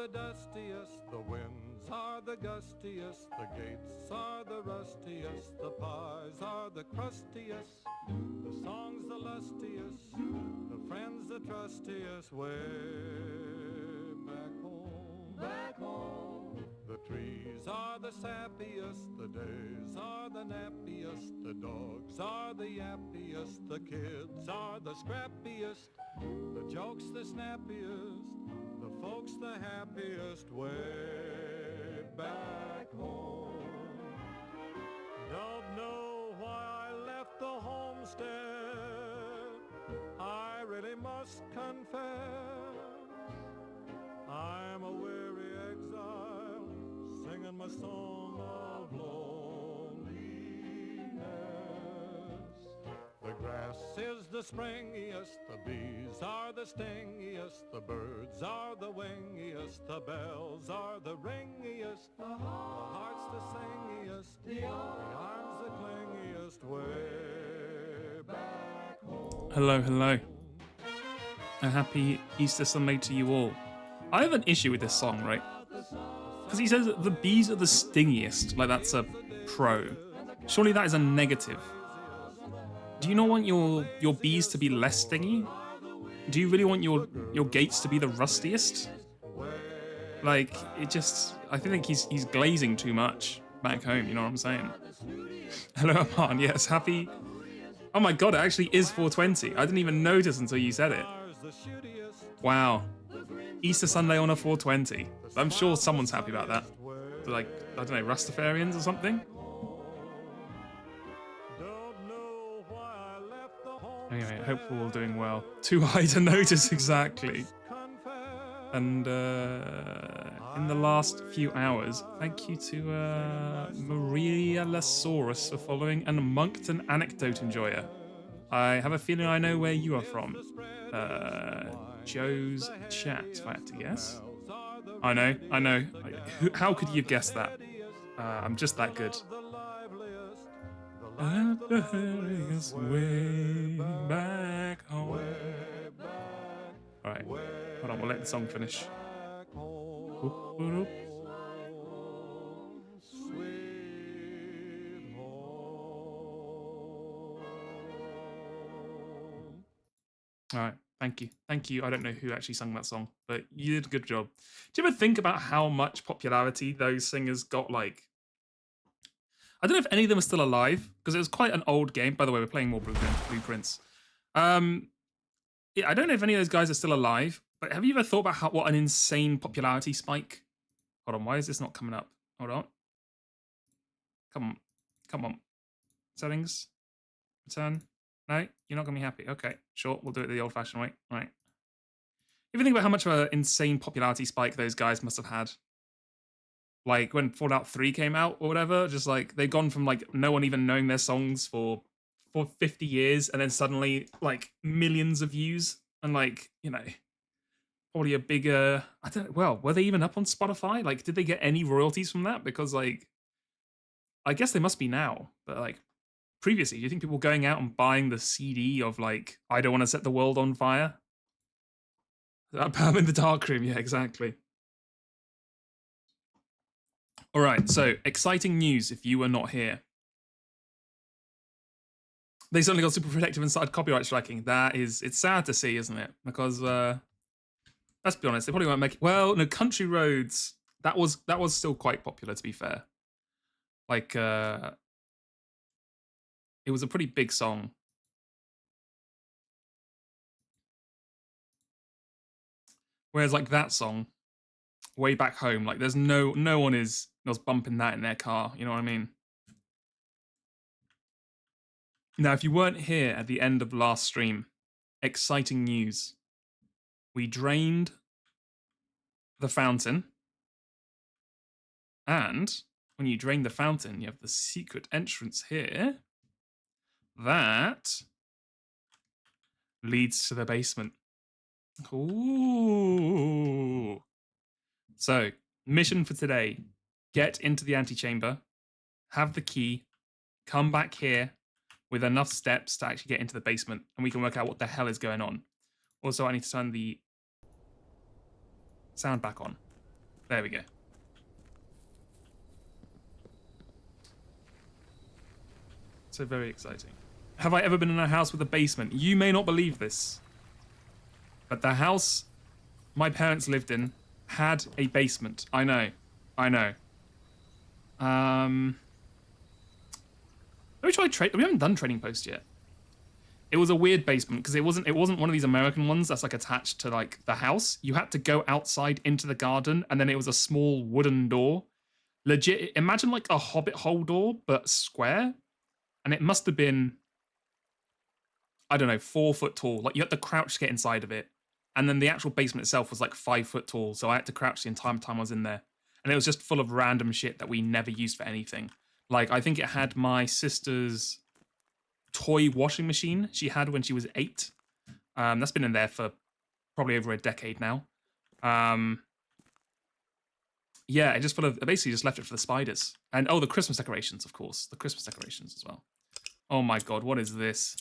the dustiest, the winds are the gustiest, the gates are the rustiest, the pies are the crustiest, the songs the lustiest, the friends the trustiest, way back home. Back home. The trees are the sappiest, the days are the nappiest, the dogs are the yappiest, the kids are the scrappiest, the jokes the snappiest, the folks the happiest, way back home. Don't know why I left the homestead, I really must confess, I'm a weary exile, singing my song of loneliness. The grass is the springiest, the bees are the stingiest, the birds are the wingiest, the bells are the ringiest, the heart's the singiest, the arms the clingiest, way back home. Hello, hello. A happy Easter Sunday to you all. I have an issue with this song, right? Because he says the bees are the stingiest, like that's a pro. Surely that is a negative. Do you not want your bees to be less stingy? Do you really want your gates to be the rustiest? Like, it just, I think he's glazing too much back home, you know what I'm saying? Hello, Aman, yes, happy... Oh my god, it actually is 420. I didn't even notice until you said it. Wow. Easter Sunday on a 420. I'm sure someone's happy about that. Like, I don't know, Rastafarians or something? Anyway, I hope we're all doing well. Too high to notice exactly. And in the last few hours, thank you to Maria Lasaurus for following, and Moncton Anecdote Enjoyer. I have a feeling I know where you are from. Joe's chat, if I had to guess. I know. How could you have guessed that? I'm just that good. At the hurriest way back home. Alright, hold on, we'll let the song finish. Alright, thank you. Thank you. I don't know who actually sung that song, but you did a good job. Do you ever think about how much popularity those singers got, like... I don't know if any of them are still alive, because it was quite an old game. By the way, we're playing more Blueprints. Yeah, I don't know if any of those guys are still alive, but have you ever thought about what an insane popularity spike? Hold on, why is this not coming up? Hold on. Come on. Settings. Return. No, you're not going to be happy. Okay, sure, we'll do it the old-fashioned way. All right. If you think about how much of an insane popularity spike those guys must have had, like when Fallout 3 came out or whatever, just like they've gone from like no one even knowing their songs for 50 years, and then suddenly like millions of views, and like, you know, probably a bigger, I don't know, well, were they even up on Spotify? Like, did they get any royalties from that? Because like, I guess they must be now, but like previously, do you think people going out and buying the CD of like, I Don't Want to Set the World on Fire? Pam in the Darkroom, yeah, exactly. All right, so exciting news if you were not here. They suddenly got super protective and started copyright striking. It's sad to see, isn't it? Because let's be honest, they probably won't make it. Well, no, Country Roads, that was still quite popular, to be fair. Like it was a pretty big song. Whereas like that song, Way Back Home, like there's no one was bumping that in their car, you know what I mean? Now, if you weren't here at the end of last stream, exciting news. We drained the fountain, and when you drain the fountain, you have the secret entrance here that leads to the basement. Ooh. So, mission for today, get into the antechamber, have the key, come back here with enough steps to actually get into the basement, and we can work out what the hell is going on. Also, I need to turn the sound back on. There we go. So very exciting. Have I ever been in a house with a basement? You may not believe this, but the house my parents lived in had a basement. I know. I know. Let me try trade. We haven't done Trading Post yet. It was a weird basement because it wasn't one of these American ones that's like attached to like the house. You had to go outside into the garden, and then it was a small wooden door. Legit, imagine like a Hobbit hole door, but square. And it must have been, I don't know, 4 foot tall. Like you had to crouch to get inside of it. And then the actual basement itself was like 5 foot tall. So I had to crouch the entire time I was in there. And it was just full of random shit that we never used for anything. Like I think it had my sister's toy washing machine she had when she was 8. That's been in there for probably over a decade now. Yeah, it just full of, basically just left it for the spiders. And oh, the Christmas decorations, of course. The Christmas decorations as well. Oh my god, what is this?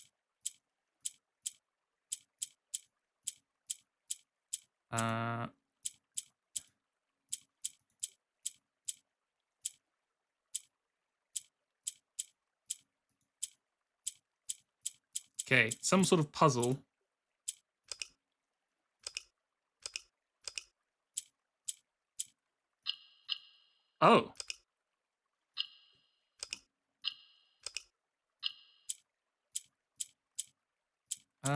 Okay, some sort of puzzle. Oh. Do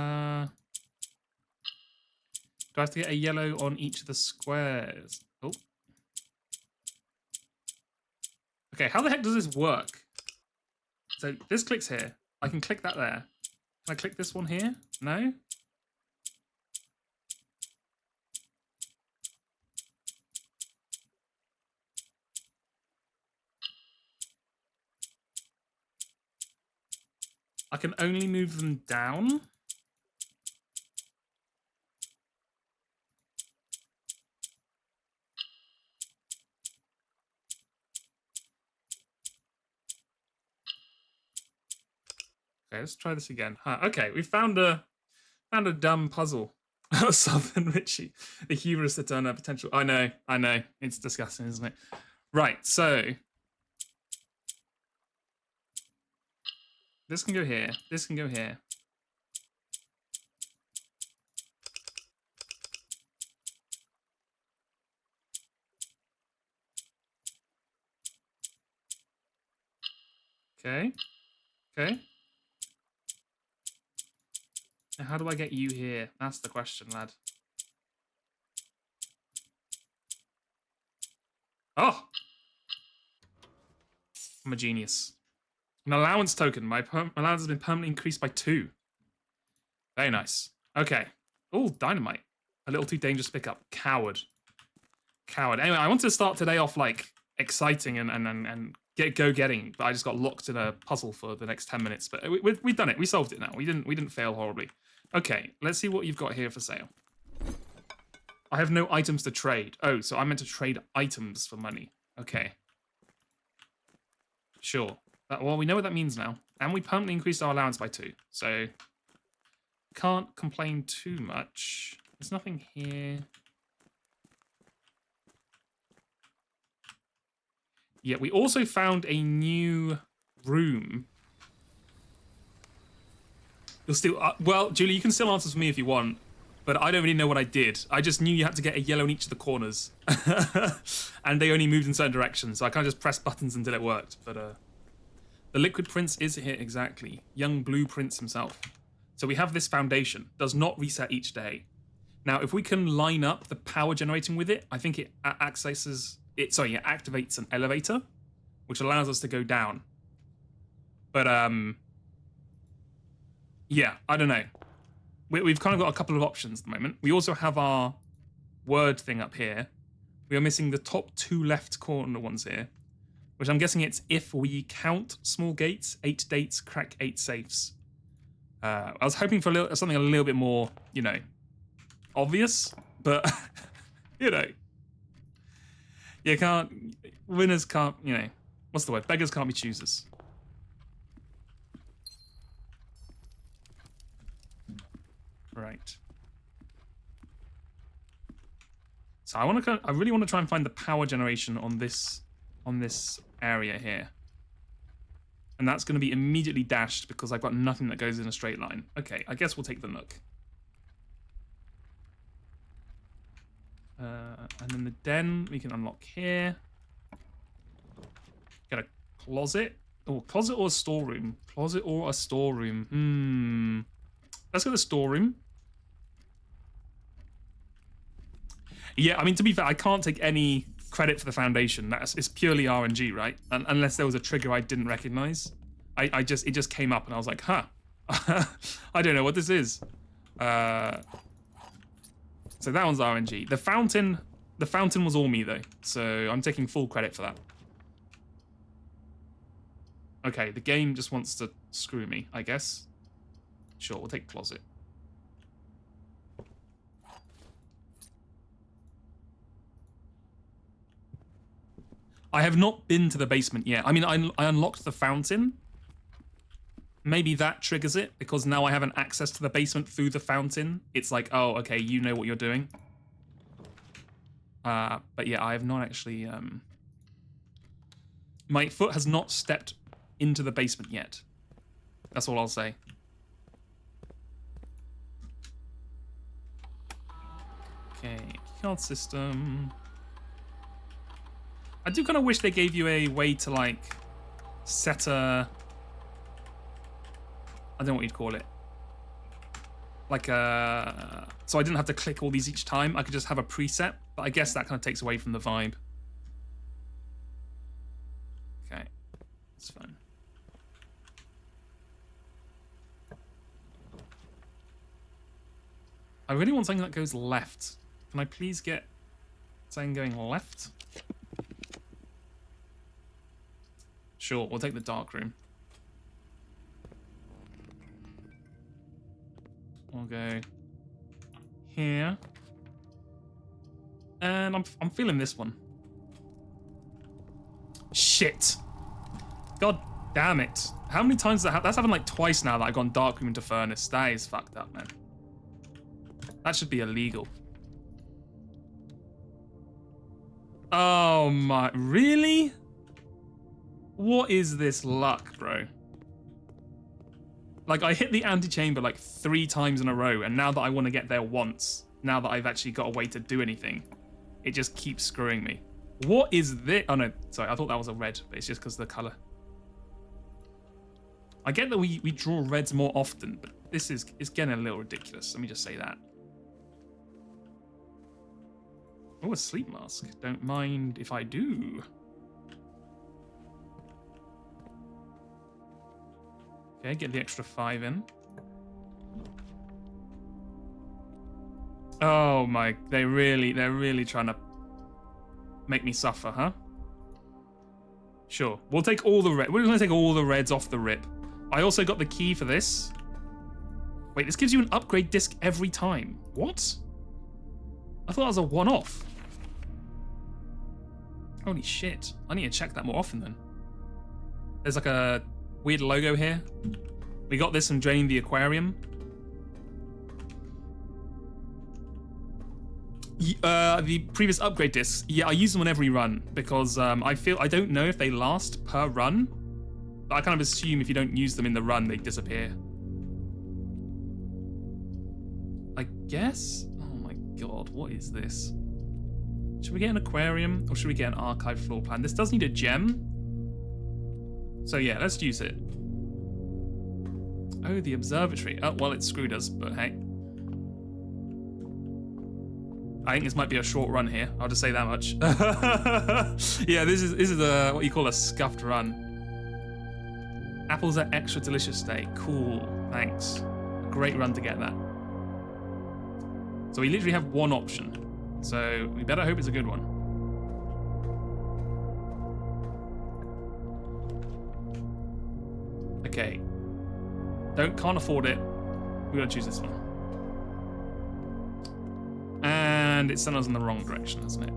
I have to get a yellow on each of the squares? Oh. Okay, how the heck does this work? So this clicks here. I can click that there. Can I click this one here? No? I can only move them down. Okay, let's try this again. Okay, we found a dumb puzzle. Southern Richie, the hubris to turn our potential. I know. It's disgusting, isn't it? Right, so this can go here. This can go here. Okay. Okay. Now how do I get you here? That's the question, lad. Oh! I'm a genius. An allowance token. My allowance has been permanently increased by 2. Very nice. Okay. Oh, dynamite. A little too dangerous to pick up. Coward. Coward. Anyway, I wanted to start today off like exciting and getting, but I just got locked in a puzzle for the next 10 minutes. But we've done it. We solved it now. We didn't fail horribly. Okay, let's see what you've got here for sale. I have no items to trade. Oh, so I meant to trade items for money. Okay. Sure. Well, we know what that means now. And we permanently increased our allowance by 2. So, can't complain too much. There's nothing here. Yeah, we also found a new room. You'll still... well, Julie, you can still answer for me if you want. But I don't really know what I did. I just knew you had to get a yellow in each of the corners. And they only moved in certain directions. So I kind of just pressed buttons until it worked. But the Liquid Prince is here, exactly. Young Blue Prince himself. So we have this foundation. Does not reset each day. Now, if we can line up the power generating with it, I think it accesses... it activates an elevator, which allows us to go down. But, yeah, I don't know. We've kind of got a couple of options at the moment. We also have our word thing up here. We are missing the top 2 left corner ones here, which I'm guessing it's if we count small gates, 8 dates, crack 8 safes. I was hoping for something a little bit more, you know, obvious, but, you know, winners can't, you know, what's the word? Beggars can't be choosers. Right. So I really want to try and find the power generation on this area here. And that's going to be immediately dashed because I've got nothing that goes in a straight line. Okay, I guess we'll take the Nook. And then the den we can unlock here. Get a closet. Oh, closet or a storeroom? Closet or a storeroom? Let's go to the storeroom. Yeah, I mean, to be fair, I can't take any credit for the foundation. It's purely RNG, right? Unless there was a trigger I didn't recognize. It just came up and I was like, huh. I don't know what this is. So that one's RNG. The fountain was all me though. So I'm taking full credit for that. Okay, the game just wants to screw me, I guess. Sure, we'll take closet. I have not been to the basement yet. I mean, I unlocked the fountain. Maybe that triggers it, because now I have an access to the basement through the fountain. It's like, oh, okay, you know what you're doing. But yeah, I have not actually... My foot has not stepped into the basement yet. That's all I'll say. Okay, card system... I do kind of wish they gave you a way to, like, set a... I don't know what you'd call it. Like a... So I didn't have to click all these each time. I could just have a preset. But I guess that kind of takes away from the vibe. Okay. That's fine. I really want something that goes left. Can I please get something going left? Sure, we'll take the dark room. We'll go here. And I'm feeling this one. Shit. God damn it. How many times does that happen? That's happened like twice now that I've gone dark room into furnace. That is fucked up, man. That should be illegal. Oh my, really? What is this luck, bro? Like, I hit the antechamber like 3 times in a row, and now that I want to get there once, now that I've actually got a way to do anything, it just keeps screwing me. What is this? Oh no, sorry, I thought that was a red, but it's just because of the color. I get that we draw reds more often, but this is getting a little ridiculous. Let me just say that. Oh, a sleep mask. Don't mind if I do. Okay, get the extra 5 in. Oh my, they're really trying to make me suffer, huh? Sure, we'll take all the red. We're gonna take all the reds off the rip. I also got the key for this. Wait, this gives you an upgrade disc every time. What? I thought that was a one-off. Holy shit, I need to check that more often then. There's like a weird logo here. We got this from draining the aquarium. The previous upgrade discs, yeah, I use them on every run because I don't know if they last per run, but I kind of assume if you don't use them in the run, they disappear. I guess? Oh my god, what is this? Should we get an aquarium or should we get an archive floor plan? This does need a gem. So yeah, let's use it. Oh, the observatory. Oh, well, it screwed us, but hey. I think this might be a short run here. I'll just say that much. Yeah, this is a what you call a scuffed run. Apples are extra delicious today. Cool, thanks. A great run to get that. So we literally have one option. So we better hope it's a good one. Okay. Can't afford it. We're gonna choose this one. And it sent us in the wrong direction, hasn't it?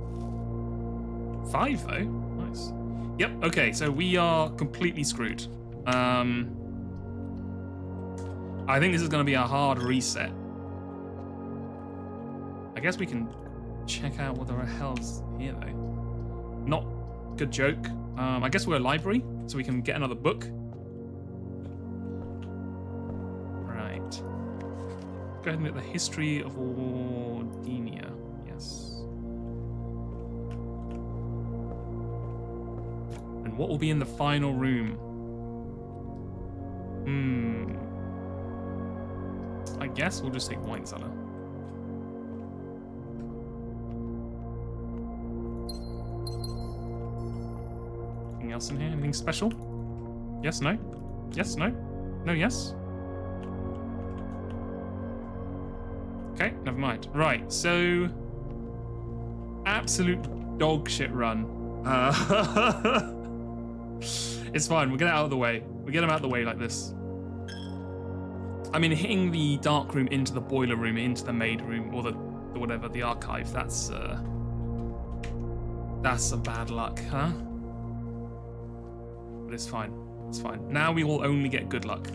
5 though. Nice. Yep, okay, so we are completely screwed. I think this is gonna be a hard reset. I guess we can check out what the hell's here though. Not good joke. I guess we're a library, so we can get another book. Right. Go ahead and get the history of Ordinia. Yes. And what will be in the final room? I guess we'll just take wine cellar. Anything else in here? Anything special? Yes, no? Yes, no? No, yes? Okay, never mind. Right, so... absolute dog shit run. It's fine, we'll get it out of the way. We get them out of the way like this. I mean, hitting the dark room into the boiler room, into the maid room, or the whatever, the archive, that's some bad luck, huh? But it's fine. It's fine. Now we will only get good luck.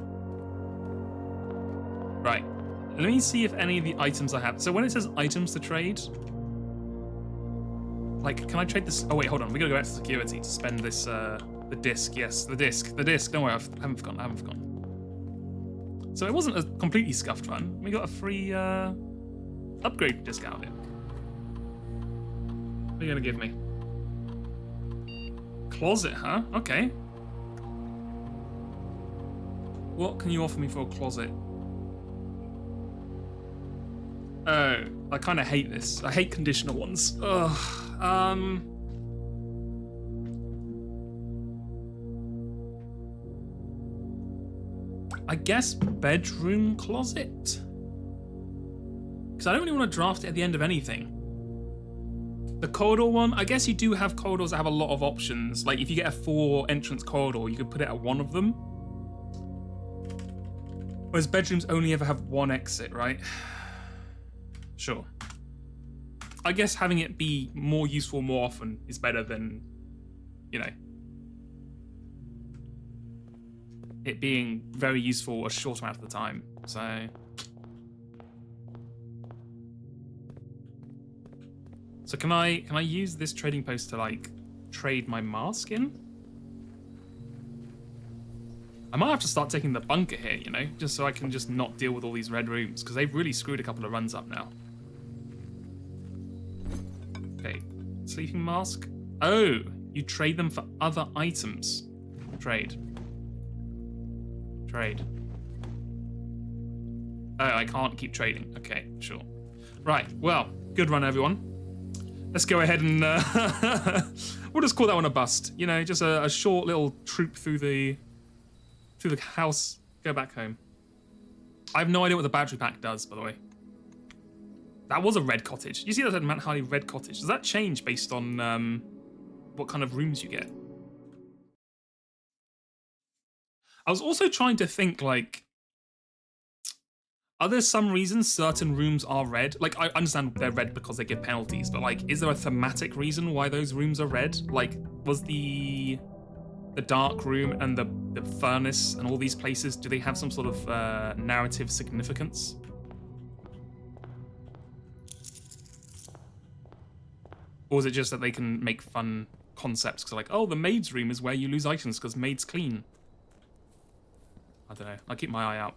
Right. Let me see if any of the items I have. So when it says items to trade, like, can I trade this? Oh wait, hold on. We gotta go back to security to spend this. The disc. Yes, the disc. The disc. Don't worry, I haven't forgotten. I haven't forgotten. So it wasn't a completely scuffed run. We got a free upgrade disc out of it. What are you gonna give me? Closet, huh? Okay. What can you offer me for a closet? Oh, I kind of hate this. I hate conditional ones. Ugh. I guess bedroom closet? Because I don't really want to draft it at the end of anything. The corridor one, I guess you do have corridors that have a lot of options. Like if you get a 4 entrance corridor, you could put it at one of them. Whereas bedrooms only ever have 1 exit, right? Sure. I guess having it be more useful more often is better than, you know, it being very useful a short amount of the time. So can I use this trading post to like trade my mask in? I might have to start taking the bunker here, you know, just so I can just not deal with all these red rooms, because they've really screwed a couple of runs up now. Okay, sleeping mask. Oh, you trade them for other items. Trade. Oh, I can't keep trading. Okay, sure. Right, well, good run, everyone. Let's go ahead and we'll just call that one a bust. You know, just a short little troop through the house. Go back home. I have no idea what the battery pack does, by the way. That was a red cottage. You see that said Mount Harley red cottage. Does that change based on what kind of rooms you get? I was also trying to think, like, are there some reasons certain rooms are red? Like, I understand they're red because they give penalties, but, like, is there a thematic reason why those rooms are red? Like, was the dark room and the furnace and all these places, do they have some sort of narrative significance? Or is it just that they can make fun concepts? Because, like, oh, the maid's room is where you lose items because maid's clean. I don't know. I'll keep my eye out.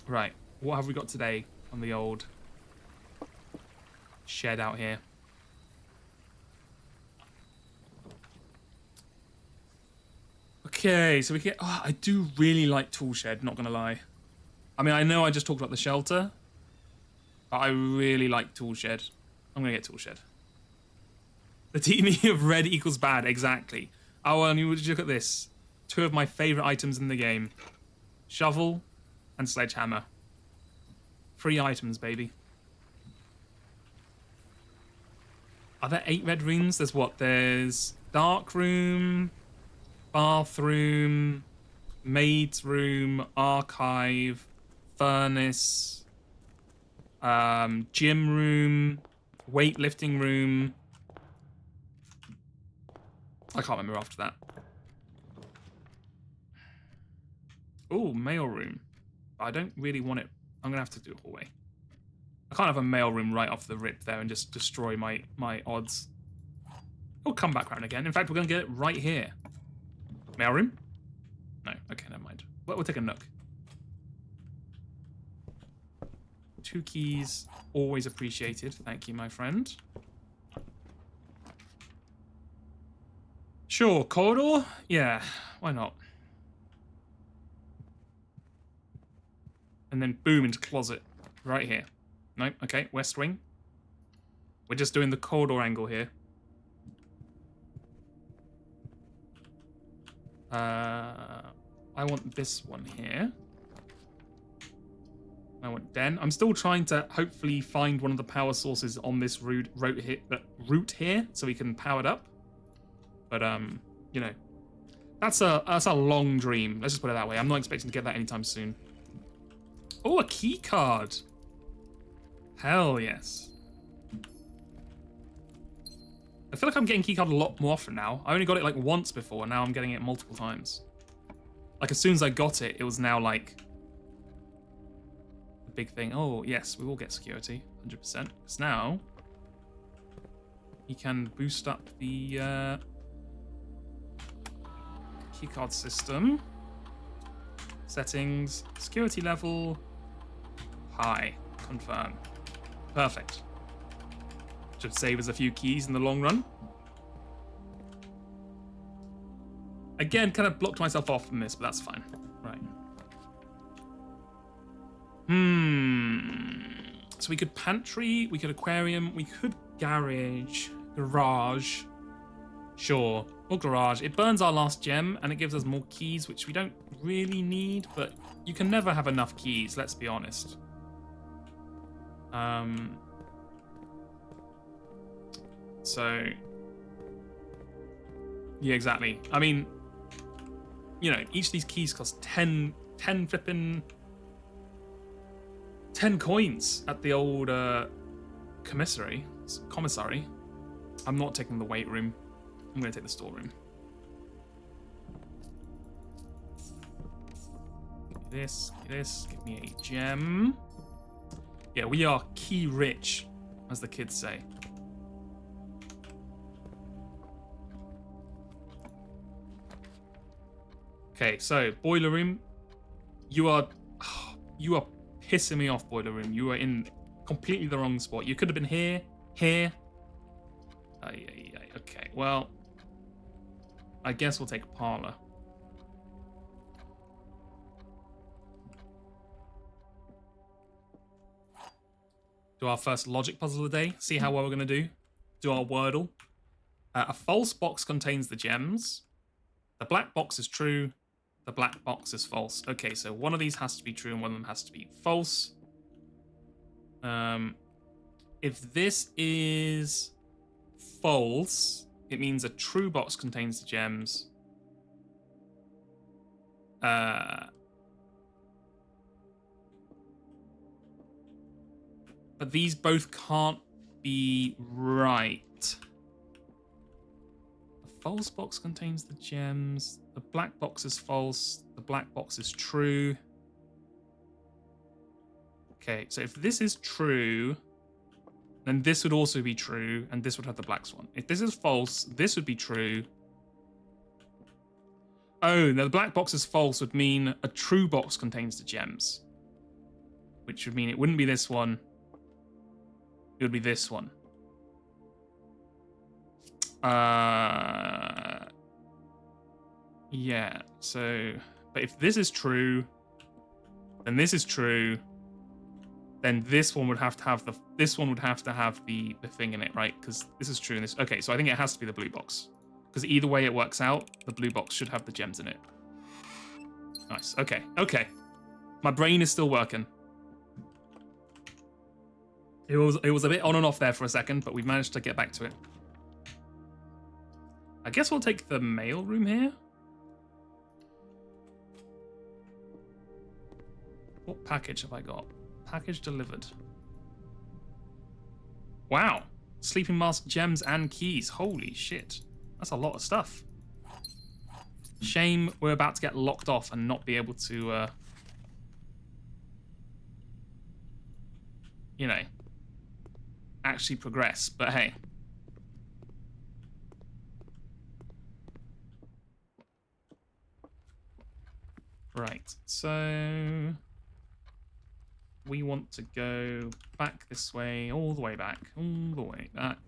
Right. What have we got today on the old shed out here? Okay, so we get... Oh, I do really like tool shed, not going to lie. I mean, I know I just talked about the shelter, but I really like tool shed. I'm going to get tool shed. The teaming of red equals bad, exactly. Oh, and you would look at this. 2 of my favorite items in the game. Shovel and sledgehammer. 3 items, baby. Are there 8 red rooms? There's what? There's dark room, bathroom, maid's room, archive, furnace, gym room, weightlifting room. I can't remember after that. Oh, mail room. I don't really want it. I'm going to have to do a hallway. I can't have a mailroom right off the rip there and just destroy my odds. We'll come back around again. In fact, we're going to get it right here. Mailroom? No. Okay, never mind. We'll take a nook. 2 keys, always appreciated. Thank you, my friend. Sure, corridor? Yeah, why not? And then boom, into closet. Right here. Nope, okay, west wing. We're just doing the corridor angle here. I want this one here. I want den. I'm still trying to hopefully find one of the power sources on this route here, so we can power it up. But you know, that's a long dream. Let's just put it that way. I'm not expecting to get that anytime soon. Oh, a key card. Hell yes. I feel like I'm getting keycard a lot more often now. I only got it like once before, and now I'm getting it multiple times. Like as soon as I got it, it was now like a big thing. Oh yes, we will get security, 100%. Because now you can boost up the keycard system. Settings, security level, high, confirm. Perfect. Should save us a few keys in the long run. Again, kind of blocked myself off from this, but that's fine. Right. So we could pantry, we could aquarium, we could garage. Sure, or garage. It burns our last gem, and it gives us more keys, which we don't really need, but you can never have enough keys, let's be honest. So, yeah, exactly. I mean, you know, each of these keys cost 10 coins at the old commissary. I'm not taking the weight room. I'm going to take the storeroom. This, give me a gem. Yeah, we are key rich, as the kids say. Okay, so boiler room. You are pissing me off, boiler room. You are in completely the wrong spot. You could have been here. Okay, well, I guess we'll take parlor. Do our first logic puzzle of the day. See how well we're gonna do. Do our Wordle. A false box contains the gems. The black box is true. The black box is false. Okay, so one of these has to be true and one of them has to be false. If this is false, it means a true box contains the gems. But these both can't be right. The false box contains the gems. The black box is false. The black box is true. Okay, so if this is true, then this would also be true, and this would have the black swan. If this is false, this would be true. Oh, now the black box is false would mean a true box contains the gems. Which would mean it wouldn't be this one. It would be this one. Yeah, so... But if this is true, then this is true, then this one would have to have the... This one would have to have the thing in it, right? Because this is true and this... Okay, so I think it has to be the blue box. Because either way it works out, the blue box should have the gems in it. Nice, okay, okay. My brain is still working. It was a bit on and off there for a second, but we've managed to get back to it. I guess we'll take the mail room here. What package have I got? Package delivered. Wow. Sleeping mask, gems, and keys. Holy shit. That's a lot of stuff. Shame we're about to get locked off and not be able to, you know, actually progress, but hey. Right, so we want to go back this way, all the way back, all the way back.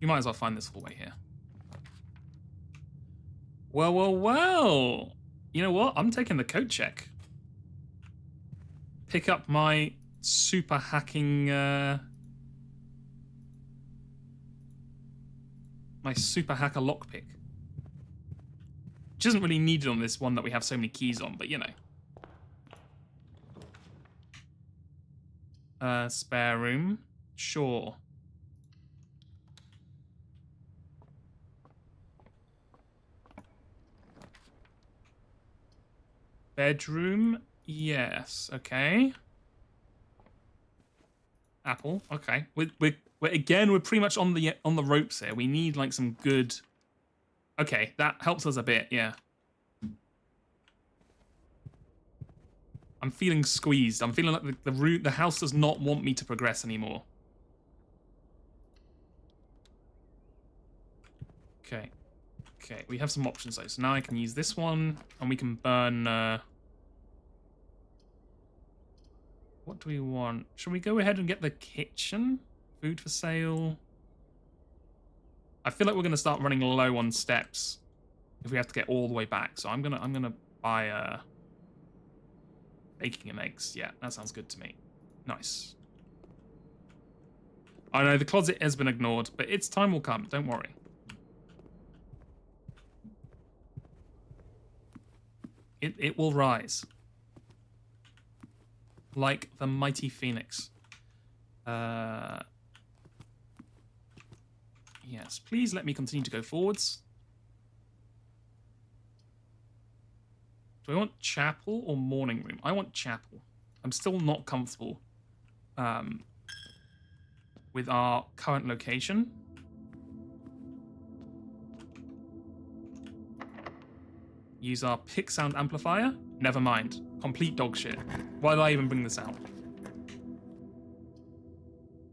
You might as well find this hallway here. Well, well, well. You know what? I'm taking the code check. Pick up my super hacking, my super hacker lockpick. Which isn't really needed on this one that we have so many keys on, but you know. Spare room. Sure. Bedroom. Yes. Okay. Apple. Okay. We're again. We're pretty much on the ropes here. We need like some good. Okay, that helps us a bit. Yeah. I'm feeling squeezed. I'm feeling like the house does not want me to progress anymore. Okay. Okay, we have some options though. So now I can use this one, and we can burn. What do we want? Should we go ahead and get the kitchen? Food for sale. I feel like we're gonna start running low on steps if we have to get all the way back. So I'm gonna buy bacon and eggs. Yeah, that sounds good to me. Nice. I know the closet has been ignored, but its time will come. Don't worry. It will rise. Like the mighty phoenix. Yes, please let me continue to go forwards. Do I want chapel or morning room? I want chapel. I'm still not comfortable with our current location. Use our pick sound amplifier? Never mind. Complete dog shit. Why did I even bring this out?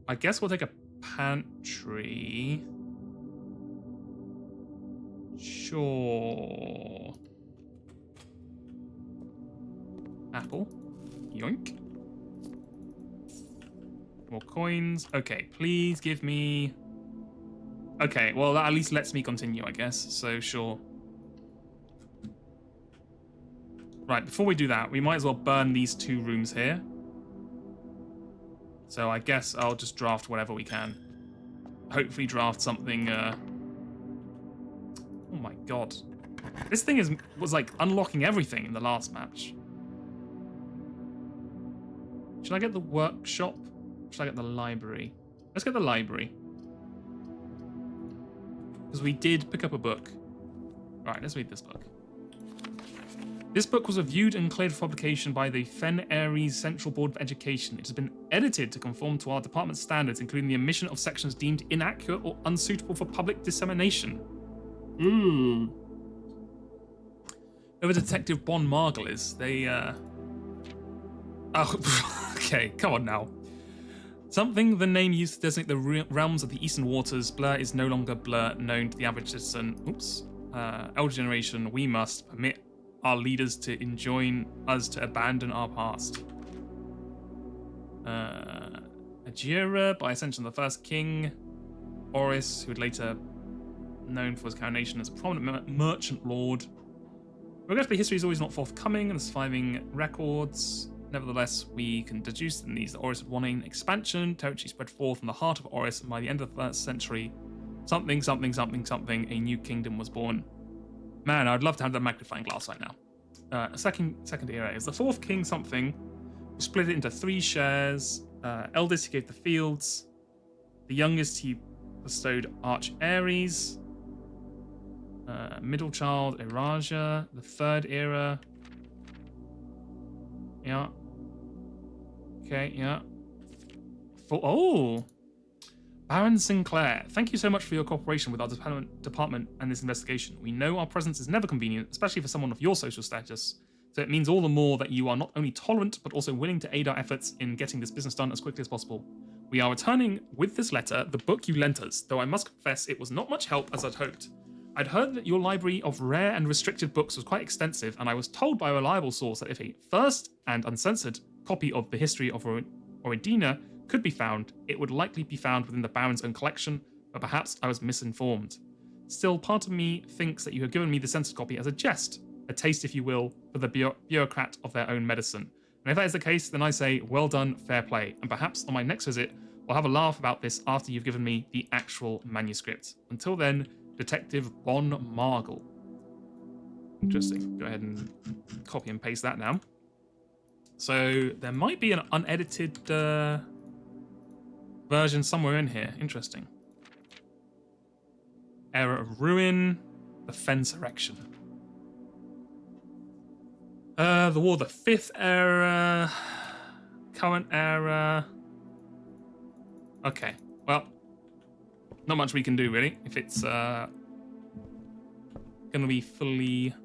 I guess we'll take a pantry. Sure. Apple. Yoink. More coins. Okay, please give me... Okay, well, that at least lets me continue, I guess. So, sure. Right, before we do that, we might as well burn these 2 rooms here. So I guess I'll just draft whatever we can. Hopefully draft something, Oh my god. This thing was like unlocking everything in the last match. Should I get the workshop? Should I get the library? Let's get the library. Because we did pick up a book. Right, let's read this book. This book was reviewed and cleared for publication by the Fen Aries Central Board of Education. It has been edited to conform to our department's standards, including the omission of sections deemed inaccurate or unsuitable for public dissemination. Whoever Detective Bon Margle is, they, Oh, okay, come on now. Something the name used to designate the realms of the Eastern Waters. Blur is no longer Blur, known to the average citizen. Elder generation, we must permit our leaders to enjoin us to abandon our past. Ajira, by ascension of the first king. Oris, who would later known for his coronation as a prominent merchant lord. Regrettably, history is always not forthcoming and the surviving records. Nevertheless, we can deduce from these that Oris had wanting expansion, territory spread forth from the heart of Oris, and by the end of the 1st century, something, a new kingdom was born. Man, I'd love to have that magnifying glass right now. Second era is the 4th king something, who split it into 3 shares. Eldest he gave the fields. The youngest he bestowed Arch Ares. Middle child Erasia. The 3rd era. Yeah. Okay, yeah. Baron Sinclair, thank you so much for your cooperation with our department and this investigation. We know our presence is never convenient, especially for someone of your social status, so it means all the more that you are not only tolerant, but also willing to aid our efforts in getting this business done as quickly as possible. We are returning with this letter the book you lent us, though I must confess it was not much help as I'd hoped. I'd heard that your library of rare and restricted books was quite extensive, and I was told by a reliable source that if a first and uncensored copy of the history of Oridina could be found, it would likely be found within the Baron's own collection, but perhaps I was misinformed. Still, part of me thinks that you have given me the censored copy as a jest, a taste, if you will, for the bureaucrat of their own medicine. And if that is the case, then I say, well done, fair play, and perhaps on my next visit, we'll have a laugh about this after you've given me the actual manuscript. Until then, Detective Bon Margle. Interesting. Go ahead and copy and paste that now. So there might be an unedited version somewhere in here. Interesting. Era of Ruin, the Fence Erection. The War of the Fifth Era, current era. Okay, well, not much we can do really if it's gonna be fully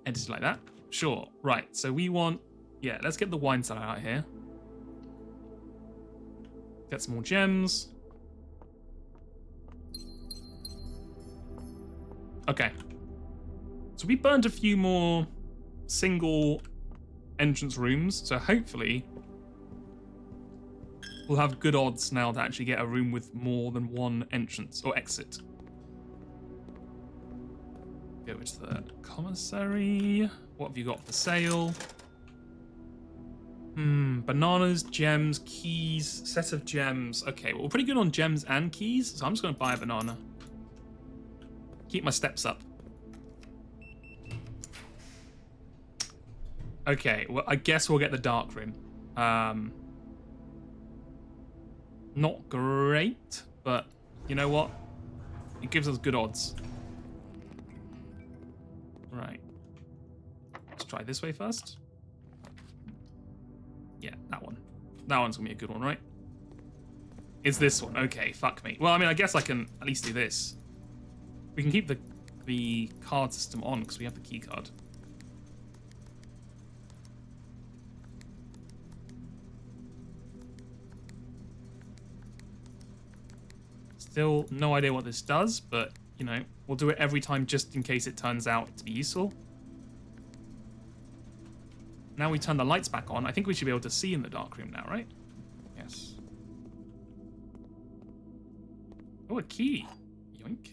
edited like that. Sure, right, so we want, yeah, let's get the wine cellar out here. Get some more gems. Okay. So we burned a few more single entrance rooms, so hopefully we'll have good odds now to actually get a room with more than one entrance or exit. Go to the commissary. What have you got for sale? Bananas, gems, keys, set of gems. Okay, well, we're pretty good on gems and keys, so I'm just going to buy a banana. Keep my steps up. Okay, well, I guess we'll get the dark room. Not great, but you know what? It gives us good odds. Right. Let's try this way first. Yeah, that one. That one's gonna be a good one, right? It's this one. Okay, fuck me. Well, I mean, I guess I can at least do this. We can keep the card system on because we have the key card. Still no idea what this does, but, you know, we'll do it every time just in case it turns out to be useful. Now we turn the lights back on. I think we should be able to see in the dark room now, right? Yes. Oh, a key. Yoink.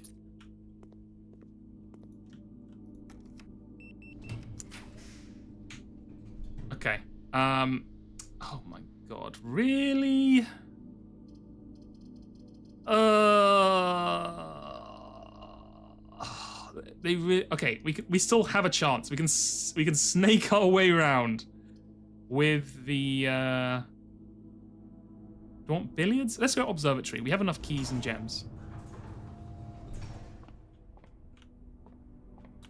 Okay. Oh my god. Really? Okay, we still have a chance. We can snake our way around with the do you want billiards? Let's go observatory. We have enough keys and gems.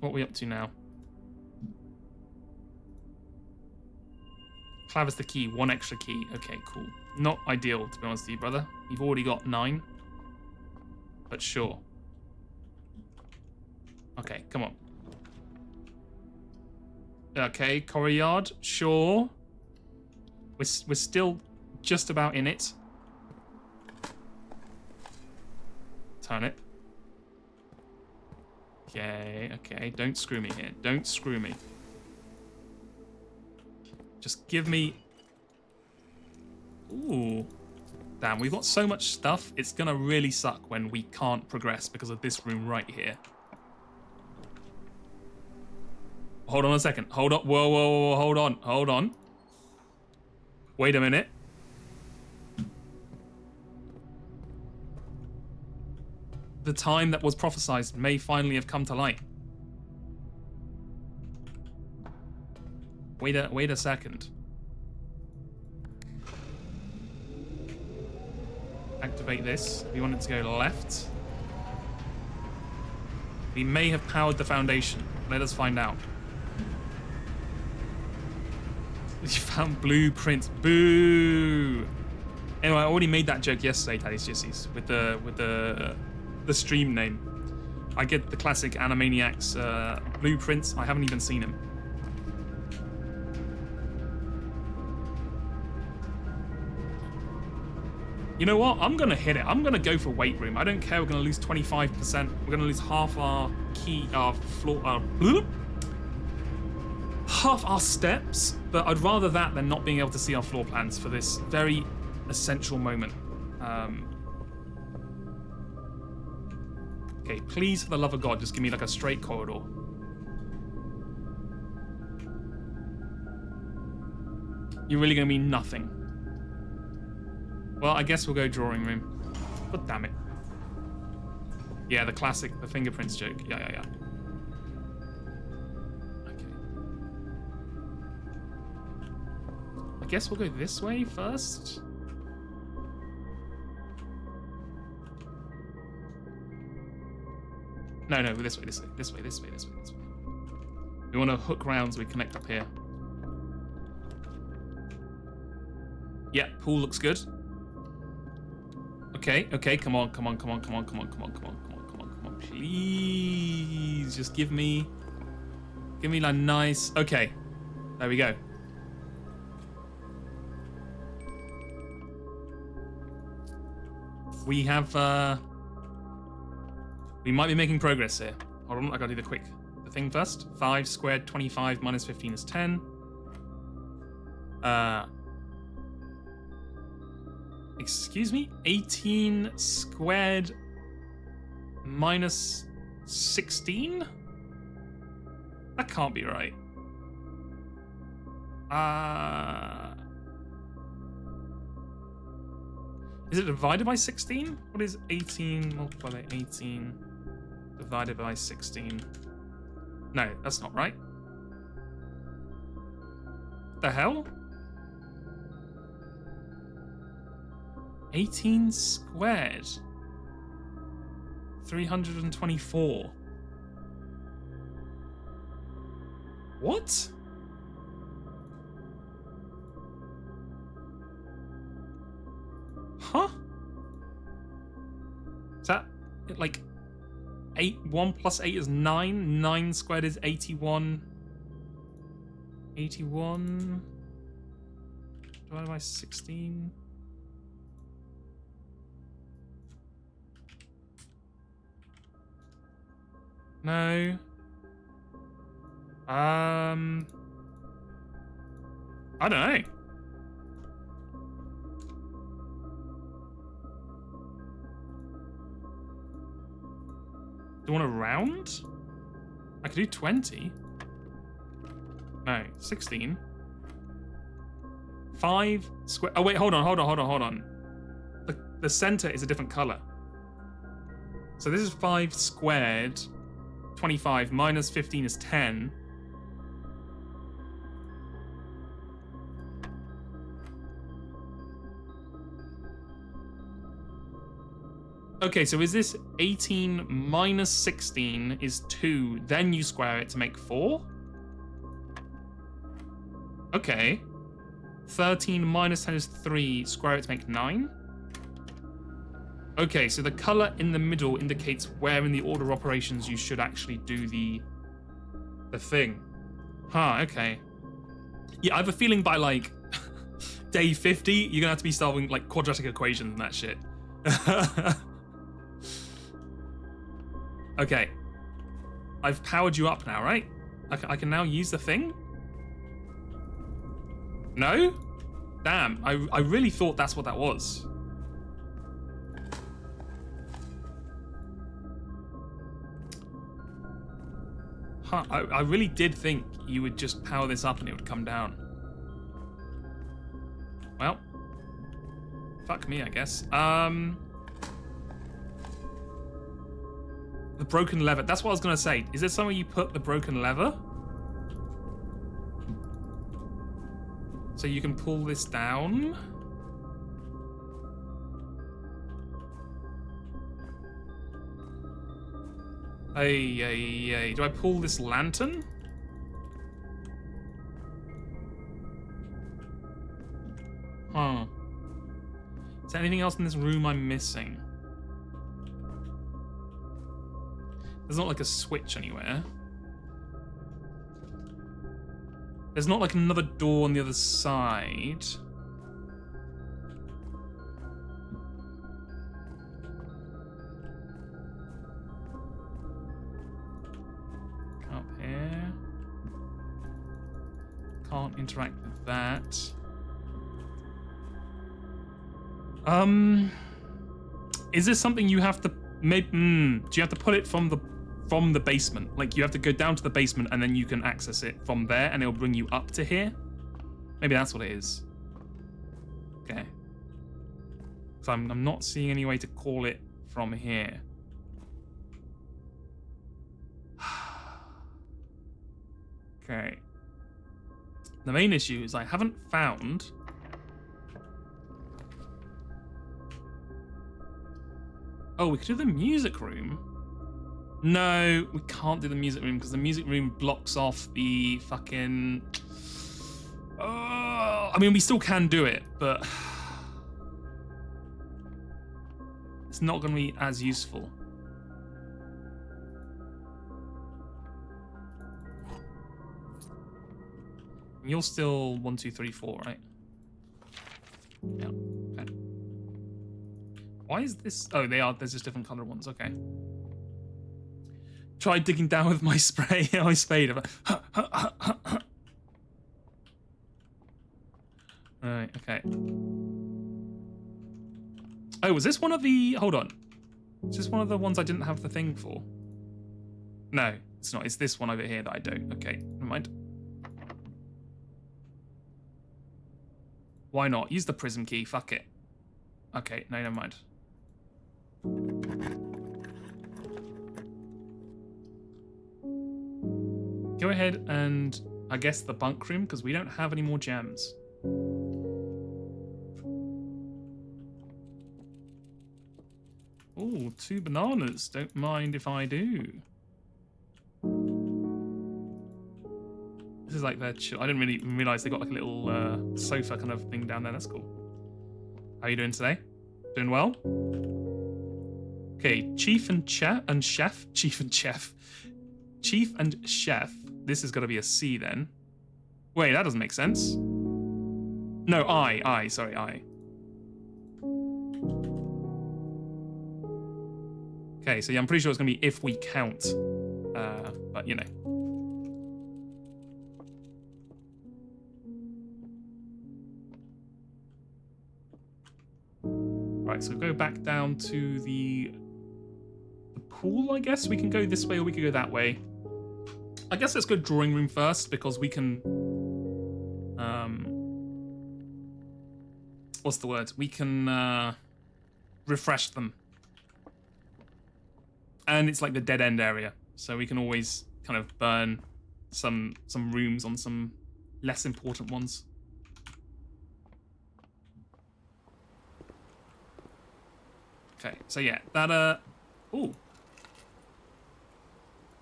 What are we up to now? Clavis the key, one extra key. Okay, cool. Not ideal, to be honest with you, brother. You've already got 9. But sure. Okay, come on. Okay, courtyard, sure. We're still just about in it. Turn it. Okay, okay. Don't screw me here. Don't screw me. Just give me... Ooh. Damn, we've got so much stuff. It's gonna really suck when we can't progress because of this room right here. Hold on a second. Hold on. Whoa, whoa, whoa. Hold on. Hold on. Wait a minute. The time that was prophesized may finally have come to light. Wait a second. Activate this. We want it to go left. We may have powered the foundation. Let us find out. You found blueprints. Boo! Anyway, I already made that joke yesterday, Daddy's Jissies, with the stream name. I get the classic Animaniacs blueprints. I haven't even seen him. You know what? I'm gonna hit it. I'm gonna go for weight room. I don't care. We're gonna lose 25%. We're gonna lose half our half our steps. But I'd rather that than not being able to see our floor plans for this very essential moment. Okay, please, for the love of God, just give me like a straight corridor. You're really gonna mean nothing. Well, I guess we'll go drawing room. But damn it. Yeah, the classic, the fingerprints joke. Yeah. Okay. I guess we'll go this way first. No, this way. We want to hook round so we connect up here. Yeah, pool looks good. Okay, come on. Please, just give me like nice. Okay, there we go. We have, we might be making progress here. Hold on, I gotta do the thing first. 5 squared 25 minus 15 is 10. Excuse me? 18 squared minus 16? That can't be right. Is it divided by 16? What is 18 multiplied by 18 divided by 16? No, that's not right. The hell? 18 squared. 324. What? Huh? Is that like 1 plus 8 is 9? 9 squared is 81. 81 divided by 16. No. I don't know. Do you want a round? I could do 20. No, 16. 5 square. Oh wait, hold on. The center is a different color. So this is 5 squared. 25 minus 15 is 10. Okay, so is this 18 minus 16 is 2, then you square it to make 4? Okay. 13 minus 10 is 3, square it to make 9? Okay, so the color in the middle indicates where in the order of operations you should actually do the thing. Huh, okay. Yeah, I have a feeling by like day 50, you're gonna have to be solving like quadratic equations and that shit. Okay. I've powered you up now, right? I can now use the thing? No? Damn, I really thought that's what that was. Huh, I really did think you would just power this up and it would come down. Well, fuck me, I guess. The broken lever. That's what I was gonna say. Is there somewhere you put the broken lever? So you can pull this down. Hey. Do I pull this lantern? Huh. there anything else in this room I'm missing? There's not like a switch anywhere. There's not like another door on the other side. Up here. Can't interact with that. Is this something you have to maybe? Do you have to put it from the basement? Like you have to go down to the basement and then you can access it from there, and it'll bring you up to here. Maybe that's what it is. Okay. So I'm not seeing any way to call it from here. Okay. The main issue is I haven't found. Oh, we could do the music room. No, we can't do the music room because the music room blocks off the fucking... I mean, we still can do it, but... it's not going to be as useful. You're still 1, 2, 3, 4, right? Yeah, okay. Why is this? Oh, they are. There's just different colored ones. Okay. Try digging down with my spray, my spade. Right. Okay. Oh, was this one of the? Hold on. Is this one of the ones I didn't have the thing for? No, it's not. It's this one over here that I don't. Okay, never mind. Why not? Use the prism key. Fuck it. Okay. No, never mind. Go ahead and, I guess, the bunk room, because we don't have any more gems. Ooh, 2 bananas. Don't mind if I do. This is like their chill. I didn't really realize they got like a little sofa kind of thing down there. That's cool. How are you doing today? Doing well? Okay, Chief and Chef. Chief and Chef. Chief and Chef. This is got to be a C then. Wait, that doesn't make sense. No, sorry, I. Okay, so yeah, I'm pretty sure it's going to be if we count. But, you know. Right, so go back down to the pool, I guess. We can go this way or we can go that way. I guess let's go drawing room first because we can... what's the word? We can refresh them. And it's like the dead end area, so we can always kind of burn some rooms on some less important ones. Okay, so yeah, that ooh.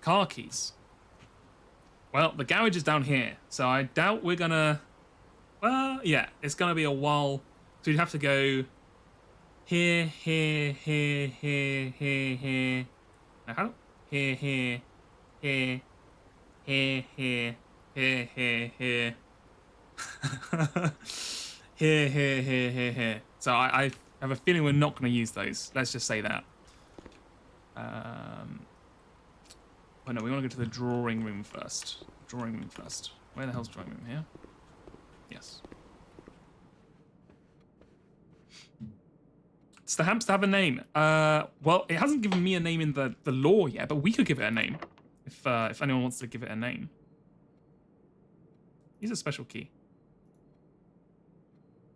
Car keys. Well, the garage is down here, so I doubt we're gonna... Well, yeah, it's gonna be a while. So you'd have to go here, here, here, here, here, here. Now how? Here, here, here, here, here, here, here, here. Here, here, here, here, here. So I have a feeling we're not going to use those. Let's just say that. Oh no, we want to go to the drawing room first. Drawing room first. Where the hell's drawing room? Here? Yes. Does the hamster have a name? Well, it hasn't given me a name in the lore yet, but we could give it a name. If anyone wants to give it a name. Use a special key.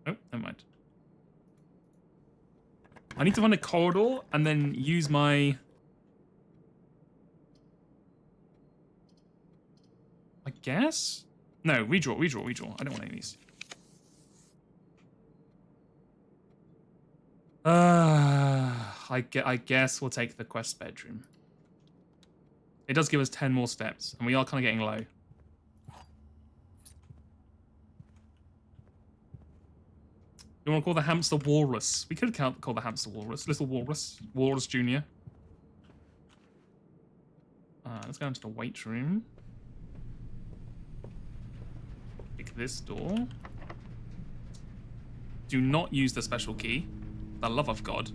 Oh, never mind. I need to find a corridor and then use my... I guess? No, redraw. I don't want any of these. I guess we'll take the quest bedroom. It does give us 10 more steps, and we are kind of getting low. You want to call the hamster Walrus? We could call the hamster Walrus. Little Walrus. Walrus Jr. Let's go into the weight room. Pick this door. Do not use the special key. The love of God.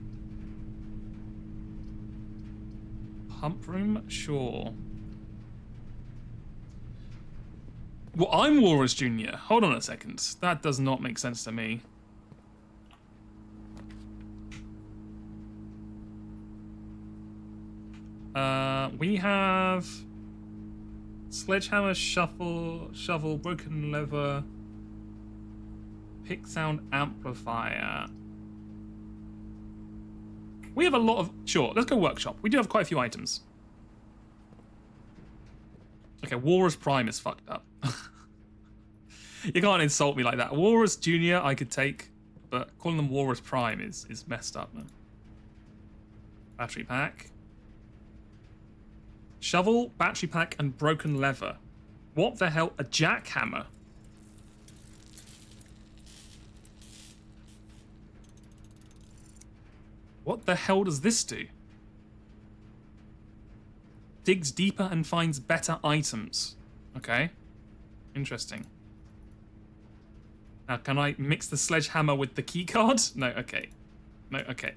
Pump room? Sure. Well, I'm Walrus Jr. Hold on a second. That does not make sense to me. We have sledgehammer, shovel, broken lever, pick sound amplifier. We have a lot of... Sure, let's go workshop. We do have quite a few items. Okay, Walrus Prime is fucked up. You can't insult me like that. Walrus Jr. I could take, but calling them Walrus Prime is messed up, man. Battery pack. Shovel, battery pack, and broken lever. What the hell? A jackhammer? What the hell does this do? Digs deeper and finds better items. Okay. Interesting. Now, can I mix the sledgehammer with the keycard? No, okay. No, okay.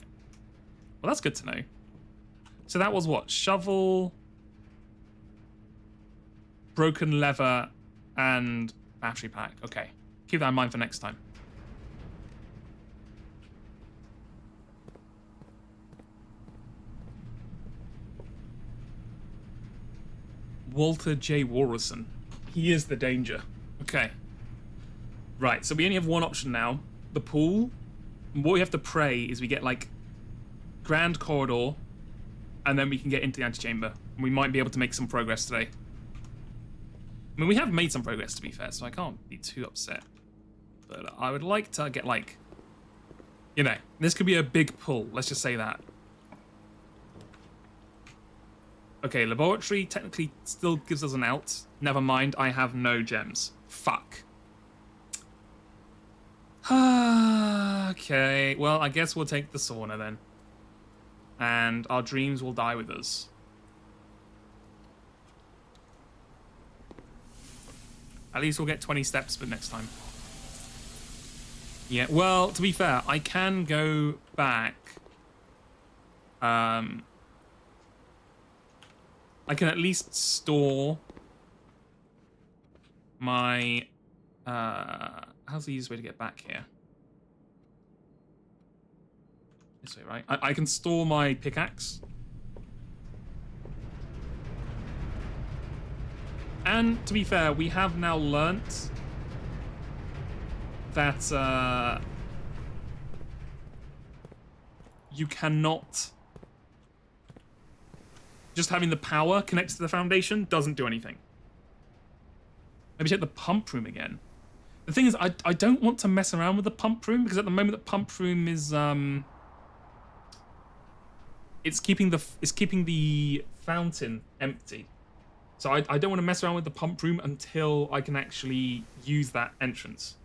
Well, that's good to know. So that was what? Shovel, broken lever, and battery pack. Okay. Keep that in mind for next time. Walter J. Warrison. He is the danger. Okay. Right, so we only have one option now. The pool. And what we have to pray is we get, like, Grand Corridor, and then we can get into the antechamber. We might be able to make some progress today. I mean, we have made some progress, to be fair, so I can't be too upset. But I would like to get, like... You know, this could be a big pull. Let's just say that. Okay, laboratory technically still gives us an out. Never mind, I have no gems. Fuck. Okay, well, I guess we'll take the sauna then. And our dreams will die with us. At least we'll get 20 steps for next time. Yeah, well, to be fair, I can go back. I can at least store my... how's the easiest way to get back here? This way, right? I can store my pickaxe. And to be fair, we have now learnt that you cannot... Just having the power connected to the foundation doesn't do anything. Maybe check the pump room again. The thing is, I don't want to mess around with the pump room because at the moment the pump room is it's keeping the fountain empty. So I don't want to mess around with the pump room until I can actually use that entrance.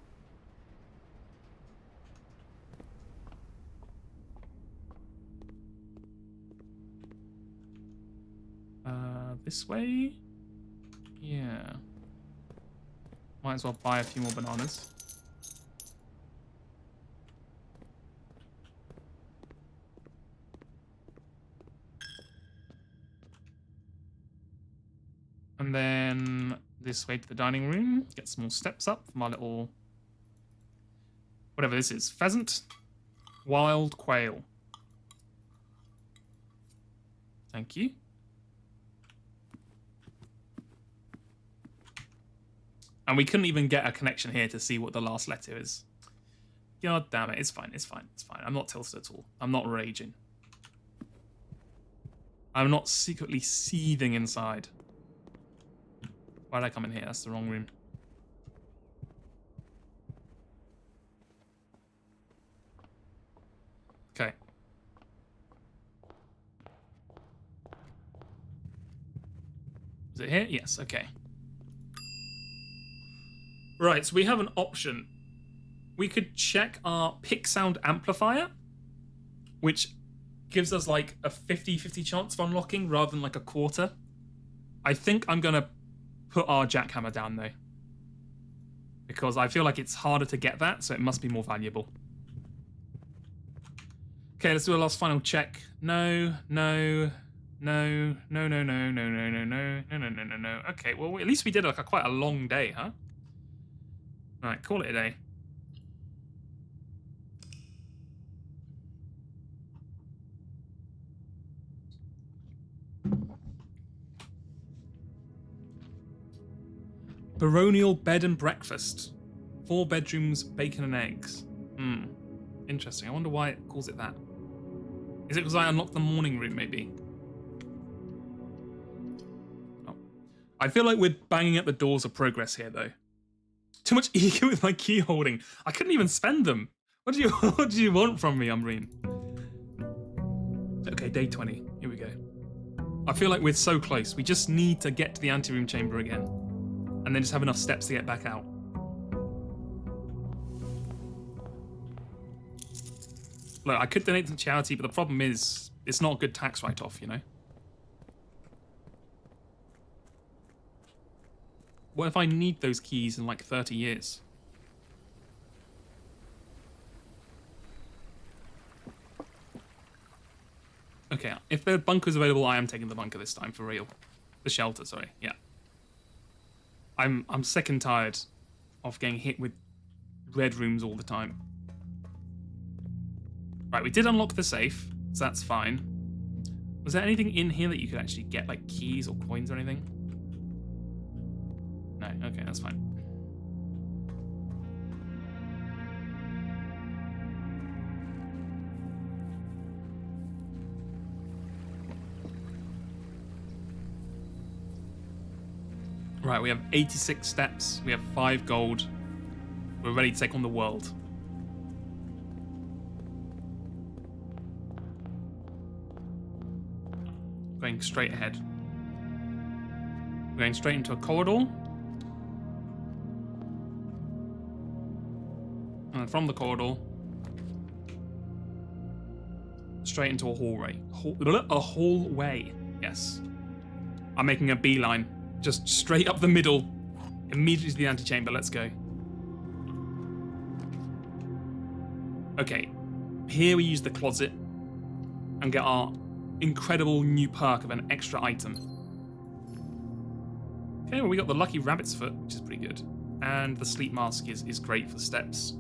This way? Yeah. Might as well buy a few more bananas. And then this way to the dining room. Get some more steps up for my little... Whatever this is. Pheasant. Wild quail. Thank you. And we couldn't even get a connection here to see what the last letter is. God damn it. It's fine. It's fine. It's fine. I'm not tilted at all. I'm not raging. I'm not secretly seething inside. Why did I come in here? That's the wrong room. Okay. Is it here? Yes. Okay. Right, so we have an option. we could check our pick sound amplifier, which gives us like a 50-50 chance of unlocking rather than like a quarter. I think I'm gonna put our jackhammer down though, because I feel like it's harder to get that, so it must be more valuable. Okay, let's do a last final check. No. Okay, well, at least we did like quite a long day, huh? All right, call it a day. Baronial bed and breakfast. 4 bedrooms, bacon and eggs. Interesting. I wonder why it calls it that. Is it because I unlocked the morning room, maybe? Oh. I feel like we're banging at the doors of progress here, though. Too much ego with my key holding. I couldn't even spend them. What do you want from me, Umbreen? Okay, day 20. Here we go. I feel like we're so close. We just need to get to the anteroom chamber again, and then just have enough steps to get back out. Look, I could donate to charity, but the problem is, it's not a good tax write-off, you know? What if I need those keys in like 30 years? Okay, if the bunker's available, I am taking the bunker this time, for real. The shelter, sorry, yeah. I'm sick and tired of getting hit with red rooms all the time. Right, we did unlock the safe, so that's fine. Was there anything in here that you could actually get, like keys or coins or anything? No, okay, that's fine. Right, we have 86 steps, we have 5 gold. We're ready to take on the world. Going straight ahead. We're going straight into a corridor. And then from the corridor, straight into a hallway. A hallway, yes. I'm making a beeline. Just straight up the middle, immediately to the antechamber. Let's go. Okay, here we use the closet and get our incredible new perk of an extra item. Okay, well, we got the lucky rabbit's foot, which is pretty good. And the sleep mask is great for steps.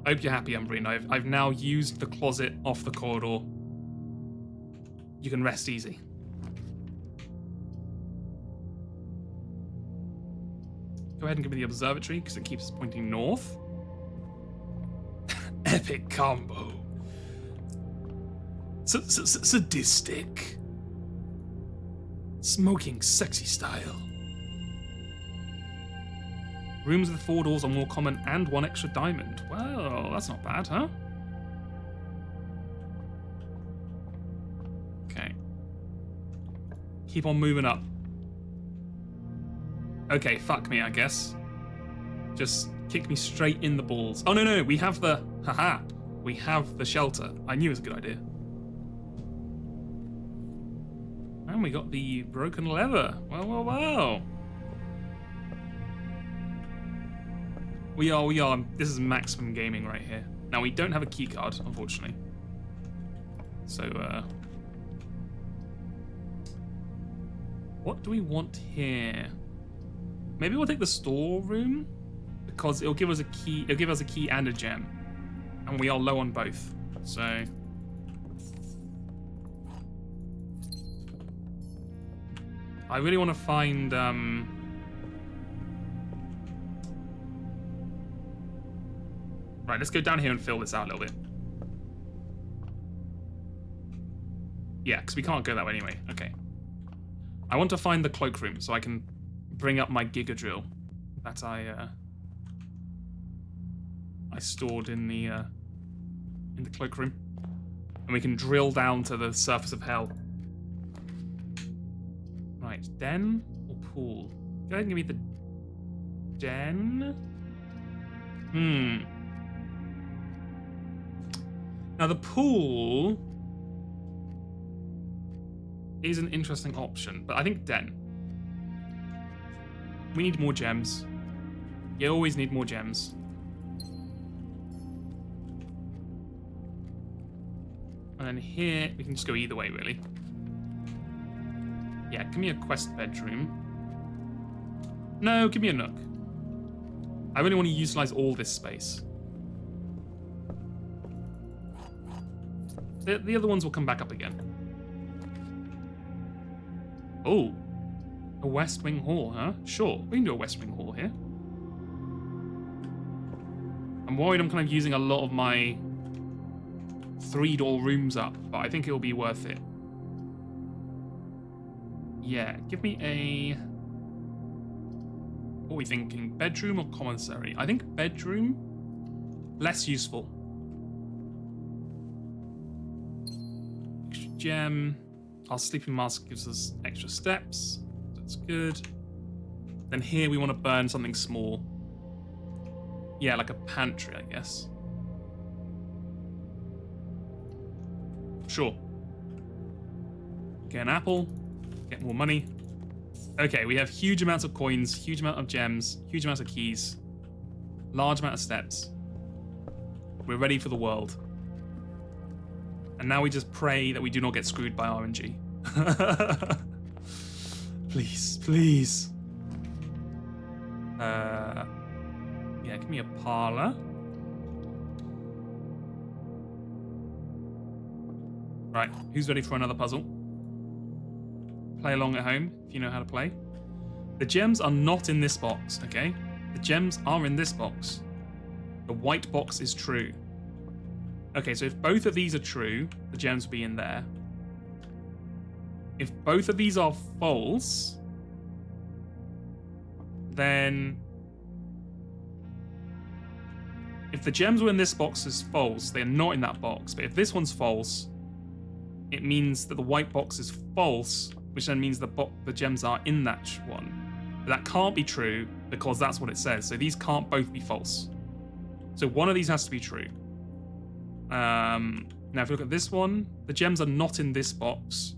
I hope you're happy, Umbreen. I've now used the closet off the corridor. You can rest easy. Go ahead and give me the observatory, because it keeps pointing north. Epic combo. Sadistic. Smoking sexy style. Rooms with 4 doors are more common and 1 extra diamond. Well, that's not bad, huh? Okay. Keep on moving up. Okay, fuck me, I guess. Just kick me straight in the balls. Oh, no, we have the... Haha. We have the shelter. I knew it was a good idea. And we got the broken lever. Well. We are. This is maximum gaming right here. Now, we don't have a key card, unfortunately. So, what do we want here? Maybe we'll take the storeroom, because it'll give us a key. It'll give us a key and a gem, and we are low on both. So, I really want to find. Right, let's go down here and fill this out a little bit. Yeah, because we can't go that way anyway. Okay. I want to find the cloakroom so I can bring up my Giga Drill that I stored in the cloakroom, and we can drill down to the surface of hell. Right, den or pool? Go ahead and give me the den. Now the pool is an interesting option, but I think Den. We need more gems. You always need more gems. And then here, we can just go either way, really. Yeah, give me a quest bedroom. No, give me a nook. I really want to utilize all this space. The other ones will come back up again. Oh, a West Wing Hall, huh? Sure, we can do a West Wing Hall here. I'm worried I'm kind of using a lot of my 3-door rooms up, but I think it'll be worth it. Yeah, give me a... What are we thinking? Bedroom or commissary? I think bedroom, less useful. Extra gem. Our sleeping mask gives us extra steps. That's good. Then here we want to burn something small. Yeah, like a pantry, I guess. Sure. Get an apple. Get more money. Okay, we have huge amounts of coins, huge amount of gems, huge amounts of keys, large amount of steps. We're ready for the world. And now we just pray that we do not get screwed by RNG. Please, please. Yeah, give me a parlor. Right, who's ready for another puzzle? Play along at home if you know how to play. The gems are not in this box, okay? The gems are in this box. The white box is true. Okay, so if both of these are true, the gems will be in there. If both of these are false, then... If the gems were in this box is false, they're not in that box. But if this one's false, it means that the white box is false, which then means the gems are in that one. But that can't be true because that's what it says. So these can't both be false. So one of these has to be true. Now if you look at this one, the gems are not in this box.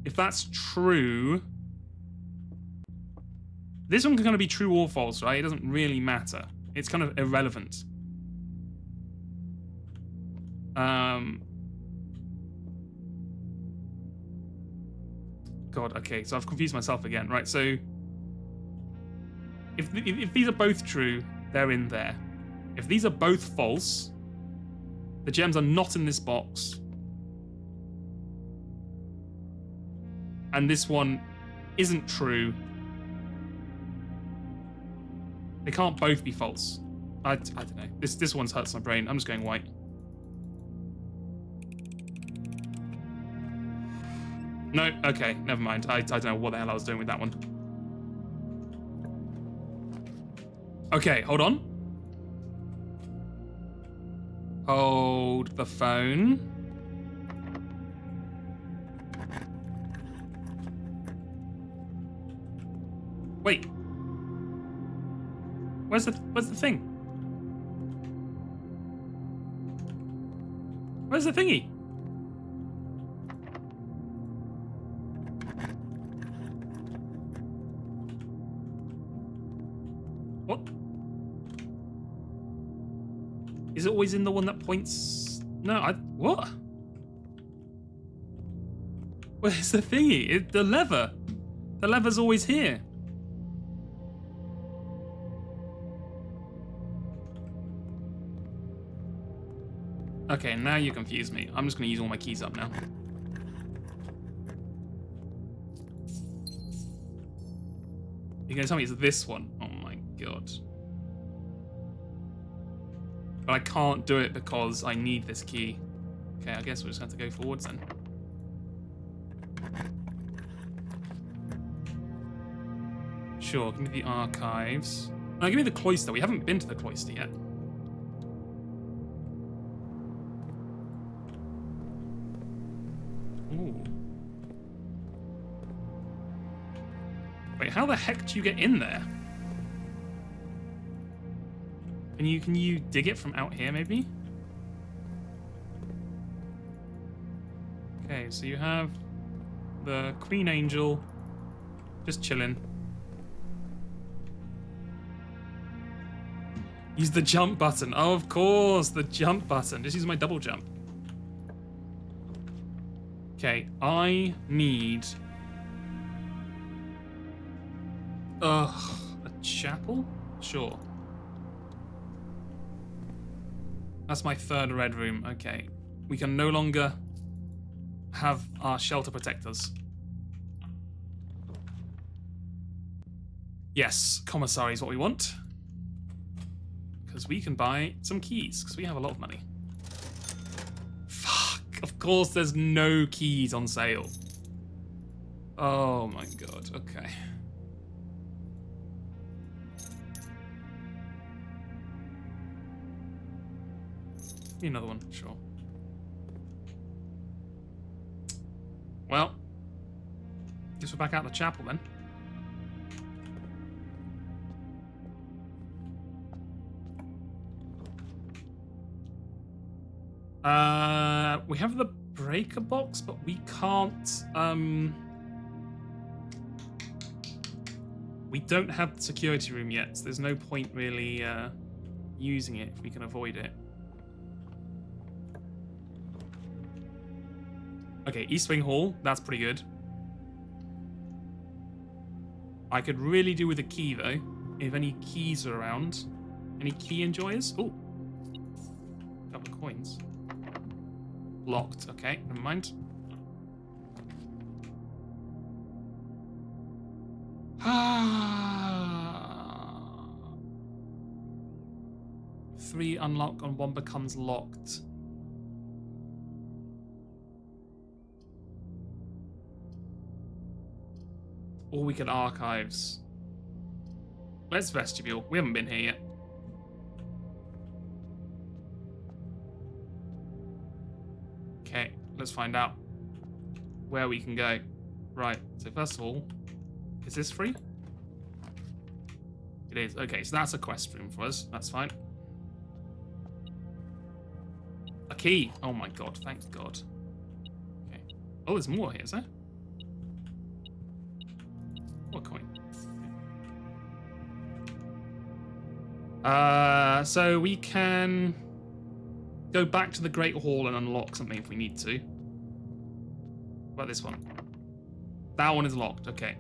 If that's true, this one can kind of be true or false, right? It doesn't really matter. It's kind of irrelevant. God, okay, so I've confused myself again, right? So if these are both true, they're in there. If these are both false, the gems are not in this box. And this one isn't true. They can't both be false. I don't know. This one's hurts my brain. I'm just going white. No, okay, never mind. I don't know what the hell I was doing with that one. Okay, hold on. Hold the phone. Wait. Where's the thing? Where's the thingy? What? Is it always in the one that points? No, what? Where's the thingy? The lever. The lever's always here. Okay, now you confuse me. I'm just going to use all my keys up now. You're going to tell me it's this one? Oh my god. But I can't do it because I need this key. Okay, I guess we're just going to have to go forwards then. Sure, give me the archives. No, give me the cloister. We haven't been to the cloister yet. Ooh. Wait, how the heck do you get in there? Can you dig it from out here maybe? Okay, so you have the Queen Angel just chilling. Use the jump button. Oh, of course, the jump button. Just use my double jump. Okay, I need... a chapel? Sure. That's my third red room. Okay. We can no longer have our shelter protect us. Yes, commissary is what we want. Because we can buy some keys, because we have a lot of money. Fuck, of course there's no keys on sale. Oh my god, okay. Give me another one, sure. Well, guess we're back out the chapel then. We have the breaker box, but we can't, we don't have the security room yet, so there's no point really, using it if we can avoid it. Okay, East Wing Hall, that's pretty good. I could really do with a key, though, if any keys are around. Any key enjoyers? Ooh. Couple of coins. Locked. Okay, never mind. Ah. 3 unlock and 1 becomes locked. Or we could archives. Let's vestibule. We haven't been here yet. Okay, let's find out where we can go. Right, so first of all, is this free? It is. Okay, so that's a quest room for us. That's fine. A key. Oh my god, thank god. Okay. Oh, there's more here, is there? What coin? So we can go back to the Great Hall and unlock something if we need to. What about this one? That one is locked, okay.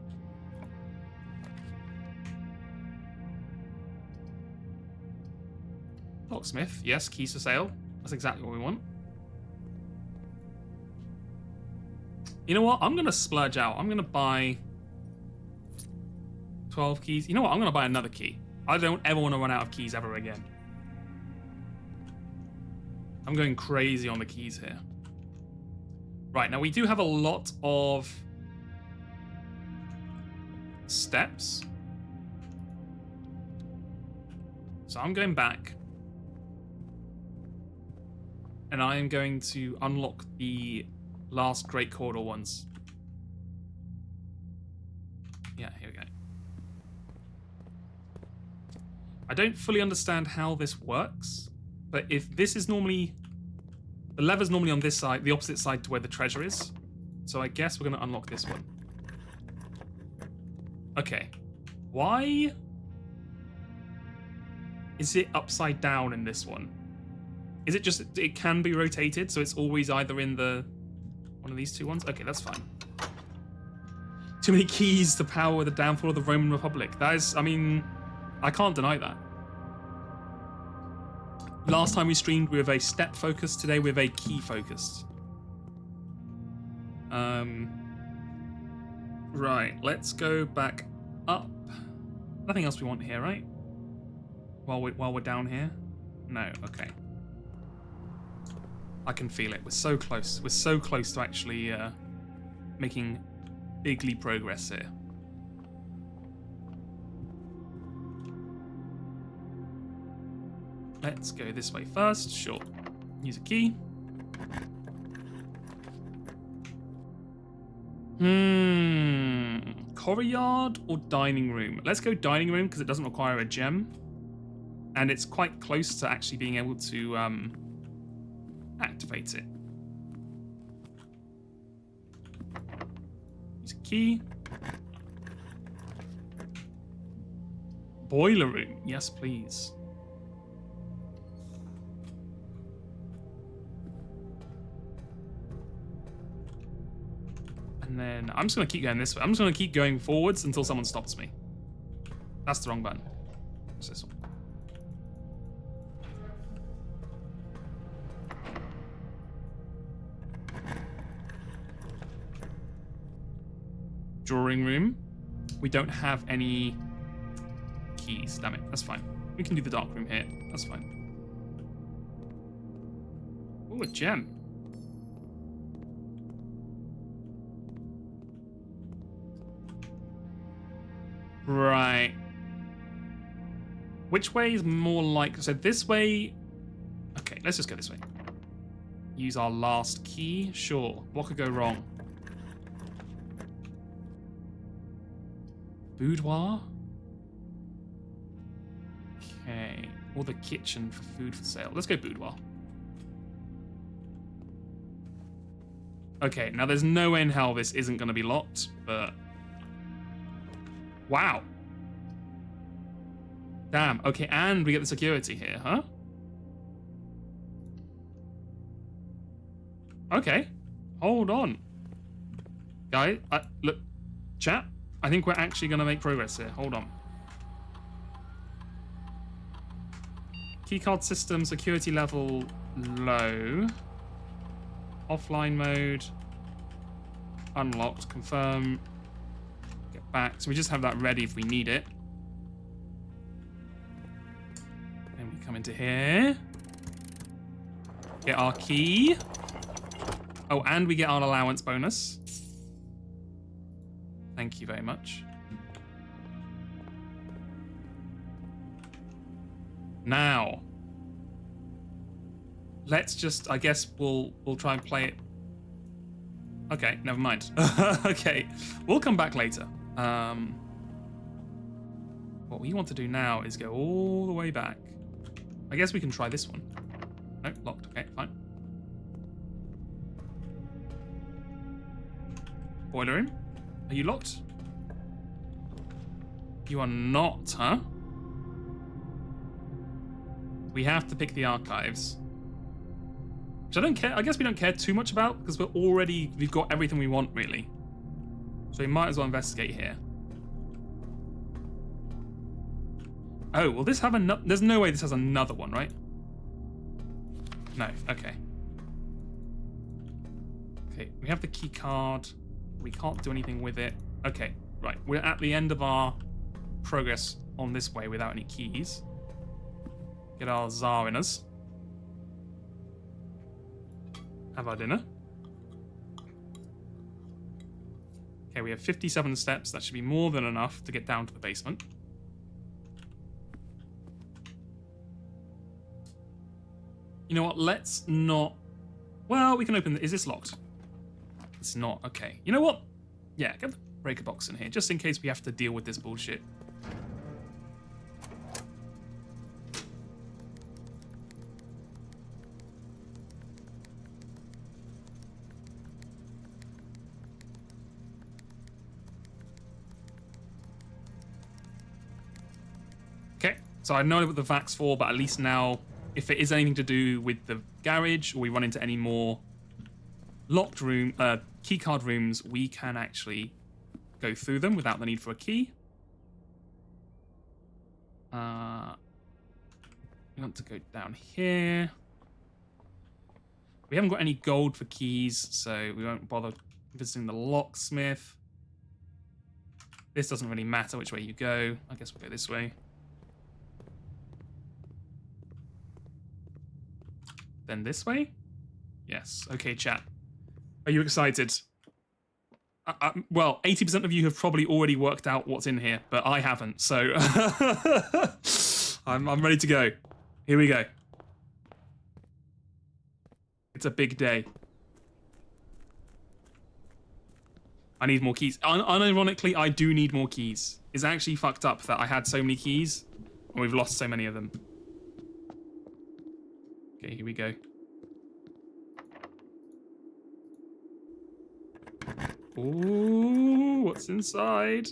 Locksmith, yes, keys for sale. That's exactly what we want. You know what? I'm gonna splurge out. I'm gonna buy 12 keys. You know what? I'm gonna buy another key. I don't ever want to run out of keys ever again. I'm going crazy on the keys here. Right, now we do have a lot of steps. So I'm going back. And I am going to unlock the last Great Corridor ones. Yeah, here we go. I don't fully understand how this works, but if this is normally... The lever's normally on this side, the opposite side to where the treasure is. So I guess we're going to unlock this one. Okay. Why is it upside down in this one? Is it just, it can be rotated, so it's always either in the... one of these two ones? Okay, that's fine. Too many keys to power the downfall of the Roman Republic. That is, I mean... I can't deny that. Last time we streamed, we were very step focused. Today, we're very key focused. Right, let's go back up. Nothing else we want here, right? While we're down here? No, okay. I can feel it. We're so close. We're so close to actually making bigly progress here. Let's go this way first. Sure. Use a key. Courtyard or dining room? Let's go dining room because it doesn't require a gem. And it's quite close to actually being able to activate it. Use a key. Boiler room. Yes, please. And then I'm just going to keep going this way. I'm just going to keep going forwards until someone stops me. That's the wrong button. What's this one? Drawing room. We don't have any keys. Damn it. That's fine. We can do the dark room here. That's fine. Oh, a gem. Right. Which way is more like... So this way... Okay, let's just go this way. Use our last key. Sure. What could go wrong? Boudoir? Okay. Or the kitchen for food for sale. Let's go boudoir. Okay, now there's no way in hell this isn't going to be locked, but... Wow. Damn. Okay, and we get the security here, huh? Okay. Hold on. Guys, look. Chat, I think we're actually going to make progress here. Hold on. Keycard system, security level low. Offline mode. Unlocked. Confirm. Get back. So we just have that ready if we need it. Then we come into here. Get our key. Oh, and we get our allowance bonus. Thank you very much. Now, let's just, I guess we'll try and play it. Okay, never mind. Okay, we'll come back later. What we want to do now is go all the way back. I guess we can try this one. No, locked. Okay, fine. Boiler room. Are you locked? You are not, huh? We have to pick the archives. Which I don't care. I guess we don't care too much about because we've got everything we want, really. So we might as well investigate here. Oh, will this have another? There's no way this has another one, right? No, okay. Okay, we have the key card. We can't do anything with it. Okay, right. We're at the end of our progress on this way without any keys. Get our Tsar in us. Have our dinner. Okay, we have 57 steps. That should be more than enough to get down to the basement. You know what? Let's not... Well, we can open... Is this locked? It's not. Okay. You know what? Yeah, get the breaker box in here, just in case we have to deal with this bullshit. Okay, so I know what the VAC's for, but at least now, if it is anything to do with the garage, or we run into any more locked room, keycard rooms, we can actually go through them without the need for a key. We want to go down here. We haven't got any gold for keys, so we won't bother visiting the locksmith. This doesn't really matter which way you go. I guess we'll go this way. Then this way? Yes. Okay, chat. Are you excited? Well, 80% of you have probably already worked out what's in here, but I haven't, so I'm ready to go. Here we go. It's a big day. I need more keys. Unironically, I do need more keys. It's actually fucked up that I had so many keys and we've lost so many of them. Okay, here we go. Ooh, what's inside?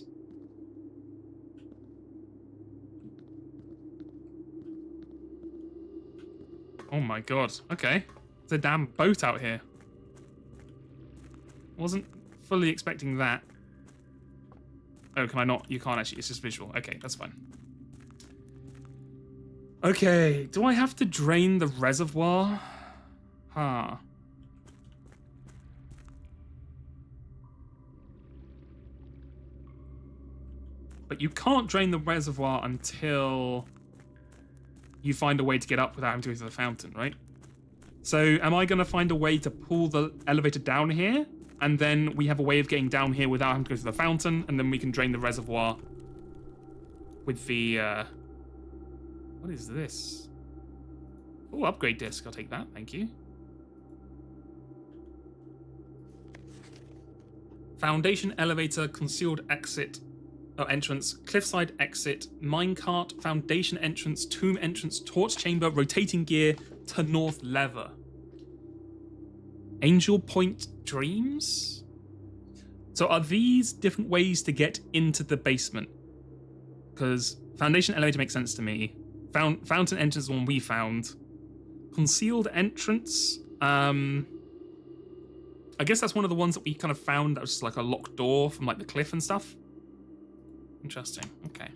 Oh my god. Okay. There's a damn boat out here. Wasn't fully expecting that. Oh, can I not? You can't actually. It's just visual. Okay, that's fine. Okay. Do I have to drain the reservoir? Huh. But you can't drain the reservoir until you find a way to get up without having to go to the fountain, right? So am I going to find a way to pull the elevator down here? And then we have a way of getting down here without having to go to the fountain, and then we can drain the reservoir with the... What is this? Oh, upgrade disc. I'll take that. Thank you. Foundation elevator, concealed exit. Entrance, cliffside exit, minecart, foundation entrance, tomb entrance, torch chamber, rotating gear, to north lever. Angel Point Dreams? So are these different ways to get into the basement? Because foundation elevator makes sense to me. Fountain entrance is one we found. Concealed entrance, I guess that's one of the ones that we kind of found that was just like a locked door from like the cliff and stuff. Interesting. Okay.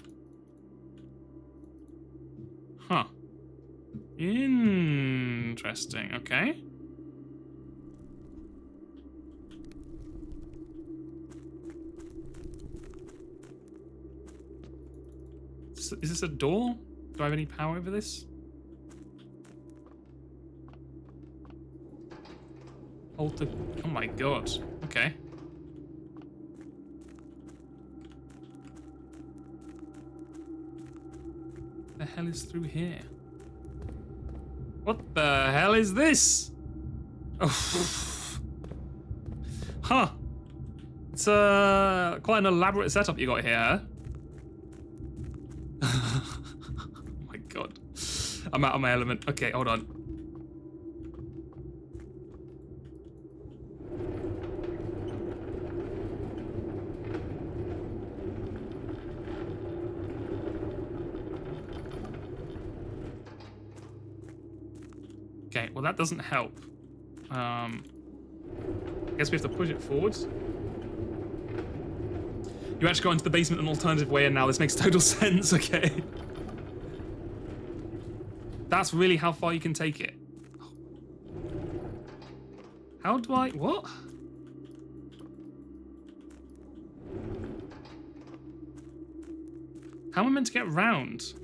Huh. Interesting. Okay. Is this a door? Do I have any power over this? Alter. Oh my god. Okay. What the hell is through here? What the hell is this? Oh. Huh. It's quite an elaborate setup you got here. Oh my god. I'm out of my element. Okay, hold on. Okay, well that doesn't help. I guess we have to push it forwards. You actually got into the basement an alternative way, and now this makes total sense. Okay. That's really how far you can take it. How do I... What? How am I meant to get around?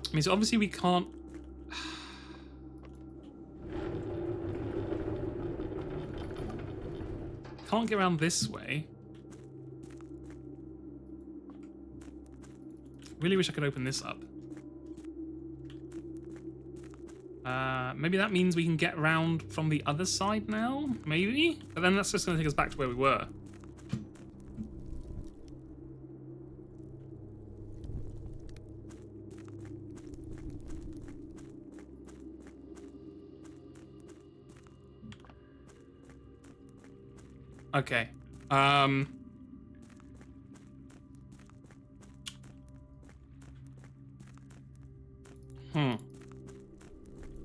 I mean, so obviously we can't... Can't get around this way. Really wish I could open this up. Maybe that means we can get around from the other side now? Maybe? But then that's just going to take us back to where we were. Okay.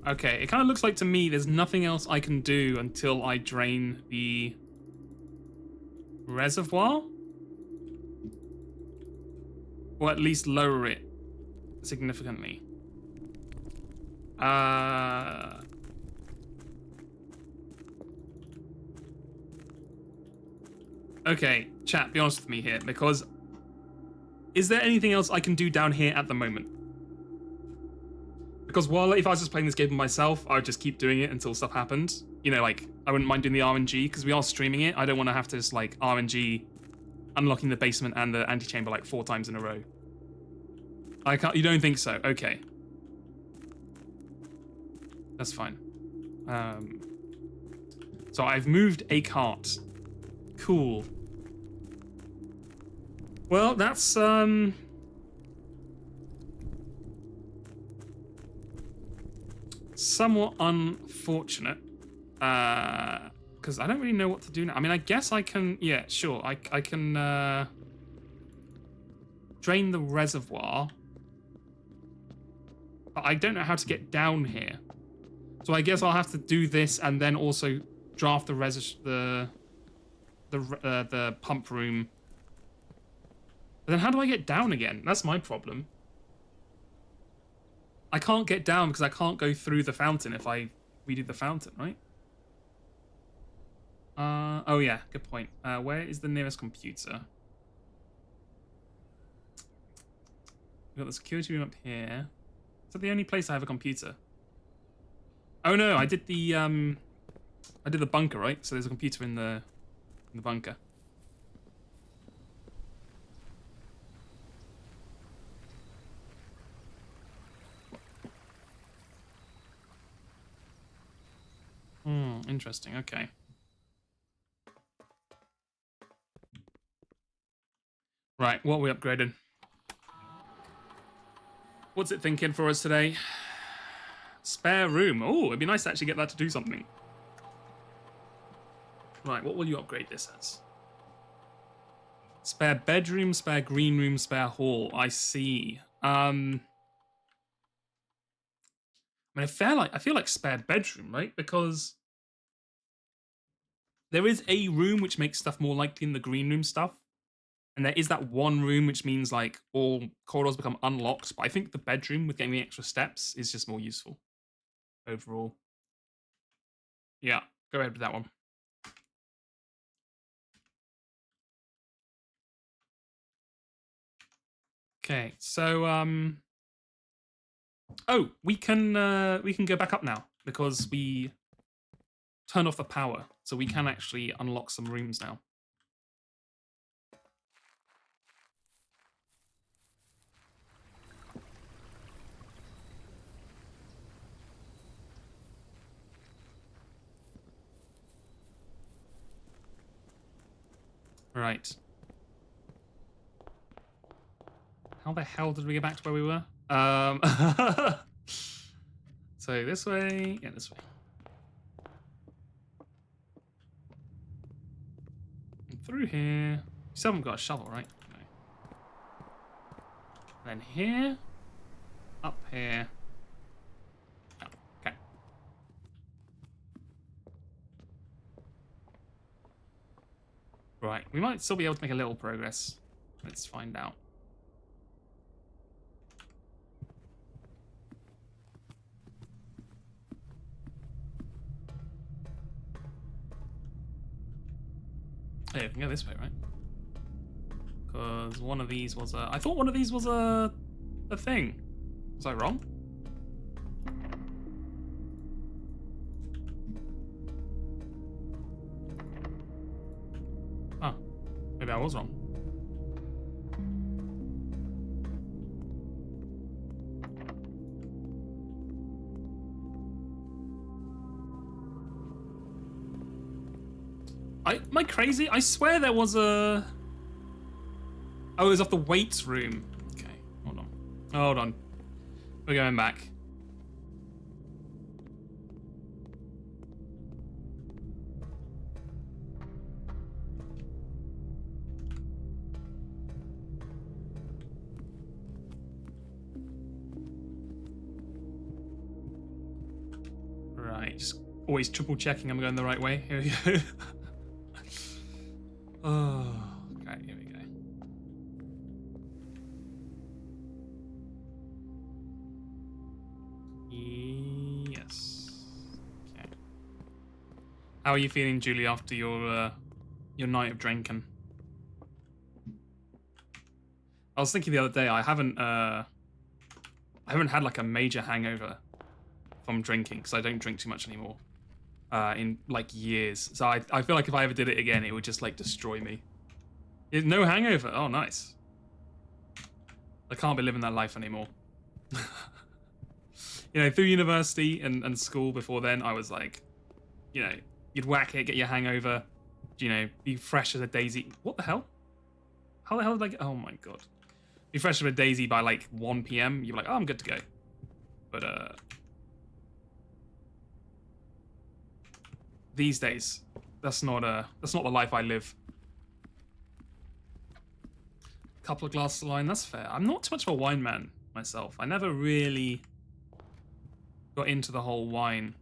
Okay, it kind of looks like to me there's nothing else I can do until I drain the reservoir. Or at least lower it significantly. Okay, chat, be honest with me here, because is there anything else I can do down here at the moment? Because while if I was just playing this game by myself, I would just keep doing it until stuff happened. You know, like, I wouldn't mind doing the RNG, because we are streaming it. I don't want to have to just, like, RNG unlocking the basement and the antechamber like 4 times in a row. I can't. You don't think so? Okay. That's fine. So I've moved a cart. Cool. Well, that's somewhat unfortunate. Because I don't really know what to do now. I mean, I guess I can. Yeah, sure. I can drain the reservoir. But I don't know how to get down here. So I guess I'll have to do this and then also draft the pump room. But then how do I get down again? That's my problem. I can't get down because I can't go through the fountain if I redo the fountain, right? Oh yeah, good point. Where is the nearest computer? We've got the security room up here. Is that the only place I have a computer? Oh no, I did the bunker, right? So there's a computer in the bunker. Interesting. Okay. Right, what are we upgraded? What's it thinking for us today? Spare room. Oh, it'd be nice to actually get that to do something. Right, what will you upgrade this as? Spare bedroom, spare green room, spare hall. I see. I mean, I feel like spare bedroom, right? Because there is a room which makes stuff more likely in the green room stuff. And there is that one room which means like all corridors become unlocked. But I think the bedroom with getting the extra steps is just more useful overall. Yeah, go ahead with that one. Okay, so oh, we can go back up now because we turned off the power, so we can actually unlock some rooms now. Right. How the hell did we get back to where we were? So this way, yeah, this way. And through here. You still haven't got a shovel, right? No. And then here. Up here. Oh, okay. Right, we might still be able to make a little progress. Let's find out. Yeah, we can go this way, right? Because one of these was a... I thought one of these was a thing. Was I wrong? Oh, maybe I was wrong. Am I crazy? I swear there was a... Oh, it was off the weights room. Okay, hold on. Hold on. We're going back. Right, just always triple checking I'm going the right way. Here we go. Oh, okay, here we go. Yes. Okay. How are you feeling, Julie, after your night of drinking? I was thinking the other day, I haven't had like a major hangover from drinking because I don't drink too much anymore. In like years, so I feel like if I ever did it again, it would just like destroy me. No hangover. Oh, nice. I can't be living that life anymore. You know, through university and school before then, I was like, you know, you'd whack it, get your hangover, you know, be fresh as a daisy. What the hell? How the hell did I get... Oh my god. Be fresh as a daisy by like 1 p.m. You're like, oh, I'm good to go. But, these days, that's not the life I live. Couple of glasses of wine, that's fair. I'm not too much of a wine man myself. I never really got into the whole wine.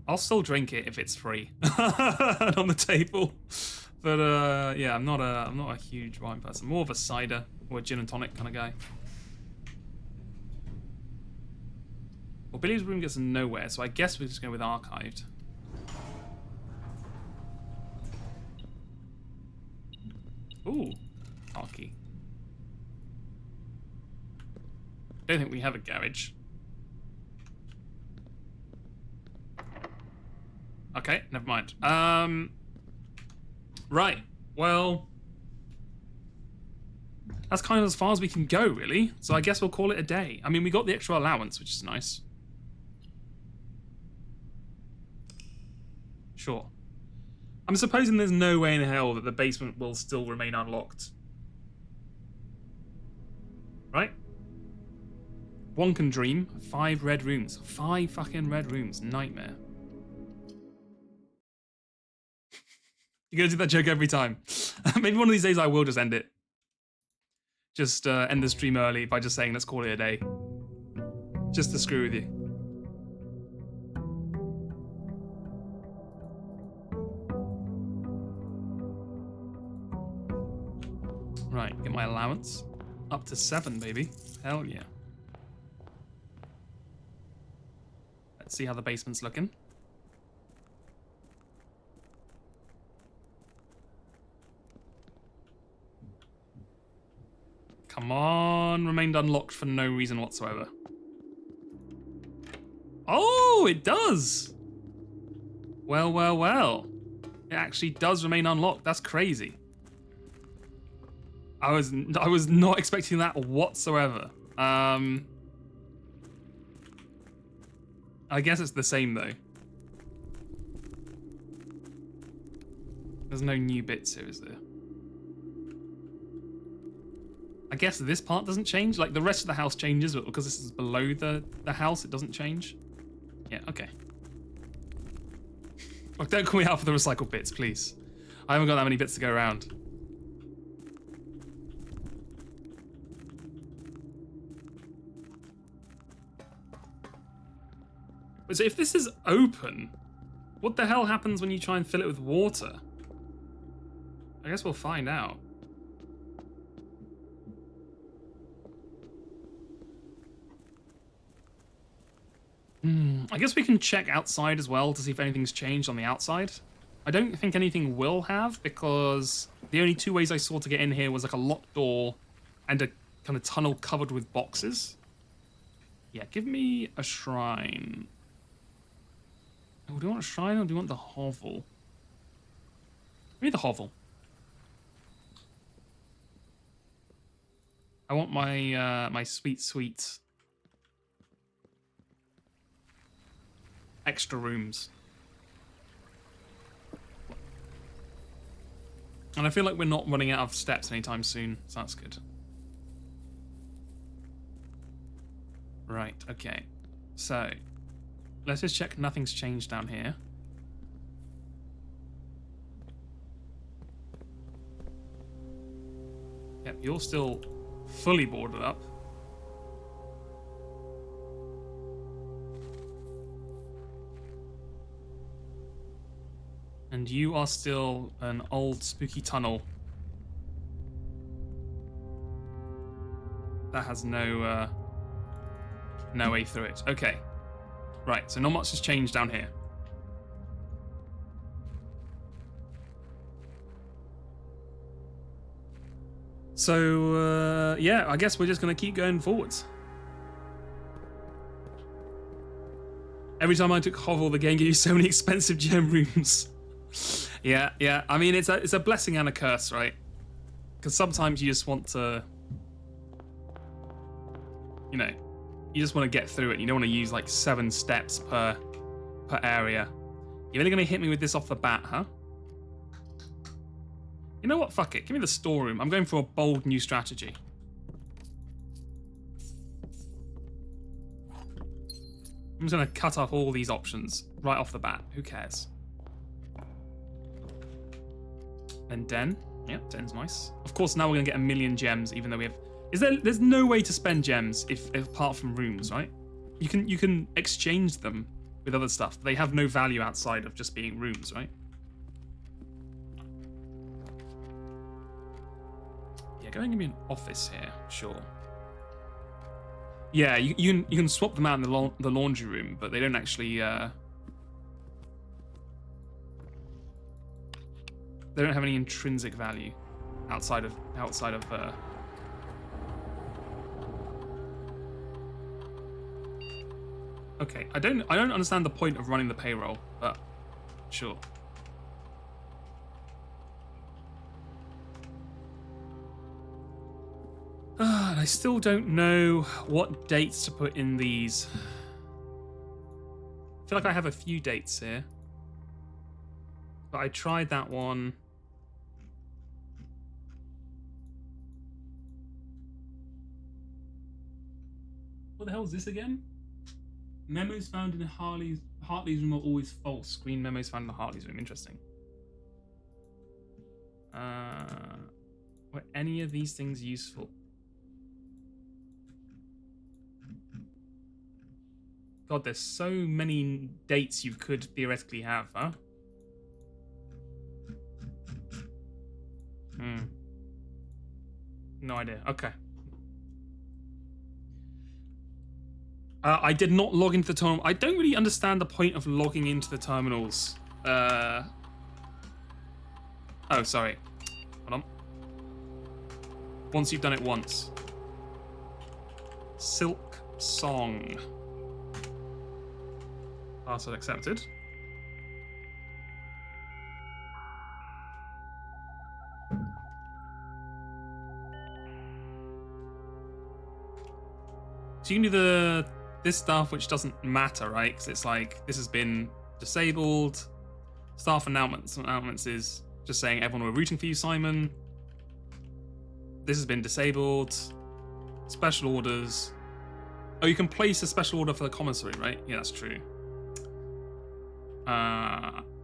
I'll still drink it if it's free and on the table. But yeah, I'm not a huge wine person. More of a cider or a gin and tonic kind of guy. Well, Billy's room gets nowhere, so I guess we're just going with archived. Ooh, Arky. Don't think we have a garage. Okay, never mind. Right. Well, that's kind of as far as we can go, really. So I guess we'll call it a day. I mean, we got the extra allowance, which is nice. Sure. I'm supposing there's no way in hell that the basement will still remain unlocked. Right? One can dream. 5 red rooms. 5 fucking red rooms. Nightmare. You're gonna do that joke every time. Maybe one of these days I will just end it. Just end the stream early by just saying let's call it a day. Just to screw with you. Right, get my allowance. Up to 7, baby. Hell yeah. Let's see how the basement's looking. Come on, remained unlocked for no reason whatsoever. Oh, it does! Well, well, well. It actually does remain unlocked. That's crazy. I was not expecting that whatsoever. I guess it's the same though. There's no new bits here, is there? I guess this part doesn't change. Like the rest of the house changes, but because this is below the house, it doesn't change. Yeah, okay. Look, don't call me out for the recycled bits, please. I haven't got that many bits to go around. But so if this is open, what the hell happens when you try and fill it with water? I guess we'll find out. I guess we can check outside as well to see if anything's changed on the outside. I don't think anything will have, because the only 2 ways I saw to get in here was like a locked door and a kind of tunnel covered with boxes. Yeah, give me a shrine. Oh, do you want a shrine or do you want the hovel? Give me the hovel. I want my my sweet extra rooms. And I feel like we're not running out of steps anytime soon, so that's good. Right, okay. So, let's just check nothing's changed down here. Yep, you're still fully boarded up. And you are still an old spooky tunnel that has no way through it. Okay. Right, so not much has changed down here. So, yeah, I guess we're just going to keep going forwards. Every time I took Hovel, the game gave you so many expensive gem rooms. Yeah. I mean, it's a blessing and a curse, right? Because sometimes you just want to, you know, you just want to get through it. You don't want to use like 7 steps per area. You're really going to hit me with this off the bat, huh? You know what? Fuck it. Give me the storeroom. I'm going for a bold new strategy. I'm just going to cut off all these options right off the bat. Who cares? And Den. Yeah, Den's nice. Of course, now we're going to get 1,000,000 gems, even though we have... There's no way to spend gems if apart from rooms, right? You can exchange them with other stuff. They have no value outside of just being rooms, right? Yeah, go and give me an office here, sure. Yeah, you can swap them out in the laundry room, but they don't actually. They don't have any intrinsic value outside of. Okay, I don't understand the point of running the payroll, but sure. And I still don't know what dates to put in these. I feel like I have a few dates here. But I tried that one. What the hell is this again? Memos found in Hartley's room are always false. Screen memos found in Hartley's room. Interesting. Were any of these things useful? God, there's so many dates you could theoretically have, huh? No idea. Okay. I did not log into the terminal. I don't really understand the point of logging into the terminals. Oh, sorry. Hold on. Once you've done it once. Silk Song. Password accepted. So you can do this stuff, which doesn't matter, right? Because it's like, this has been disabled. Staff announcements is just saying, everyone, we're rooting for you, Simon. This has been disabled. Special orders. Oh, you can place a special order for the commissary, right? Yeah, that's true.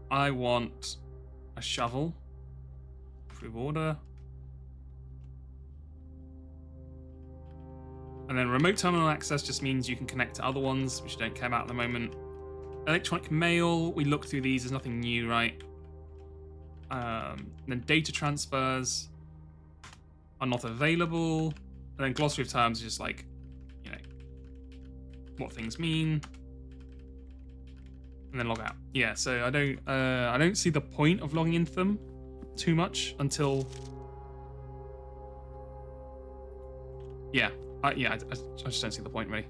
I want a shovel. Approve order. And then remote terminal access just means you can connect to other ones, which don't care about at the moment. Electronic mail, we looked through these, there's nothing new, right? Then data transfers are not available. And then glossary of terms is just like, you know, what things mean. And then log out. Yeah, so I don't see the point of logging into them too much until... Yeah. I just don't see the point, really.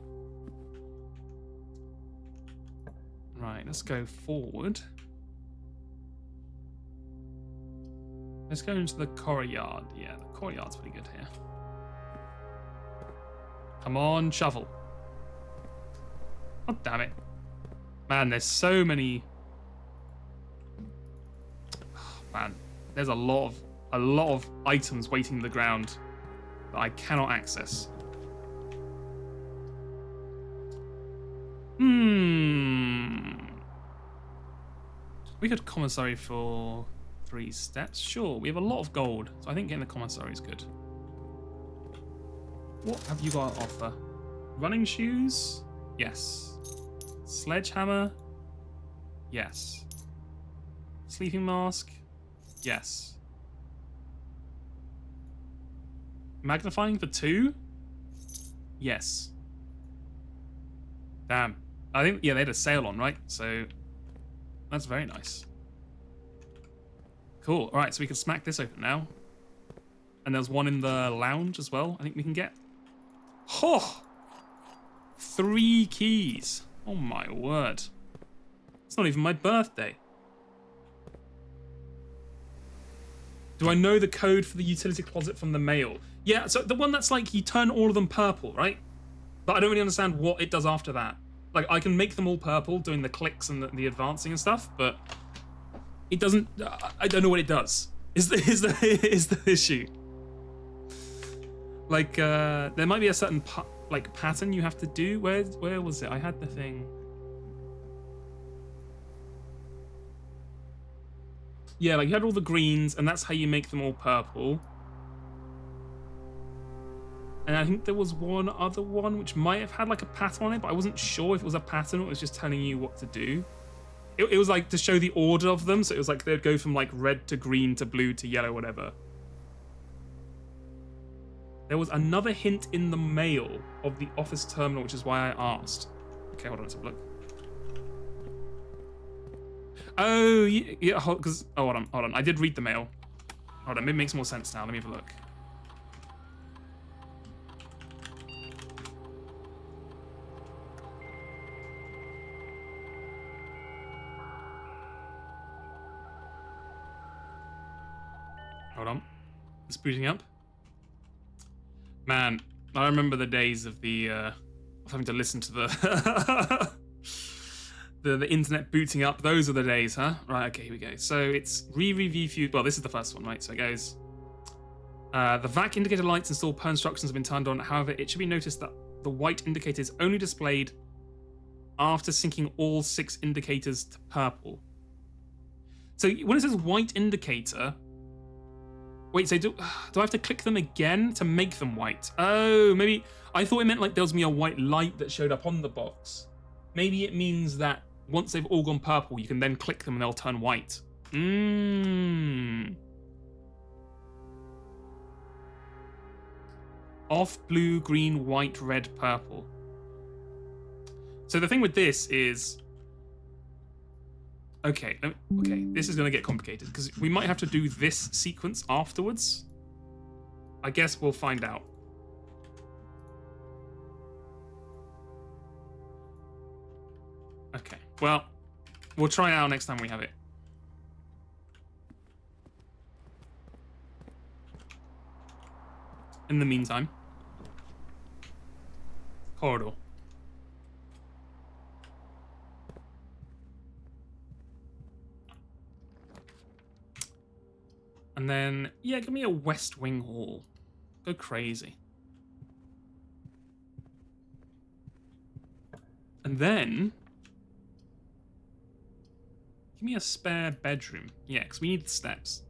Right, let's go forward. Let's go into the courtyard. Yeah, the courtyard's pretty good here. Come on, shovel. Oh, damn it. Man, there's so many... Oh, man, there's a lot of items waiting in the ground that I cannot access. We could commissary for 3 steps. Sure, we have a lot of gold, so I think getting the commissary is good. What have you got to offer? Running shoes? Yes. Sledgehammer? Yes. Sleeping mask? Yes. Magnifying for 2? Yes. Damn. I think, yeah, they had a sale on, right? So, that's very nice. Cool. All right, so we can smack this open now. And there's one in the lounge as well, I think we can get. Oh! 3 keys. Oh my word. It's not even my birthday. Do I know the code for the utility closet from the mail? Yeah, so the one that's like you turn all of them purple, right? But I don't really understand what it does after that. Like, I can make them all purple doing the clicks and the advancing and stuff, but it doesn't. I don't know what it does. Is the issue? Like, there might be a certain pattern you have to do. Where was it? I had the thing. Yeah, like you had all the greens, and that's how you make them all purple. And I think there was one other one which might have had like a pattern on it, but I wasn't sure if it was a pattern or it was just telling you what to do. It was like to show the order of them, so it was like they'd go from like red to green to blue to yellow, whatever. There was another hint in the mail of the office terminal, which is why I asked. Okay, hold on, let's have a look. Oh, yeah, because... Oh, hold on. I did read the mail. Hold on, it makes more sense now. Let me have a look. Hold on. It's booting up. Man, I remember the days of of having to listen to the the internet booting up. Those are the days, huh? Right, okay, here we go. So it's re-review few. Well, this is the first one, right? So it goes. The VAC indicator lights installed per instructions have been turned on. However, it should be noticed that the white indicator is only displayed after syncing all 6 indicators to purple. So when it says white indicator, wait, so do I have to click them again to make them white? Oh, maybe I thought it meant like there was me a white light that showed up on the box. Maybe it means that once they've all gone purple, you can then click them and they'll turn white. Off, blue, green, white, red, purple. So the thing with this is... Okay, this is going to get complicated because we might have to do this sequence afterwards. I guess we'll find out. Okay, well, we'll try it out next time we have it. In the meantime, corridor. And then, yeah, give me a West Wing Hall. Go crazy. And then, give me a spare bedroom. Yeah, because we need the steps.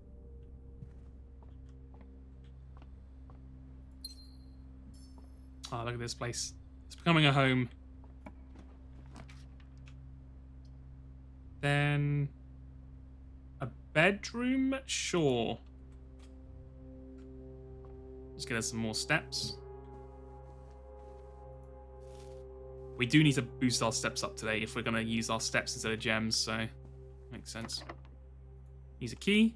Oh, look at this place. It's becoming a home. Then... a bedroom? Sure. Let's get us some more steps. We do need to boost our steps up today if we're going to use our steps instead of gems, so... makes sense. Use a key.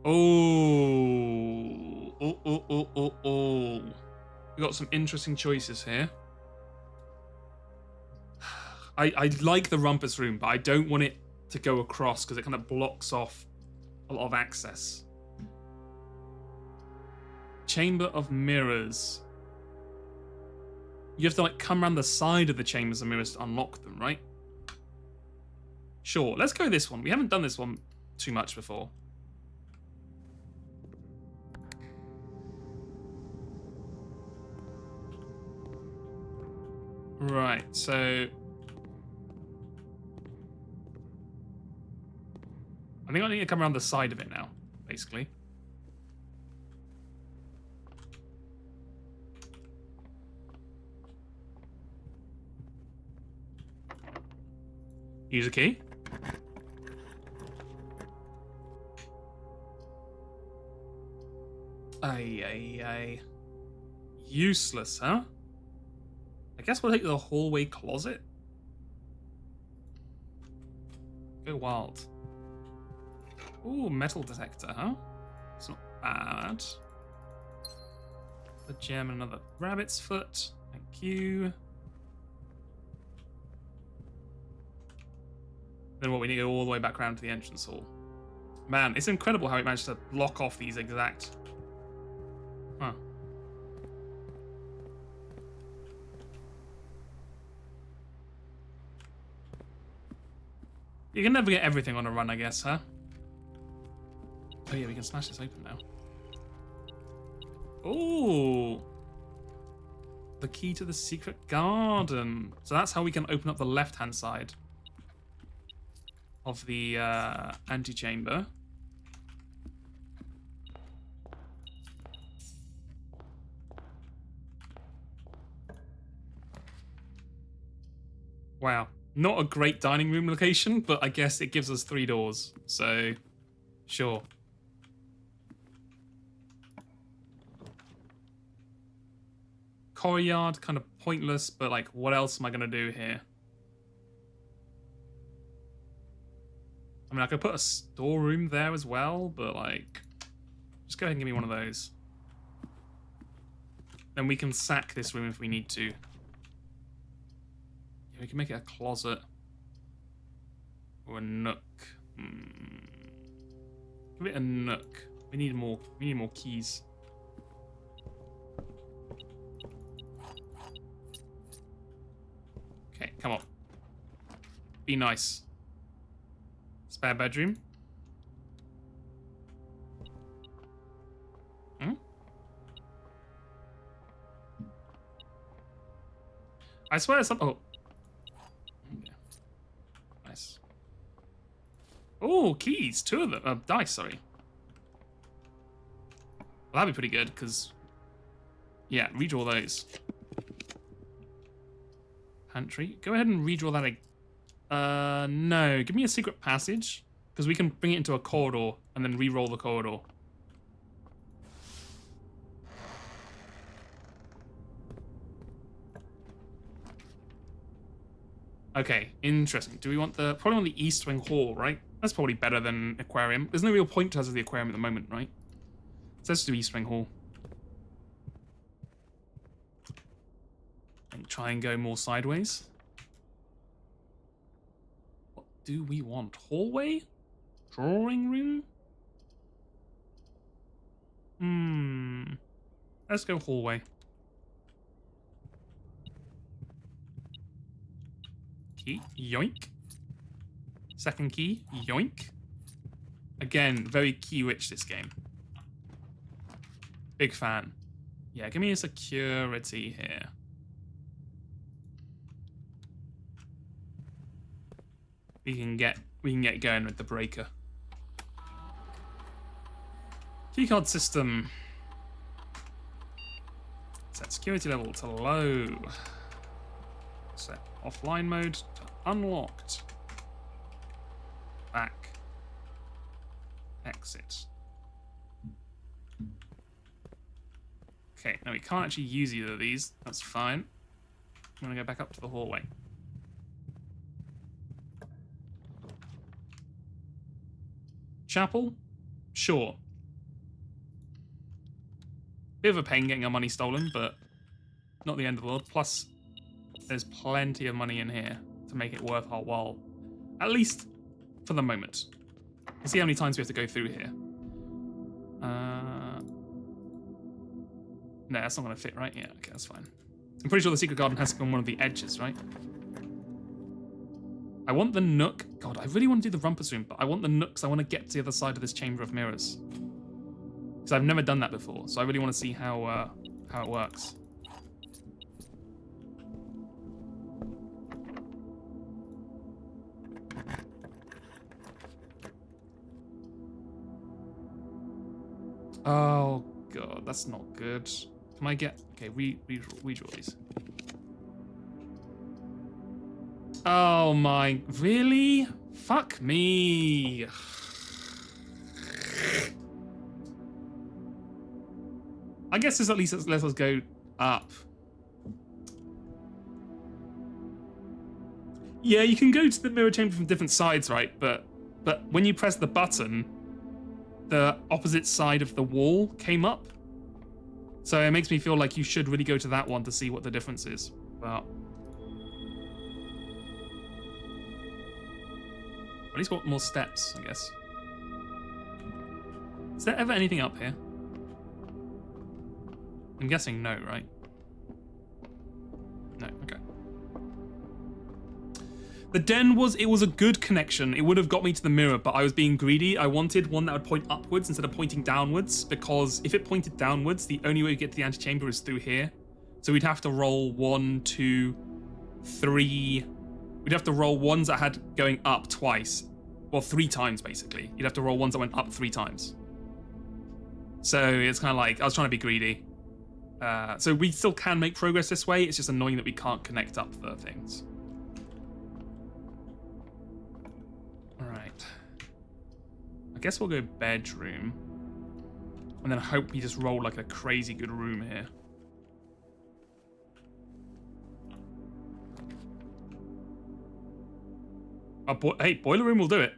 Oh. Oh. We got some interesting choices here. I like the rumpus room, but I don't want it to go across because it kind of blocks off a lot of access. Chamber of Mirrors. You have to like come around the side of the Chambers of Mirrors to unlock them, right? Sure, let's go this one. We haven't done this one too much before. Right, so... I think I need to come around the side of it now, basically. Use a key. Ay. Useless, huh? I guess we'll take the hallway closet. Go wild. Ooh, metal detector, huh? It's not bad. The gem and another rabbit's foot. Thank you. Then what, we need to go all the way back around to the entrance hall. Man, it's incredible how it managed to block off these exact... Huh. You can never get everything on a run, I guess, huh? Oh yeah, we can smash this open now. Ooh! The key to the secret garden. So that's how we can open up the left-hand side of the antechamber. Wow. Not a great dining room location, but I guess it gives us 3 doors. So, sure. Courtyard, kind of pointless, but like, what else am I going to do here? I mean, I could put a storeroom there as well, but like, just go ahead and give me one of those. Then we can sack this room if we need to. Yeah, we can make it a closet. Or a nook. Give it a nook. We need more keys. Okay, come on. Be nice. Spare bedroom. I swear it's oh. Okay. Nice. Oh, keys. 2 of them. Dice, sorry. Well, that'd be pretty good, because... Yeah, redraw those. Pantry. Go ahead and redraw that again. No. Give me a secret passage, because we can bring it into a corridor, and then re-roll the corridor. Okay, interesting. Do we want the... Probably want the East Wing Hall, right? That's probably better than Aquarium. There's no real point to us as the Aquarium at the moment, right? So let's do East Wing Hall. And try and go more sideways. What do we want? Hallway? Drawing room? Let's go hallway. Key, yoink. Second key, yoink. Again, very key rich this game. Big fan. Yeah, give me a security here. We can get going with the breaker. Keycard system. Set security level to low. Set offline mode to unlocked. Back. Exit. Okay, now we can't actually use either of these. That's fine. I'm gonna go back up to the hallway. Chapel? Sure. Bit of a pain getting our money stolen, but not the end of the world. Plus, there's plenty of money in here to make it worth our while. At least for the moment. We'll see how many times we have to go through here. No, that's not going to fit, right? Yeah, okay, that's fine. I'm pretty sure the secret garden has to be on one of the edges, right? I want the nook. God, I really want to do the rumpus room, but I want the nook because I want to get to the other side of this chamber of mirrors. Because I've never done that before, so I really want to see how it works. Oh god, that's not good. Can I get... Okay, redraw these. Oh my... Really? Fuck me. I guess this at least lets us go up. Yeah, you can go to the mirror chamber from different sides, right? But when you press the button, the opposite side of the wall came up. So it makes me feel like you should really go to that one to see what the difference is. But At least got more steps, I guess. Is there ever anything up here? I'm guessing no, right? No, okay. The den was a good connection. It would have got me to the mirror, but I was being greedy. I wanted one that would point upwards instead of pointing downwards, because if it pointed downwards, the only way to get to the antechamber is through here. So we'd have to roll 1, 2, 3. We'd have to roll ones that had going up twice. Well, 3 times, basically. You'd have to roll ones that went up 3 times. So it's kind of like, I was trying to be greedy. So we still can make progress this way. It's just annoying that we can't connect up the things. All right. I guess we'll go bedroom. And then hope we just roll like a crazy good room here. Hey, boiler room will do it.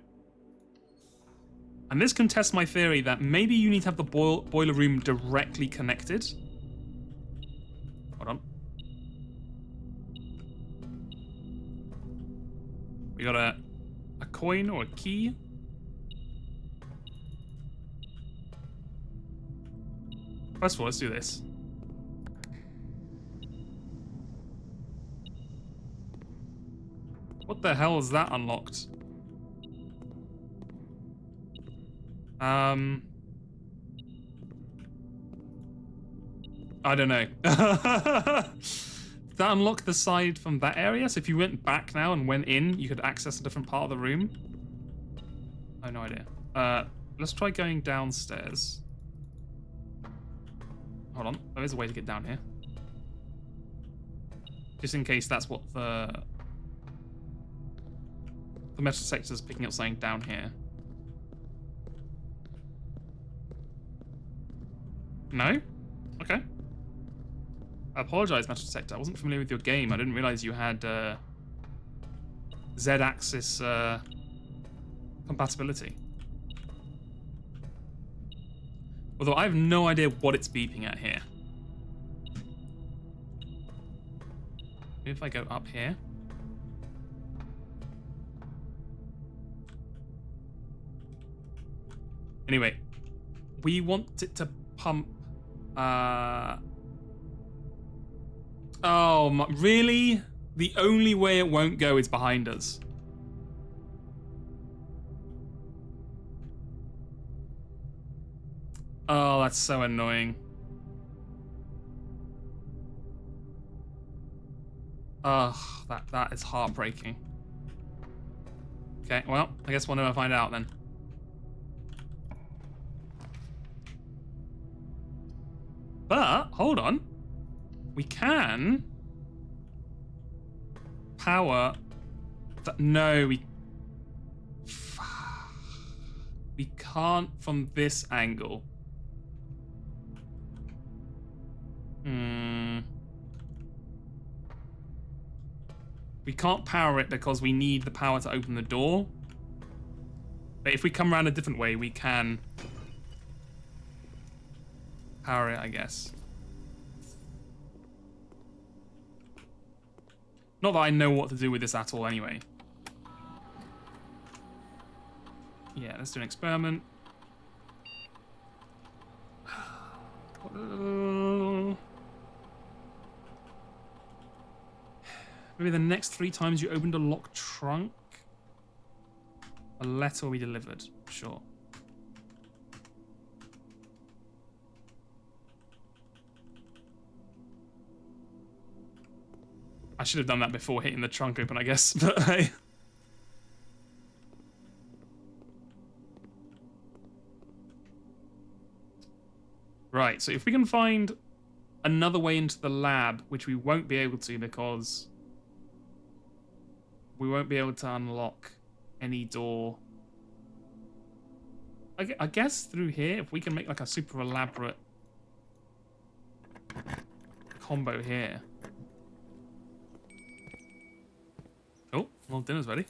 And this contests my theory that maybe you need to have the boiler room directly connected. Hold on. We got a coin or a key. First of all, let's do this. What the hell is that unlocked? I don't know. That unlock the side from that area? So if you went back now and went in, you could access a different part of the room? I have no idea. Let's try going downstairs. Hold on, there is a way to get down here. Just in case that's what the metal detector is picking up something down here. No? Okay. I apologize, metal detector. I wasn't familiar with your game. I didn't realize you had Z-axis compatibility. Although I have no idea what it's beeping at here. Maybe if I go up here. Anyway, we want it to pump. Oh, really? The only way it won't go is behind us. Oh, that's so annoying. Ugh, that is heartbreaking. Okay, well, I guess we'll never find out then. But, hold on. We can power that. No, we can't from this angle. We can't power it because we need the power to open the door. But if we come around a different way, we can power it, I guess. Not that I know what to do with this at all anyway. Yeah, let's do an experiment. Maybe the next 3 times you opened a locked trunk, a letter will be delivered. Sure. I should have done that before hitting the trunk open, I guess, but hey. Right, so if we can find another way into the lab, which we won't be able to because we won't be able to unlock any door. I guess through here, if we can make like a super elaborate combo here. Oh, well, dinner's ready.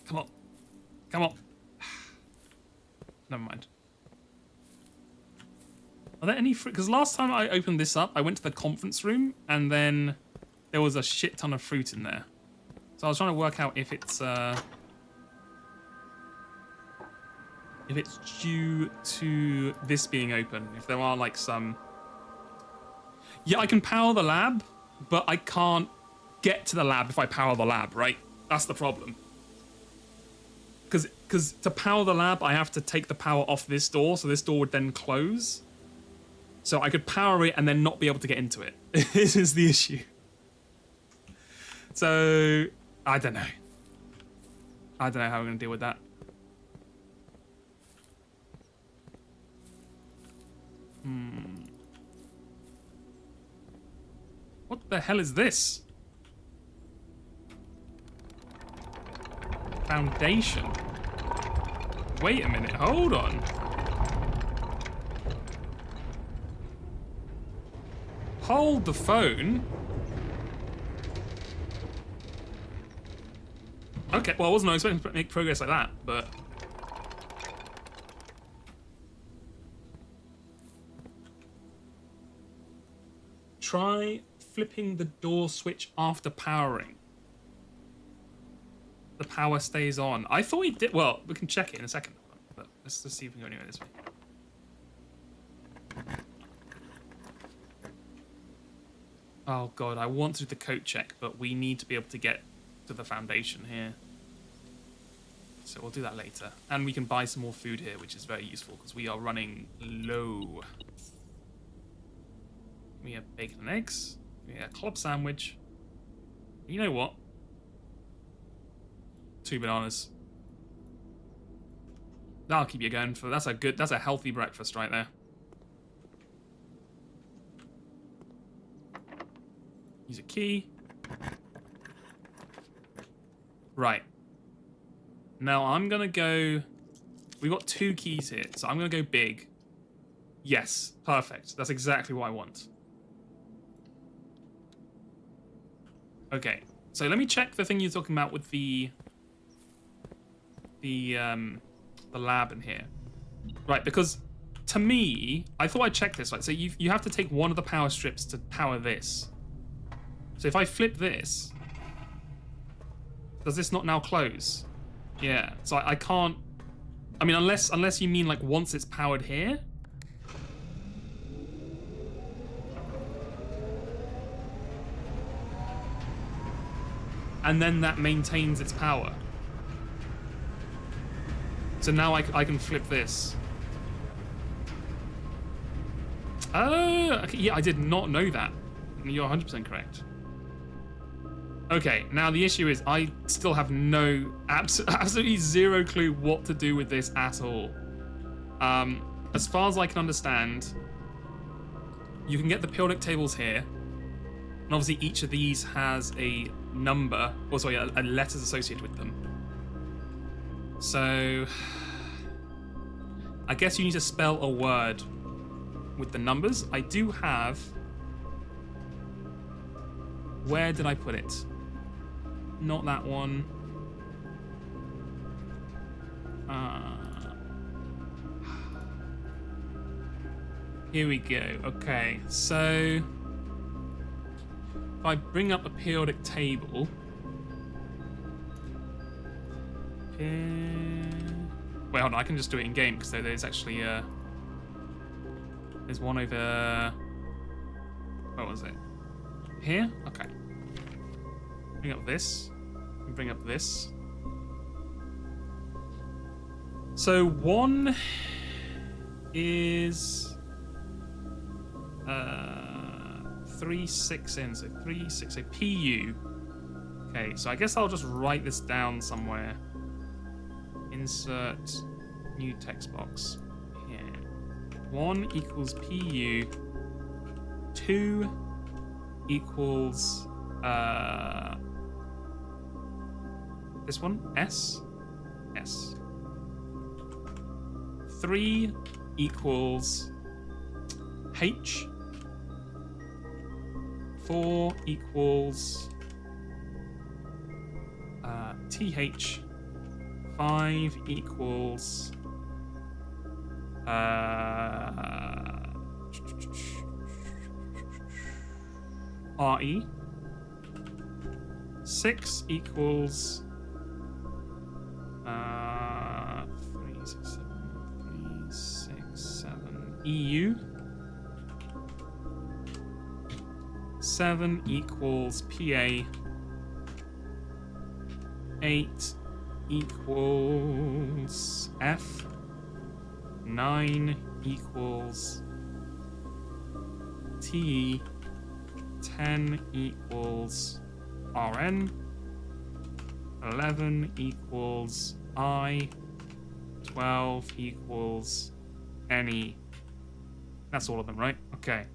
Come on. Come on. Never mind. Are there any fruit? Because last time I opened this up, I went to the conference room, and then there was a shit ton of fruit in there. So I was trying to work out if it's due to this being open. If there are like some... Yeah, I can power the lab, but I can't get to the lab if I power the lab, right? That's the problem. Because to power the lab, I have to take the power off this door, so this door would then close. So I could power it and then not be able to get into it. This is the issue. So, I don't know. I don't know how I'm going to deal with that. What the hell is this? Foundation. Wait a minute, hold on. Hold the phone. Okay, well, I wasn't expecting to make progress like that, but... Try flipping the door switch after powering. The power stays on. I thought he did... Well, we can check it in a second. But let's just see if we can go anywhere this way. Oh, God, I want to do the coat check, but we need to be able to get to the foundation here. So we'll do that later. And we can buy some more food here, which is very useful, because we are running low. We have bacon and eggs. We have a club sandwich. You know what? 2 bananas. That'll keep you going for... That's a healthy breakfast right there. Use a key. Right. Now I'm gonna go... We've got 2 keys here, so I'm gonna go big. Yes, perfect. That's exactly what I want. Okay, so let me check the thing you're talking about with the lab in here. Right, because to me, I thought I'd check this. Right, so you have to take one of the power strips to power this. So if I flip this, does this not now close? Yeah, so I can't... I mean, unless you mean like once it's powered here. And then that maintains its power. So now I can flip this. Oh, okay, yeah, I did not know that. You're 100% correct. Okay, now the issue is I still have absolutely zero clue what to do with this at all. As far as I can understand, you can get the periodic tables here. And obviously each of these has a number, or sorry, a letters associated with them. So, I guess you need to spell a word with the numbers. I do have... Where did I put it? Not that one. Here we go. Okay, so... If I bring up a periodic table... Wait, hold on, I can just do it in game because there's actually there's one over... Where was it? Here? Okay. Bring up this. Bring up this. So 1 is 3, 6 in, so 3, 6, so PU. Okay, so I guess I'll just write this down somewhere. Insert new text box here. 1 equals PU. 2 equals this one, S. 3 equals H. 4 equals TH. 5 equals RE. 6 equals 3, 6, 7, 3, 6, 7 EU. 7 equals PA. 8 equals F. 9 equals T. 10 equals RN. 11 equals I. 12 equals NE. That's all of them, right? Okay.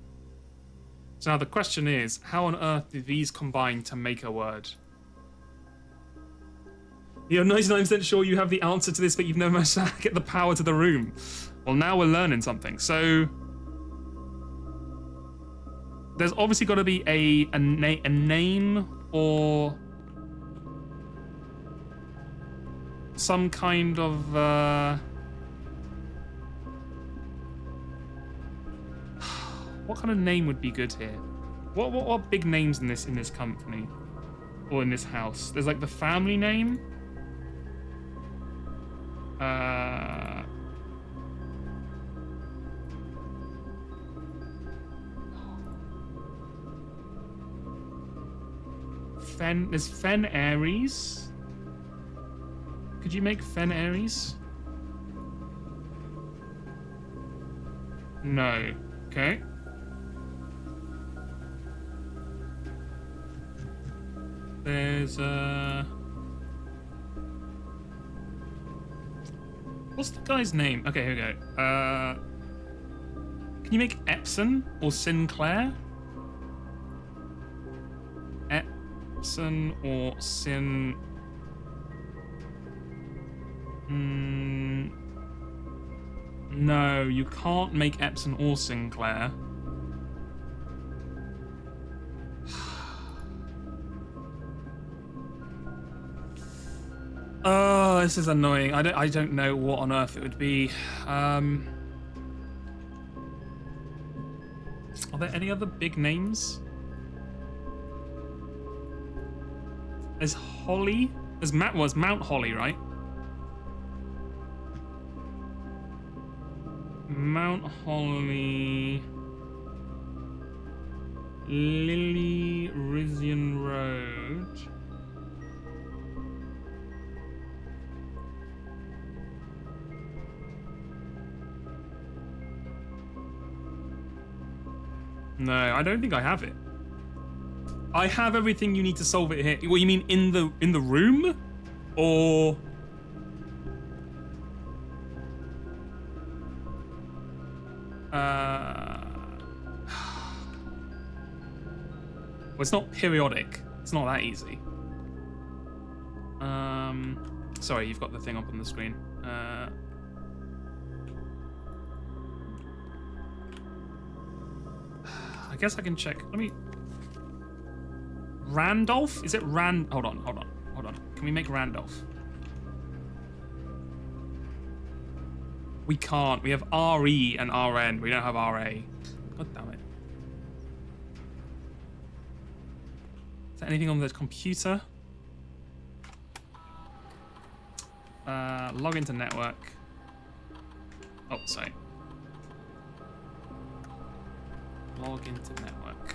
So now the question is, how on earth do these combine to make a word? You're 99% sure you have the answer to this, but you've never managed to get the power to the room. Well, now we're learning something. So there's obviously got to be a name or some kind of what kind of name would be good here? What are big names in this company or in this house? There's like the family name. There's Fen Aries. Could you make Fen Aries? No. Okay. There's what's the guy's name? Okay, here we go. Can you make Epson or Sinclair? Epson or Sin... No, you can't make Epson or Sinclair. Oh, this is annoying. I don't know what on earth it would be. Are there any other big names? There's Holly. There's Mount Holly, right? Mount Holly. Lily Rizian Road. No, I don't think I have it. I have everything you need to solve it here. What you mean in the room? Or well, it's not periodic. It's not that easy. Sorry, you've got the thing up on the screen. I guess I can check. Let me... Randolph? Is it Hold on. Can we make Randolph? We can't. We have RE and RN. We don't have RA. God damn it. Is there anything on the computer? Log into network. Oh, sorry. Log into network.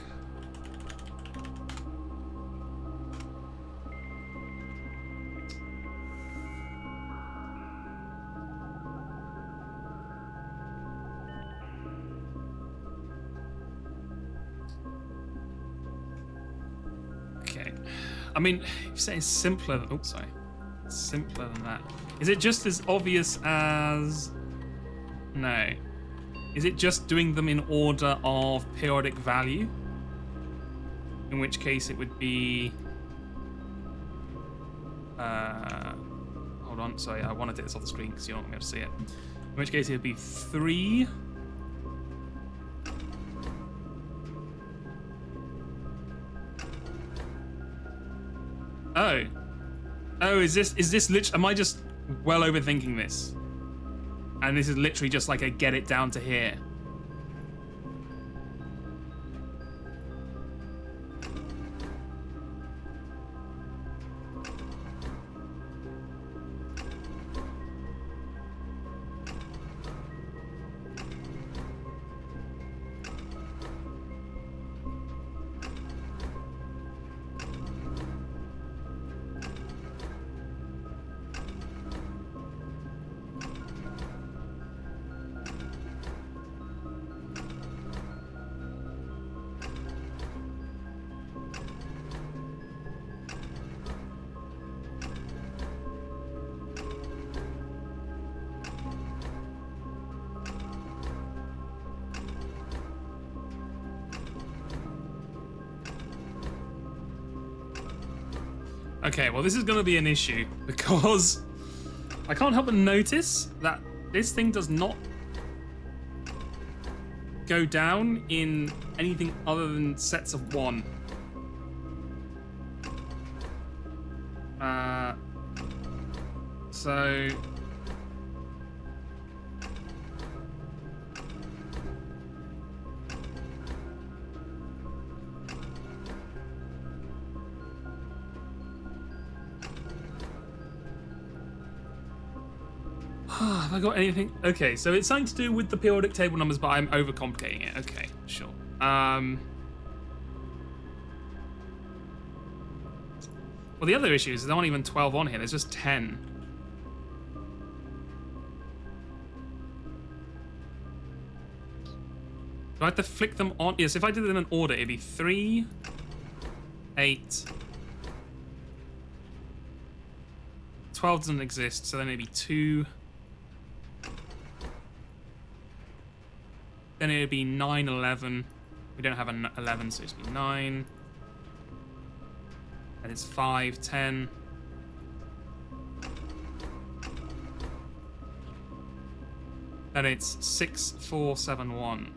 Okay. I mean, you say it's simpler. Oh, sorry. Simpler than that. Is it just as obvious as... No. Is it just doing them in order of periodic value? In which case it would be... hold on, sorry, I wanted this off the screen because you're not going to be able to see it. In which case it would be 3... Oh. Oh, is this literally... Am I just well overthinking this? And this is literally just like a get it down to here. Okay, well, this is going to be an issue because I can't help but notice that this thing does not go down in anything other than sets of 1. So... Have I got anything? Okay, so it's something to do with the periodic table numbers, but I'm overcomplicating it. Okay, sure. Well, the other issue is there aren't even 12 on here. There's just 10. Do I have to flick them on? Yes, if I did it in an order, it'd be 3, 8... 12 doesn't exist, so then it'd be 2... Then it'd be 9, 11. We don't have an 11, so it'd be 9. And it's 5, 10. Then it's 6, 4, 7, 1.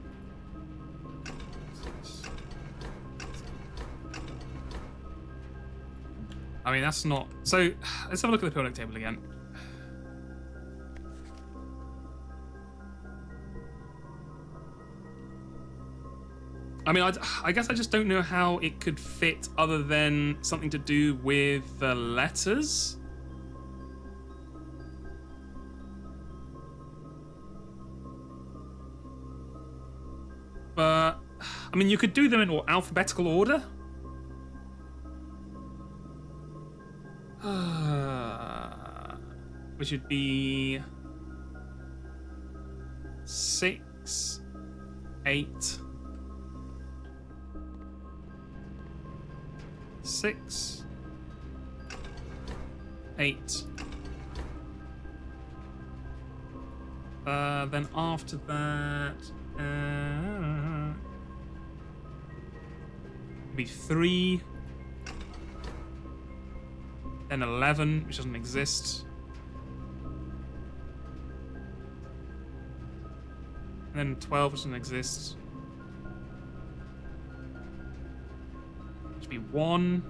I mean, that's not... So, let's have a look at the periodic table again. I mean, I guess I just don't know how it could fit other than something to do with the letters. But, I mean, you could do them in alphabetical order. Which would be 6, 8, 6, 8. Then after that, be 3, then 11, which doesn't exist. And then 12, which doesn't exist. Which would be 1.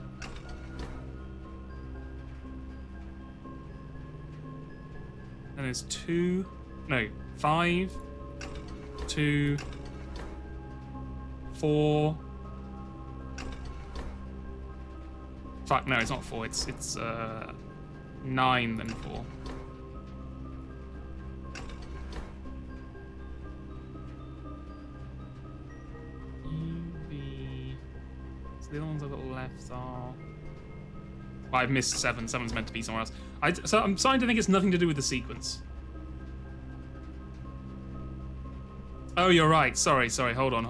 Then there's 2. No, 5, 2, 4. Fuck, no, it's not 4. It's 9 then 4. So the other ones I've got left are... Well, I've missed 7. 7's meant to be somewhere else. So I'm starting to think it's nothing to do with the sequence. Oh, you're right. Sorry. Hold on.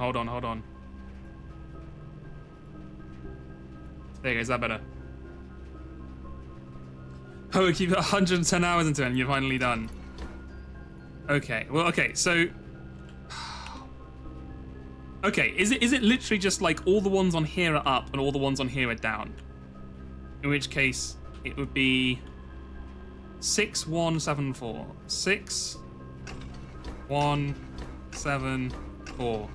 There you go. Is that better? Oh, keep 110 hours into it and you're finally done. Okay. Well, okay. So... Okay, is it literally just like all the ones on here are up and all the ones on here are down? In which case, it would be 6, 1, 7, 4. 6, 1, 7, 4.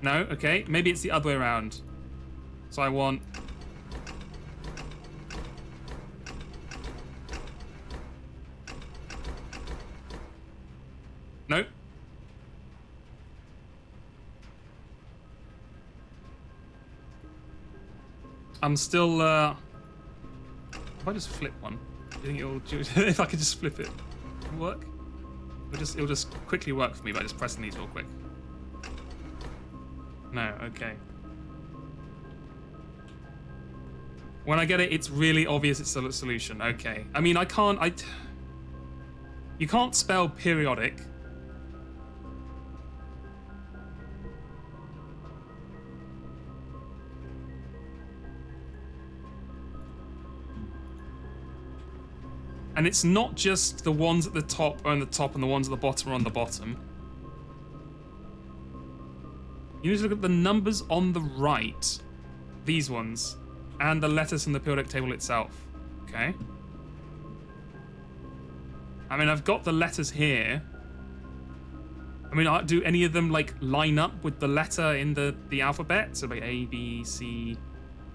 No? Okay, maybe it's the other way around. So I want... Nope. I'm still, if I just flip one, do you think it'll, if I could just flip it, it'll work? It'll just quickly work for me by just pressing these real quick. No, okay. When I get it, it's really obvious it's a solution. Okay. I mean, you can't spell periodic. And it's not just the ones at the top are on the top and the ones at the bottom are on the bottom. You need to look at the numbers on the right. these ones and the letters from the periodic table itself. Okay. I mean, I've got the letters here. I mean, do any of them like line up with the letter in the alphabet? So like A, B, C,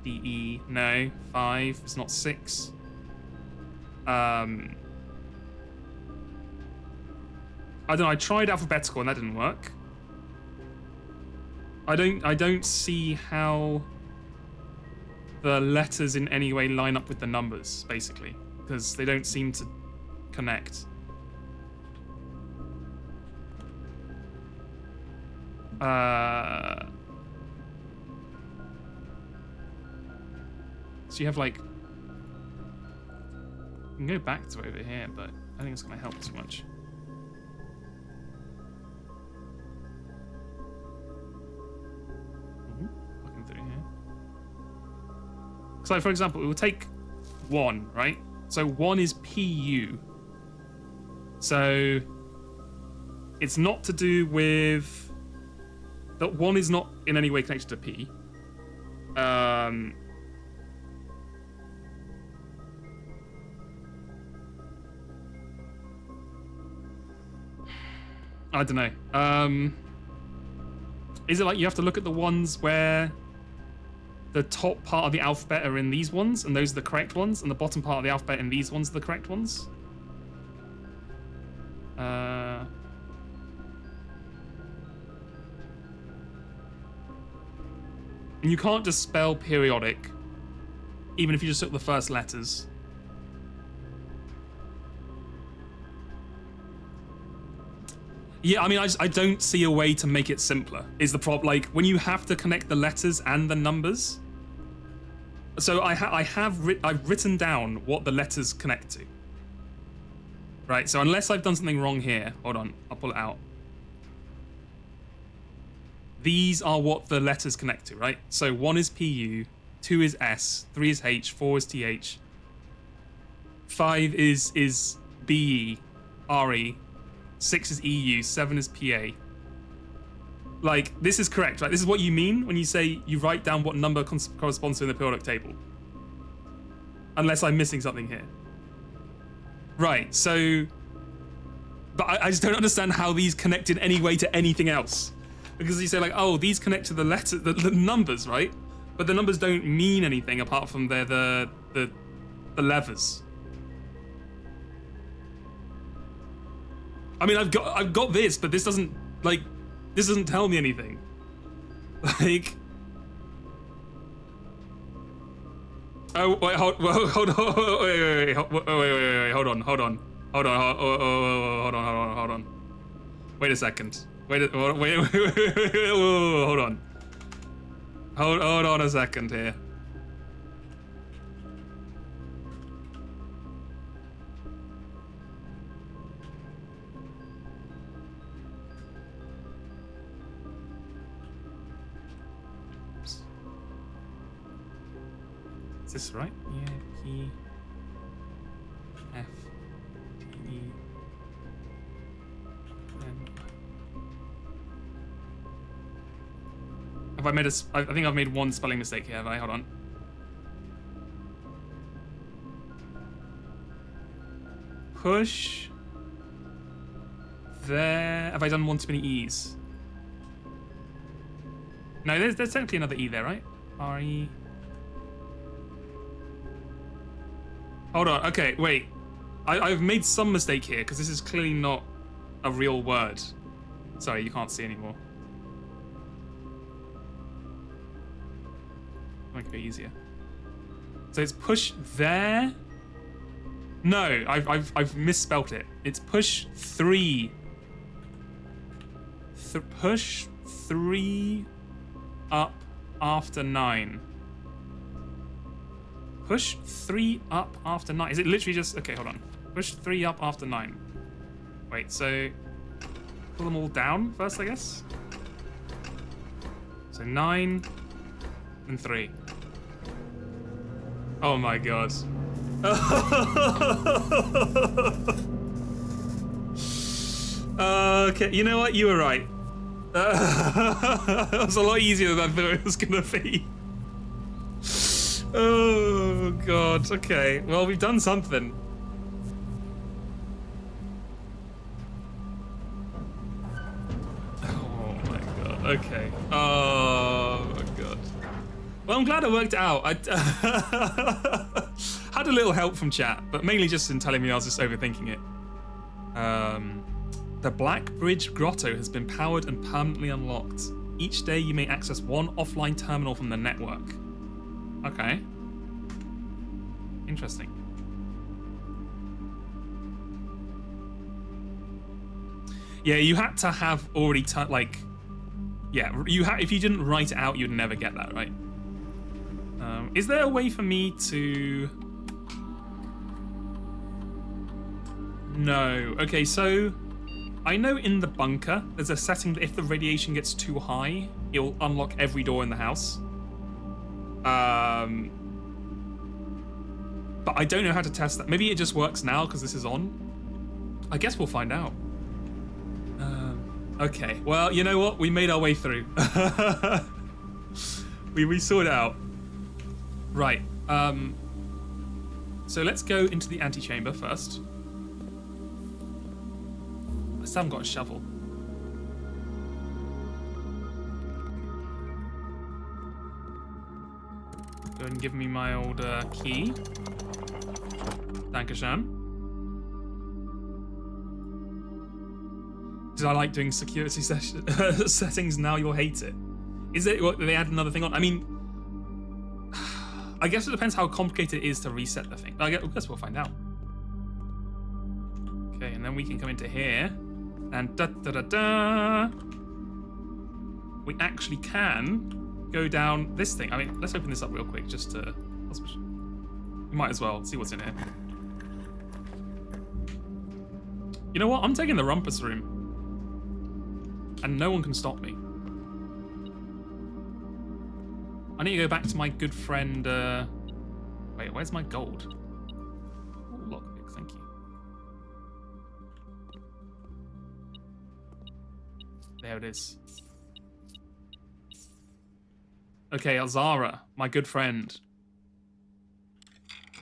D, E. No. 5. It's not 6. I don't know. I tried alphabetical and that didn't work. I don't see how the letters in any way line up with the numbers, basically, because they don't seem to connect. So you have like, you can go back to over here, but I think it's going to help too much. Looking through here. So for example, it will take 1, right? So 1 is PU. So it's not to do with that 1 is not in any way connected to P. I don't know. Is it like you have to look at the ones where the top part of the alphabet are in these ones, and those are the correct ones, and the bottom part of the alphabet in these ones are the correct ones? And you can't just spell periodic, even if you just took the first letters. Yeah, I mean, I don't see a way to make it simpler, is the problem. Like, when you have to connect the letters and the numbers. So I've written down what the letters connect to. Right, so unless I've done something wrong here, hold on, I'll pull it out. These are what the letters connect to, right? So 1 is PU, 2 is S, 3 is H, 4 is TH, 5 is BE, RE, 6 is EU, 7 is PA. Like, this is correct, right? This is what you mean when you say you write down what number corresponds to in the periodic table. Unless I'm missing something here. Right, so... But I just don't understand how these connect in any way to anything else. Because you say like, oh, these connect to the letter, the numbers, right? But the numbers don't mean anything apart from they're the levers. I mean, I've got this, but this doesn't tell me anything. Like, oh wait, hold on. Wait a second. Hold on. Hold on a second here. Is this right? Yeah, P, F, E, N. Have I made I think I've made one spelling mistake here, have I? Hold on. Push. There. Have I done one too many E's? No, there's technically another E there, right? R-E. Hold on, okay, wait. I've made some mistake here, because this is clearly not a real word. Sorry, you can't see anymore. Make it easier. So it's push there. No, I've misspelt it. It's push 3. Push 3 up after 9. Push 3 up after 9. Is it literally just... Okay, hold on. Push 3 up after 9. Wait, so... Pull them all down first, I guess? So 9 and 3. Oh my god. Okay, you know what? You were right. That was a lot easier than I thought it was gonna be. Oh god. Okay. Well, we've done something. Oh my god. Okay. Oh my god. Well, I'm glad it worked out. I had a little help from chat, but mainly just in telling me I was just overthinking it. The Black Bridge Grotto has been powered and permanently unlocked. Each day you may access one offline terminal from the network. Okay. Interesting. Yeah, you had to have already yeah, if you didn't write it out, you'd never get that, right? Is there a way for me to? No. Okay, so I know in the bunker there's a setting that if the radiation gets too high, it will unlock every door in the house. But I don't know how to test that. Maybe it just works now because this is on. I guess we'll find out. Okay, well, you know what? We made our way through. we sorted it out. Right. So let's go into the antechamber first. I still haven't got a shovel. Go ahead and give me my old key. Dankeschön. Did I like doing security settings? Now you'll hate it. Is it? What, they add another thing on? I mean, I guess it depends how complicated it is to reset the thing. I guess we'll find out. Okay, and then we can come into here, and we actually can go down this thing. I mean, let's open this up real quick, just to. We might as well see what's in here. You know what? I'm taking the rumpus room. And no one can stop me. I need to go back to my good friend, wait, where's my gold? Oh, lockpick, thank you. There it is. Okay, Azara, my good friend.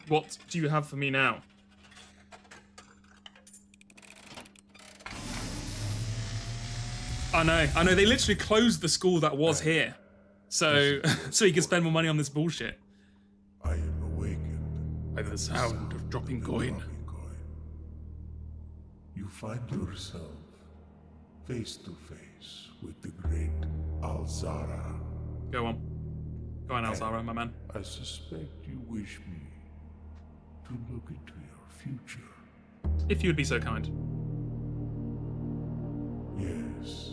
What do you have for me now? I know, they literally closed the school that was here. So you can spend more money on this bullshit. I am awakened By the sound of dropping coin. You find yourself face to face with the great Alzara. Go on, Alzara, my man. I suspect you wish me to look into your future. If you would be so kind. Yes.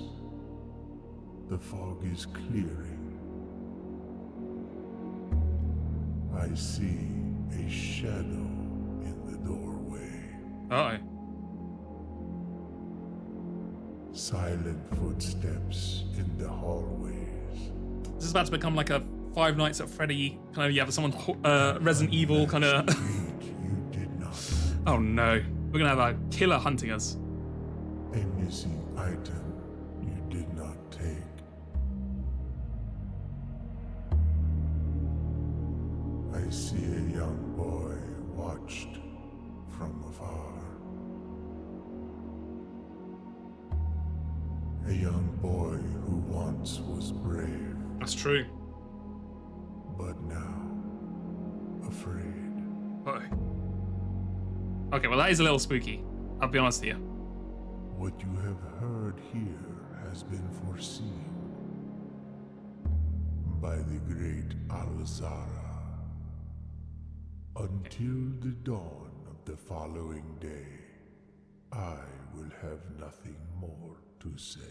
The fog is clearing. I see a shadow in the doorway. Uh-oh. Silent footsteps in the hallways. This is about to become like a Five Nights at Freddy kind of, you have someone Resident Evil kind of. You did not. Oh no, we're gonna have a killer hunting us. A missing item you did not take. I see a young boy watched from afar. A young boy who once was brave, That's true. but now afraid. Uh-oh. Okay, well that is a little spooky. I'll be honest with you. What you have heard here has been foreseen by the great Alzara. Until the dawn of the following day, I will have nothing more to say.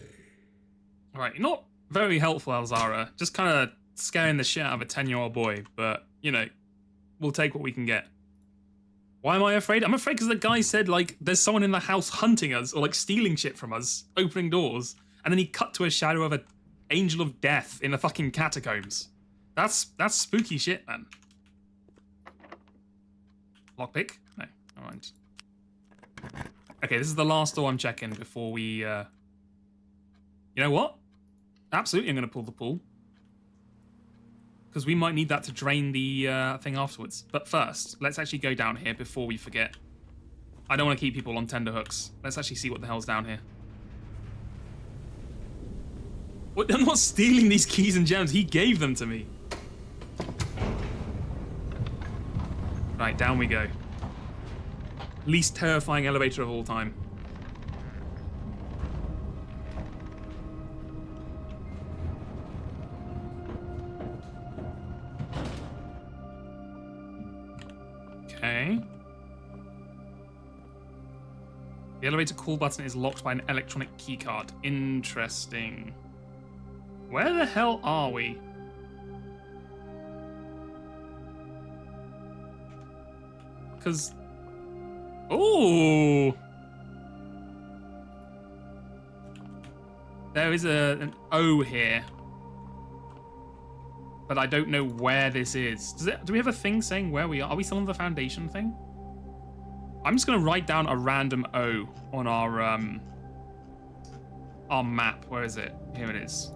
Alright, not very helpful, Alzara. Just kind of scaring the shit out of a 10-year-old boy, but, you know, we'll take what we can get. Why am I afraid? I'm afraid because the guy said, like, there's someone in the house hunting us, or, like, stealing shit from us, opening doors, and then he cut to a shadow of an angel of death in the fucking catacombs. That's spooky shit, man. Lockpick? No, alright. Okay, this is the last door I'm checking before we, You know what? Absolutely, I'm gonna pull the pool. because we might need that to drain the thing afterwards. But first, let's actually go down here before we forget. I don't want to keep people on tenterhooks. Let's actually see what the hell's down here. What? I'm not stealing these keys and gems. He gave them to me. Right, down we go. Least terrifying elevator of all time. Okay. The elevator call button is locked by an electronic keycard. Interesting. Where the hell are we? Because... Ooh! There is an O here. But I don't know where this is. Do we have a thing saying where we are? Are we still on the foundation thing? I'm just going to write down a random O on our map. Where is it? Here it is.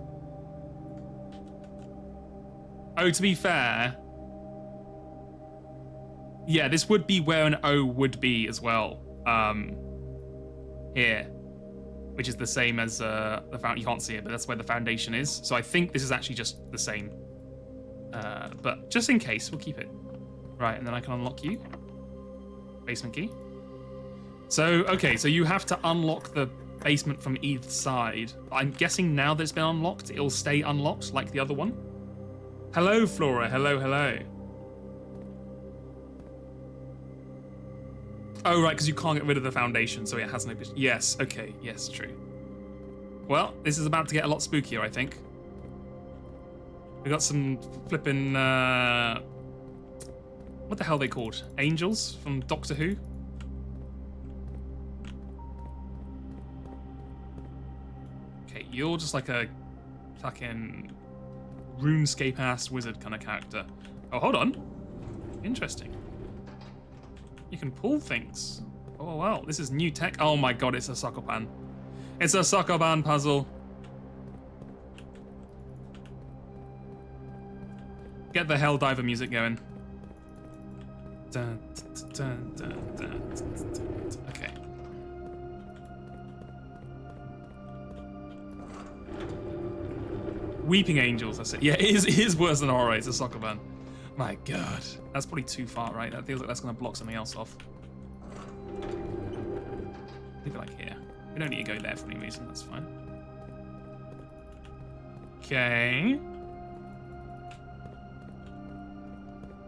Oh, to be fair... Yeah, this would be where an O would be as well. Here. Which is the same as the fountain. You can't see it, but that's where the foundation is. So I think this is actually just the same. But just in case, we'll keep it. Right, and then I can unlock you. Basement key. So, okay, so you have to unlock the basement from either side. I'm guessing now that it's been unlocked, it'll stay unlocked like the other one. Hello, Flora. Hello, hello. Oh, right, because you can't get rid of the foundation, so it has no... Yes, okay, yes, true. Well, this is about to get a lot spookier, I think. We got some flipping... what the hell are they called? Angels from Doctor Who? Okay, you're just like a fucking RuneScape-ass wizard kind of character. Oh, hold on. Interesting. You can pull things. Oh, wow. This is new tech. Oh my god, it's a Sokoban. It's a Sokoban puzzle. Get the Helldiver music going. Dun, dun, dun, dun, dun, dun, dun. Okay. Weeping Angels, that's it. Yeah, it is worse than horror. It's a Sokoban. My god. That's probably too far, right? That feels like that's going to block something else off. Leave it like here. We don't need to go there for any reason. That's fine. Okay.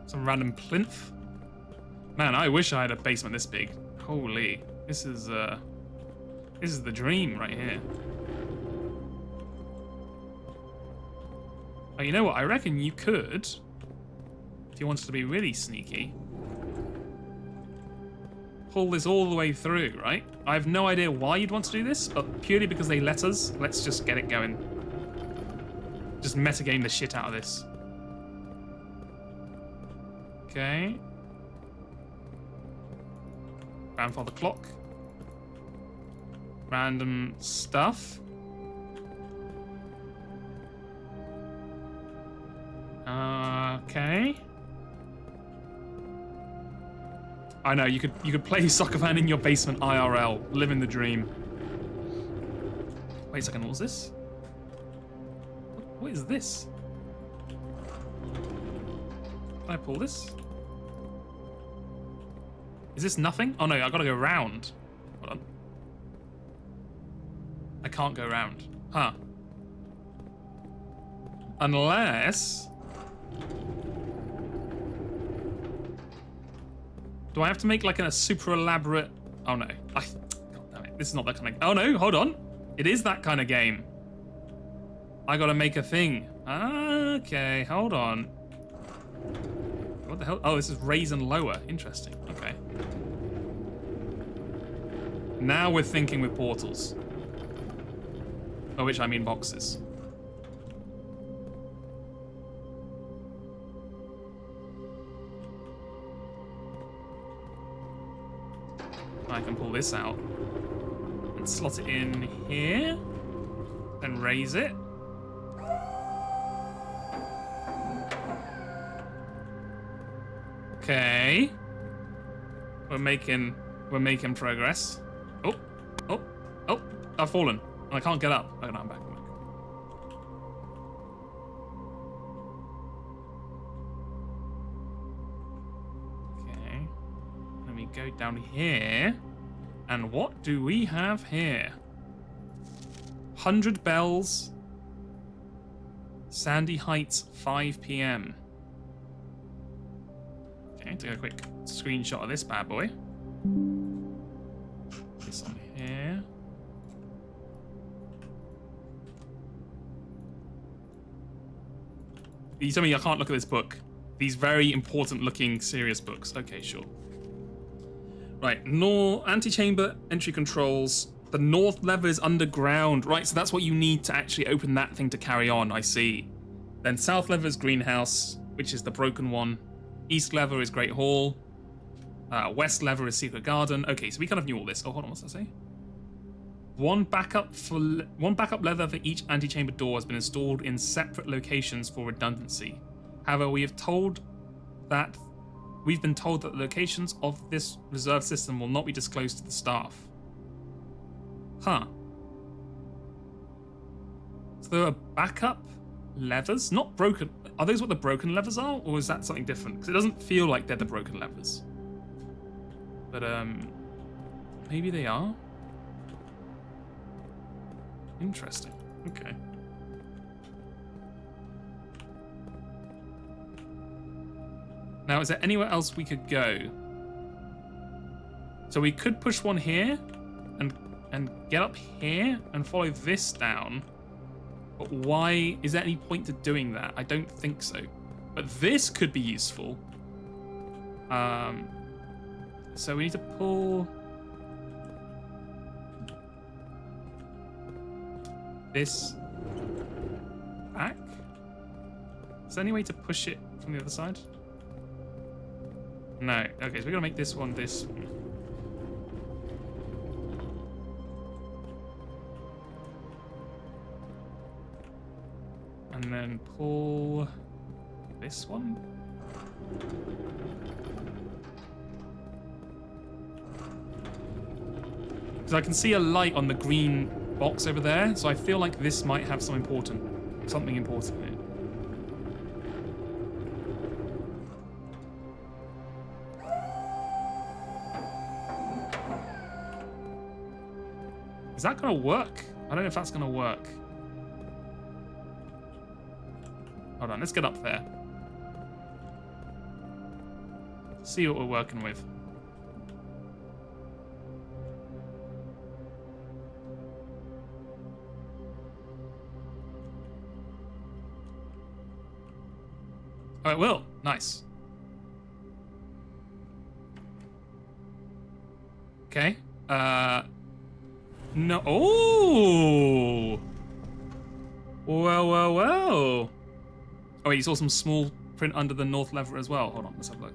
Some random plinth. Man, I wish I had a basement this big. Holy. This is the dream right here. Oh, you know what? I reckon you could... If you wanted to be really sneaky, pull this all the way through, right? I have no idea why you'd want to do this, but purely because they let us, let's just get it going. Just metagame the shit out of this. Okay. Grandfather clock. Random stuff. Okay. I know, you could play Sokoban in your basement IRL, living the dream. Wait a second, what was this? What is this? Can I pull this? Is this nothing? Oh no, I gotta go round. Hold on. I can't go round. Huh. Unless... Do I have to make like a super elaborate... Oh no. God damn it. This is not that kind of... Oh no, hold on. It is that kind of game. I gotta make a thing. Okay, hold on. What the hell? Oh, this is raise and lower. Interesting. Okay. Now we're thinking with portals. By which I mean boxes. I can pull this out and slot it in here, then raise it. Okay. We're making progress. Oh, oh, oh! I've fallen. I can't get up. Oh no, I'm back. Okay. Let me go down here. And what do we have here? 100 bells. Sandy Heights, 5 p.m. Okay, take a quick screenshot of this bad boy. This on here. You tell me I can't look at this book. These very important looking serious books. Okay, sure. Right, anti-chamber entry controls. The north lever is underground. Right, so that's what you need to actually open that thing to carry on, I see. Then south lever is greenhouse, which is the broken one. East lever is Great Hall. West lever is Secret Garden. Okay, so we kind of knew all this. Oh, hold on, what's that say? One backup lever for each antechamber door has been installed in separate locations for redundancy. However, we've been told that the locations of this reserve system will not be disclosed to the staff. Huh. So there are backup levers? Not broken. Are those what the broken levers are? Or is that something different? Because it doesn't feel like they're the broken levers. But, maybe they are? Interesting. Okay. Now, is there anywhere else we could go? So we could push one here and get up here and follow this down. But why? Is there any point to doing that? I don't think so. But this could be useful. So we need to pull this back. Is there any way to push it from the other side? No. Okay, so we're gonna make this one this. And then pull this one. Because I can see a light on the green box over there, so I feel like this might have something important in it. Is that gonna work? I don't know if that's gonna work. Hold on, let's get up there. See what we're working with. Oh, it will. Nice. Okay. No. Oh! Well, well, well. Oh, wait, you saw some small print under the north lever as well. Hold on, let's have a look.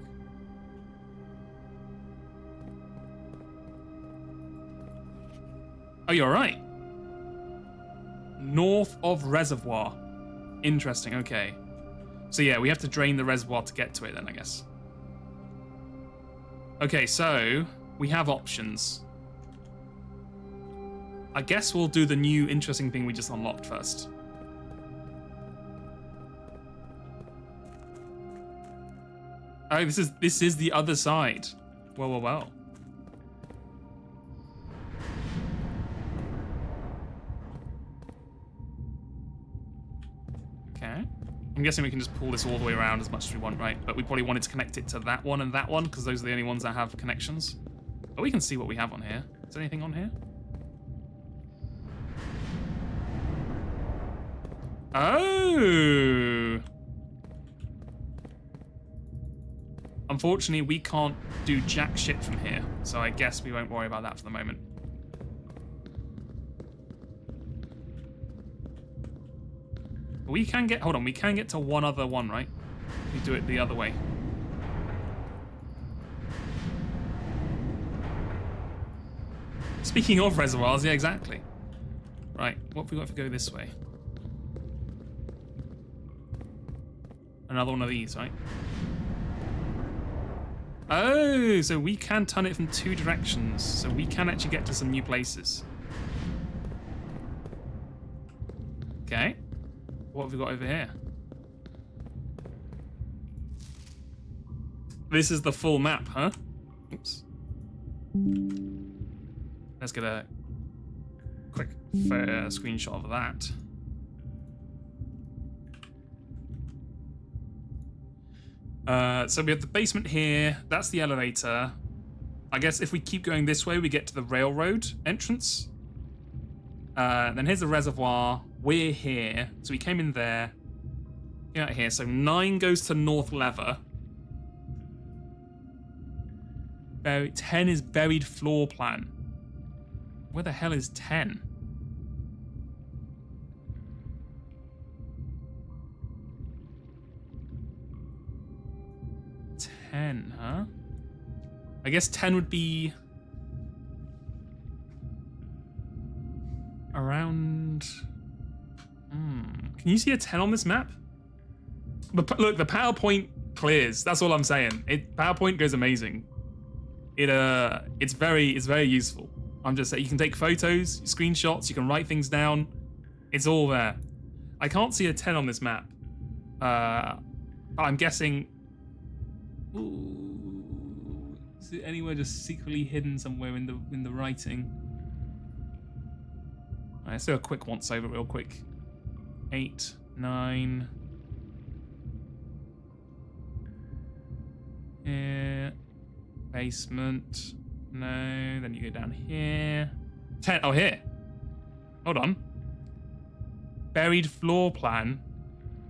Oh, you're right. North of reservoir. Interesting, okay. So yeah, we have to drain the reservoir to get to it then, I guess. Okay, so we have options. I guess we'll do the new interesting thing we just unlocked first. Oh, this is the other side. Well, well, well. Okay. I'm guessing we can just pull this all the way around as much as we want, right? But we probably wanted to connect it to that one and that one because those are the only ones that have connections. But we can see what we have on here. Is there anything on here? Oh! Unfortunately, we can't do jack shit from here, so I guess we won't worry about that for the moment. But we can get, hold on, we can get to one other one, right? We do it the other way. Speaking of reservoirs, yeah, exactly. Right, what have we got if we go this way? Another one of these, right? Oh, so we can turn it from 2 directions. So we can actually get to some new places. Okay. What have we got over here? This is the full map, huh? Oops. Let's get a quick screenshot of that. So we have the basement here. That's the elevator. I guess if we keep going this way, we get to the railroad entrance. Then here's the reservoir. We're here. So we came in there. Get out here. So 9 goes to North Lever. 10 is buried floor plan. Where the hell is 10? Huh? I guess 10 would be around. Can you see a 10 on this map? But look, the PowerPoint clears. That's all I'm saying. PowerPoint goes amazing. It's very useful. I'm just saying, you can take photos, screenshots, you can write things down. It's all there. I can't see a 10 on this map. I'm guessing. Ooh, is it anywhere just secretly hidden somewhere in the writing? All right, let's do a quick once over real quick. 8, 9. Here. Basement. No. Then you go down here. 10. Oh, here. Hold on. Buried floor plan.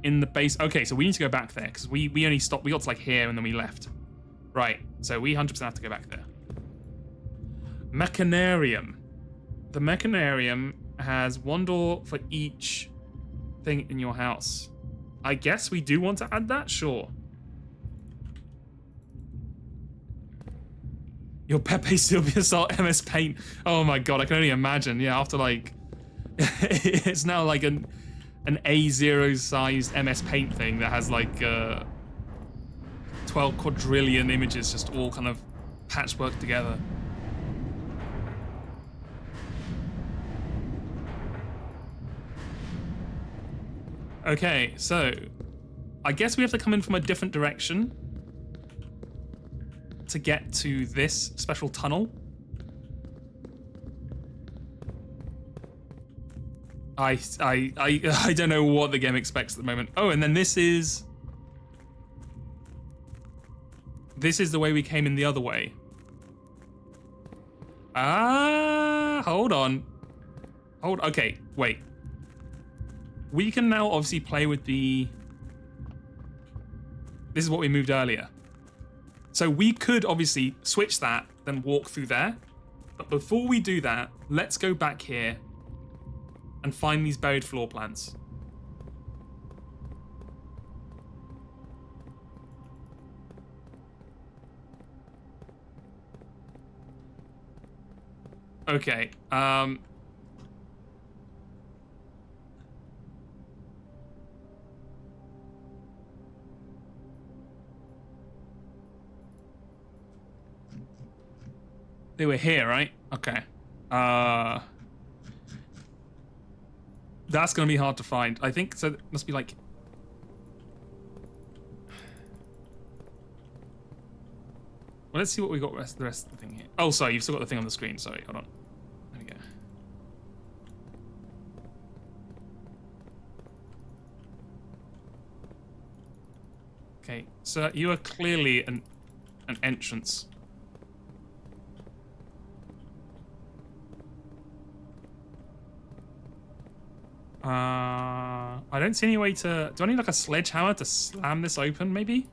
In the base. Okay, so we need to go back there because we only stopped. We got to like here and then we left. Right. So we 100% have to go back there. Mechanarium. The Mechanarium has 1 door for each thing in your house. I guess we do want to add that. Sure. Your Pepe Sylvia Salt MS Paint. Oh my god, I can only imagine. Yeah, after like it's now like an A0 sized MS Paint thing that has like 12 quadrillion images just all kind of patchwork together. Okay, so I guess we have to come in from a different direction to get to this special tunnel. I don't know what the game expects at the moment. Oh, and then this is the way we came in the other way. Hold on. Okay, wait. We can now obviously play with the. This is what we moved earlier. So we could obviously switch that, then walk through there. But before we do that, let's go back here and find these buried floor plans. Okay, they were here, right? Okay. That's gonna be hard to find. I think so. It must be like. Well, let's see what we got. The rest of the thing here. Oh, sorry, you've still got the thing on the screen. Sorry, hold on. There we go. Okay, so you are clearly an entrance. I don't see any way to. Do I need like a sledgehammer to slam this open? Maybe.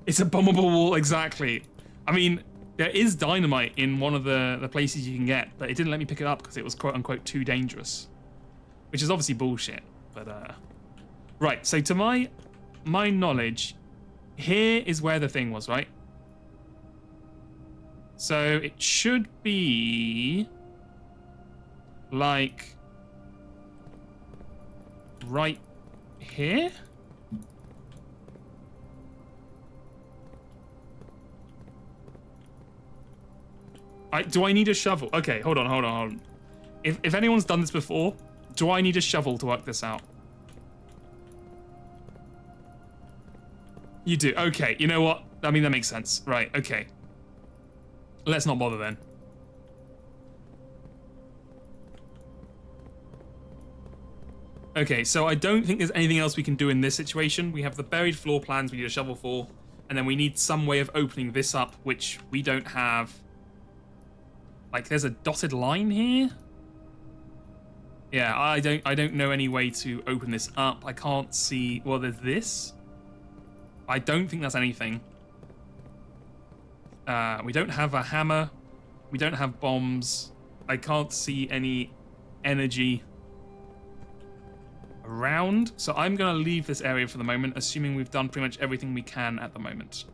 It's a bombable wall, exactly. I mean, there is dynamite in one of the places you can get, but it didn't let me pick it up because it was quote unquote too dangerous, which is obviously bullshit. But right. So to my knowledge, here is where the thing was, right? So it should be like right here? Do I need a shovel? Okay, hold on. If anyone's done this before, do I need a shovel to work this out? You do. Okay, you know what? I mean, that makes sense. Right, okay. Let's not bother then. Okay, so I don't think there's anything else we can do in this situation. We have the buried floor plans we need a shovel for, and then we need some way of opening this up, which we don't have. Like, there's a dotted line here? Yeah, I don't know any way to open this up. I can't see... Well, there's this. I don't think that's anything. We don't have a hammer. We don't have bombs. I can't see any energy around. So I'm going to leave this area for the moment, assuming we've done pretty much everything we can at the moment.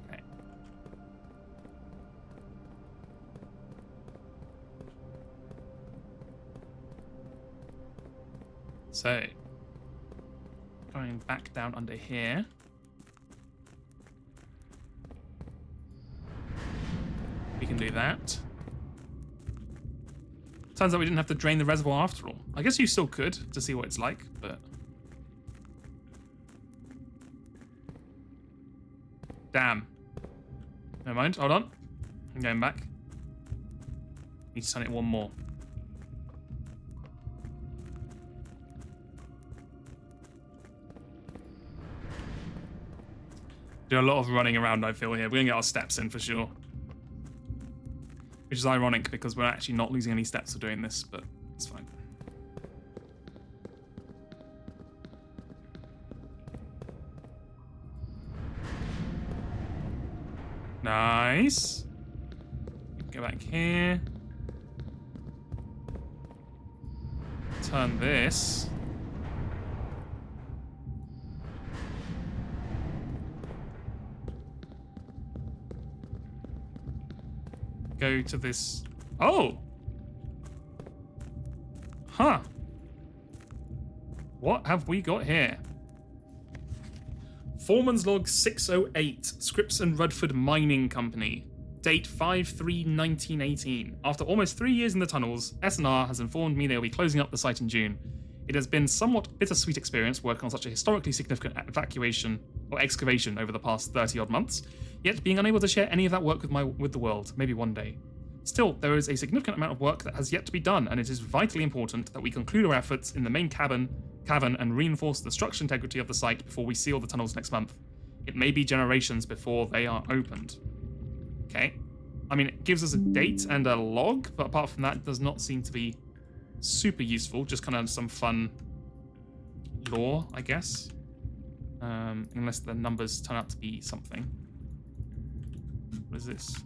Okay. So, going back down under here. We can do that. Turns out we didn't have to drain the reservoir after all. I guess you still could to see what it's like, but... Damn. Never mind, hold on. I'm going back. Need to turn it one more. Do a lot of running around, I feel, here. We're gonna get our steps in for sure. Which is ironic because we're actually not losing any steps for doing this, but it's fine. Nice. Go back here. Turn this. Go to this. Oh! Huh. What have we got here? Foreman's Log 608, Scripps and Rudford Mining Company. Date 5/3/1918. After almost 3 years in the tunnels, S&R has informed me they will be closing up the site in June. It has been somewhat bittersweet experience working on such a historically significant evacuation or excavation over the past 30-odd months, yet being unable to share any of that work with the world, maybe one day. Still, there is a significant amount of work that has yet to be done, and it is vitally important that we conclude our efforts in the main cavern and reinforce the structural integrity of the site before we seal the tunnels next month. It may be generations before they are opened. Okay. I mean, it gives us a date and a log, but apart from that, it does not seem to be super useful. Just kind of some fun lore, I guess. Unless the numbers turn out to be something. What is this?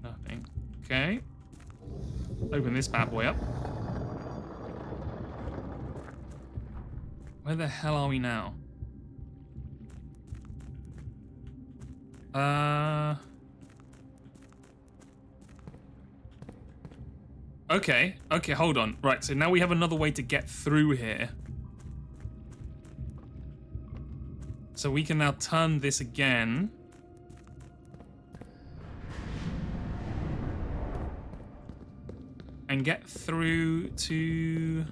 Nothing. Okay. Open this bad boy up. Where the hell are we now? Okay, hold on. Right, so now we have another way to get through here. So we can now turn this again. And get through to...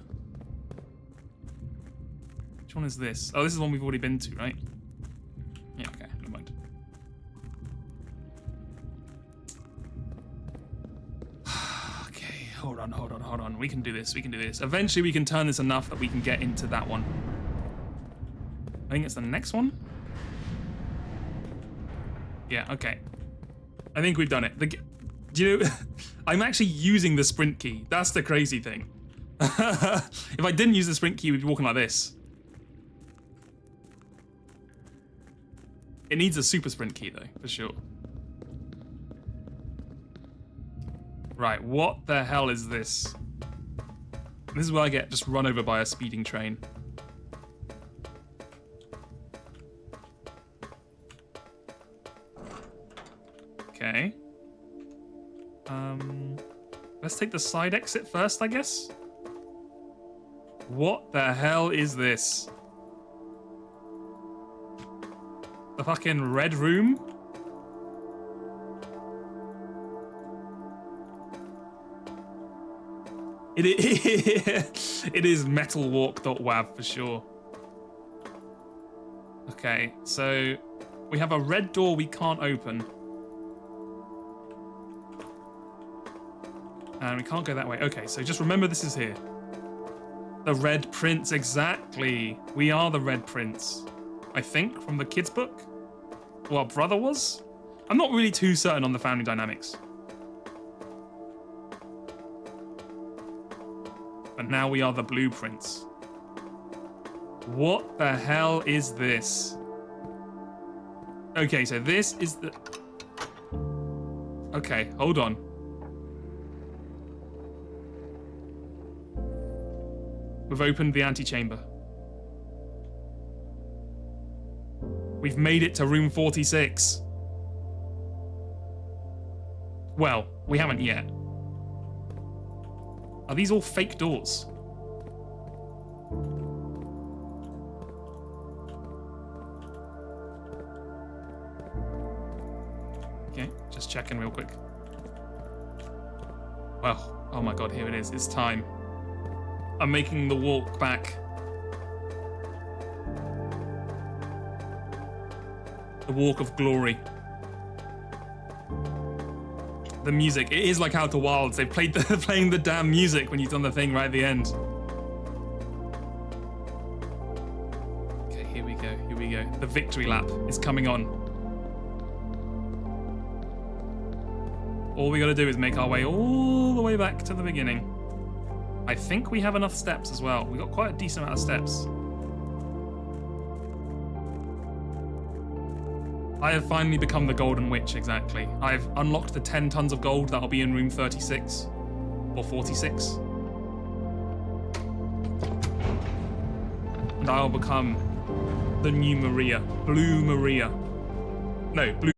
Which one is this? Oh, this is the one we've already been to, right? Yeah, okay, never mind. Okay, hold on. We can do this. Eventually we can turn this enough that we can get into that one. I think it's the next one. Yeah, okay. I think we've done it. Do you know, I'm actually using the sprint key. That's the crazy thing. If I didn't use the sprint key, we'd be walking like this. It needs a super sprint key though, for sure. Right, what the hell is this? This is where I get just run over by a speeding train. Okay. Let's take the side exit first, I guess. What the hell is this? The fucking red room? It is metalwalk.wav for sure. Okay, so we have a red door we can't open. And we can't go that way. Okay, so just remember this is here. The Red Prince, exactly. We are the Red Prince. I think, from the kids' book. Well, our brother was? I'm not really too certain on the family dynamics. But now we are the Blue Prince. What the hell is this? Okay, so this is the... Okay, hold on. We've opened the antechamber. We've made it to room 46. Well, we haven't yet. Are these all fake doors? Okay, just checking real quick. Well, oh my god, here it is. It's time. I'm making the walk back. The walk of glory. The music, it is like Outer Wilds. They played playing the damn music when you've done the thing right at the end. Okay, here we go, here we go. The victory lap is coming on. All we gotta do is make our way all the way back to the beginning. I think we have enough steps as well. We got quite a decent amount of steps. I have finally become the Golden Witch, exactly. I've unlocked the 10 tons of gold that'll be in room 36. Or 46. And I'll become the new Maria. Blue Maria. No, Blue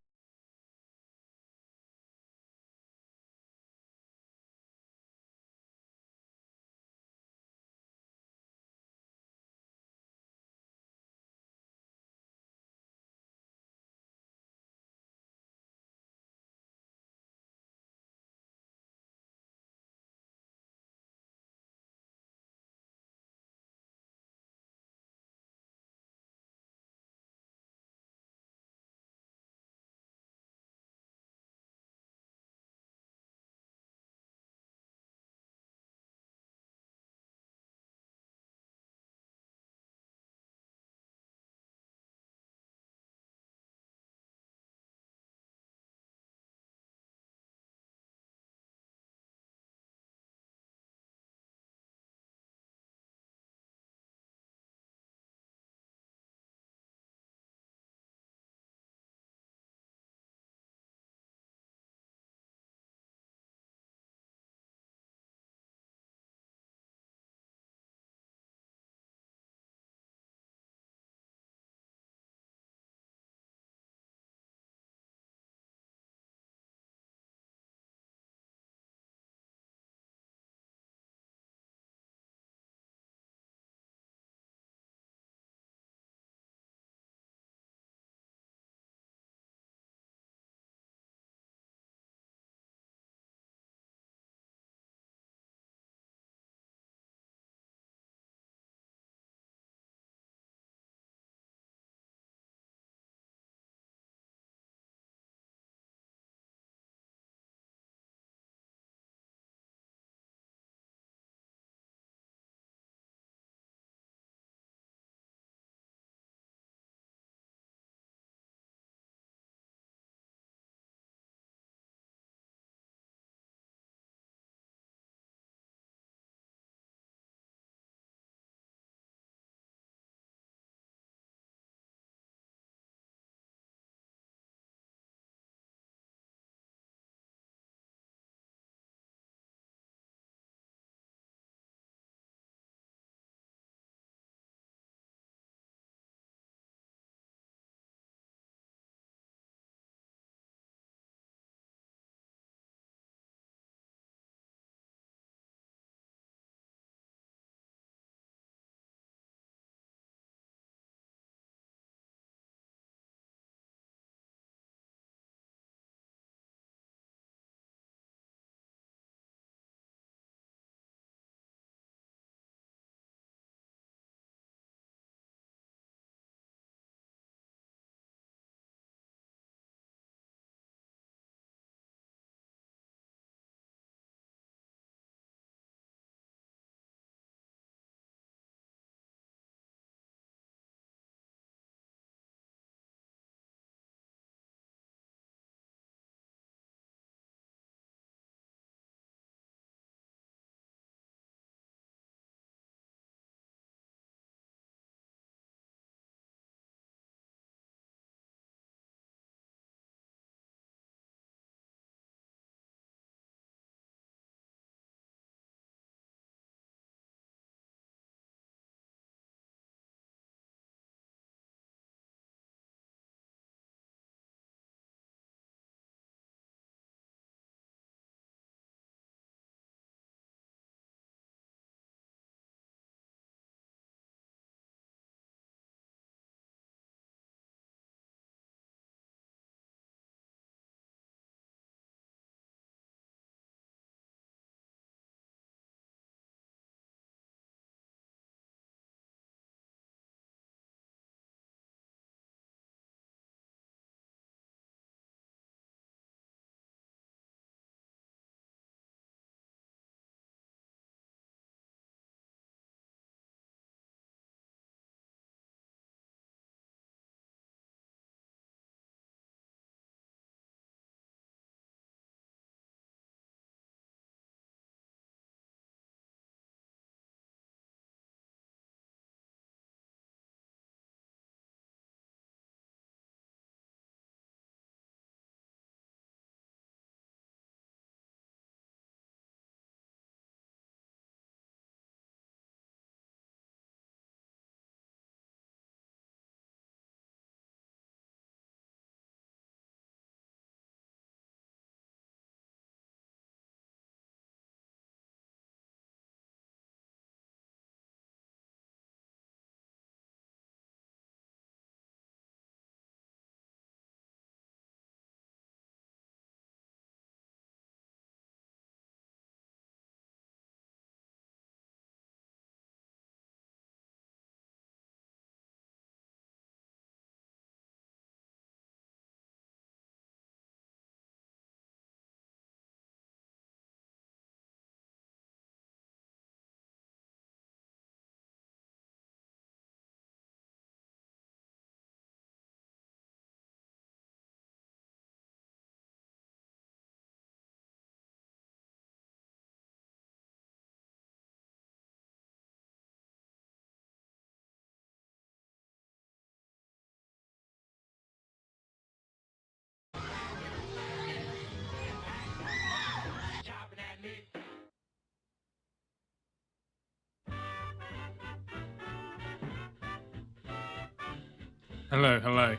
Hello, hello.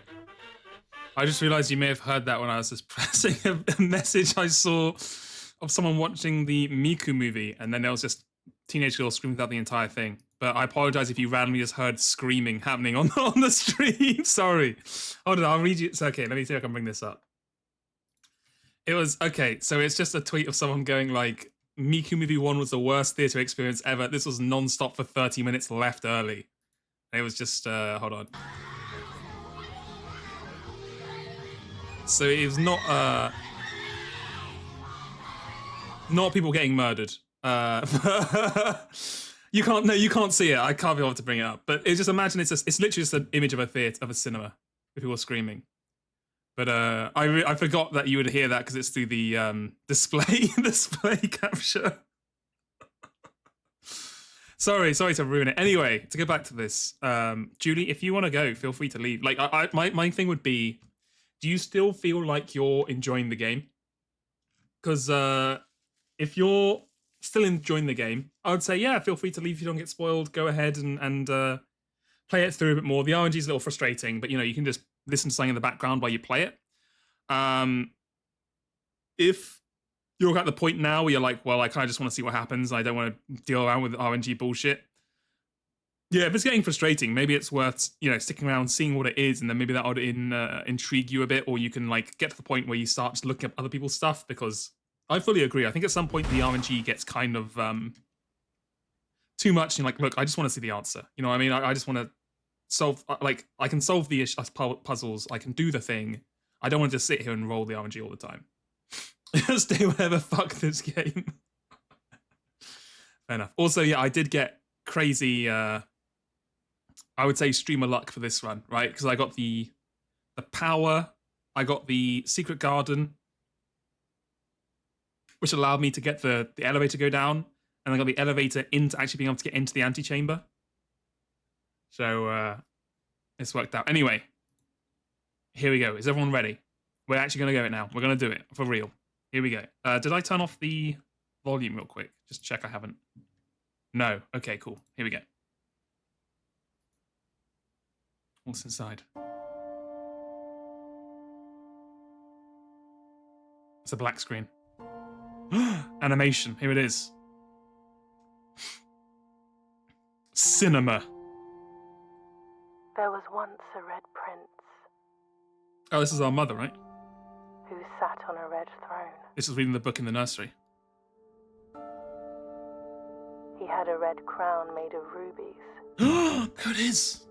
I just realized you may have heard that when I was just pressing a message I saw of someone watching the Miku movie, and then there was just teenage girl screaming throughout the entire thing. But I apologize if you randomly just heard screaming happening on the stream. Sorry. Hold on, I'll read you. It's okay, let me see if I can bring this up. It was, okay, so it's just a tweet of someone going like, Miku Movie 1 was the worst theatre experience ever. This was non-stop for 30 minutes, left early. And it was just, hold on. So it was not people getting murdered. You can't see it. I can't be able to bring it up. But just imagine it's literally just an image of a theatre, of a cinema, with people screaming. But I forgot that you would hear that because it's through the display capture. Sorry to ruin it. Anyway, to go back to this, Julie, if you want to go, feel free to leave. Like, my thing would be, do you still feel like you're enjoying the game? Because if you're still enjoying the game, I would say, yeah, feel free to leave if you don't get spoiled. Go ahead and play it through a bit more. The RNG is a little frustrating, but you can just listen to something in the background while you play it. If you're at the point now where you're like, well, I kind of just want to see what happens, I don't want to deal around with RNG bullshit. Yeah, if it's getting frustrating, maybe it's worth sticking around, seeing what it is, and then maybe that would intrigue you a bit, or you can like get to the point where you start to look at other people's stuff. Because I fully agree. I think at some point the RNG gets kind of too much. And you're like, look, I just want to see the answer. You know what I mean? I just want to solve. Like, I can solve the puzzles. I can do the thing. I don't want to just sit here and roll the RNG all the time. Just do whatever. Fuck this game. Fair enough. Also, yeah, I did get crazy. I would say streamer luck for this run, right? Because I got the power, I got the secret garden, which allowed me to get the elevator go down, and I got the elevator into actually being able to get into the antechamber. So it's worked out. Anyway, here we go. Is everyone ready? We're actually going to go it now. We're going to do it for real. Here we go. Did I turn off the volume real quick? Just check I haven't. No. Okay, cool. Here we go. What's inside? It's a black screen. Animation. Here it is. Cinema. There was once a red prince. Oh, this is our mother, right? Who sat on a red throne. This is reading the book in the nursery. He had a red crown made of rubies. There it is.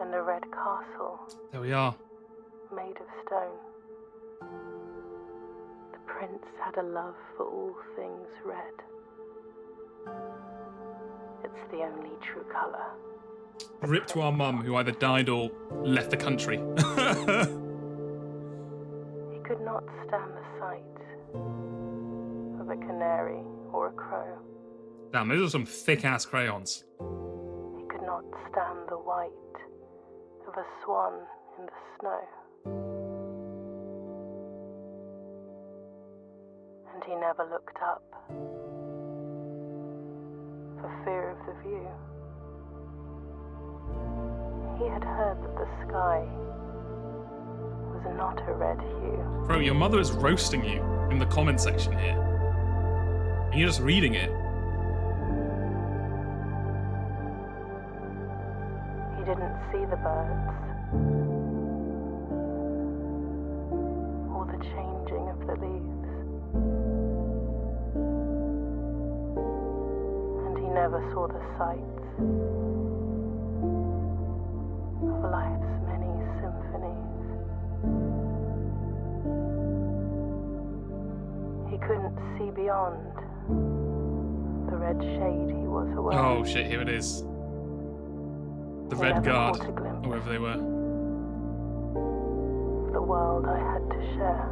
And a red castle. There we are. Made of stone. The prince had a love for all things red. It's the only true colour. Rip to our mum, who either died or left the country. He could not stand the sight of a canary or a crow. Damn, those are some thick-ass crayons. He could not stand the white of a swan in the snow. And he never looked up for fear of the view. He had heard that the sky was not a red hue. Bro, your mother is roasting you in the comment section here. And you're just reading it. He didn't see the birds or the changing of the leaves. And he never saw the sights of life's many symphonies. He couldn't see beyond the red shade he was aware of. Oh shit, here it is. The He Red never Guard, caught a glimpse or wherever they were. of the world I had to share.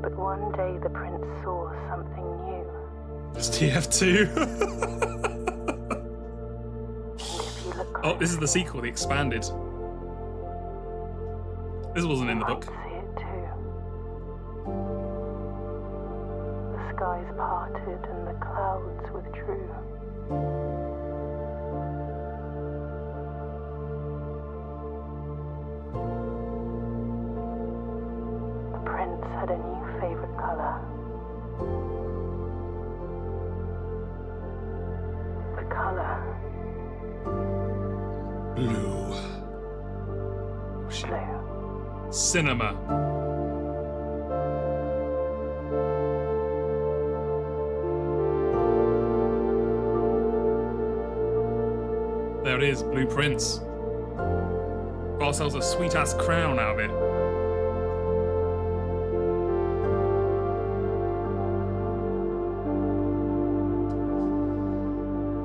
But one day the prince saw something new. It's TF2. And if you look Oh, this is the closely, sequel, the expanded. This wasn't in the I book. can see it too. The skies parted and the clouds withdrew. The prince had a new favorite color. The color Blue. Oh, shit. blue. Cinema. There it is, Blue Prince. Got ourselves a sweet ass crown out of it.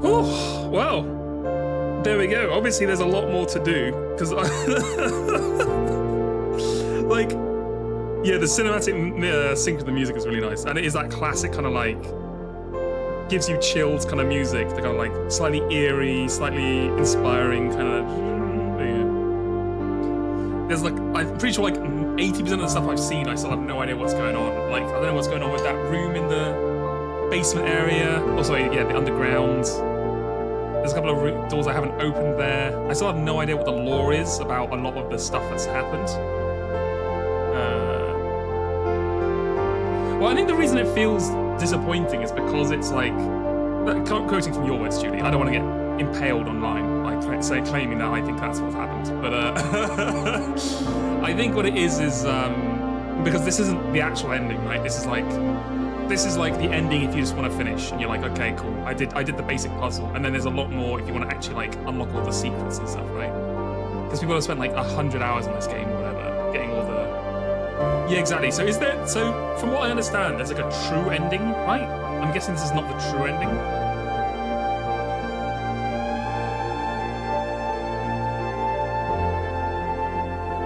Oh, well, there we go. Obviously, there's a lot more to do because, like, yeah, the cinematic sync of the music is really nice, and it is that classic kind of like gives you chills kind of music, the kind of like slightly eerie, slightly inspiring kind of. Yeah. There's like, I'm pretty sure like 80% of the stuff I've seen, I still have no idea what's going on. Like, I don't know what's going on with that room in the basement area. Oh, sorry, yeah, the underground. There's a couple of doors I haven't opened there. I still have no idea what the lore is about a lot of the stuff that's happened. Well, I think the reason it feels disappointing is because it's like, quoting from your words, Julie, I don't want to get impaled online by claiming that I think that's what's happened. But I think what it is because this isn't the actual ending, right? This is like the ending if you just want to finish and you're like, okay, cool, I did the basic puzzle, and then there's a lot more if you want to actually like unlock all the secrets and stuff, right? Because people have spent like 100 hours on this game or whatever, getting all the. Yeah, exactly. So from what I understand, there's like a true ending, right? I'm guessing this is not the true ending.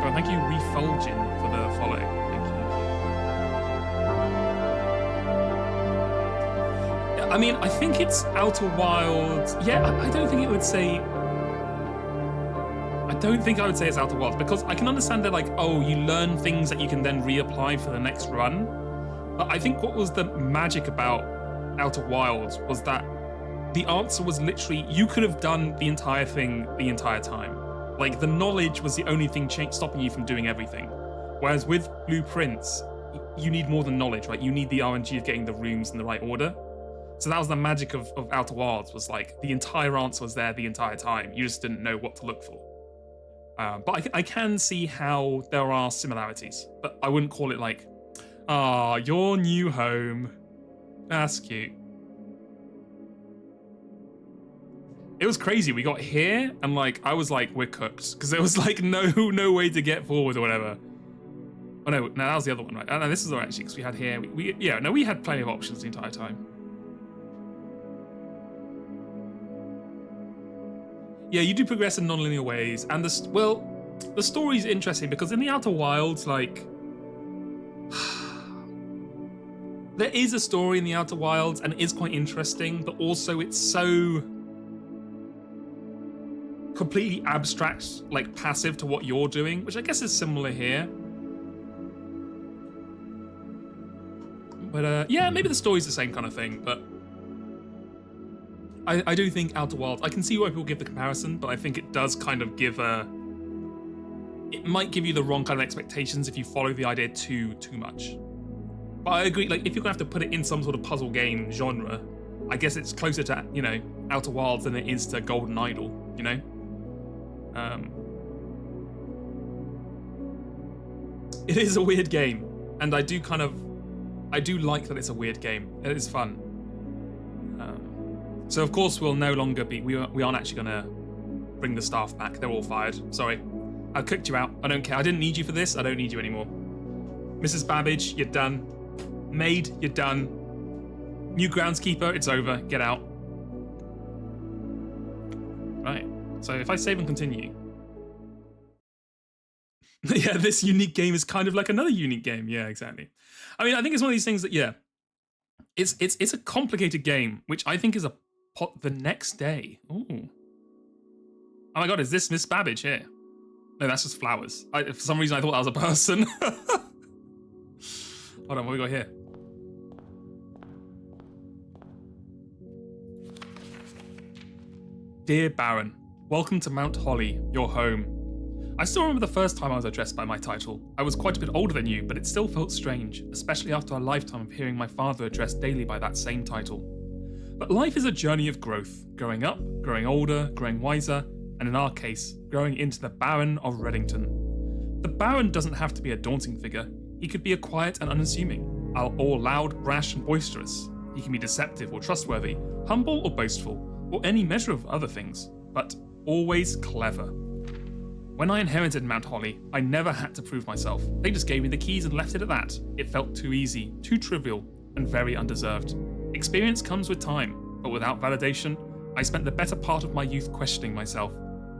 Oh, thank you, Refulgin, for the follow. Thank you. I mean, I think it's Outer Wilds. Yeah, I don't think it would say. I don't think I would say it's Outer Wilds, because I can understand that, like, oh, you learn things that you can then reapply for the next run. But I think what was the magic about Outer Wilds was that the answer was literally, you could have done the entire thing the entire time. Like, the knowledge was the only thing stopping you from doing everything. Whereas with Blue Prince, you need more than knowledge, right? You need the RNG of getting the rooms in the right order. So that was the magic of Outer Wilds, was like, the entire answer was there the entire time. You just didn't know what to look for. But I can see how there are similarities, but I wouldn't call it like, your new home. That's cute. It was crazy. We got here and like, I was like, we're cooked. Because there was like no way to get forward or whatever. Oh no, that was the other one, right? Oh no, this is all right, actually, because we had here, we had plenty of options the entire time. Yeah, you do progress in non-linear ways, and the story's interesting because in the Outer Wilds, like, there is a story in the Outer Wilds, and it is quite interesting, but also it's so completely abstract, like passive to what you're doing, which I guess is similar here. But yeah, maybe the story's the same kind of thing, but I do think Outer Wilds, I can see why people give the comparison, but I think it does kind of give it might give you the wrong kind of expectations if you follow the idea too much. But I agree, like, if you're gonna have to put it in some sort of puzzle game genre, I guess it's closer to, you know, Outer Wilds than it is to Golden Idol, you know? It is a weird game, and I do like that it's a weird game. It is fun. So of course we'll no longer be, we aren't actually gonna bring the staff back. They're all fired. Sorry. I kicked you out. I don't care. I didn't need you for this. I don't need you anymore. Mrs. Babbage, you're done. Maid, you're done. New groundskeeper, it's over. Get out. Right. So if I save and continue. Yeah, this unique game is kind of like another unique game. Yeah, exactly. I mean, I think it's one of these things that, yeah, it's a complicated game, which I think is a pot the next day. Ooh. Oh my god, is this Miss Babbage here? No, that's just flowers. For some reason, I thought that was a person. Hold on, what we got here? Dear Baron, welcome to Mount Holly, your home. I still remember the first time I was addressed by my title. I was quite a bit older than you, but it still felt strange, especially after a lifetime of hearing my father addressed daily by that same title. But life is a journey of growth, growing up, growing older, growing wiser, and in our case, growing into the Baron of Reddington. The Baron doesn't have to be a daunting figure. He could be a quiet and unassuming, or loud, brash, and boisterous. He can be deceptive or trustworthy, humble or boastful, or any measure of other things, but always clever. When I inherited Mount Holly, I never had to prove myself. They just gave me the keys and left it at that. It felt too easy, too trivial, and very undeserved. Experience comes with time, but without validation, I spent the better part of my youth questioning myself.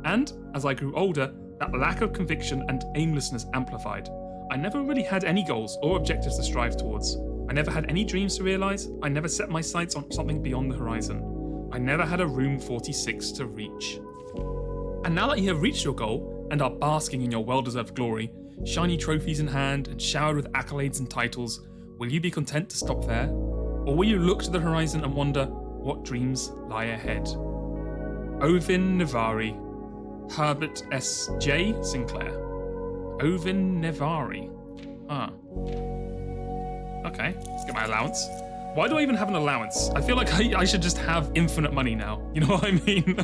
And, as I grew older, that lack of conviction and aimlessness amplified. I never really had any goals or objectives to strive towards. I never had any dreams to realise. I never set my sights on something beyond the horizon. I never had a Room 46 to reach. And now that you have reached your goal, and are basking in your well-deserved glory, shiny trophies in hand and showered with accolades and titles, will you be content to stop there? Or will you look to the horizon and wonder what dreams lie ahead? Ovin Nevari, Herbert S. J. Sinclair. Ovin Nevari. Okay, let's get my allowance. Why do I even have an allowance? I feel like I should just have infinite money now. You know what I mean?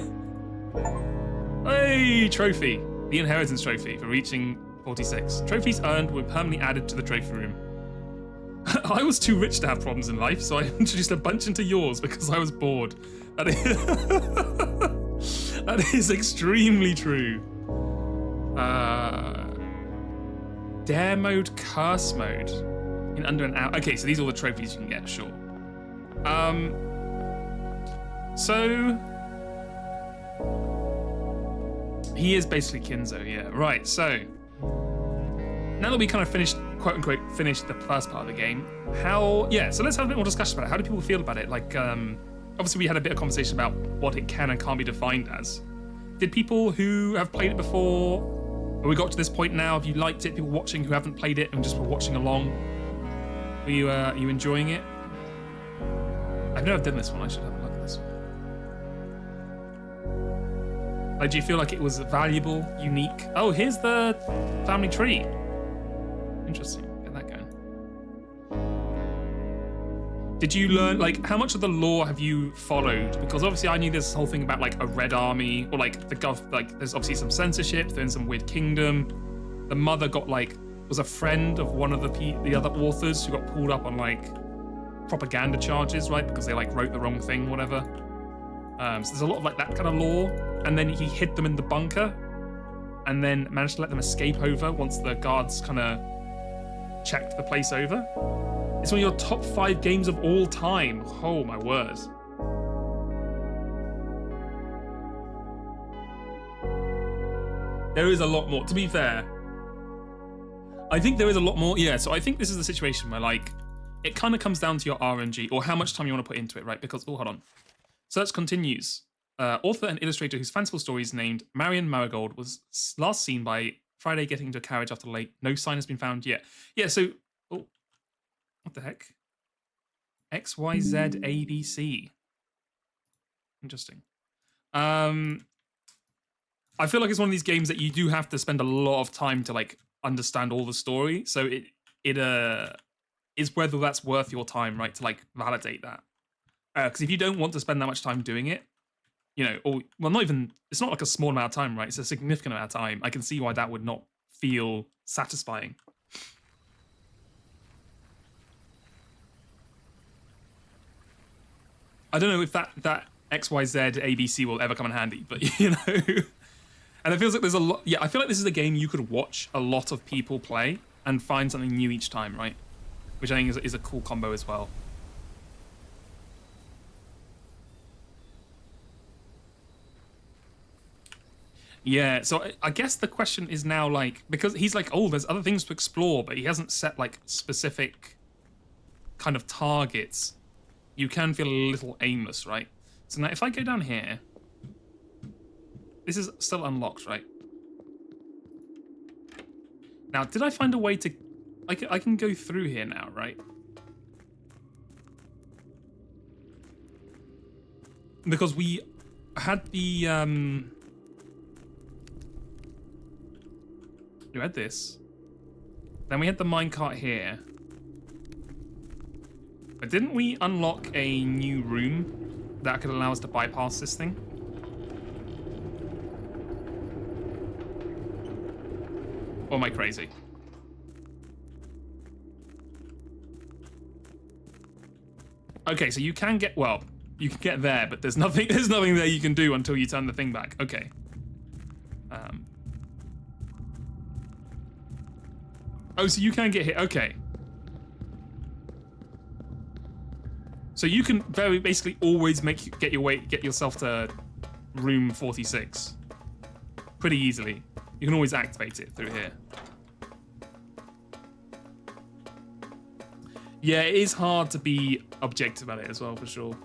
Hey, trophy. The inheritance trophy for reaching 46. Trophies earned were permanently added to the trophy room. I was too rich to have problems in life, so I introduced a bunch into yours because I was bored. That is extremely true. Dare mode, curse mode. In under an hour. Okay, so these are all the trophies you can get, sure. So he is basically Kinzo, yeah. Right, so now that we kind of finished, quote unquote, finished the first part of the game, so let's have a bit more discussion about it. How do people feel about it? Like, obviously we had a bit of conversation about what it can and can't be defined as. Did people who have played it before, or we got to this point now, have you liked it? People watching who haven't played it and just were watching along, are you enjoying it? I've never done this one, I should have a look at this one. Like, do you feel like it was valuable, unique? Oh, here's the family tree. Interesting. Get that going. Did you learn, like, how much of the lore have you followed? Because obviously I knew there's this whole thing about, like, a red army, or, like, there's obviously some censorship, there's some weird kingdom. The mother got, like, was a friend of one of the other authors who got pulled up on, like, propaganda charges, right? Because they, like, wrote the wrong thing, whatever. So there's a lot of, like, that kind of lore. And then he hid them in the bunker and then managed to let them escape over once the guards kind of checked the place over. It's one of your top 5 games of all time. Oh, my word. There is a lot more. To be fair, I think there is a lot more. Yeah, so I think this is the situation where, like, it kind of comes down to your RNG or how much time you want to put into it, right? Because, oh, hold on. Search continues. Author and illustrator whose fanciful story is named Marion Marigold was last seen by Friday getting into a carriage after late. No sign has been found yet. Yeah, so... Oh, what the heck? XYZABC. Interesting. I feel like it's one of these games that you do have to spend a lot of time to, like, understand all the story. So it is whether that's worth your time, right, to, like, validate that. Because if you don't want to spend that much time doing it, you know, or, well, not even, it's not like a small amount of time, right? It's a significant amount of time. I can see why that would not feel satisfying. I don't know if that XYZ ABC will ever come in handy, but, you know. And it feels like there's a lot, I feel like this is a game you could watch a lot of people play and find something new each time, right? Which I think is a cool combo as well. Yeah, so I guess the question is now, like, because he's like, oh, there's other things to explore, but he hasn't set, like, specific kind of targets. You can feel a little aimless, right? So now if I go down here, this is still unlocked, right? Now, did I find a way to... I can go through here now, right? Because we had the... We had this. Then we had the minecart here. But didn't we unlock a new room that could allow us to bypass this thing? Or am I crazy? Okay, so you can get, well, you can get there, but there's nothing there you can do until you turn the thing back. Okay. Oh, so you can get hit. Okay. So you can basically always get yourself to room 46 pretty easily. You can always activate it through here. Yeah, it is hard to be objective at it as well, for sure.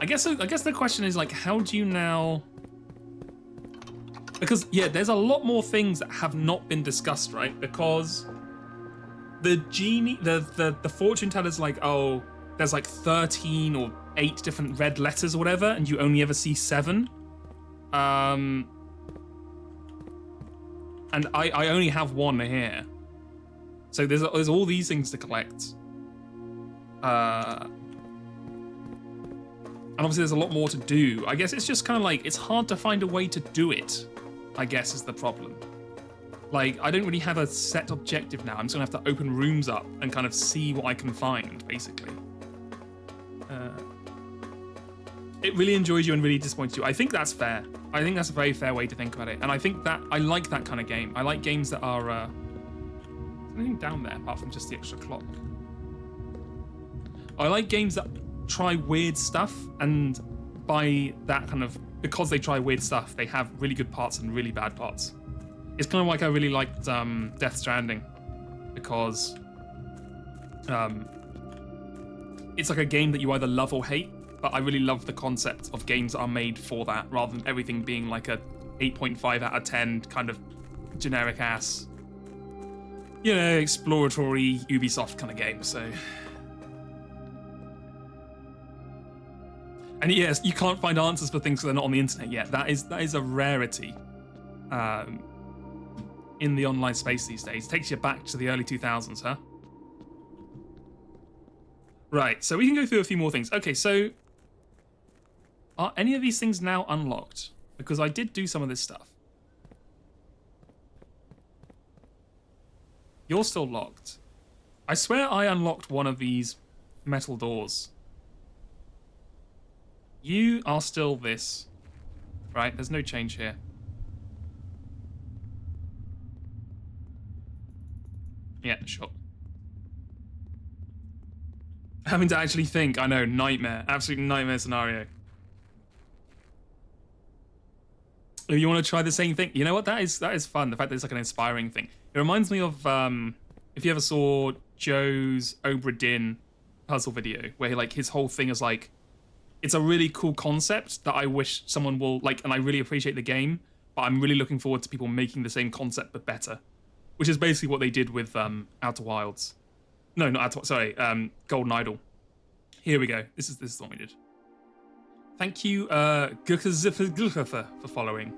I guess the question is, like, how do you now... Because, yeah, there's a lot more things that have not been discussed, right? Because the genie, the fortune teller's like, oh, there's like 13 or 8 different red letters or whatever, and you only ever see 7. And I only have 1 here. So there's all these things to collect. And obviously there's a lot more to do. I guess it's just kind of like, it's hard to find a way to do it, I guess, is the problem. Like, I don't really have a set objective now. I'm just gonna have to open rooms up and kind of see what I can find, basically. It really enjoys you and really disappoints you. I think that's fair. I think that's a very fair way to think about it. And I think that, I like that kind of game. I like games that are, is there anything down there apart from just the extra clock? I like games that try weird stuff, and by that kind of, because they try weird stuff, they have really good parts and really bad parts. It's kind of like I really liked Death Stranding, because it's like a game that you either love or hate, but I really love the concept of games that are made for that, rather than everything being like a 8.5 out of 10 kind of generic ass, you know, exploratory Ubisoft kind of game, so... And yes, you can't find answers for things that are not on the internet yet. That is a rarity in the online space these days. It takes you back to the early 2000s, huh? Right, so we can go through a few more things. Okay, so are any of these things now unlocked? Because I did do some of this stuff. You're still locked. I swear I unlocked one of these metal doors. You are still this. Right, there's no change here. Yeah, sure. Having to actually think, I know, nightmare. Absolute nightmare scenario. If you want to try the same thing, you know what? That is fun. The fact that it's like an inspiring thing. It reminds me of if you ever saw Joe's Obra Dinn puzzle video, where like his whole thing is like, it's a really cool concept that I wish someone will like, and I really appreciate the game, but I'm really looking forward to people making the same concept but better, which is basically what they did with Outer Wilds. No, not Outer. Sorry, Golden Idol. Here we go. This is the one we did. Thank you, for following.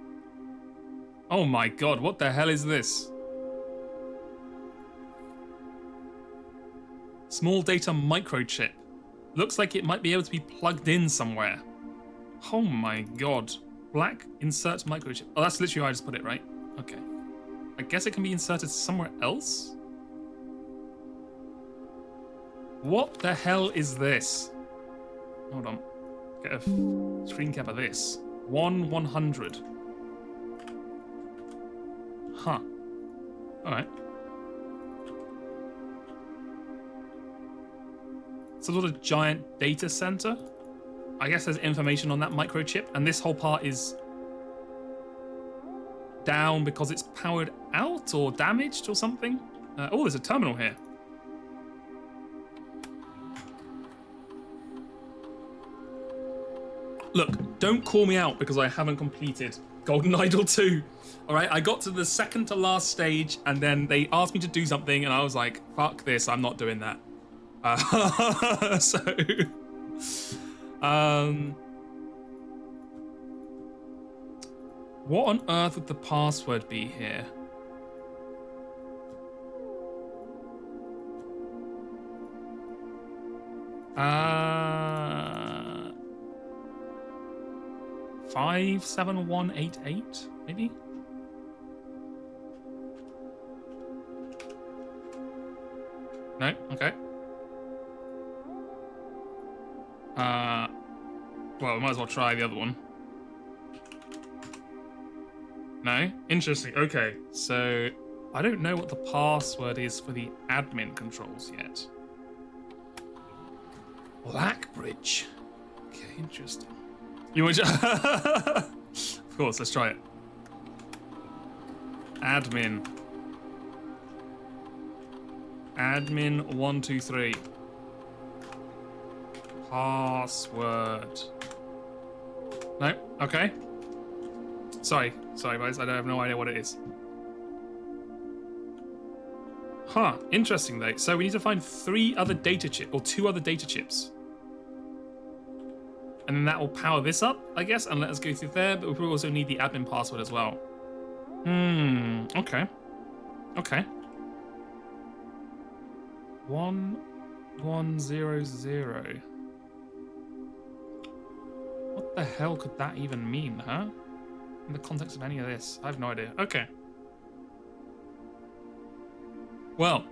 Oh my god, what the hell is this? Small data microchip. Looks like it might be able to be plugged in somewhere. Oh my god. Black insert microchip. Oh, that's literally how I just put it, right? Okay. I guess it can be inserted somewhere else? What the hell is this? Hold on. Get a screen cap of this. 1/100. Huh. Alright. Some sort of giant data center. I guess there's information on that microchip, and this whole part is down because it's powered out or damaged or something. Oh, there's a terminal here. Look, don't call me out because I haven't completed Golden Idol 2. All right, I got to the second to last stage, and then they asked me to do something, and I was like, fuck this, I'm not doing that. What on earth would the password be here? Uh, 57188, maybe? No? Okay. Well, we might as well try the other one. No? Interesting. Okay, so I don't know what the password is for the admin controls yet. Blackbridge. Okay, interesting. You want to... Of course, let's try it. Admin. Admin 123. Password. No? Okay. Sorry, guys. I have no idea what it is. Huh. Interesting, though. So we need to find 3 other data chips, or 2 other data chips. And then that will power this up, I guess, and let us go through there. But we'll also need the admin password as well. Okay. Okay. 1100. What the hell could that even mean, huh? In the context of any of this, I have no idea. Okay. Well,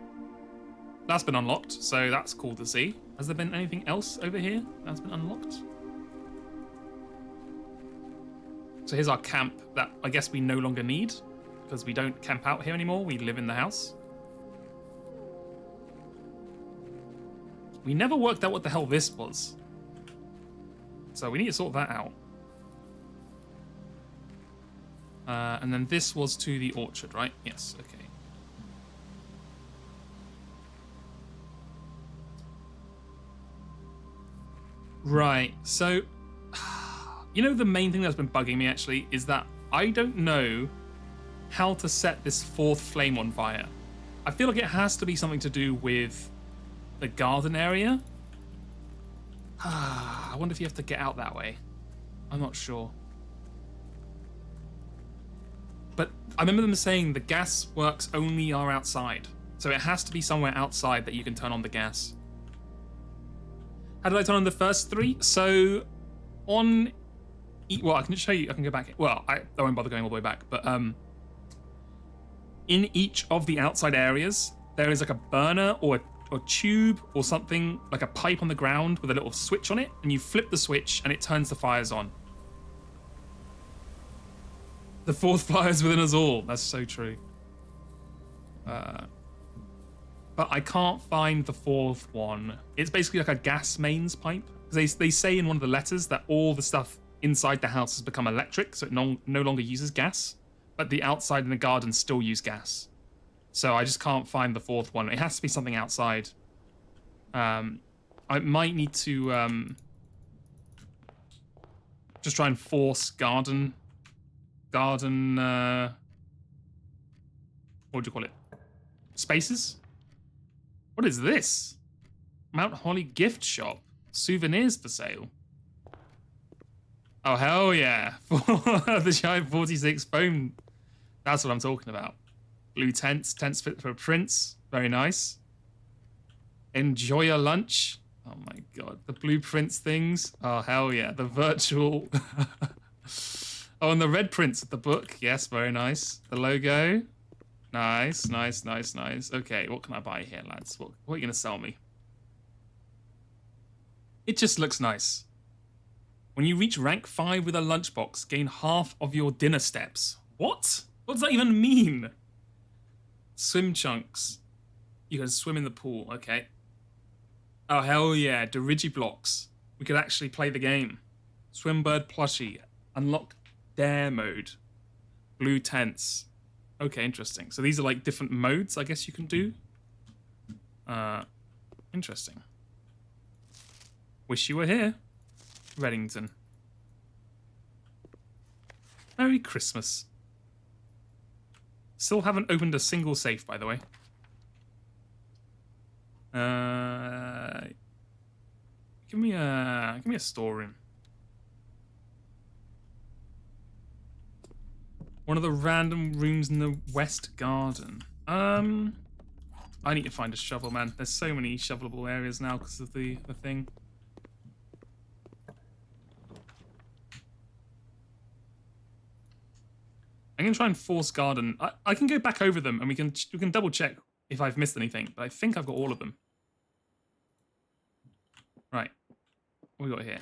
that's been unlocked, so that's cool to see. Has there been anything else over here that's been unlocked? So here's our camp that I guess we no longer need, because we don't camp out here anymore, we live in the house. We never worked out what the hell this was. So we need to sort that out. And then this was to the orchard, right? Yes, okay. Right, so... You know, the main thing that's been bugging me, actually, is that I don't know how to set this 4th flame on fire. I feel like it has to be something to do with the garden area. I wonder if you have to get out that way. I'm not sure. But I remember them saying the gas works only are outside. So it has to be somewhere outside that you can turn on the gas. How did I turn on the first 3? So on... Well, I can show you. I can go back. Well, I won't bother going all the way back. But in each of the outside areas, there is like a burner or tube or something, like a pipe on the ground with a little switch on it, and you flip the switch and it turns the fires on. The 4th fire is within us all. That's so true. But I can't find the 4th one. It's basically like a gas mains pipe. They say in one of the letters that all the stuff inside the house has become electric, so it no longer uses gas, but the outside and the garden still use gas. So I just can't find the 4th one. It has to be something outside. I might need to just try and force garden. What do you call it? Spaces? What is this? Mount Holly gift shop. Souvenirs for sale. Oh, hell yeah. The giant 46 foam. That's what I'm talking about. Blue tents fit for Prince. Very nice. Enjoy your lunch. Oh my god. The blueprints things. Oh, hell yeah. The virtual... Oh, and the red prints of the book. Yes, very nice. The logo. Nice, nice, nice, nice. Okay, what can I buy here, lads? What are you going to sell me? It just looks nice. When you reach rank 5 with a lunchbox, gain half of your dinner steps. What? What does that even mean? Swim chunks. You can swim in the pool. Okay. Oh, hell yeah. Dirigiblocks. We could actually play the game. Swimbird plushie. Unlock dare mode. Blue tents. Okay, interesting. So these are like different modes, I guess you can do. Interesting. Wish you were here, Reddington. Merry Christmas. Still haven't opened a single safe, by the way. Give me a storeroom. One of the random rooms in the West Garden. I need to find a shovel, man. There's so many shovelable areas now because of the thing. I'm gonna try and force garden. I can go back over them and we can double check if I've missed anything, but I think I've got all of them. Right. What we got here?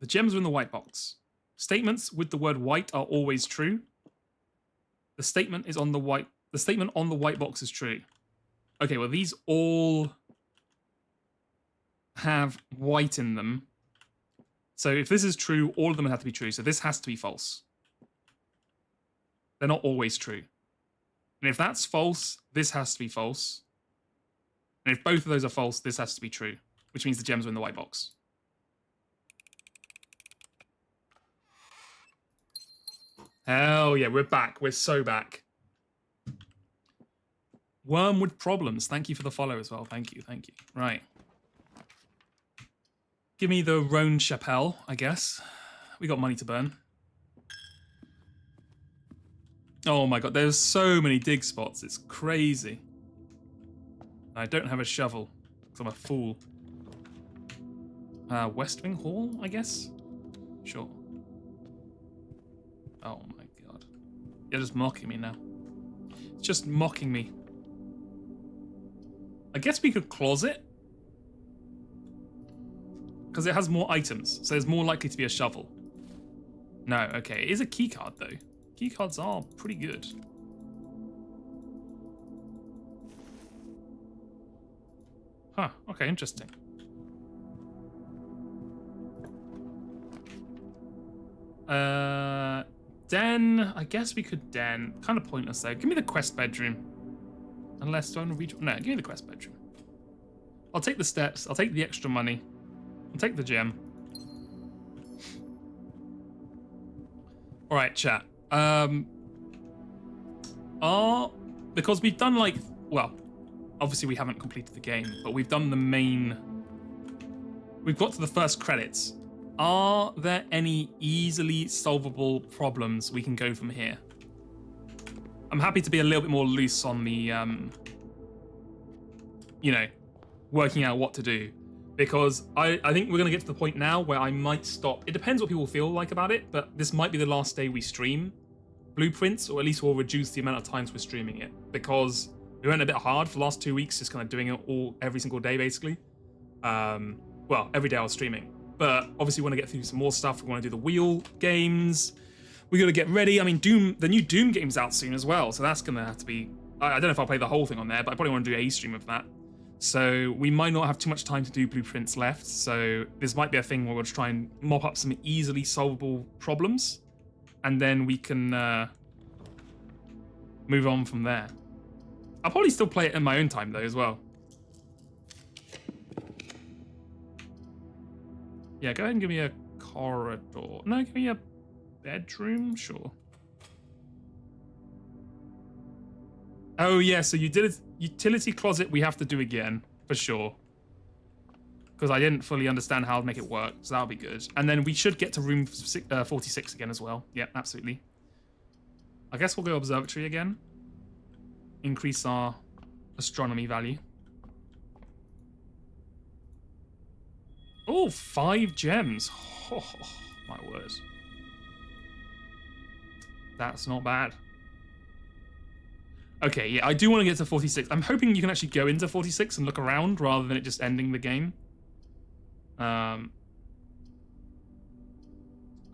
The gems are in the white box. Statements with the word white are always true. The statement is on the white. The statement on the white box is true. Okay, well these all have white in them. So if this is true, all of them have to be true. So this has to be false. They're not always true. And if that's false, this has to be false. And if both of those are false, this has to be true, which means the gems are in the white box. Hell yeah, we're back. We're so back. Wormwood Problems. Thank you for the follow as well. Thank you. Thank you. Right. Give me the Rhone Chapelle, I guess. We got money to burn. Oh my god, there's so many dig spots. It's crazy. I don't have a shovel because I'm a fool. West Wing Hall, I guess? Sure. Oh my god. You're just mocking me now. It's just mocking me. I guess we could closet. Because it has more items, so there's more likely to be a shovel. No, okay. It is a keycard, though. Keycards are pretty good. Huh, okay, interesting. Den, I guess we could den. Kind of pointless though. Give me the quest bedroom. Unless, do I want to read? No, give me the quest bedroom. I'll take the steps, I'll take the extra money. I'll take the gem. Alright, chat. Because we've done like, well, obviously we haven't completed the game, but we've done the main, we've got to the first credits. Are there any easily solvable problems we can go from here? I'm happy to be a little bit more loose on the, you know, working out what to do. Because I think we're going to get to the point now where I might stop. It depends what people feel like about it, but this might be the last day we stream Blueprints, or at least we'll reduce the amount of times we're streaming it. Because we went a bit hard for the last 2 weeks, just kind of doing it every single day, basically. Well, every day I was streaming. But obviously we want to get through some more stuff. We want to do the wheel games. We got to get ready. I mean, the new Doom game's out soon as well, so that's going to have to be... I don't know if I'll play the whole thing on there, but I probably want to do a stream of that. So we might not have too much time to do Blueprints left, so this might be a thing where we'll try and mop up some easily solvable problems, and then we can move on from there. I'll probably still play it in my own time, though, as well. Yeah, go ahead and give me a corridor. No, give me a bedroom? Sure. Oh, yeah, so you did it. Utility closet we have to do again, for sure. Because I didn't fully understand how to make it work, so that'll be good. And then we should get to room 46 again as well. Yeah, absolutely. I guess we'll go observatory again. Increase our astronomy value. Oh, 5 gems. Oh, my word. That's not bad. Okay, yeah, I do want to get to 46. I'm hoping you can actually go into 46 and look around rather than it just ending the game. I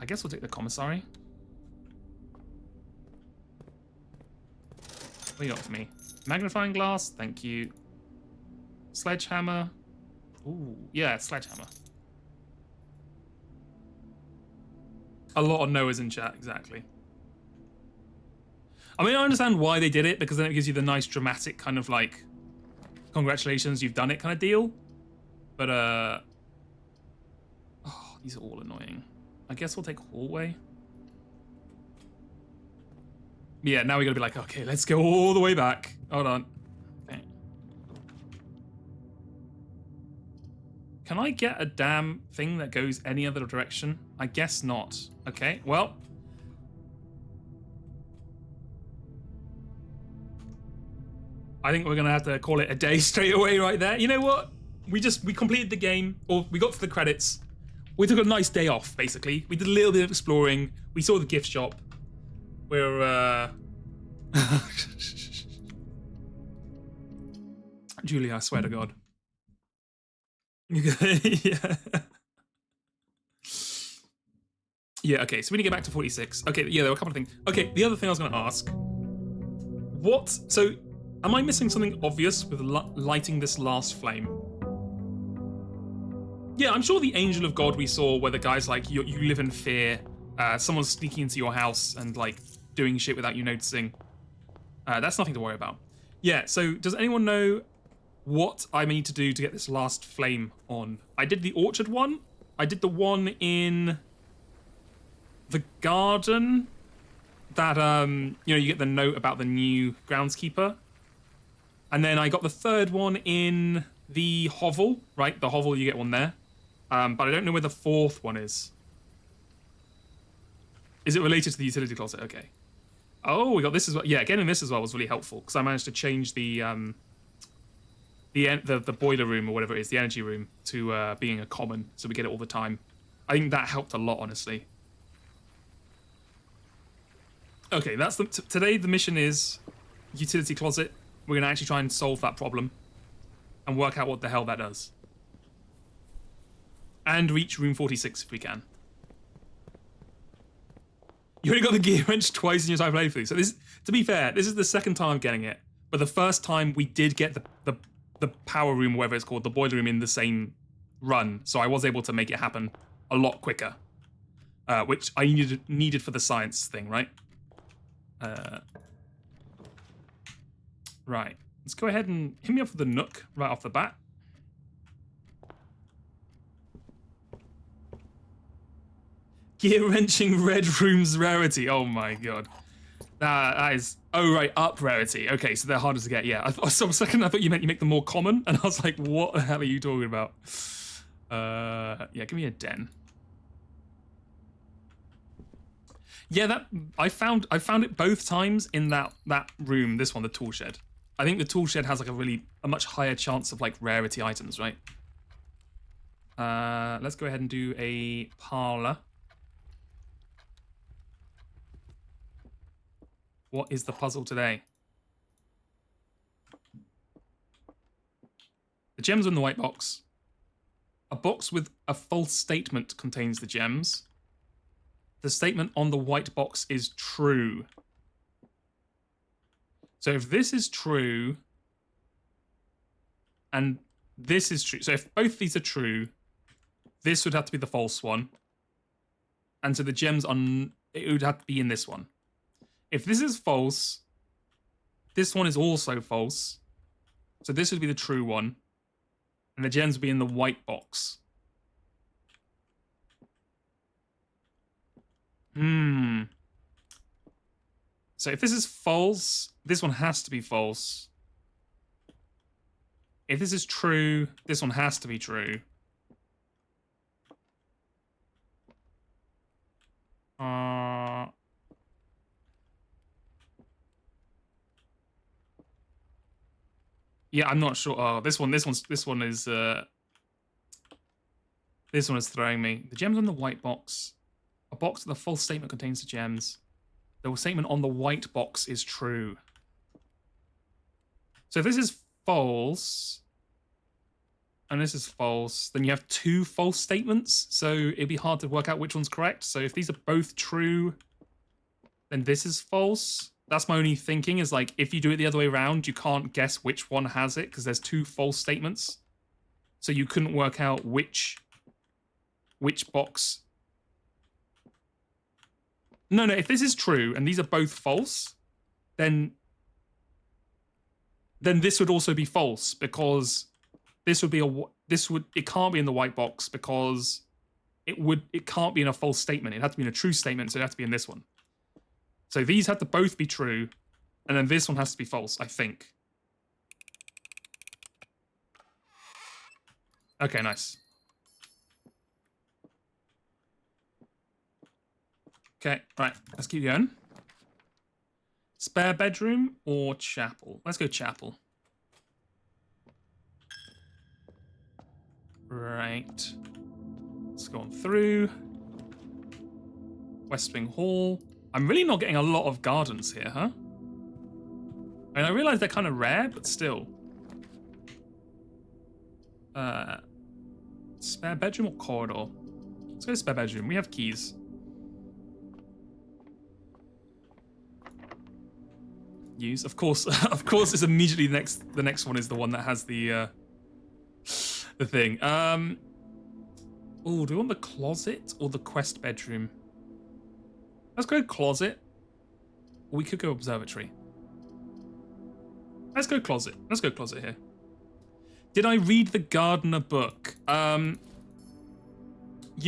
guess we'll take the commissary. What do you got for me? Magnifying glass, thank you. Sledgehammer. Ooh, yeah, sledgehammer. A lot of Noahs in chat, exactly. I mean, I understand why they did it, because then it gives you the nice dramatic kind of like, congratulations, you've done it kind of deal. But, oh, these are all annoying. I guess we'll take hallway. Yeah, now we gotta be like, okay, let's go all the way back. Hold on. Okay. Can I get a damn thing that goes any other direction? I guess not. Okay, well. I think we're gonna have to call it a day straight away right there. You know what? We completed the game, or we got to the credits. We took a nice day off, basically. We did a little bit of exploring. We saw the gift shop. We're, Julia, I swear to God. Yeah. Yeah, okay, so we need to get back to 46. Okay, yeah, there were a couple of things. Okay, the other thing I was going to ask. So, am I missing something obvious with lighting this last flame? Yeah, I'm sure the angel of God we saw, where the guy's like, you live in fear, someone's sneaking into your house and like doing shit without you noticing. That's nothing to worry about. Yeah, so does anyone know what I need to do to get this last flame on? I did the orchard one. I did the one in the garden that, you get the note about the new groundskeeper. And then I got the third one in the hovel, right? The hovel, you get one there. But I don't know where the fourth one is. Is it related to the utility closet? Okay. Oh, we got this as well. Yeah, getting this as well was really helpful because I managed to change the boiler room or whatever it is, the energy room, to being a common, so we get it all the time. I think that helped a lot, honestly. Okay, that's today the mission is utility closet. We're gonna actually try and solve that problem and work out what the hell that does. And reach room 46 if we can. You only got the gear wrench twice in your time playthrough. So this, to be fair, this is the second time I'm getting it. But the first time we did get the power room, or whatever it's called, the boiler room in the same run. So I was able to make it happen a lot quicker. Which I needed for the science thing, right? Right. Let's go ahead and hit me up for the Nook right off the bat. Gear wrenching red room's rarity. Oh my god. That is... Oh, right, up rarity. Okay, so they're harder to get. Yeah, so a second I thought you meant you make them more common, and I was like, what the hell are you talking about? Yeah, give me a den. Yeah, that I found it both times in that room. This one, the tool shed. I think the tool shed has like a much higher chance of like rarity items, right? Let's go ahead and do a parlor. What is the puzzle today? The gems are in the white box. A box with a false statement contains the gems. The statement on the white box is true. So if this is true, and this is true, so if both these are true, this would have to be the false one. And so the gems it would have to be in this one. If this is false, this one is also false. So this would be the true one. And the gems would be in the white box. So if this is false, this one has to be false. If this is true, this one has to be true. Yeah, I'm not sure. Oh, this one is throwing me. The gems on the white box. A box with a false statement contains the gems. The statement on the white box is true. So if this is false, and this is false, then you have two false statements. So it'd be hard to work out which one's correct. So if these are both true, then this is false. That's my only thinking, is like, if you do it the other way around, you can't guess which one has it because there's two false statements. So you couldn't work out which box. No, if this is true and these are both false, then this would also be false, because this would be it can't be in the white box, because it can't be in a false statement. It had to be in a true statement, so it had to be in this one. So these have to both be true, and then this one has to be false, I think. Okay, nice. Okay, right, let's keep going. Spare bedroom or chapel? Let's go chapel. Right. Let's go on through. West Wing Hall. I'm really not getting a lot of gardens here, huh? I mean, I realize they're kind of rare, but still. Spare bedroom or corridor? Let's go spare bedroom. We have keys. Use, of course. Of course, it's immediately the next one is the one that has the thing. Oh, do we want the closet or the quest bedroom? Let's go closet. Or we could go observatory. Let's go closet. Let's go closet here. Did I read the gardener book? You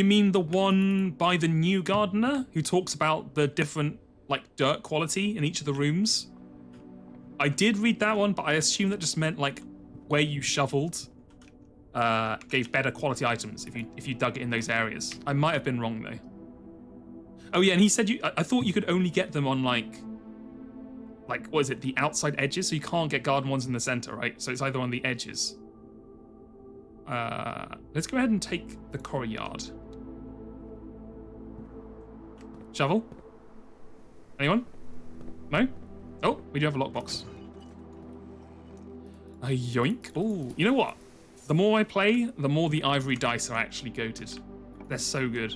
mean the one by the new gardener who talks about the different like dirt quality in each of the rooms? I did read that one, but I assume that just meant like where you shoveled gave better quality items if you dug it in those areas. I might have been wrong though. Oh yeah, and he said I thought you could only get them on like what is it, the outside edges, so you can't get garden ones in the center, right? So it's either on the edges. Let's go ahead and take the courtyard. Shovel? Anyone? No? Oh, we do have a lockbox. A yoink. Oh, you know what? The more I play, the more the ivory dice are actually goated. They're so good.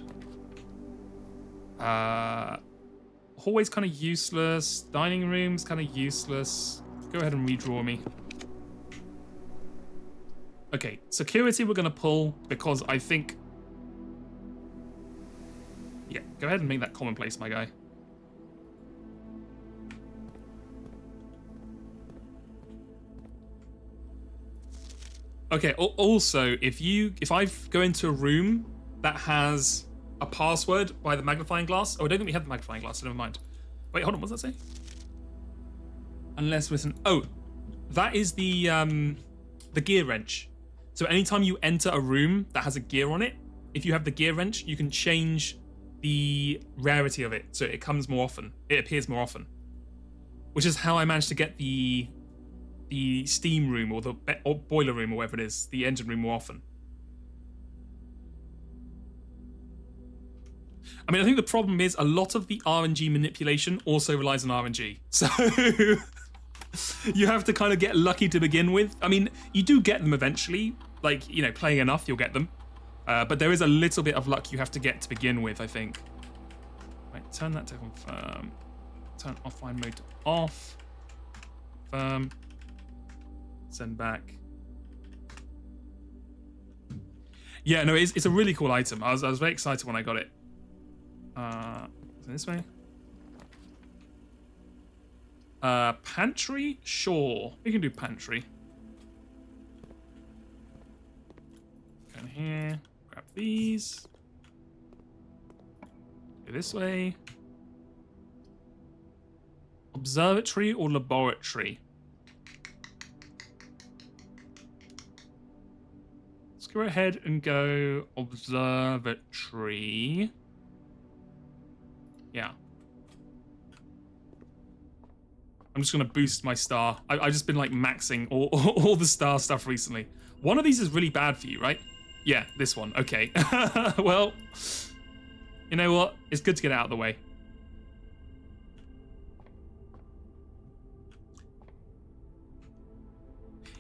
Hallway's kind of useless. Dining room's kind of useless. Go ahead and redraw me. Okay, security we're going to pull because I think... Yeah, go ahead and make that commonplace, my guy. Okay, also, if I go into a room that has a password by the magnifying glass... Oh, I don't think we have the magnifying glass, so never mind. Wait, hold on, what does that say? Unless listen... Oh, that is the gear wrench. So anytime you enter a room that has a gear on it, if you have the gear wrench, you can change the rarity of it so it comes more often. It appears more often. Which is how I managed to get the steam room or the boiler room or whatever it is, the engine room more often. I mean, I think the problem is a lot of the RNG manipulation also relies on RNG. So you have to kind of get lucky to begin with. I mean, you do get them eventually. Like, you know, playing enough, you'll get them. But there is a little bit of luck you have to get to begin with, I think. Right, turn that to confirm. Turn offline mode to off. Confirm. Send back. Yeah, no, it's a really cool item. I was very excited when I got it. This way. Pantry? Sure. We can do pantry. Go in here. Grab these. Go this way. Observatory or laboratory? Let's go ahead and go observatory. Yeah. I'm just going to boost my star. I've just been like maxing all the star stuff recently. One of these is really bad for you, right? Yeah, this one. Okay. Well, you know what? It's good to get it out of the way.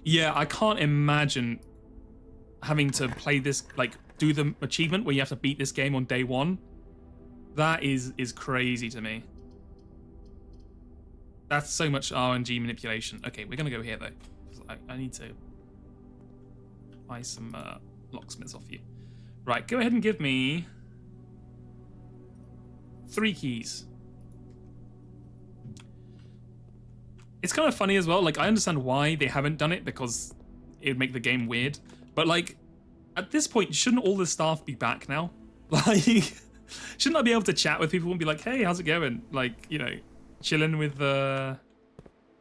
Yeah, I can't imagine having to play this, like, do the achievement where you have to beat this game on day one. That is crazy to me. That's so much RNG manipulation. Okay, we're going to go here, though. I need to buy some locksmiths off you. Right, go ahead and give me 3 keys. It's kind of funny as well. Like, I understand why they haven't done it, because it would make the game weird. But, like, at this point, shouldn't all the staff be back now? Like, shouldn't I be able to chat with people and be like, hey, how's it going? Like, you know, chilling with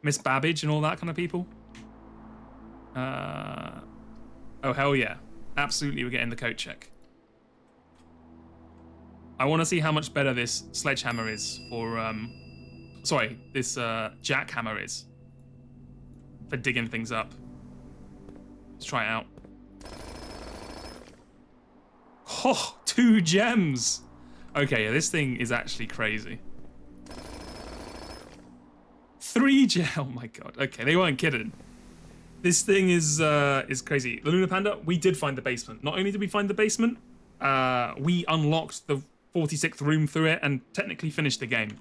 Miss Babbage and all that kind of people. Oh, hell yeah. Absolutely, we're getting the coat check. I want to see how much better this sledgehammer is for, sorry, this jackhammer is for digging things up. Let's try it out. Oh, 2 gems. Okay, yeah, this thing is actually crazy. 3 gems. Oh my god. Okay, they weren't kidding. This thing is crazy. The Lunar Panda, we did find the basement. Not only did we find the basement, we unlocked the 46th room through it and technically finished the game.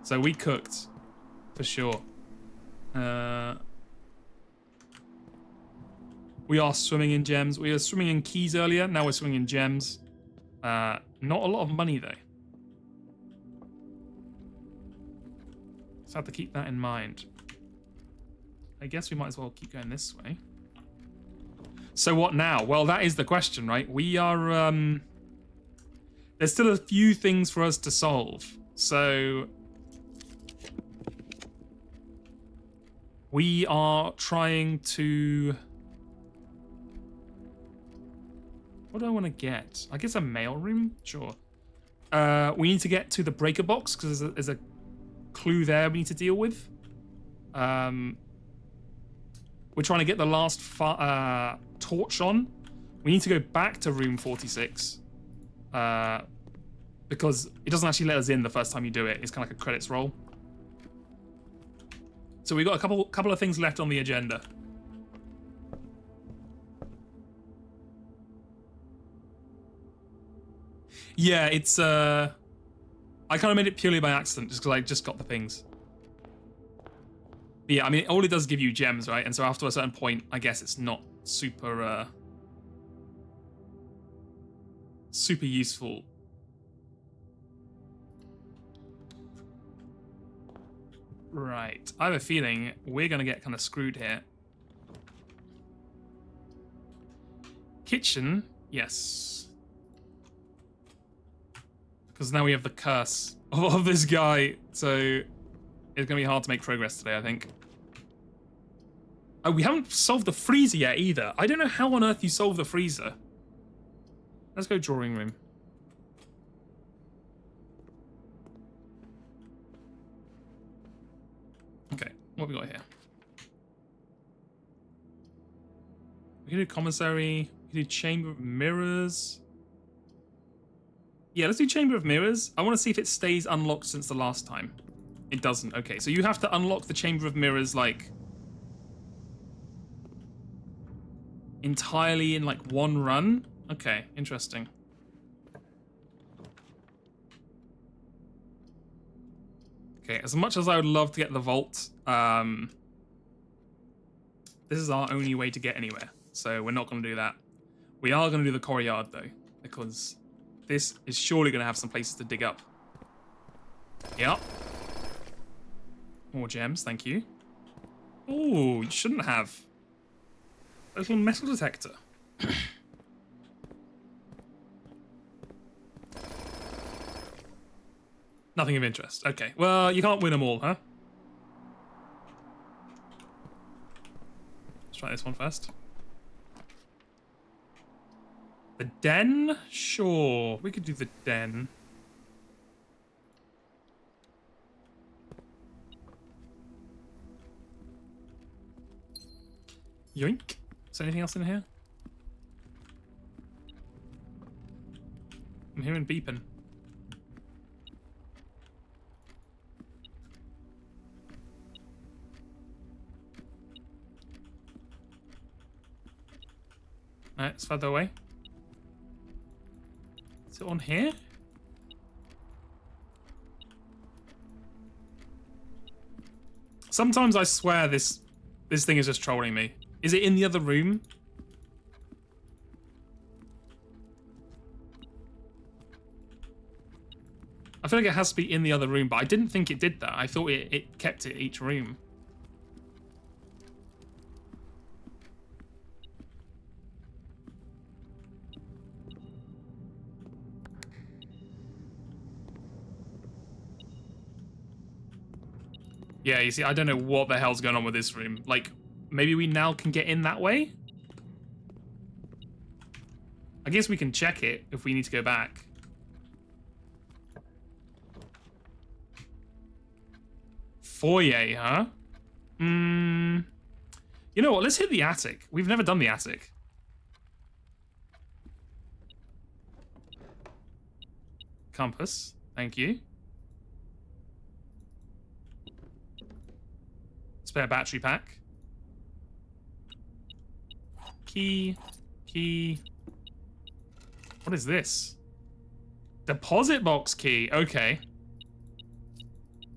So we cooked, for sure. We are swimming in gems. We were swimming in keys earlier. Now we're swimming in gems. Not a lot of money though. So I have to keep that in mind. I guess we might as well keep going this way. So what now? Well, that is the question, right? We are, there's still a few things for us to solve. So we are trying to... What do I want to get? I guess a mail room? Sure. We need to get to the breaker box because there's a clue there we need to deal with. We're trying to get the last torch on. We need to go back to room 46 because it doesn't actually let us in the first time you do it. It's kind of like a credits roll. So we've got a couple of things left on the agenda. Yeah, it's I kind of made it purely by accident just because I just got the things. But yeah, I mean, all it does is give you gems, right? And so after a certain point, I guess it's not super super useful. Right. I have a feeling we're going to get kind of screwed here. Kitchen, yes. Because now we have the curse of this guy, so it's going to be hard to make progress today, I think. Oh, we haven't solved the freezer yet either. I don't know how on earth you solve the freezer. Let's go drawing room. Okay, what have we got here? We can do commissary. We can do chamber of mirrors. Yeah, let's do chamber of mirrors. I want to see if it stays unlocked since the last time. It doesn't. Okay, so you have to unlock the chamber of mirrors like entirely in like one run. Okay, interesting. Okay, as much as I would love to get the vault, this is our only way to get anywhere. So we're not going to do that. We are going to do the courtyard though, because this is surely going to have some places to dig up. Yep. More gems, thank you. Oh, you shouldn't have. A little metal detector. Nothing of interest. Okay, well, you can't win them all, huh? Let's try this one first. The den? Sure, we could do the den. Yoink. Is there anything else in here? I'm hearing beeping. Alright, it's further away. Is it on here? Sometimes I swear this thing is just trolling me. Is it in the other room? I feel like it has to be in the other room, but I didn't think it did that. I thought it kept it each room. Yeah, you see, I don't know what the hell's going on with this room. Like, maybe we now can get in that way? I guess we can check it if we need to go back. Foyer, huh? You know what? Let's hit the attic. We've never done the attic. Compass. Thank you. Spare battery pack. Key. Key. What is this? Deposit box key. Okay.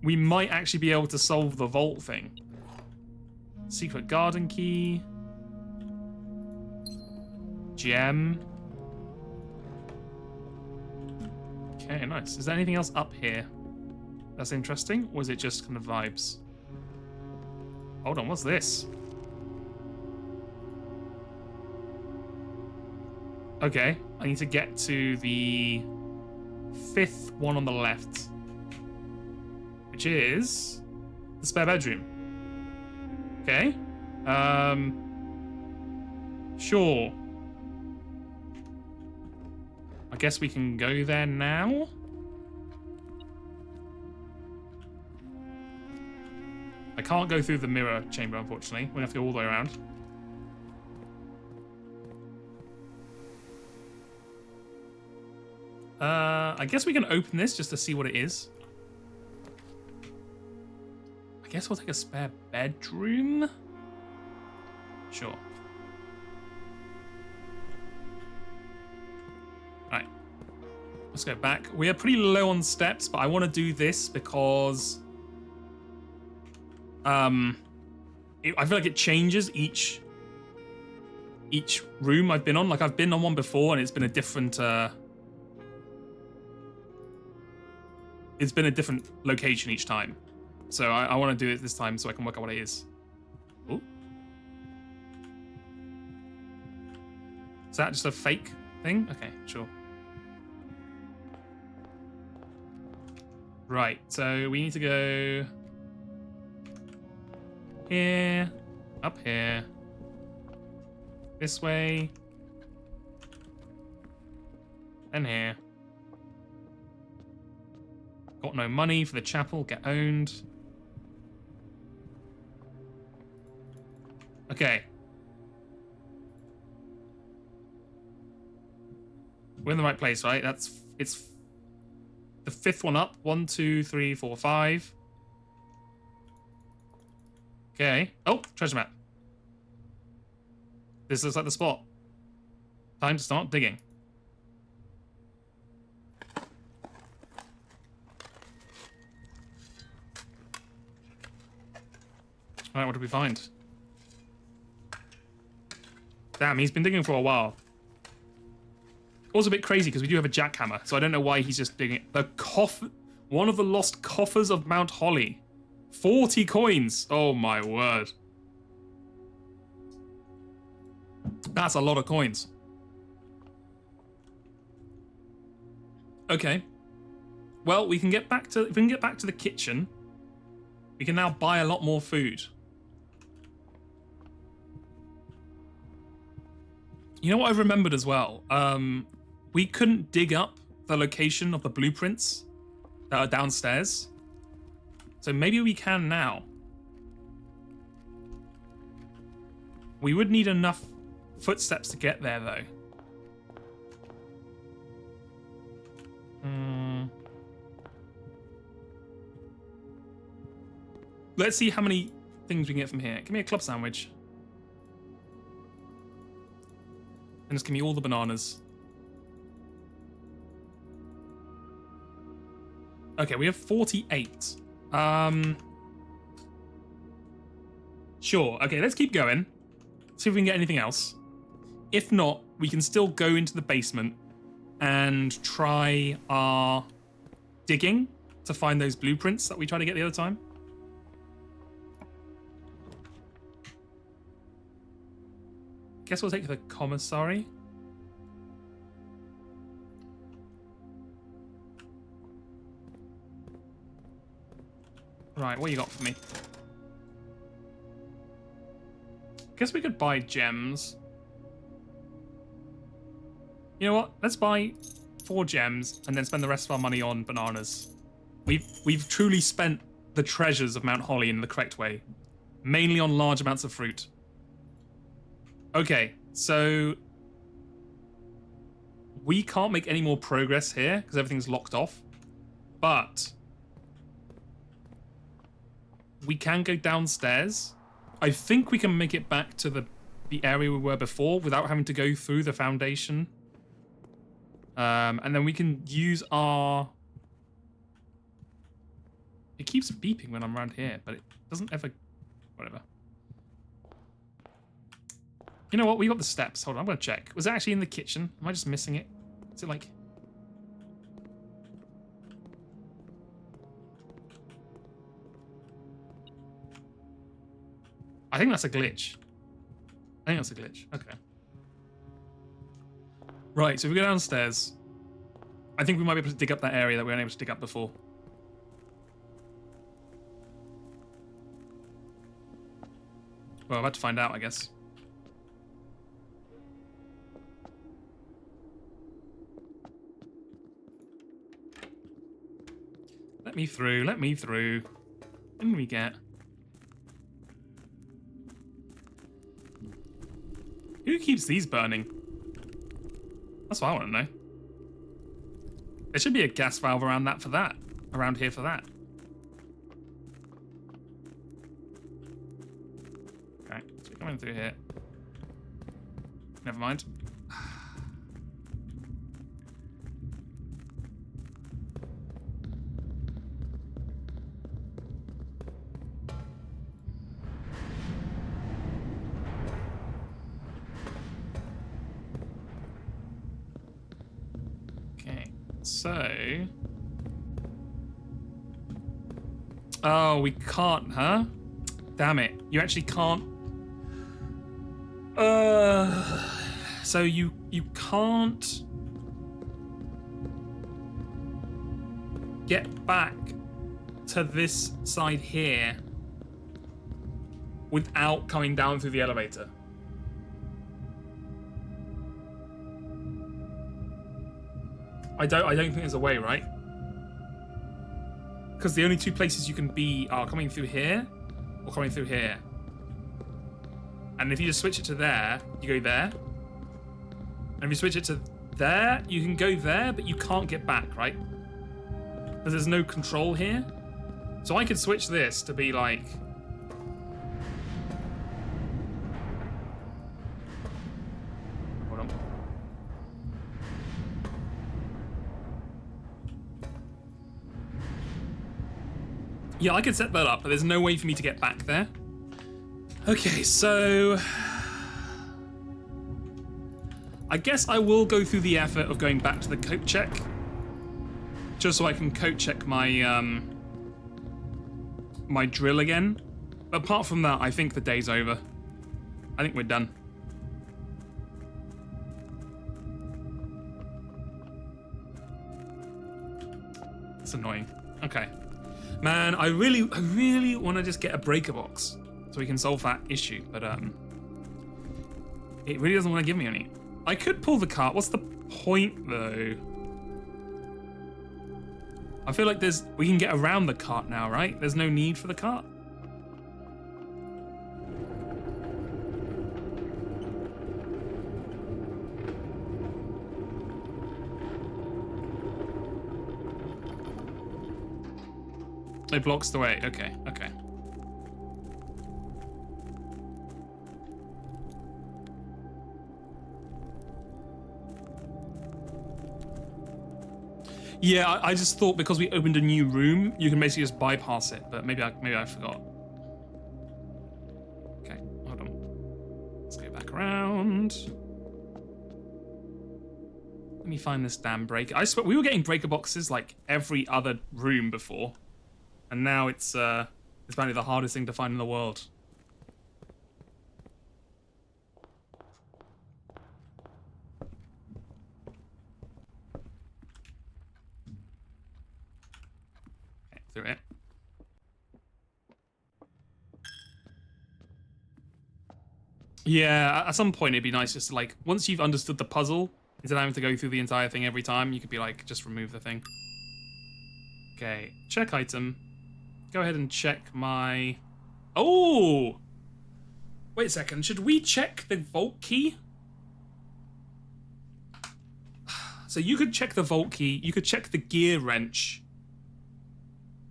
We might actually be able to solve the vault thing. Secret garden key. Gem. Okay, nice. Is there anything else up here that's interesting? Or is it just kind of vibes? Hold on, what's this? Okay, I need to get to the 5th one on the left, which is the spare bedroom. Okay. Sure. I guess we can go there now. I can't go through the mirror chamber, unfortunately. We have to go all the way around. I guess we can open this just to see what it is. I guess we'll take a spare bedroom. Sure. Right. Let's go back. We are pretty low on steps, but I want to do this because I feel like it changes each room I've been on. Like I've been on one before and it's been a different location each time. So I want to do it this time so I can work out what it is. Oh. Is that just a fake thing? Okay, sure. Right, so we need to go here, up here, this way, and here. Got no money for the chapel, get owned. Okay. We're in the right place, right? It's the 5th one up. 1, 2, 3, 4, 5. Okay. Oh, treasure map. This looks like the spot. Time to start digging. Alright, what did we find? Damn, he's been digging for a while. Also a bit crazy because we do have a jackhammer, so I don't know why he's just digging it. The one of the lost coffers of Mount Holly. 40 coins. Oh my word. That's a lot of coins. Okay. Well, if we can get back to the kitchen, we can now buy a lot more food. You know what I've remembered as well? We couldn't dig up the location of the blueprints that are downstairs. So maybe we can now. We would need enough footsteps to get there, though. Let's see how many things we can get from here. Give me a club sandwich. And just give me all the bananas. Okay, we have 48. Sure. Okay, let's keep going. See if we can get anything else. If not, we can still go into the basement and try our digging to find those blueprints that we tried to get the other time. Guess we'll take the commissary. Right, what you got for me? Guess we could buy gems. You know what? Let's buy 4 gems and then spend the rest of our money on bananas. We've truly spent the treasures of Mount Holly in the correct way. Mainly on large amounts of fruit. Okay, so we can't make any more progress here because everything's locked off. But we can go downstairs. I think we can make it back to the area we were before without having to go through the foundation. And then we can use our... It keeps beeping when I'm around here, but it doesn't ever... Whatever. You know what? We got the steps. Hold on, I'm going to check. Was it actually in the kitchen? Am I just missing it? Is it like... I think that's a glitch. I think that's a glitch. Okay. Right, so if we go downstairs, I think we might be able to dig up that area that we weren't able to dig up before. Well, I've had to find out, I guess. Let me through, let me through. What can we get? Who keeps these burning? That's what I want to know. There should be a gas valve around that for that. Around here for that. Okay, so we're coming through here. Never mind. So... Oh, we can't, huh? Damn it. You actually can't... So you can't... get back to this side here without coming down through the elevator. I don't think there's a way, right? Because the only 2 places you can be are coming through here or coming through here. And if you just switch it to there, you go there. And if you switch it to there, you can go there, but you can't get back, right? Because there's no control here. So I could switch this to be like... Hold on. Yeah, I could set that up, but there's no way for me to get back there. Okay, so... I guess I will go through the effort of going back to the coat check. Just so I can coat check my, my drill again. But apart from that, I think the day's over. I think we're done. It's annoying. Okay. Man, I really want to just get a breaker box so we can solve that issue, but it really doesn't want to give me any. I could pull the cart. What's the point, though? I feel like we can get around the cart now, right? There's no need for the cart. It blocks the way. Okay, okay. Yeah, I just thought because we opened a new room, you can basically just bypass it, but maybe I forgot. Okay, hold on. Let's go back around. Let me find this damn breaker. I swear we were getting breaker boxes like every other room before. And now it's apparently the hardest thing to find in the world. Okay, through it. Yeah, at some point it'd be nice just to like, once you've understood the puzzle, instead of having to go through the entire thing every time, you could be like, just remove the thing. Okay, check item. Go ahead and check my... Oh! Wait a second, should we check the vault key? So you could check the vault key, you could check the gear wrench,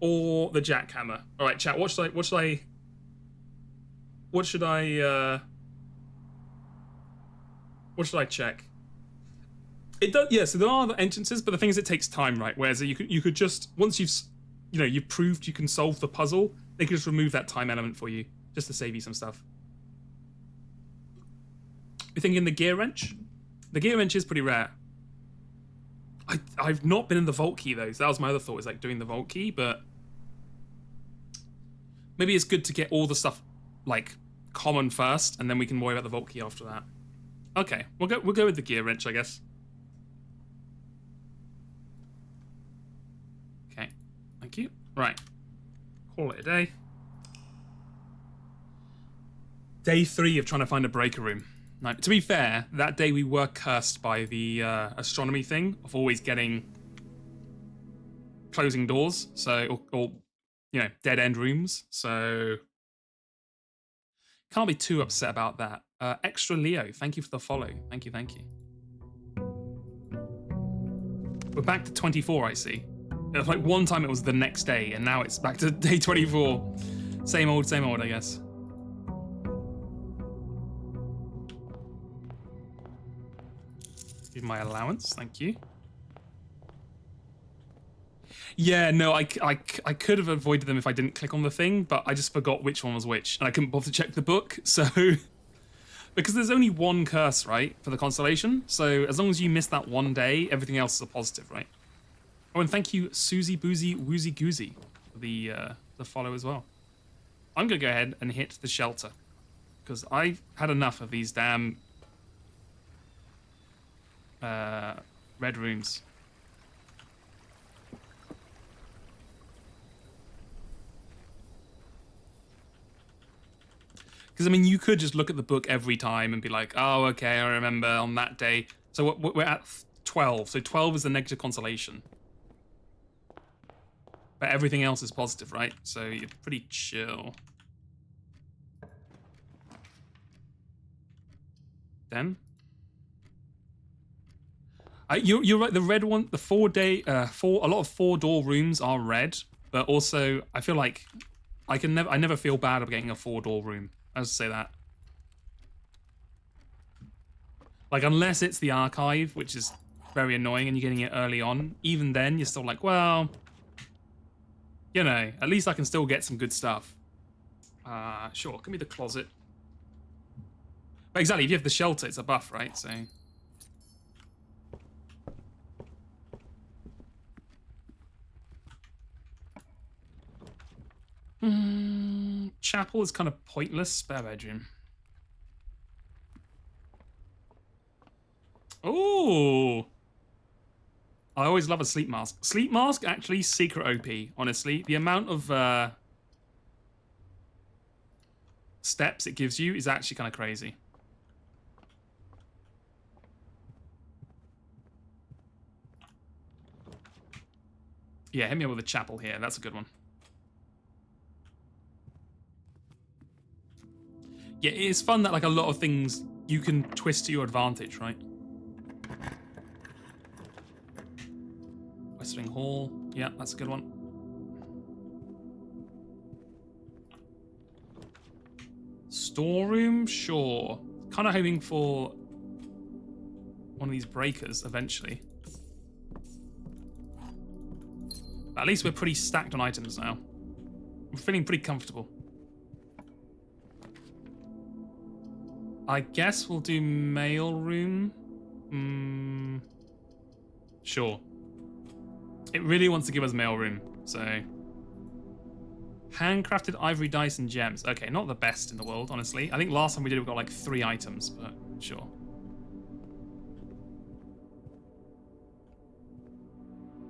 or the jackhammer. All right, chat, what should I check? It does, yeah, so there are the entrances, but the thing is it takes time, right? Whereas you could just, once you've proved you can solve the puzzle, they could just remove that time element for you, just to save you some stuff. You're thinking the gear wrench? The gear wrench is pretty rare. I've not been in the vault key though, so that was my other thought, is like doing the vault key, but maybe it's good to get all the stuff like common first, and then we can worry about the vault key after that. Okay, we'll go with the gear wrench, I guess. Okay, thank you. Right, call it a day. Day 3 of trying to find a breaker room. Now, to be fair, that day we were cursed by the astronomy thing of always getting closing doors, so or you know, dead end rooms. So can't be too upset about that. Extra Leo, thank you for the follow. Thank you, thank you. We're back to 24, I see. It was like one time it was the next day, and now it's back to day 24. Same old, I guess. Give my allowance, thank you. Yeah, no, I could have avoided them if I didn't click on the thing, but I just forgot which one was which, and I couldn't bother to check the book, so... Because there's only one curse, right, for the constellation, so as long as you miss that one day, everything else is a positive, right? Oh, and thank you, Susie Boozy Woozy Goozy, for the follow as well. I'm gonna go ahead and hit the shelter, because I've had enough of these damn... red rooms. Because, I mean, you could just look at the book every time and be like, oh, okay, I remember on that day. So we're at 12. So 12 is the negative consolation. But everything else is positive, right? So you're pretty chill. Then? You're right, the red one, the 4-day, a lot of 4-door rooms are red. But also, I feel like I never feel bad about getting a 4-door room. I just say that. Like, unless it's the archive, which is very annoying and you're getting it early on, even then you're still like, well, you know, at least I can still get some good stuff. Sure, give me the closet. But exactly, if you have the shelter, it's a buff, right? So... chapel is kind of pointless. Spare bedroom. Oh, I always love a sleep mask. Sleep mask, actually, secret OP, honestly. The amount of steps it gives you is actually kind of crazy. Yeah, hit me up with a chapel here. That's a good one. Yeah, it's fun that, like, a lot of things you can twist to your advantage, right? Westwing Hall. Yeah, that's a good one. Storeroom? Sure. Kind of hoping for one of these breakers eventually. But at least we're pretty stacked on items now. I'm feeling pretty comfortable. I guess we'll do mail room. Sure. It really wants to give us mail room, so... Handcrafted ivory dice and gems. Okay, not the best in the world, honestly. I think last time we did, we got like 3 items, but sure.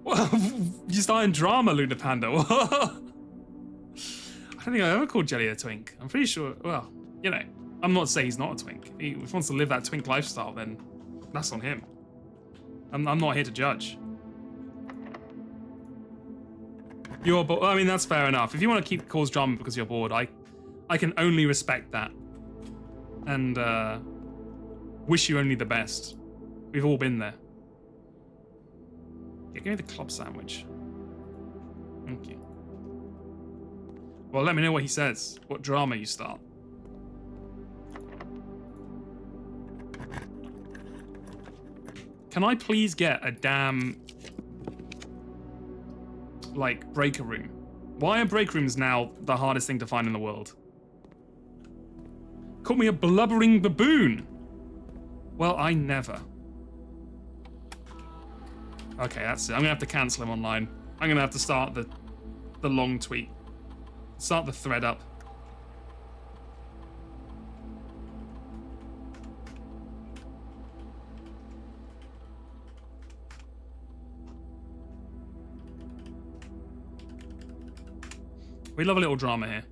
Well, you starting drama, Luna Panda. I don't think I ever called Jelly a twink. I'm pretty sure, well, you know. I'm not saying he's not a twink. If he wants to live that twink lifestyle, then that's on him. I'm not here to judge. You're bored. I mean, that's fair enough. If you want to cause drama because you're bored, I can only respect that. And wish you only the best. We've all been there. Yeah, give me the club sandwich. Thank you. Well, let me know what he says. What drama you start. Can I please get a damn, like, breaker room? Why are break rooms now the hardest thing to find in the world? Call me a blubbering baboon. Well, I never. Okay, that's it. I'm gonna have to cancel him online. I'm gonna have to start the long tweet. Start the thread up. We love a little drama here.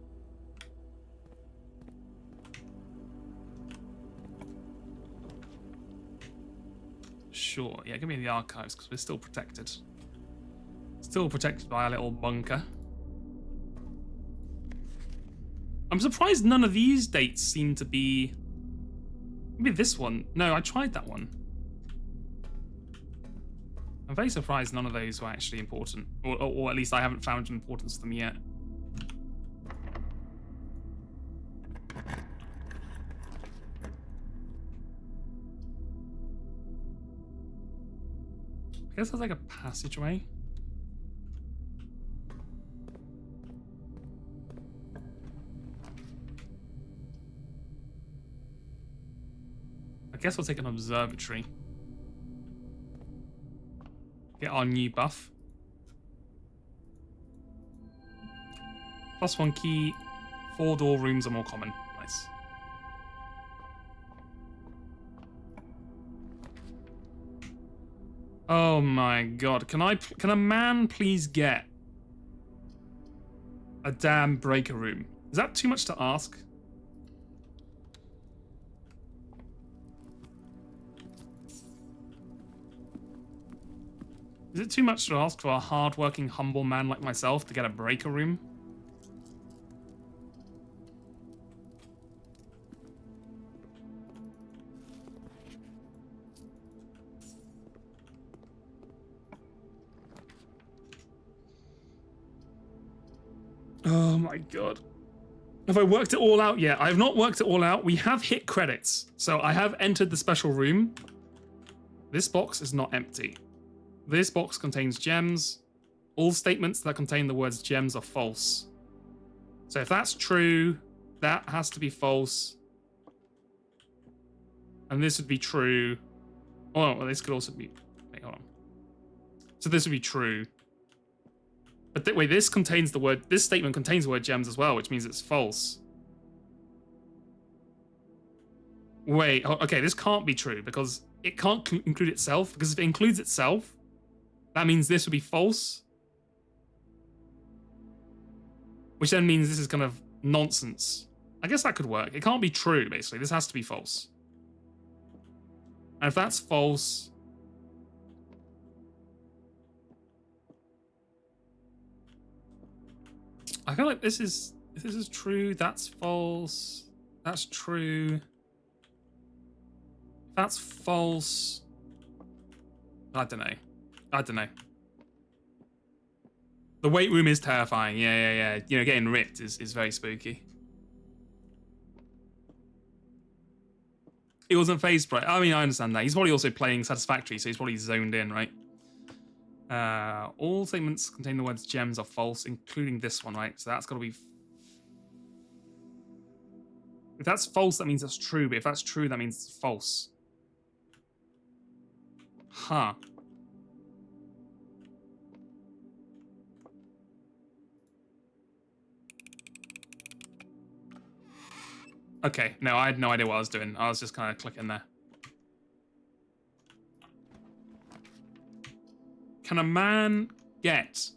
Sure, yeah, give me the archives because we're still protected. Still protected by a little bunker. I'm surprised none of these dates seem to be... Maybe this one. No, I tried that one. I'm very surprised none of those were actually important. Or at least I haven't found importance to them yet. I guess there's like a passageway. I guess we'll take an observatory. Get our new buff. +1 key. 4-door rooms are more common. Nice. Oh my god. Can a man please get a damn breaker room? Is that too much to ask? Is it too much to ask for a hard-working, humble man like myself to get a breaker room? Oh my god. Have I worked it all out yet? I have not worked it all out. We have hit credits. So I have entered the special room. This box is not empty. This box contains gems. All statements that contain the words gems are false. So if that's true, that has to be false. And this would be true. Oh, well, this could also be... Wait, hold on. So this would be true. But wait, this statement contains the word gems as well, which means it's false. Wait, okay, this can't be true because it can't include itself, because if it includes itself, that means this would be false. Which then means this is kind of nonsense. I guess that could work. It can't be true, basically. This has to be false. And if that's false... I feel like if this is true, that's false. That's true. That's false. I don't know. The weight room is terrifying. Yeah. You know, getting ripped is very spooky. He wasn't phased by it. I mean, I understand that. He's probably also playing Satisfactory, so he's probably zoned in, right? All statements contain the words gems are false, including this one, right? So that's got to be... If that's false, that means that's true. But if that's true, that means it's false. Huh. Okay, no, I had no idea what I was doing. I was just kind of clicking there. Can a man get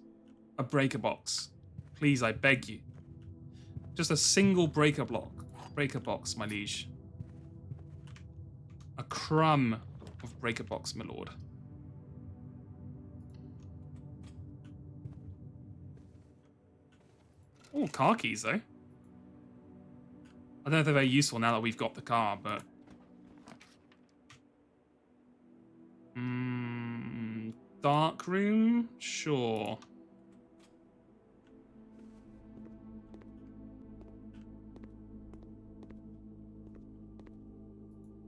a breaker box? Please, I beg you. Just a single breaker block. breaker box, my liege. A crumb of breaker box, my lord. Oh, car keys, though. I don't know if they're very useful now that we've got the car, but... Dark room? Sure.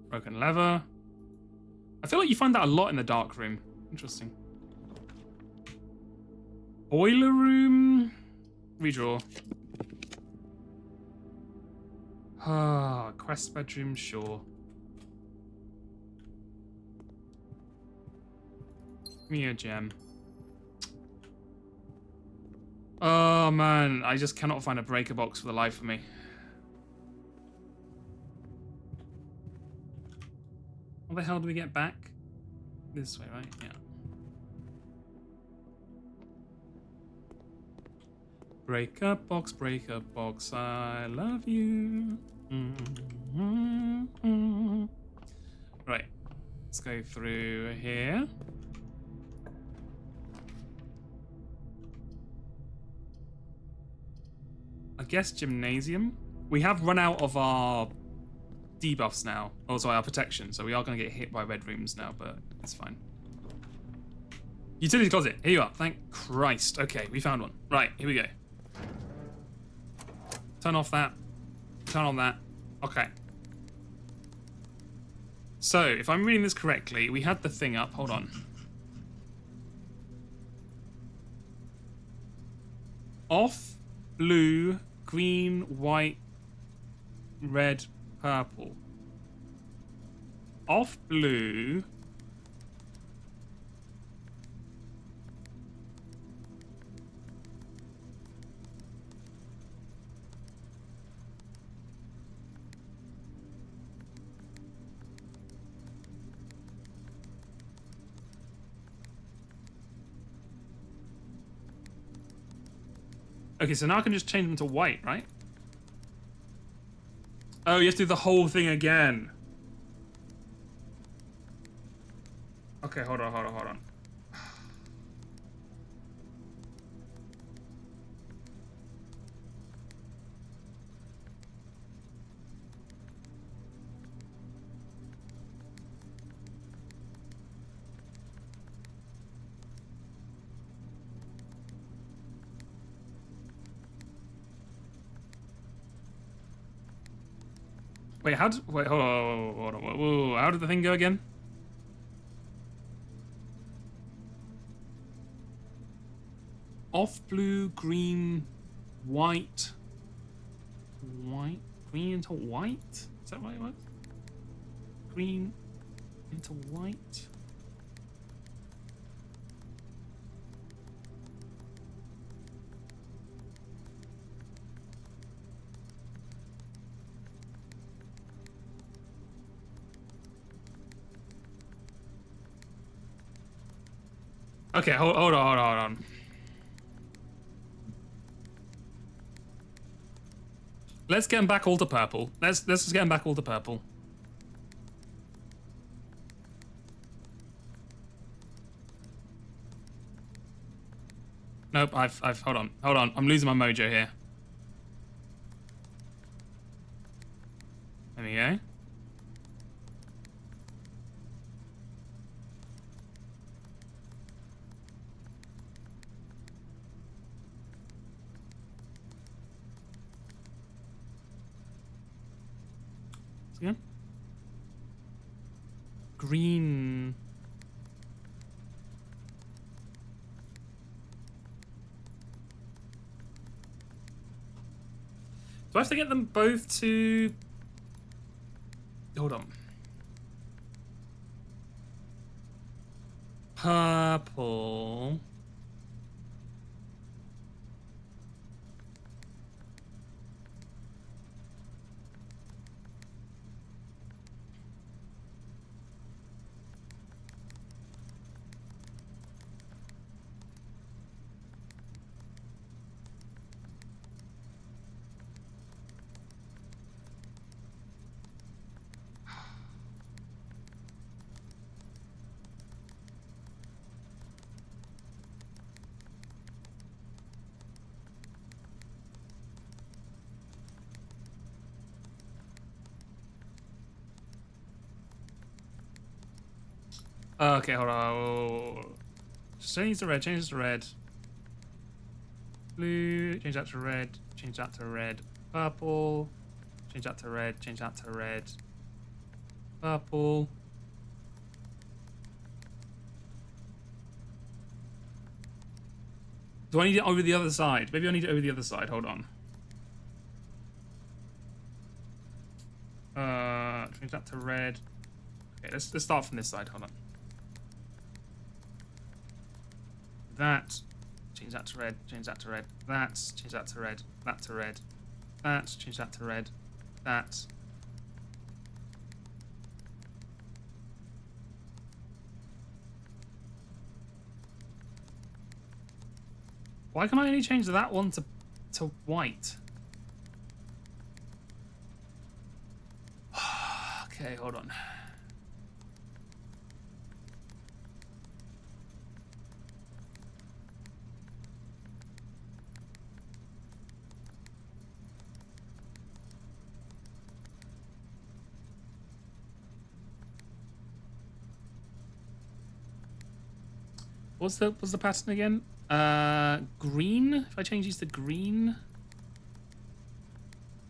Broken lever. I feel like you find that a lot in the dark room. Interesting. Boiler room. Redraw. Ah, quest bedroom, sure. Give me a gem. Oh man, I just cannot find a breaker box for the life of me. How the hell do we get back? This way, right? Yeah. Breaker box, I love you. Right. Let's go through here. I guess gymnasium. We have run out of our debuffs now. Also our protection, so we are going to get hit by red rooms now, but it's fine. Utility closet. Here you are. Thank Christ. Okay, we found one. Right, here we go. Turn off that. Turn on that. Okay. So, if I'm reading this correctly, we had the thing up. Hold on. Off, blue, green, white, red, purple. Off, blue. Okay, so now I can just change them to white, right? Oh, you have to do the whole thing again. Okay, hold on. Wait, hold on. Whoa, how did the thing go again? Off blue, green, white, green into white? Is that right? What? Green into white. Okay, hold on. Let's get them back all to purple. Let's just get them back all to purple. Nope, I've hold on. I'm losing my mojo here. There we go. Again. Green. Do I have to get them both to... Hold on. Purple. Okay, hold on. Just change to red. Change this to red. Blue. Change that to red. Change that to red. Purple. Change that to red. Change that to red. Purple. Do I need it over the other side? Maybe I need it over the other side. Hold on. Change that to red. Okay, let's start from this side. Hold on. That. Change that to red. Change that to red. That. Change that to red. That to red. That. Change that to red. That. Why can I only change that one to white? Okay, hold on. What's the pattern again? Green? If I change these to green?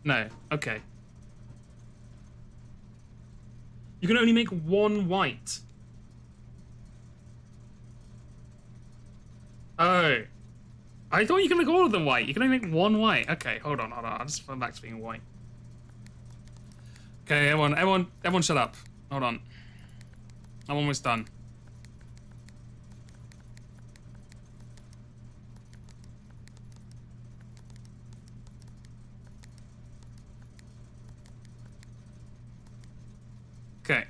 No. Okay. You can only make one white. Oh. I thought you could make all of them white. You can only make one white. Okay, hold on. I'll just go back to being white. Okay, everyone shut up. Hold on. I'm almost done. Okay.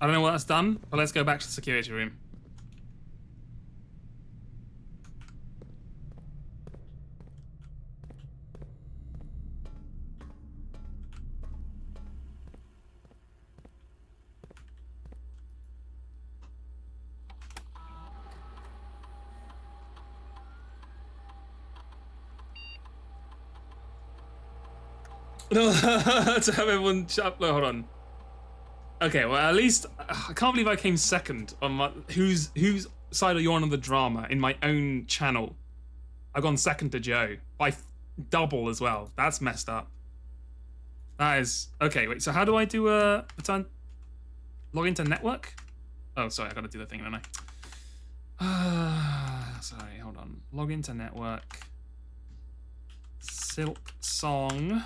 I don't know what that's done, but let's go back to the security room. No, to have everyone shut up. No, hold on. Okay, well, at least I can't believe I came second on my whose side are you on the drama in my own channel. I've gone second to Joe by double as well. That's messed up. That is okay. Wait, so how do I do a return? Log into network? Oh, sorry, I gotta do the thing, don't I? Sorry, hold on. Log into network. Silk Song.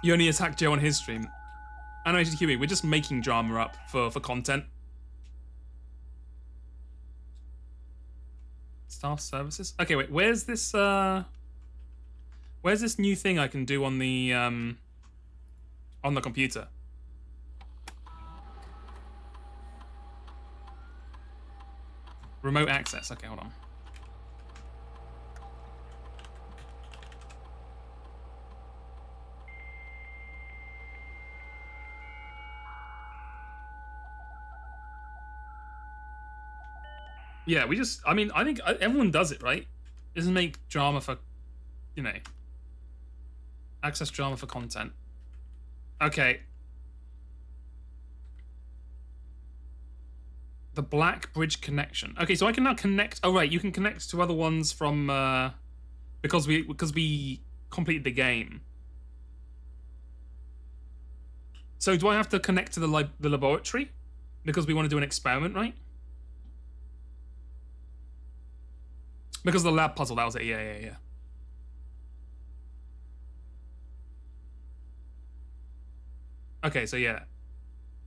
You only attack Joe on his stream. Animated Huey, we're just making drama up for content. Staff services? Okay, wait, where's this new thing I can do on the computer? Remote access. Okay, hold on. Yeah, we just, I mean, I think everyone does it, right? Doesn't make drama for, you know, access drama for content. Okay. The Black Bridge connection. Okay, so I can now connect. Oh, right, you can connect to other ones from, because we completed the game. So do I have to connect to the laboratory? Because we want to do an experiment, right? Because of the lab puzzle, that was it. Yeah. Okay, so yeah.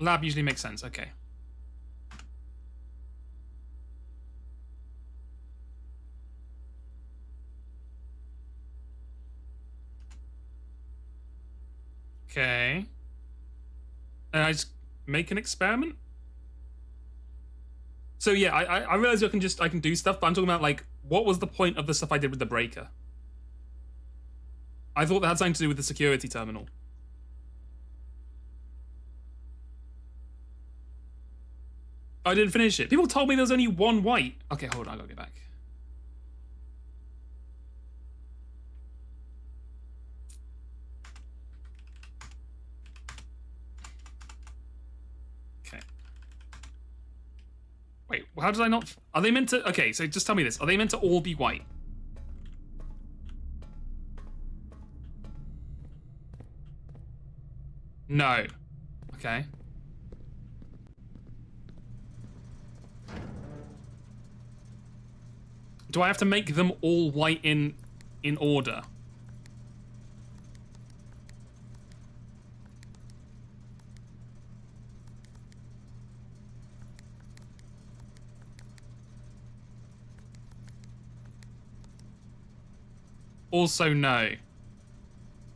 Lab usually makes sense. Okay. Okay. And I just make an experiment? So yeah, I realize I can do stuff, but I'm talking about like, what was the point of the stuff I did with the breaker? I thought that had something to do with the security terminal. I didn't finish it. People told me there was only one white. Okay, hold on, I gotta get back. How did I not? Are they meant to? Okay, so just tell me this. Are they meant to all be white? No. Okay. Do I have to make them all white in order? Also, no.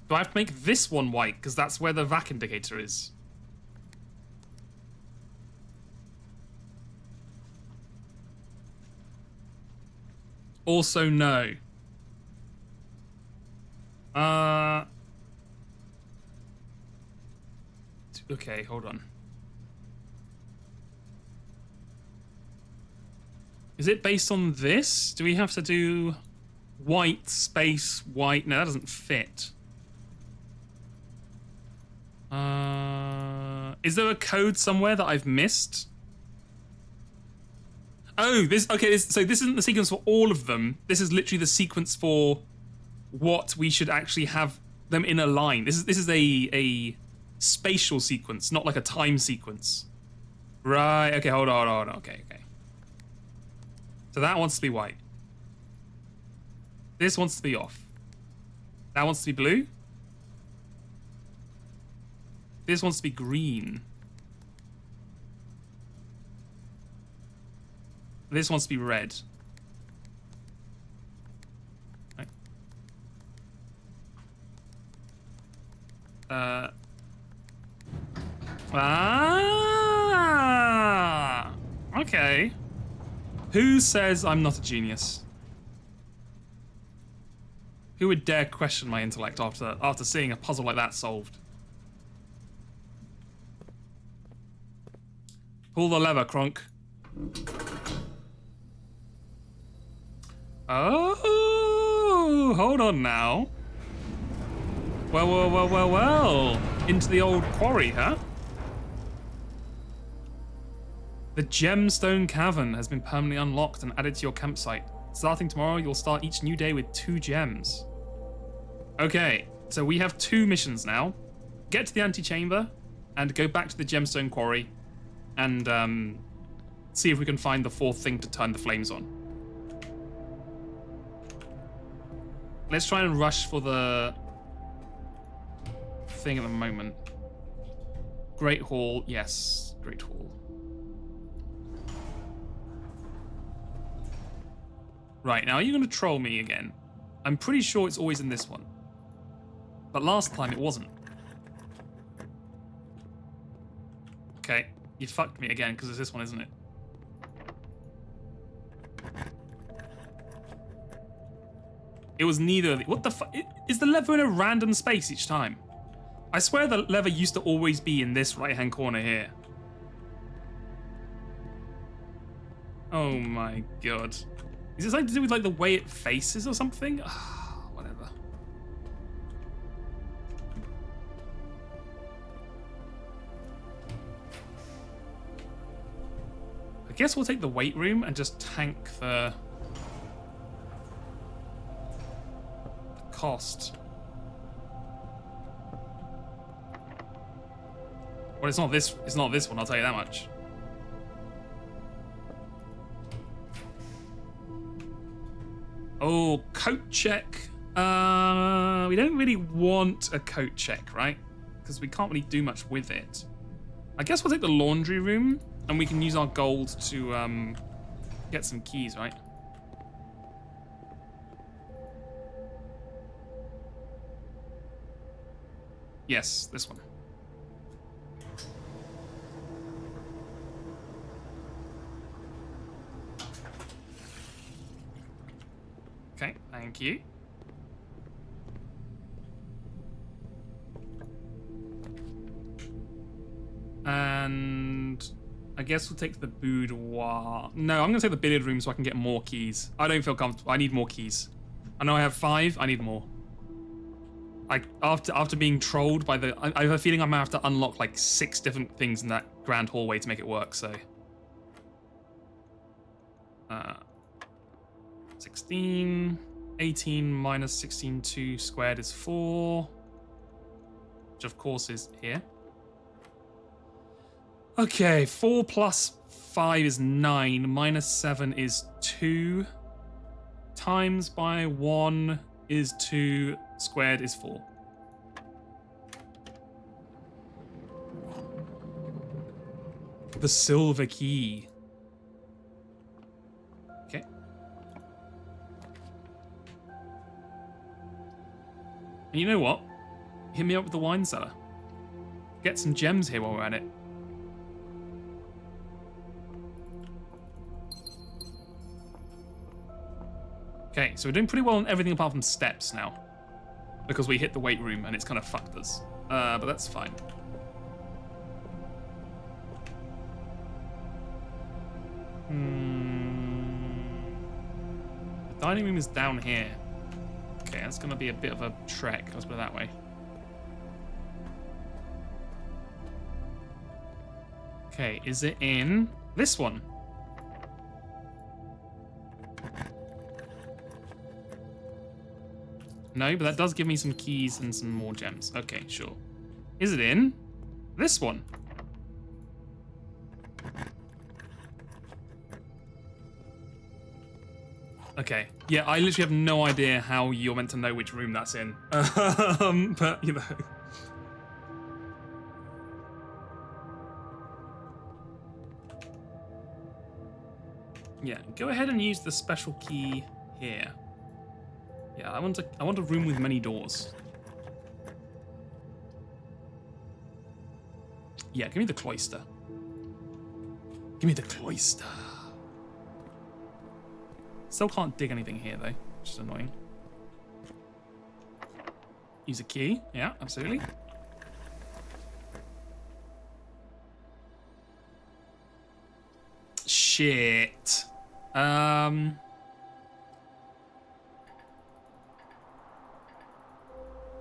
Do I have to make this one white? Because that's where the VAC indicator is. Also, no. Okay, hold on. Is it based on this? Do we have to do white space white? No, that doesn't fit. Is there a code somewhere that I've missed? Oh, this okay. So this isn't the sequence for all of them. This is literally the sequence for what we should actually have them in a line. This is a spatial sequence, not like a time sequence. Right. Okay. Hold on. Okay. So that wants to be white. This wants to be off. That wants to be blue. This wants to be green. This wants to be red. Right. Okay. Who says I'm not a genius? Who would dare question my intellect after seeing a puzzle like that solved? Pull the lever, Kronk. Oh, hold on now. Well. Into the old quarry, huh? The Gemstone Cavern has been permanently unlocked and added to your campsite. Starting tomorrow, you'll start each new day with 2 gems. Okay, so we have 2 missions now. Get to the antechamber and go back to the Gemstone Quarry and see if we can find the 4th thing to turn the flames on. Let's try and rush for the thing at the moment. Great Hall, yes, Great Hall. Right, now are you going to troll me again? I'm pretty sure it's always in this one. But last time it wasn't. Okay, you fucked me again because it's this one, isn't it? It was neither of the... What the fuck? Is the lever in a random space each time? I swear the lever used to always be in this right-hand corner here. Oh my god. Is it something to do with like the way it faces or something? Whatever. I guess we'll take the weight room and just tank the cost. Well, it's not this one, I'll tell you that much. Oh, coat check. We don't really want a coat check, right? Because we can't really do much with it. I guess we'll take the laundry room and we can use our gold to get some keys, right? Yes, this one. Okay, thank you. And I guess we'll take the boudoir. No, I'm gonna take the billiard room so I can get more keys. I don't feel comfortable. I need more keys. I know I have 5. I need more. After being trolled by the, I have a feeling I'm gonna have to unlock like 6 different things in that grand hallway to make it work. So 16, 18 minus 16, 2 squared is 4, which of course is here. Okay, 4 plus 5 is 9, minus 7 is 2, times by 1 is 2, squared is 4. The silver key. Okay. And you know what? Hit me up with the wine cellar. Get some gems here while we're at it. Okay, so we're doing pretty well on everything apart from steps now. Because we hit the weight room and it's kind of fucked us. But that's fine. The dining room is down here. Okay, that's going to be a bit of a trek, let's put it that way. Okay, is it in this one? No, but that does give me some keys and some more gems. Okay, sure. Is it in this one? Okay. Yeah, I literally have no idea how you're meant to know which room that's in. But, you know. Yeah, go ahead and use the special key here. Yeah, I want a room with many doors. Yeah, give me the cloister. Give me the cloister. Still can't dig anything here though, which is annoying. Use a key. Yeah, absolutely. Shit.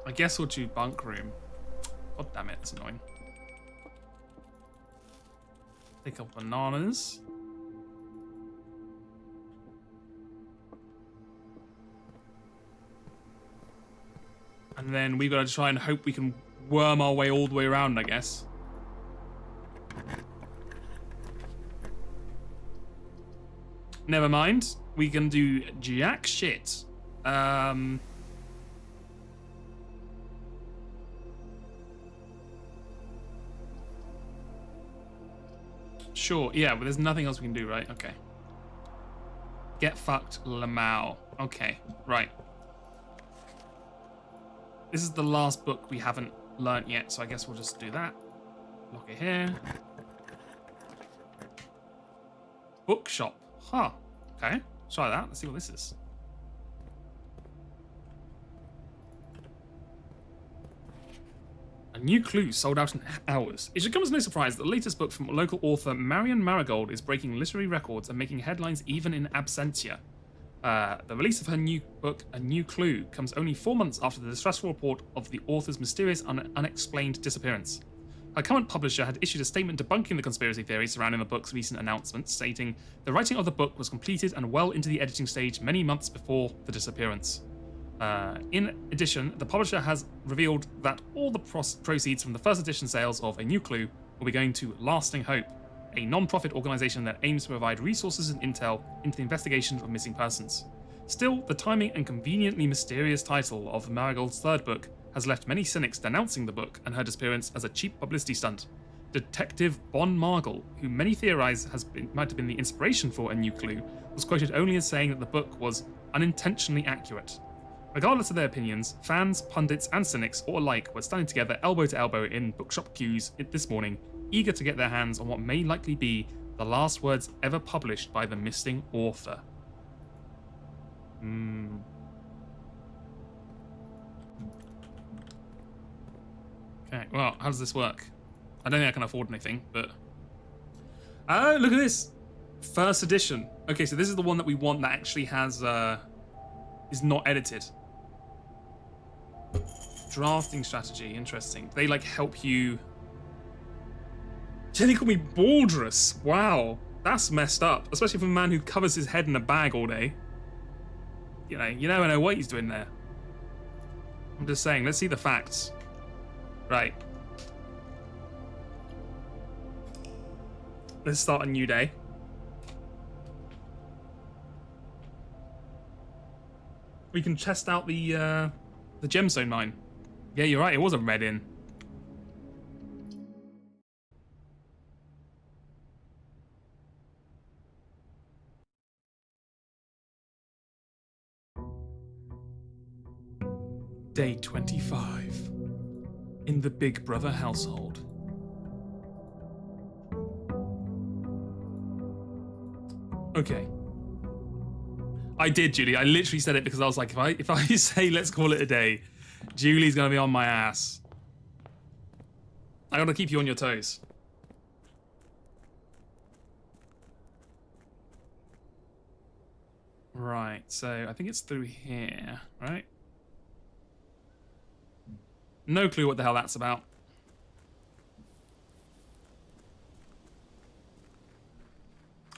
I guess we'll do bunk room. God damn it, that's annoying. Pick up bananas. And then we've got to try and hope we can worm our way all the way around, I guess. Never mind. We can do jack shit. Sure, yeah, but there's nothing else we can do, right? Okay. Get fucked, Lamau. Okay, right. This is the last book we haven't learnt yet, so I guess we'll just do that. Lock it here. Bookshop. Huh. Okay. Try that. Let's see what this is. A new clue sold out in hours. It should come as no surprise that the latest book from local author Marion Marigold is breaking literary records and making headlines even in absentia. The release of her new book, A New Clue, comes only 4 months after the distressful report of the author's mysterious and unexplained disappearance. Her current publisher had issued a statement debunking the conspiracy theory surrounding the book's recent announcement, stating, "The writing of the book was completed and well into the editing stage many months before the disappearance." In addition, the publisher has revealed that all the proceeds from the first edition sales of A New Clue will be going to Lasting Hope, a non-profit organisation that aims to provide resources and intel into the investigation of missing persons. Still, the timing and conveniently mysterious title of Marigold's third book has left many cynics denouncing the book and her disappearance as a cheap publicity stunt. Detective Bon Margle, who many theorise might have been the inspiration for A New Clue, was quoted only as saying that the book was unintentionally accurate. Regardless of their opinions, fans, pundits, and cynics all alike were standing together elbow to elbow in bookshop queues this morning, eager to get their hands on what may likely be the last words ever published by the missing author. Okay, well, how does this work? I don't think I can afford anything, but... Oh, look at this! First edition. Okay, so this is the one that we want that actually has, is not edited. Drafting strategy, interesting. They, like, help you... They call me Baldrus, wow. That's messed up, especially from a man who covers his head in a bag all day. You never know what he's doing there. I'm just saying, let's see the facts. Right. Let's start a new day. We can test out the gemstone mine. Yeah, you're right, it was a red inn. Day 25. In the Big Brother household. Okay. I did, Julie. I literally said it because I was like, if I say let's call it a day, Julie's gonna be on my ass. I gotta keep you on your toes. Right, so I think it's through here, right? No clue what the hell that's about.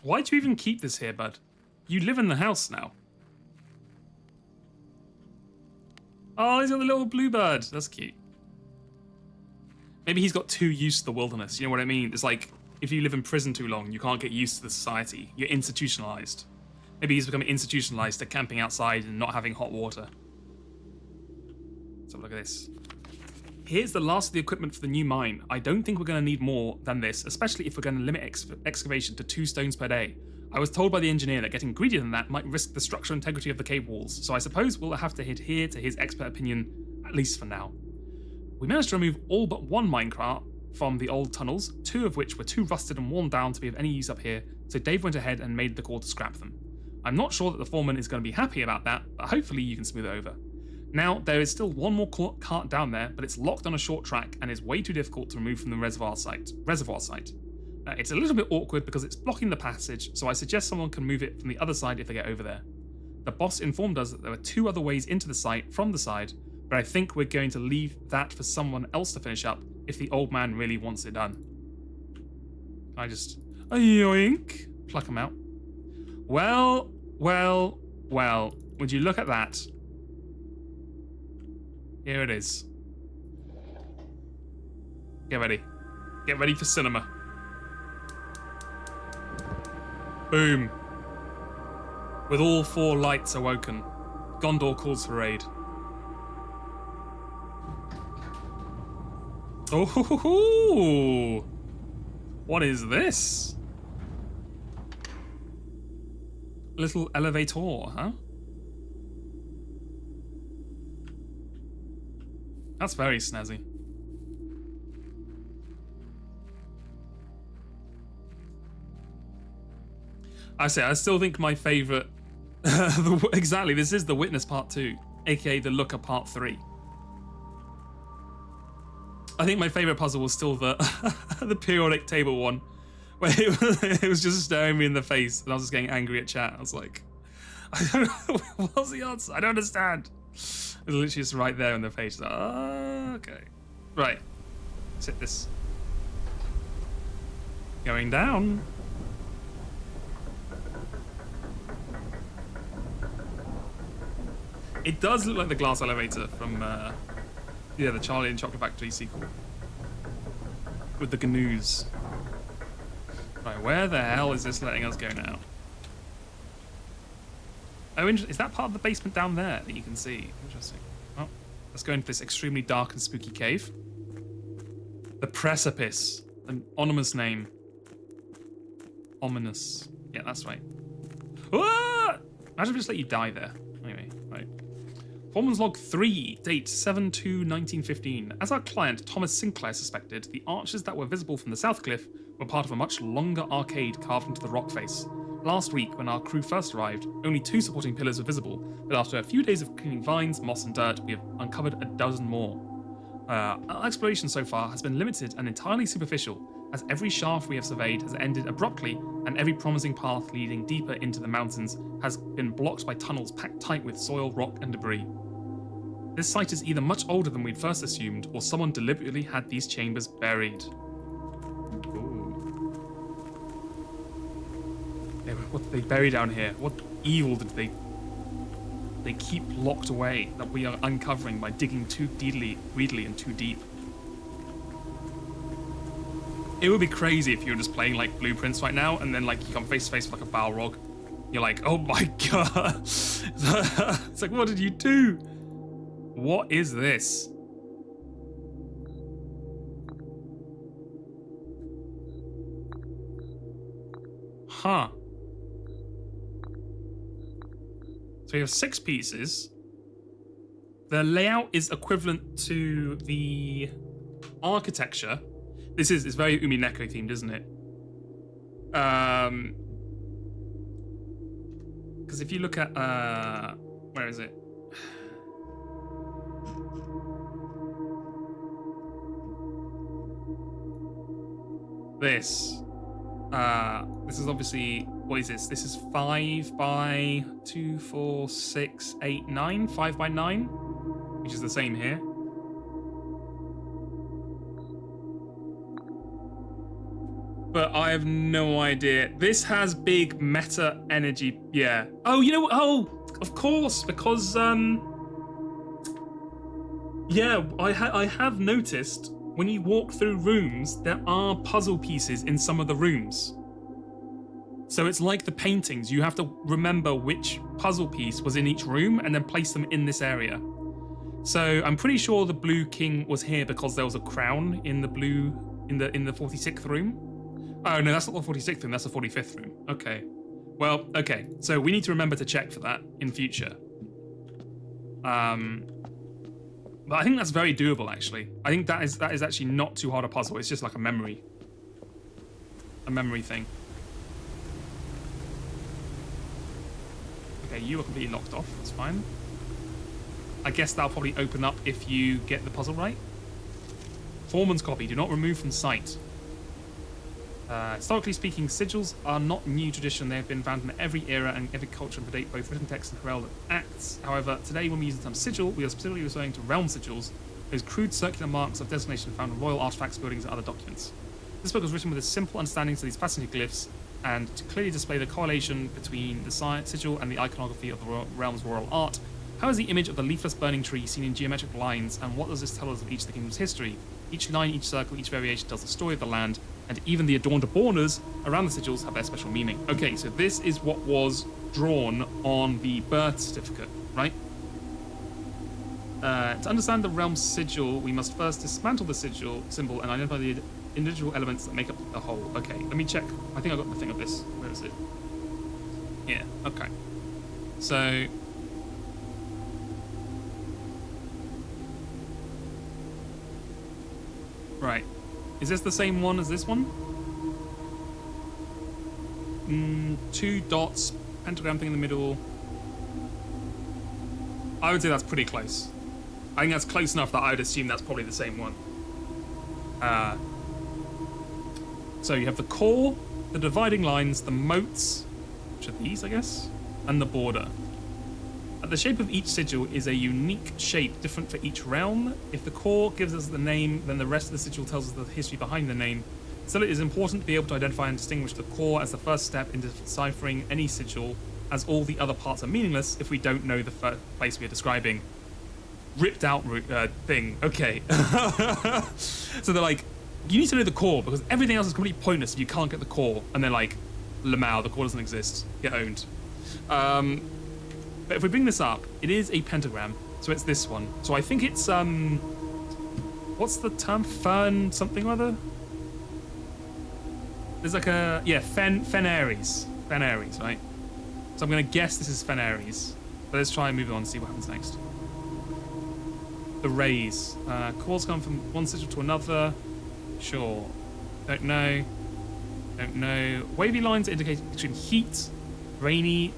Why'd you even keep this here, bud? You live in the house now. Oh, he's got the little bluebird. That's cute. Maybe he's got too used to the wilderness. You know what I mean? It's like, if you live in prison too long, you can't get used to the society. You're institutionalized. Maybe he's becoming institutionalized to camping outside and not having hot water. So look at this. Here's the last of the equipment for the new mine. I don't think we're going to need more than this, especially if we're going to limit excavation to 2 stones per day. I was told by the engineer that getting greedier than that might risk the structural integrity of the cave walls, so I suppose we'll have to adhere to his expert opinion, at least for now. We managed to remove all but 1 minecart from the old tunnels, 2 of which were too rusted and worn down to be of any use up here, so Dave went ahead and made the call to scrap them. I'm not sure that the foreman is going to be happy about that, but hopefully you can smooth it over. Now, there is still 1 more cart down there, but it's locked on a short track and is way too difficult to remove from the reservoir site. It's a little bit awkward because it's blocking the passage, so I suggest someone can move it from the other side if they get over there. The boss informed us that there were 2 other ways into the site from the side, but I think we're going to leave that for someone else to finish up if the old man really wants it done. I just, yoink, pluck him out. Well, would you look at that? Here it is. Get ready. Get ready for cinema. Boom. With all 4 lights awoken, Gondor calls for aid. Oh, ho, ho, ho. What is this? Little elevator, huh? That's very snazzy. I still think my favourite... exactly, this is The Witness Part 2, aka The Looker Part 3. I think my favourite puzzle was still the the periodic table one, where it was just staring me in the face and I was just getting angry at chat. I was like, I don't know, what's the answer? I don't understand. It was literally just right there in the face. Like, oh, okay. Right. Let's hit this. Going down. It does look like the glass elevator from, the Charlie and Chocolate Factory sequel. With the GNUs. Right, where the hell is this letting us go now? Oh, is that part of the basement down there that you can see? Interesting. Well, let's go into this extremely dark and spooky cave. The Precipice. An ominous name. Ominous. Yeah, that's right. Ah! Imagine if I just let you die there. Anyway, right. Foreman's Log 3, date 7/2/1915. As our client, Thomas Sinclair, suspected, the arches that were visible from the south cliff were part of a much longer arcade carved into the rock face. Last week, when our crew first arrived, only 2 supporting pillars were visible, but after a few days of cleaning vines, moss and dirt, we have uncovered a dozen more. Our exploration so far has been limited and entirely superficial, as every shaft we have surveyed has ended abruptly, and every promising path leading deeper into the mountains has been blocked by tunnels packed tight with soil, rock, and debris. This site is either much older than we'd first assumed, or someone deliberately had these chambers buried. Ooh. What did they bury down here? What evil did they keep locked away that we are uncovering by digging too greedily and too deep? It would be crazy if you were just playing like Blueprints right now and then like you come face to face with like a Balrog. You're like, oh my god. It's like, what did you do? What is this? Huh. So we have 6 pieces. The layout is equivalent to the architecture. This is very Umineko themed, isn't it? Because if you look at where is it? This is obviously, what is this? This is 5 by 2, 4, 6, 8, 9. 5 by 9, which is the same here. But I have no idea. This has big meta energy. Yeah. Oh, you know what? Oh, of course, because yeah, I have noticed when you walk through rooms, there are puzzle pieces in some of the rooms. So it's like the paintings. You have to remember which puzzle piece was in each room and then place them in this area. So I'm pretty sure the Blue King was here because there was a crown in the blue in the 46th room. Oh no, that's not the 46th room, that's the 45th room. Okay. Well, okay. So we need to remember to check for that in future. But I think that's very doable actually. I think that is actually not too hard a puzzle. It's just like a memory thing. Okay, you are completely locked off. That's fine. I guess that'll probably open up if you get the puzzle right. Foreman's copy. Do not remove from sight. Historically speaking, sigils are not new tradition. They have been found in every era and every culture and predate both written text and heraldic acts. However, today when we use the term sigil, we are specifically referring to realm sigils, those crude circular marks of designation found in royal artifacts, buildings, and other documents. This book was written with a simple understanding of these fascinating glyphs and to clearly display the correlation between the sigil and the iconography of the realm's royal art. How is the image of the leafless burning tree seen in geometric lines, and what does this tell us of each of the kingdom's history? Each line, each circle, each variation tells the story of the land, and even the adorned borders around the sigils have their special meaning. Okay, so this is what was drawn on the birth certificate, right? To understand the realm sigil, we must first dismantle the sigil symbol and identify the individual elements that make up the whole. Okay, let me check. I think I got the thing of this. Where is it? Yeah, okay. So... right. Is this the same one as this one? 2 dots, pentagram thing in the middle. I would say that's pretty close. I think that's close enough that I would assume that's probably the same one. So you have the core, the dividing lines, the moats, which are these, I guess, and the border. The shape of each sigil is a unique shape, different for each realm. If the core gives us the name, then the rest of the sigil tells us the history behind the name. Still, it is important to be able to identify and distinguish the core as the first step into deciphering any sigil, as all the other parts are meaningless if we don't know the place we are describing. Ripped out thing. Okay. So they're like, you need to know the core because everything else is completely pointless if you can't get the core. And they're like, Lamau, the core doesn't exist. Get owned. But if we bring this up, it is a pentagram, so it's this one. So I think it's, what's the term? Fern something or other? There's like a, yeah, Fen Aries. Fen Aries, right? So I'm going to guess this is Fen Aries. But let's try and move on and see what happens next. The rays. Cores come from one sigil to another. Sure. Don't know. Don't know. Wavy lines indicate extreme heat. Rainy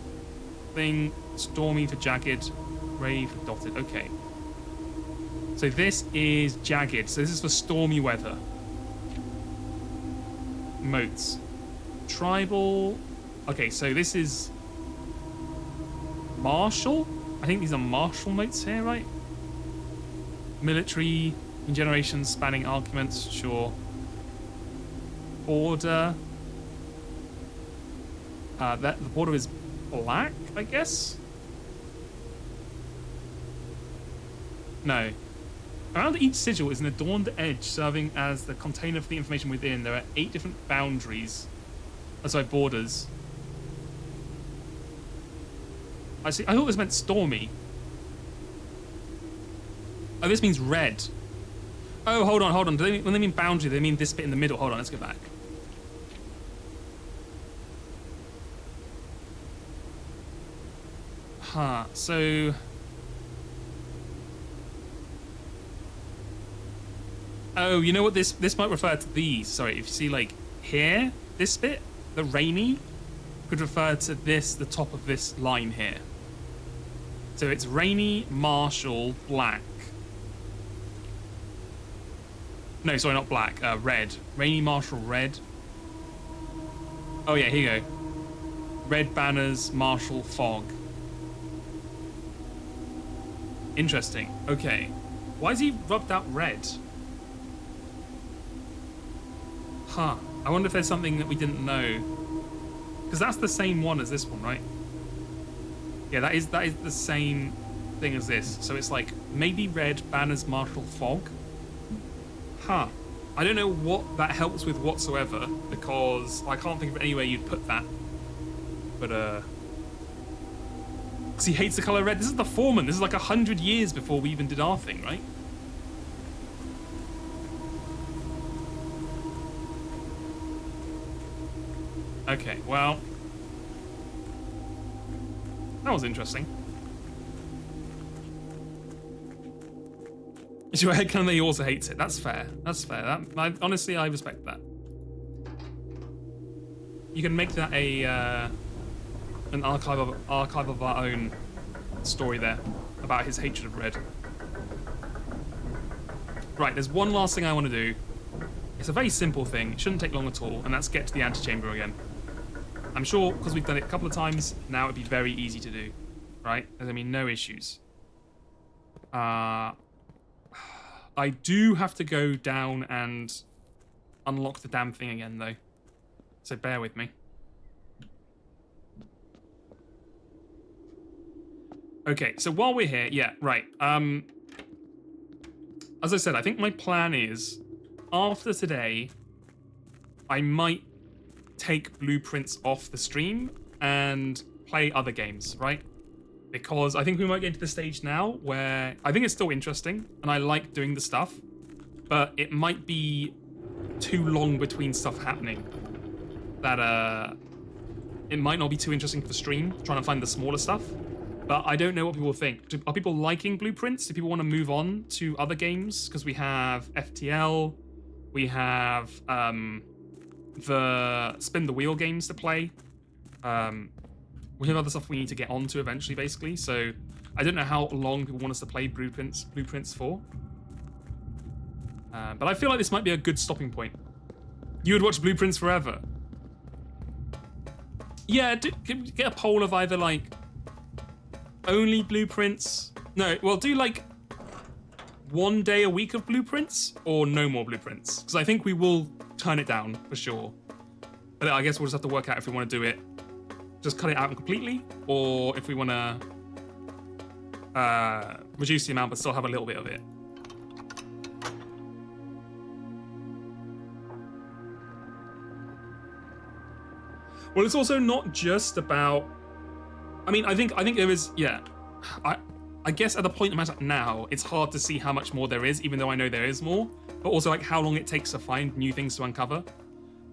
thing. Stormy for jagged, ray for dotted. Okay. So this is jagged. So this is for stormy weather. Moats. Tribal. Okay, so this is martial. I think these are martial moats here, right? Military, generations, spanning arguments. Sure. Order. That the border is black, I guess? No. Around each sigil is an adorned edge serving as the container for the information within. There are 8 different boundaries. Oh, sorry, borders. I see. I thought this meant stormy. Oh, this means red. Oh, hold on, hold on. When they mean boundary, they mean this bit in the middle. Hold on, let's go back. Huh, so... Oh, you know what? This might refer to these. Sorry, if you see, like, here, this bit, the rainy, could refer to this, the top of this line here. So it's rainy, Marshall, black. No, sorry, not black, red. Rainy, Marshall, red. Oh yeah, here you go. Red banners, Marshall, fog. Interesting. Okay. Why is he rubbed out red? Huh. I wonder if there's something that we didn't know. Because that's the same one as this one, right? Yeah, that is the same thing as this. So it's like maybe red, banners, Marshall, fog. Huh. I don't know what that helps with whatsoever, because I can't think of any way you'd put that. But, because he hates the color red. This is the Foreman. This is like 100 years before we even did our thing, right? Okay, well... that was interesting. Is your headcanon that he also hates it? That's fair. That's fair. Honestly, I respect that. You can make that an archive of our own story there about his hatred of red. Right, there's one last thing I want to do. It's a very simple thing. It shouldn't take long at all, and that's get to the antechamber again. I'm sure, because we've done it a couple of times, now it'd be very easy to do. Right? I mean, no issues. I do have to go down and unlock the damn thing again, though. So bear with me. Okay, so while we're here, yeah, right. As I said, I think my plan is, after today, I might take Blueprints off the stream and play other games, right? Because I think we might get into the stage now where I think it's still interesting and I like doing the stuff, but it might be too long between stuff happening that it might not be too interesting for the stream, trying to find the smaller stuff. But I don't know what people think. Are people liking Blueprints? Do people want to move on to other games? Because we have FTL, we have the Spin the Wheel games to play. We have other stuff we need to get onto eventually, basically. So I don't know how long people want us to play Blueprints for. But I feel like this might be a good stopping point. You would watch Blueprints forever. Yeah, get a poll of either like only Blueprints. No, well, do like 1 day a week of Blueprints or no more Blueprints. Because I think we will turn it down for sure. But I guess we'll just have to work out if we want to do it. Just cut it out completely, or if we want to reduce the amount but still have a little bit of it. Well, it's also not just about. I mean, I think there is. Yeah, I guess at the point I'm at now, it's hard to see how much more there is, even though I know there is more. But also like how long it takes to find new things to uncover.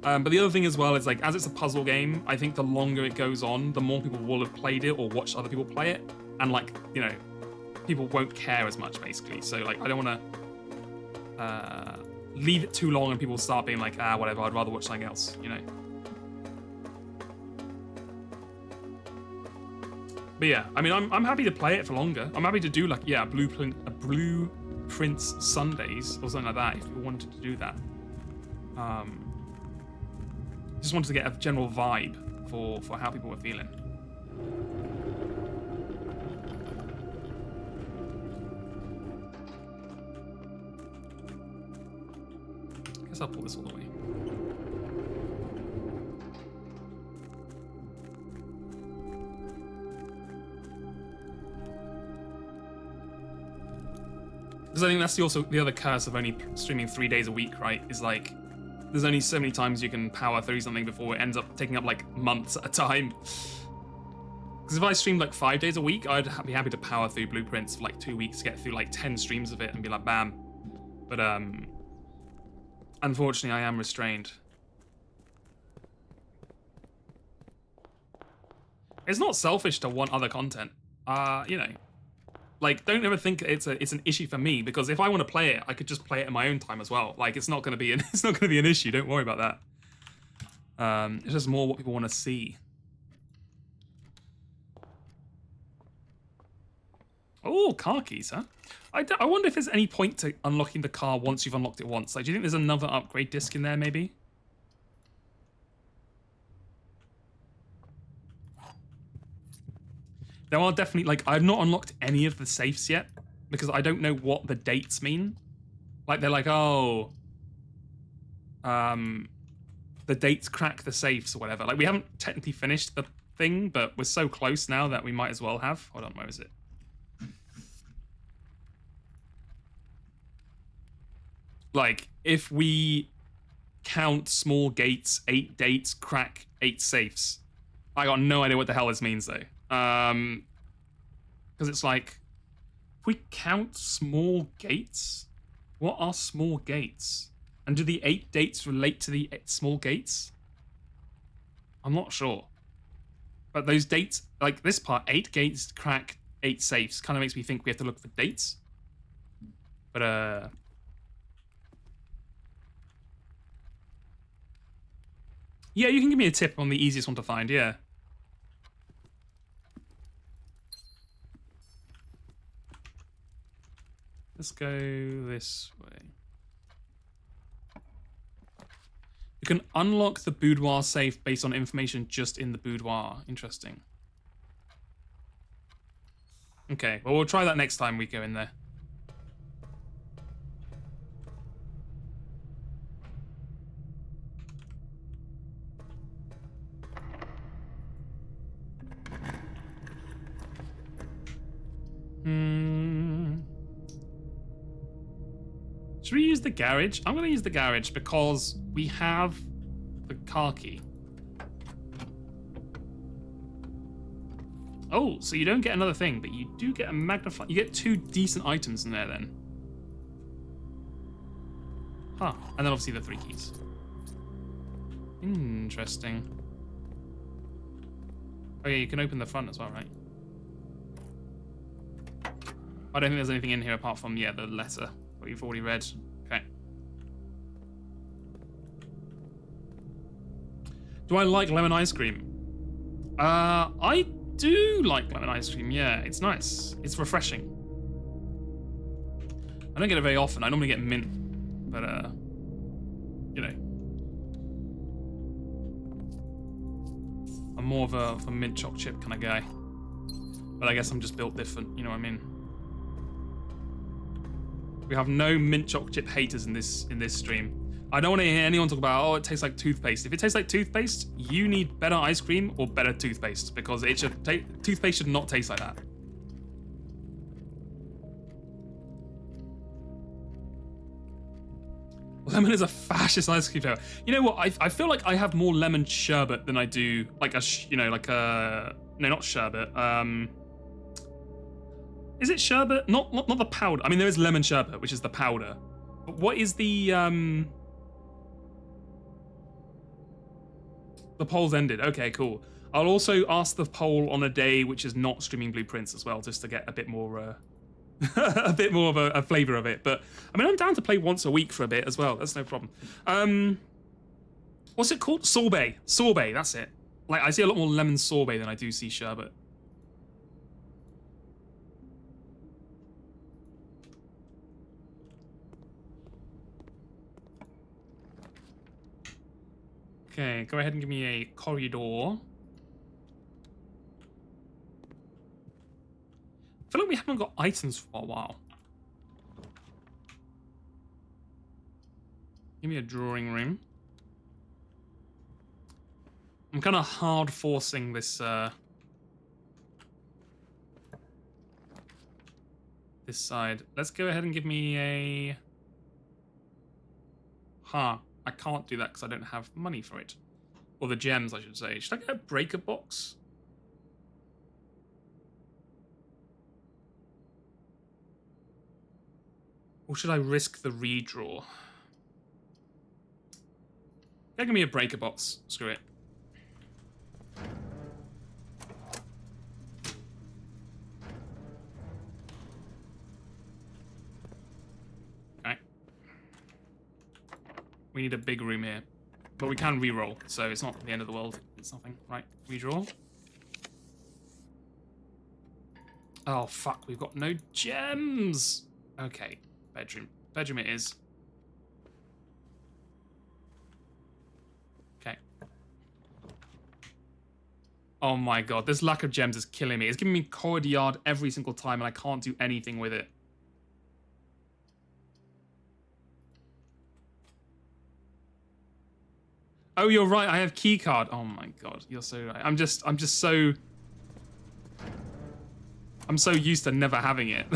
But the other thing as well is like, as it's a puzzle game, I think the longer it goes on, the more people will have played it or watched other people play it. And like, you know, people won't care as much basically. So like, I don't want to leave it too long and people start being like, whatever, I'd rather watch something else, you know? But yeah, I mean, I'm happy to play it for longer. I'm happy to do like, yeah, Blueprints Sundays or something like that if you wanted to do that. Just wanted to get a general vibe for how people were feeling. I guess I'll pull this all the way. Because I think that's also the other curse of only streaming 3 days a week, right? Is like, there's only so many times you can power through something before it ends up taking up like months at a time. Because if I streamed like 5 days a week, I'd be happy to power through Blueprints for like 2 weeks to get through like 10 streams of it and be like, bam. But unfortunately, I am restrained. It's not selfish to want other content. You know, like, don't ever think it's an issue for me, because if I want to play it, I could just play it in my own time as well. Like, it's not going to be an issue. Don't worry about that. It's just more what people want to see. Oh, car keys, huh? I wonder if there's any point to unlocking the car once you've unlocked it once. Like, do you think there's another upgrade disc in there, maybe? There are definitely, like, I've not unlocked any of the safes yet, because I don't know what the dates mean. Like, they're like, oh, the dates crack the safes or whatever. Like, we haven't technically finished the thing, but we're so close now that we might as well have. Hold on, where is it? Like, if we count small gates, 8 dates, crack 8 safes. I got no idea what the hell this means, though. Because it's like, if we count small gates, what are small gates? And do the 8 dates relate to the 8 small gates? I'm not sure. But those dates, like this part, 8 gates, crack 8 safes, kind of makes me think we have to look for dates. But, yeah, you can give me a tip on the easiest one to find, yeah. Let's go this way. You can unlock the boudoir safe based on information just in the boudoir. Interesting. Okay, well, we'll try that next time we go in there. Should we use the garage? I'm going to use the garage because we have the car key. Oh, so you don't get another thing, but you do get a magnify. You get 2 decent items in there then. Huh. And then obviously the 3 keys. Interesting. Oh yeah, you can open the front as well, right? I don't think there's anything in here apart from, yeah, the letter. What you've already read. Okay. Do I like lemon ice cream? I do like lemon ice cream, yeah. It's nice. It's refreshing. I don't get it very often. I normally get mint. But, you know. I'm more of a mint choc chip kind of guy. But I guess I'm just built different, you know what I mean? We have no mint choc chip haters in this stream. I don't want to hear anyone talk about, oh, it tastes like toothpaste. If it tastes like toothpaste, you need better ice cream or better toothpaste, because it should toothpaste should not taste like that. Lemon is a fascist ice cream flavor. You know what? I feel like I have more lemon sherbet than I do like no, not sherbet. Is it sherbet? Not the powder. I mean, there is lemon sherbet, which is the powder. But what is the poll's ended. Okay, cool. I'll also ask the poll on a day which is not streaming Blueprints as well, just to get a bit more a bit more of a flavor of it. But I mean, I'm down to play once a week for a bit as well. That's no problem. What's it called? Sorbet. Sorbet, that's it. Like, I see a lot more lemon sorbet than I do see sherbet. Okay, go ahead and give me a corridor. I feel like we haven't got items for a while. Give me a drawing room. I'm kind of hard forcing this this side. Let's go ahead and give me a... I can't do that because I don't have money for it. Or the gems, I should say. Should I get a breaker box? Or should I risk the redraw? Yeah, give me a breaker box. Screw it. Okay. We need a big room here. But we can re-roll, so it's not the end of the world. It's nothing. Right, redraw. Oh, fuck. We've got no gems. Okay, bedroom. Bedroom it is. Okay. Oh my god, this lack of gems is killing me. It's giving me courtyard every single time and I can't do anything with it. Oh, you're right, I have keycard. Oh my god, you're so right. I'm just so... I'm so used to never having it.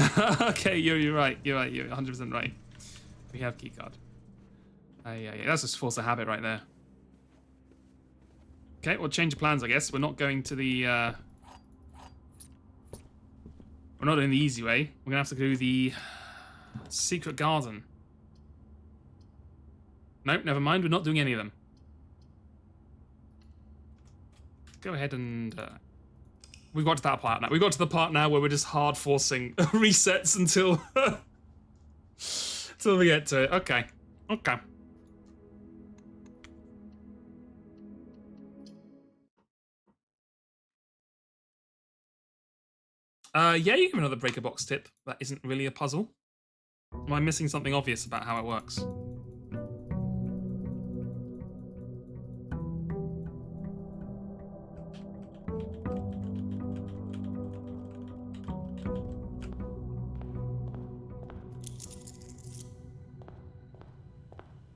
Okay, you're right. You're 100% right. We have keycard. Yeah, that's just force of habit right there. Okay, well, change of plans, I guess. We're not going to the... We're not doing the easy way. We're going to have to do the secret garden. Nope, never mind. We're not doing any of them. Go ahead and... We've got to that part now. We've got to the part now where we're just hard forcing resets until... until we get to it. Okay. Okay. Yeah, you give another breaker box tip. That isn't really a puzzle. Am I missing something obvious about how it works?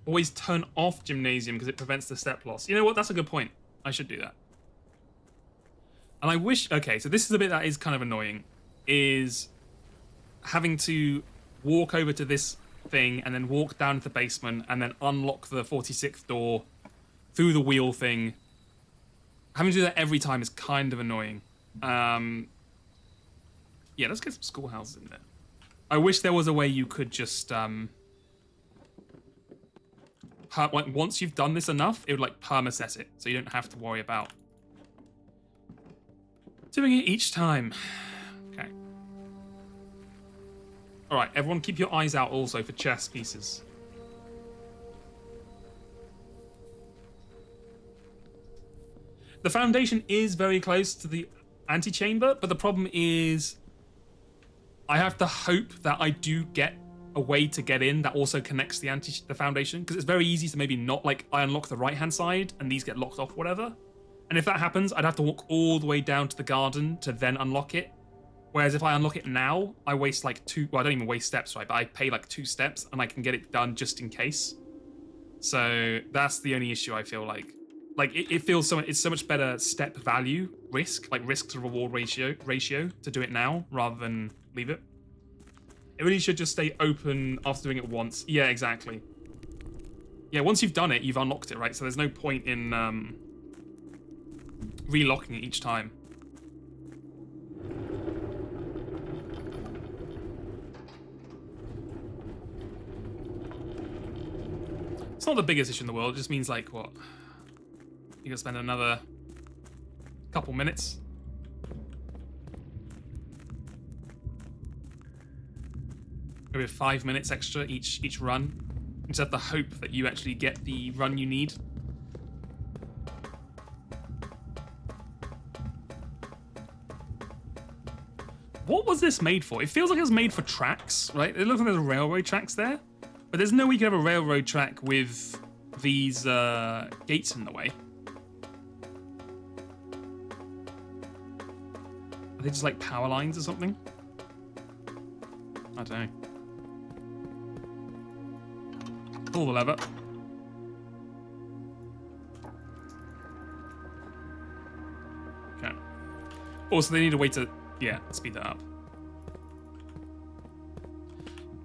Always turn off gymnasium because it prevents the step loss. You know what? That's a good point. I should do that. And I wish... Okay, so this is the bit that is kind of annoying. Is having to walk over to this thing and then walk down to the basement and then unlock the 46th door through the wheel thing. Having to do that every time is kind of annoying. Yeah, let's get some schoolhouses in there. I wish there was a way you could just... like once you've done this enough, it would like permaset it, so you don't have to worry about doing it each time. Okay. All right, everyone, keep your eyes out also for chess pieces. The foundation is very close to the antechamber, but the problem is I have to hope that I do get a way to get in that also connects the foundation, because it's very easy to maybe not, like, I unlock the right hand side and these get locked off, whatever. And if that happens, I'd have to walk all the way down to the garden to then unlock it. Whereas if I unlock it now, I waste like well, I don't even waste steps, right? But I pay like 2 steps and I can get it done just in case. So that's the only issue I feel like. Like it feels it's so much better step value risk, like risk to reward ratio to do it now rather than leave it. It really should just stay open after doing it once. Yeah, exactly. Yeah, once you've done it, you've unlocked it, right? So there's no point in relocking it each time. It's not the biggest issue in the world. It just means, like, what? You gotta spend another couple minutes. Maybe 5 minutes extra each run. You just have the hope that you actually get the run you need. What was this made for? It feels like it was made for tracks, right? It looks like there's railroad tracks there. But there's no way you can have a railroad track with these gates in the way. Are they just like power lines or something? I don't know. Pull the lever. Okay. Also, they need a way to, yeah, speed that up.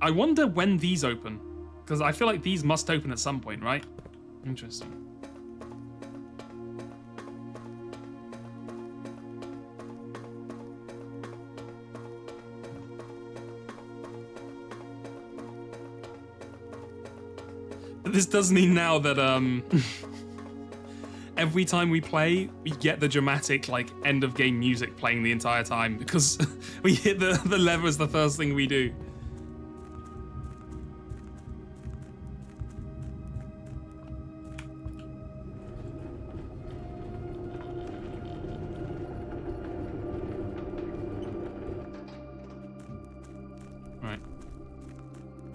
I wonder when these open. Because I feel like these must open at some point, right? Interesting. But this does mean now that every time we play, we get the dramatic like end of game music playing the entire time because we hit the lever as the first thing we do. Right.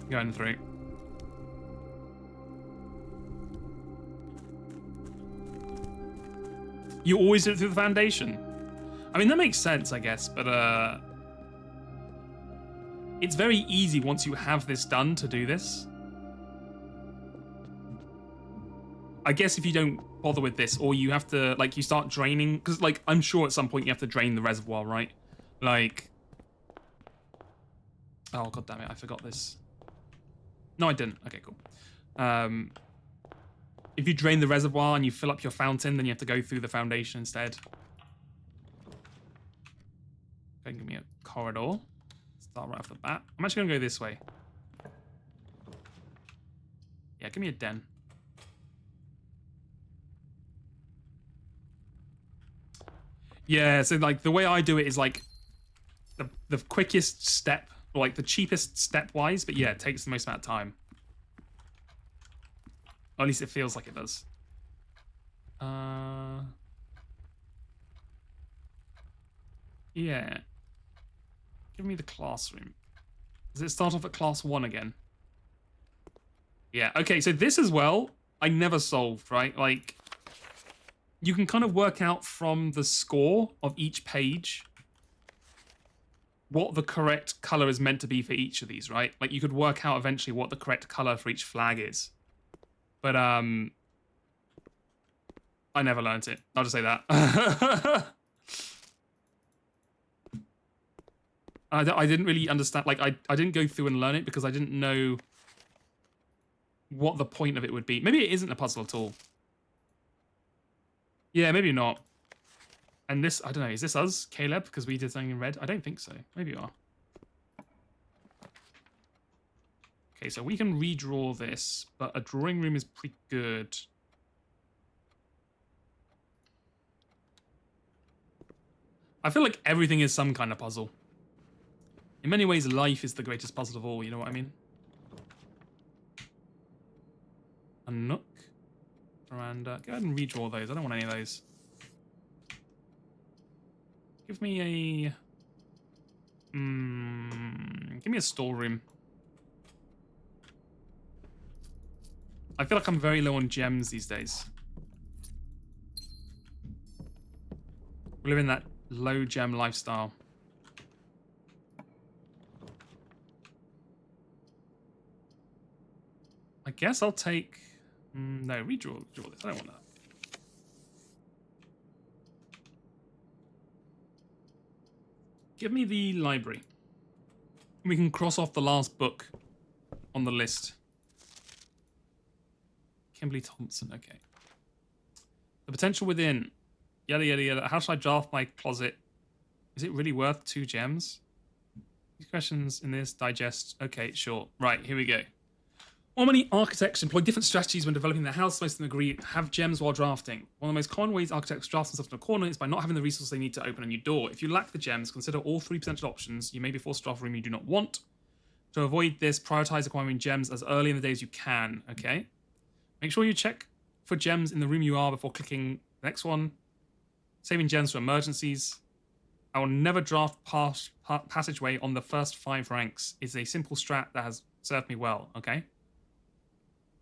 Going through. You always do it through the foundation. I mean, that makes sense, I guess, but it's very easy once you have this done to do this. I guess if you don't bother with this, or you have to, like, you start draining, because, like, I'm sure at some point you have to drain the reservoir, right? Like, oh, god damn it, I forgot this. No, I didn't. Okay, cool. If you drain the reservoir and you fill up your fountain, then you have to go through the foundation instead. Okay, give me a corridor. Start right off the bat. I'm actually gonna go this way. Yeah, give me a den. Yeah, so like the way I do it is like the quickest step, or like the cheapest step-wise, but yeah, it takes the most amount of time. Or at least it feels like it does. Yeah. Give me the classroom. Does it start off at class 1 again? Yeah, okay, so this as well, I never solved, right? Like, you can kind of work out from the score of each page what the correct color is meant to be for each of these, right? Like, you could work out eventually what the correct color for each flag is. But, I never learned it. I'll just say that. I didn't really understand, like, I didn't go through and learn it because I didn't know what the point of it would be. Maybe it isn't a puzzle at all. Yeah, maybe not. And this, I don't know, is this us, Caleb? Because we did something in red? I don't think so. Maybe you are. Okay, so we can redraw this, but a drawing room is pretty good. I feel like everything is some kind of puzzle. In many ways, life is the greatest puzzle of all, you know what I mean? A nook. Veranda. Go ahead and redraw those. I don't want any of those. Give me a... give me a storeroom. I feel like I'm very low on gems these days. We live in that low gem lifestyle. I guess I'll take... no, redraw this. I don't want that. Give me the library. We can cross off the last book on the list. Kimberly Thompson, okay. The potential within. Yada, yada, yada. How should I draft my closet? Is it really worth 2 gems? These questions in this digest. Okay, sure. Right, here we go. While many architects employ different strategies when developing their house, most of them agree have gems while drafting. One of the most common ways architects draft themselves in a corner is by not having the resources they need to open a new door. If you lack the gems, consider all 3 potential options. You may be forced to draft a room you do not want. To avoid this, prioritize acquiring gems as early in the day as you can, okay? Make sure you check for gems in the room you are before clicking the next one. Saving gems for emergencies. I will never draft passageway on the first 5 ranks. It's a simple strat that has served me well, okay?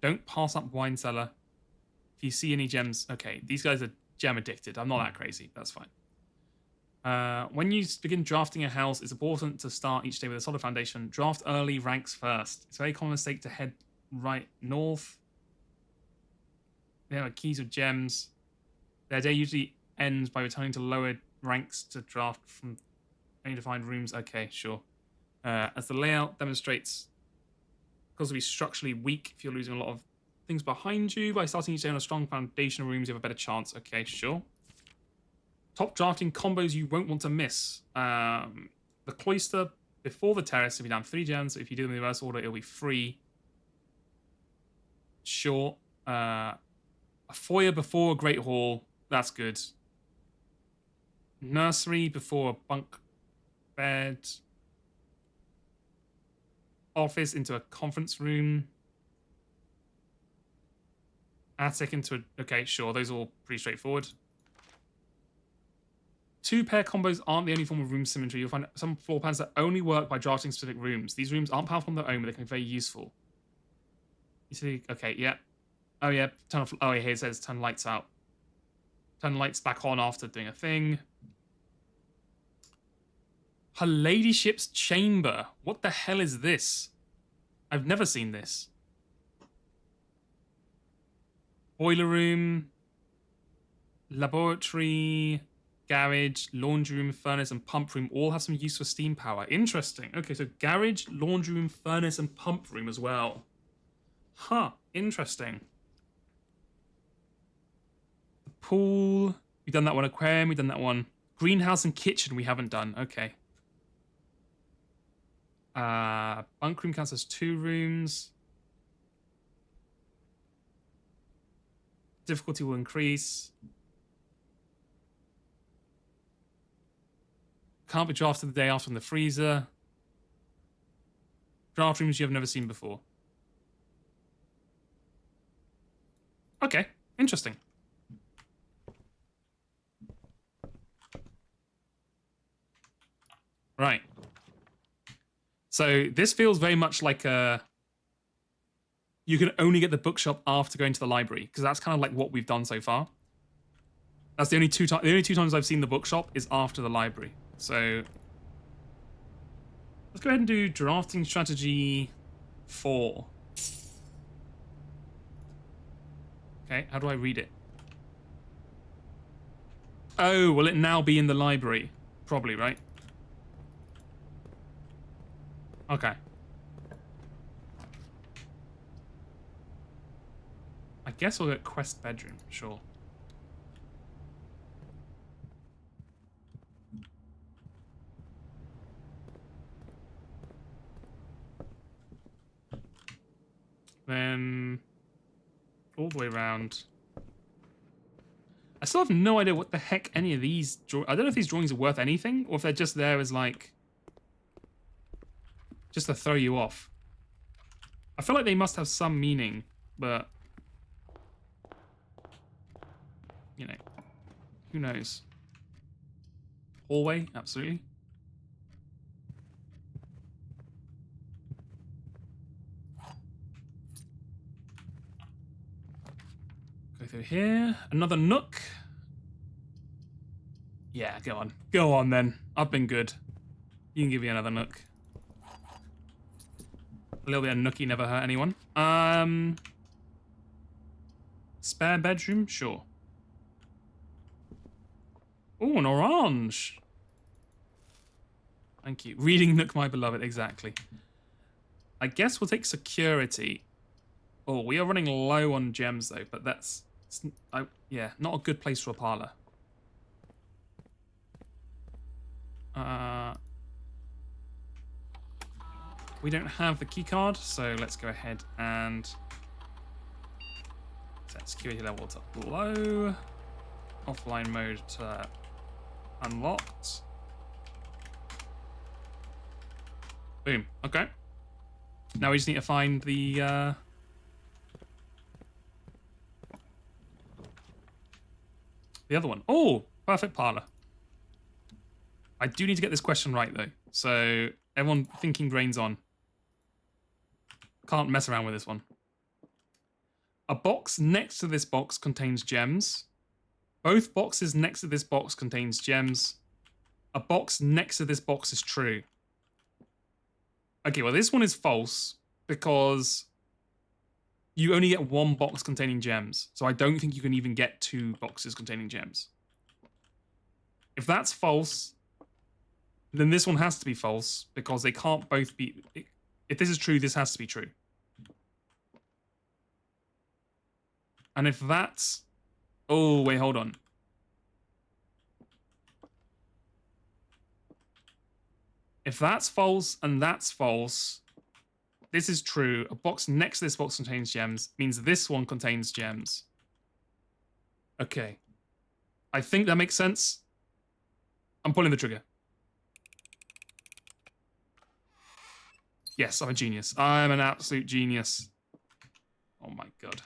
Don't pass up wine cellar. If you see any gems, okay, these guys are gem addicted. I'm not that crazy. That's fine. When you begin drafting a house, it's important to start each day with a solid foundation. Draft early ranks first. It's a very common mistake to head right north. There are keys with gems. Their day usually ends by returning to lower ranks to draft from only defined rooms. Okay, sure. As the layout demonstrates, because be structurally weak if you're losing a lot of things behind you. By starting each day on a strong foundation of rooms, you have a better chance. Okay, sure. Top drafting combos you won't want to miss. The Cloister before the Terrace, if you down 3 gems. If you do them in the reverse order, it'll be free. Sure. A foyer before a Great Hall. That's good. Nursery before a bunk bed. Office into a conference room. Attic into a... Okay, sure. Those are all pretty straightforward. 2-pair combos aren't the only form of room symmetry. You'll find some floor plans that only work by drafting specific rooms. These rooms aren't powerful on their own, but they can be very useful. You see... Okay, yeah. Oh, yeah. Oh, yeah, here it says turn lights out. Turn lights back on after doing a thing. Her ladyship's chamber. What the hell is this? I've never seen this. Boiler room. Laboratory. Garage. Laundry room. Furnace and pump room all have some use for steam power. Interesting. Okay, so garage, laundry room, furnace and pump room as well. Huh. Interesting. Pool. We've done that one. Aquarium. We've done that one. Greenhouse and kitchen we haven't done. Okay. Bunk room counts as 2 rooms. Difficulty will increase. Can't be drafted the day after in the freezer. Draft rooms you have never seen before. Okay, interesting. Right. So this feels very much like a... You can only get the bookshop after going to the library, because that's kind of like what we've done so far. That's the only two times I've seen the bookshop is after the library. So let's go ahead and do drafting strategy 4. Okay, how do I read it? Oh, will it now be in the library? Probably, right? Okay. I guess we'll get quest bedroom, sure. Then all the way around. I still have no idea what the heck any of these I don't know if these drawings are worth anything or if they're just there as like just to throw you off. I feel like they must have some meaning, but you know, who knows? Hallway, absolutely. Go through here. Another nook. Yeah, go on. Go on then. I've been good. You can give me another nook. A little bit of nookie never hurt anyone. Spare bedroom? Sure. Oh, an orange. Thank you. Reading nook, my beloved. Exactly. I guess we'll take security. Oh, we are running low on gems though, but that's... yeah, not a good place for a parlor. We don't have the key card, so let's go ahead and set security level to low. Offline mode to unlocked. Boom. Okay. Now we just need to find the other one. Oh, perfect parlor. I do need to get this question right though. So everyone thinking brains on. Can't mess around with this one. A box next to this box contains gems. Both boxes next to this box contains gems. A box next to this box is true. Okay, well this one is false because you only get 1 box containing gems. So I don't think you can even get 2 boxes containing gems. If that's false, then this one has to be false because they can't both be... If this is true, this has to be true. And if that's... Oh, wait, hold on. If that's false and that's false, this is true. A box next to this box contains gems, means this one contains gems. Okay. I think that makes sense. I'm pulling the trigger. Yes, I'm a genius. I'm an absolute genius. Oh my god.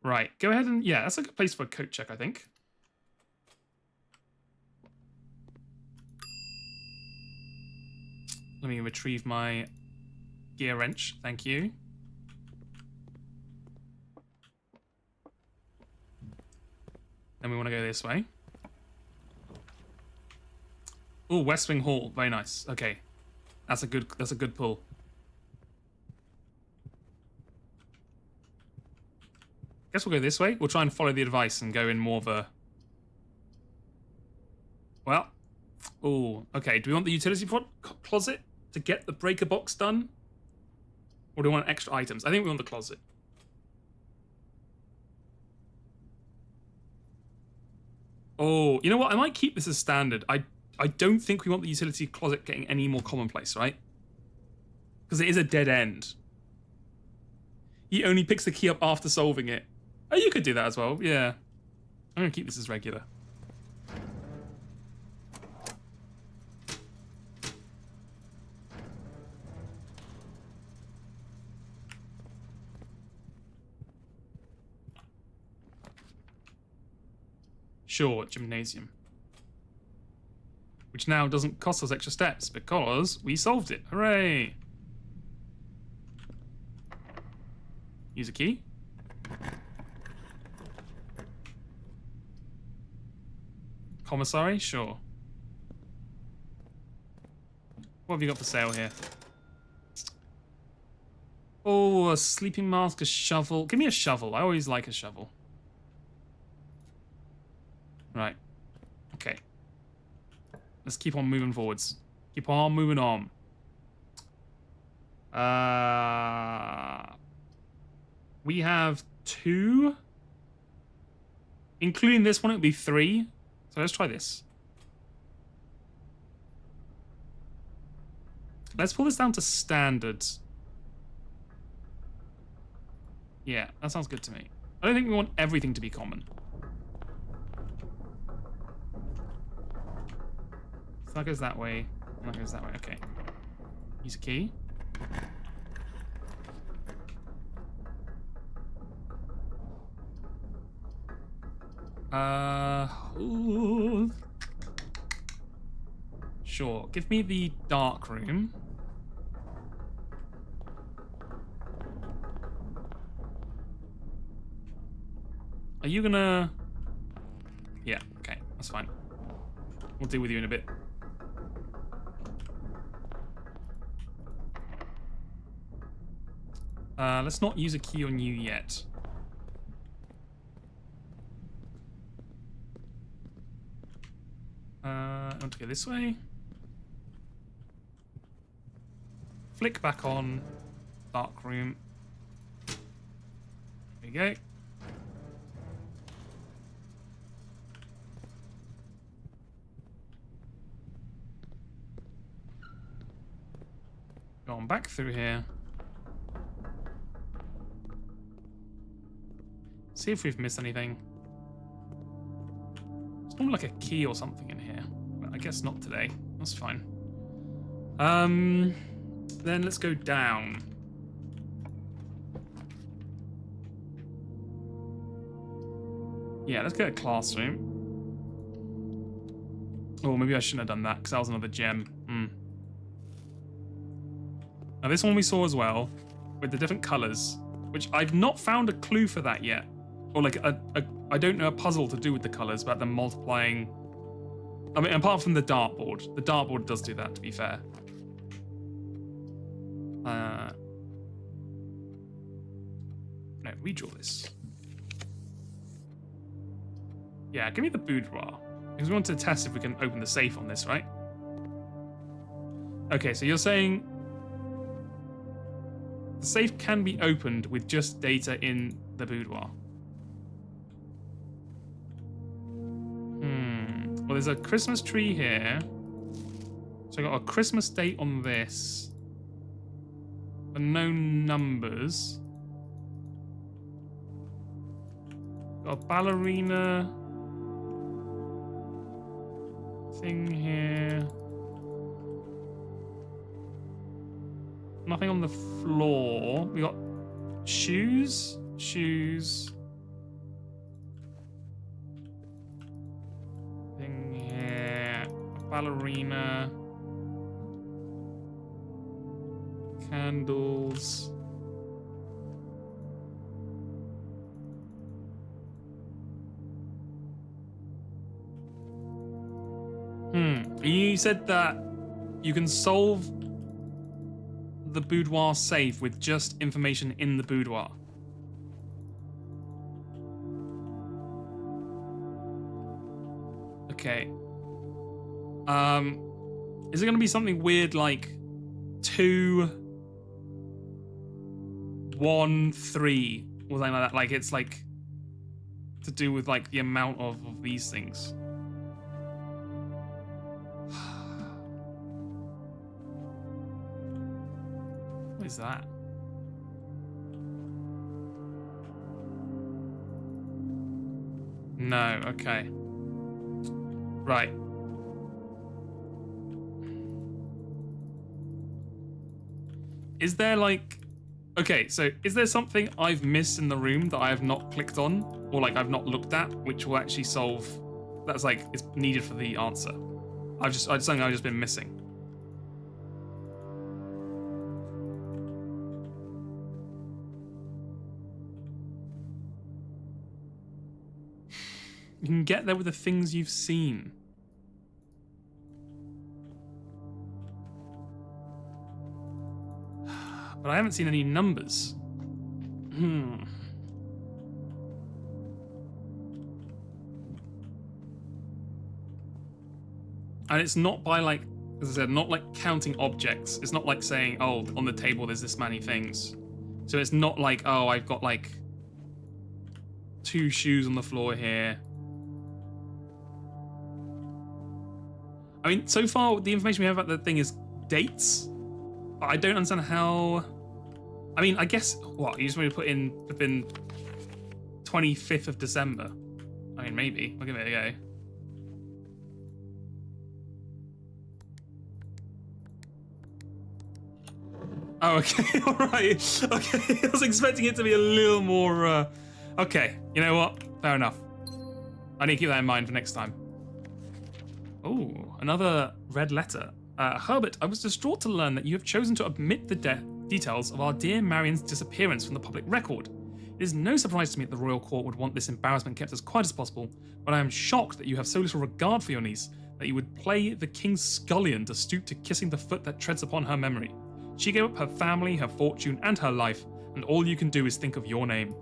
Right, go ahead and... Yeah, that's a good place for a code check, I think. Let me retrieve my gear wrench. Thank you. Then we want to go this way. Oh, West Wing Hall. Very nice. Okay. That's a good pull. Guess we'll go this way. We'll try and follow the advice and go in more of a... Well. Oh, okay. Do we want the utility closet to get the breaker box done? Or do we want extra items? I think we want the closet. Oh, you know what? I might keep this as standard. I don't think we want the utility closet getting any more commonplace, right? Because it is a dead end. He only picks the key up after solving it. Oh, you could do that as well. Yeah. I'm going to keep this as regular. Sure, gymnasium. Which now doesn't cost us extra steps because we solved it. Hooray! Use a key. Commissary? Sure. What have you got for sale here? Oh, a sleeping mask, a shovel. Give me a shovel. I always like a shovel. Right. Okay. Let's keep on moving forwards. Keep on moving on. We have 2. Including this one, it would be 3. So let's try this. Let's pull this down to standard. Yeah, that sounds good to me. I don't think we want everything to be common. So that goes that way, and that goes that way. Okay. Use a key. Ooh. Sure. Give me the dark room. Are you gonna... Yeah, okay. That's fine. We'll deal with you in a bit. Let's not use a key on you yet. I want to go this way. Flick back on. Dark room. There we go. Going back through here. See if we've missed anything. It's normally like a key or something in here. But I guess not today. That's fine. Then let's go down. Yeah, let's go to classroom. Oh, maybe I shouldn't have done that because that was another gem. Now this one we saw as well, with the different colours, which I've not found a clue for that yet. Or like I don't know, a puzzle to do with the colours about them multiplying. I mean, apart from the dartboard. The dartboard does do that, to be fair. No, redraw this. Yeah, give me the boudoir. Because we want to test if we can open the safe on this, right? Okay, so you're saying The safe can be opened with just data in the boudoir. Well, there's a Christmas tree here. So I got a Christmas date on this. But no numbers. Got a ballerina thing here. Nothing on the floor. We got shoes. Thing here. A ballerina. Candles. You said that you can solve the boudoir safe with just information in the boudoir. Okay. Is it going to be something weird like 2, 1, 3 or something like that? Like it's like to do with like the amount of these things. What is that? No, okay. Right. Is there like... Okay, so is there something I've missed in the room that I have not clicked on? Or like I've not looked at, which will actually solve... That's like, it's needed for the answer. Something I've just been missing. You can get there with the things you've seen. But I haven't seen any numbers. And it's not by like, as I said, not like counting objects. It's not like saying, oh, on the table there's this many things. So it's not like, oh, I've got like 2 shoes on the floor here. I mean, so far, the information we have about the thing is dates. But I don't understand how... I mean, I guess, what, you just want to put in within 25th of December? I mean, maybe. I'll give it a go. Oh, okay, alright. Okay, I was expecting it to be a little more... Okay, you know what? Fair enough. I need to keep that in mind for next time. Oh, another red letter. Herbert, I was distraught to learn that you have chosen to omit the details of our dear Marian's disappearance from the public record. It is no surprise to me that the royal court would want this embarrassment kept as quiet as possible, but I am shocked that you have so little regard for your niece that you would play the king's scullion to stoop to kissing the foot that treads upon her memory. She gave up her family, her fortune, and her life, and all you can do is think of your name.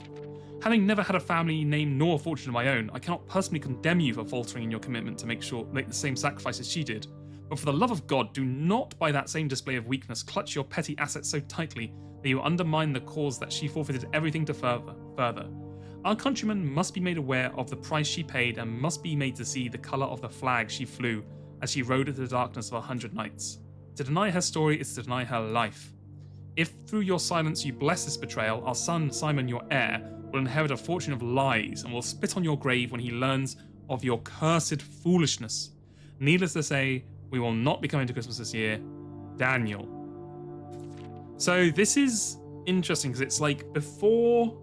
Having never had a family name nor a fortune of my own, I cannot personally condemn you for faltering in your commitment to make the same sacrifices she did. But for the love of God, do not, by that same display of weakness, clutch your petty assets so tightly that you undermine the cause that she forfeited everything to further. Our countrymen must be made aware of the price she paid and must be made to see the colour of the flag she flew as she rode into the darkness of 100 nights. To deny her story is to deny her life. If through your silence you bless this betrayal, our son Simon, your heir, will inherit a fortune of lies and will spit on your grave when he learns of your cursed foolishness. Needless to say, we will not be coming to Christmas this year. Daniel. So this is interesting because it's like before...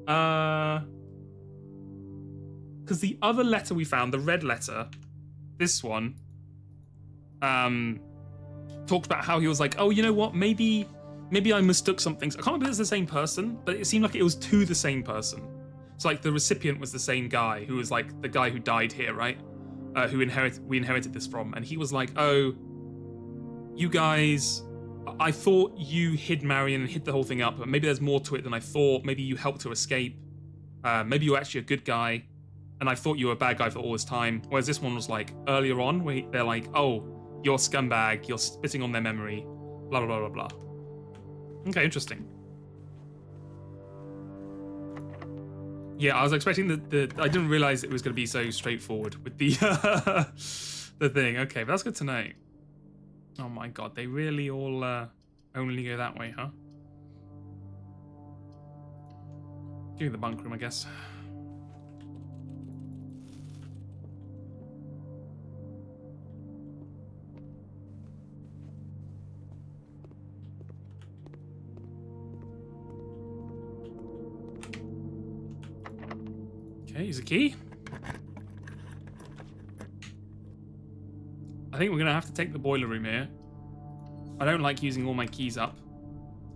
Because the other letter we found, the red letter, this one, talked about how he was like, oh, you know what, maybe I mistook some things. I can't remember if it's the same person, but it seemed like it was to the same person. So like the recipient was the same guy who was like the guy who died here, right? We inherited this from. And he was like, oh, you guys, I thought you hid Marion and hid the whole thing up, but maybe there's more to it than I thought. Maybe you helped her escape. Maybe you're actually a good guy. And I thought you were a bad guy for all this time. Whereas this one was like earlier on, where they're like, oh, you're a scumbag, you're spitting on their memory. Blah, blah, blah, blah, blah. Okay, interesting. Yeah, I was expecting I didn't realize it was going to be so straightforward with the the thing. Okay, but that's good to know. Oh my god, they really all only go that way, huh? Give me the bunk room, I guess. Okay, use a key. I think we're going to have to take the boiler room here. I don't like using all my keys up.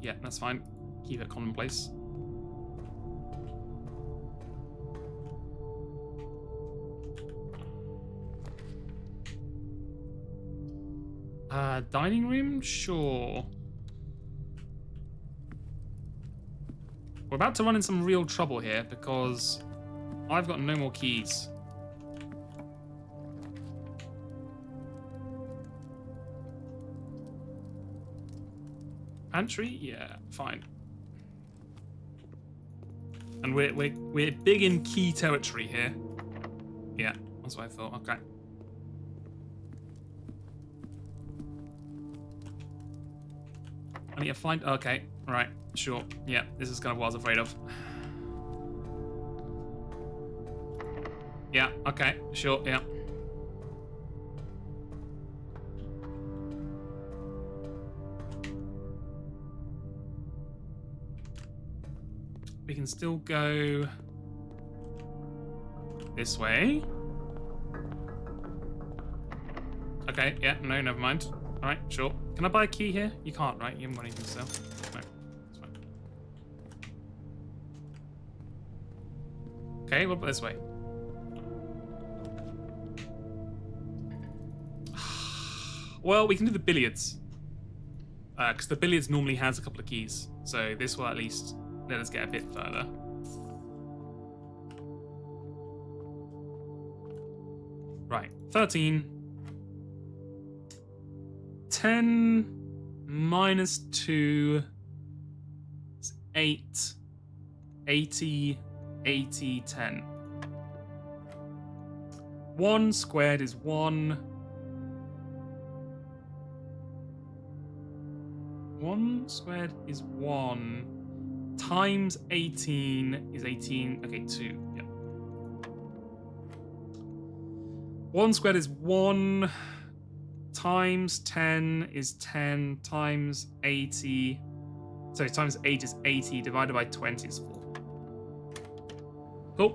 Yeah, that's fine. Keep it commonplace. Dining room? Sure. We're about to run in some real trouble here because I've got no more keys. Pantry? Yeah, fine. And we're big in key territory here. Yeah, that's what I thought. Okay. I need to find. Okay, right, sure. Yeah, this is kind of what I was afraid of. Yeah. Okay. Sure. Yeah. We can still go this way. Okay, yeah, no, never mind. Alright, sure. Can I buy a key here? You can't, right? You haven't got anything to sell. No, that's fine. Okay, what about this way? Well, we can do the billiards. Because the billiards normally has a couple of keys. So this will at least let us get a bit further. Right, 13. 10 minus 2 is 8. 80, 80, 10. 1 squared is 1. 1 squared is 1. Times 18 is 18. Okay, 2. Yeah. 1 squared is 1. Times 10 is 10. Times 80. Sorry, times 8 is 80. Divided by 20 is 4. Cool.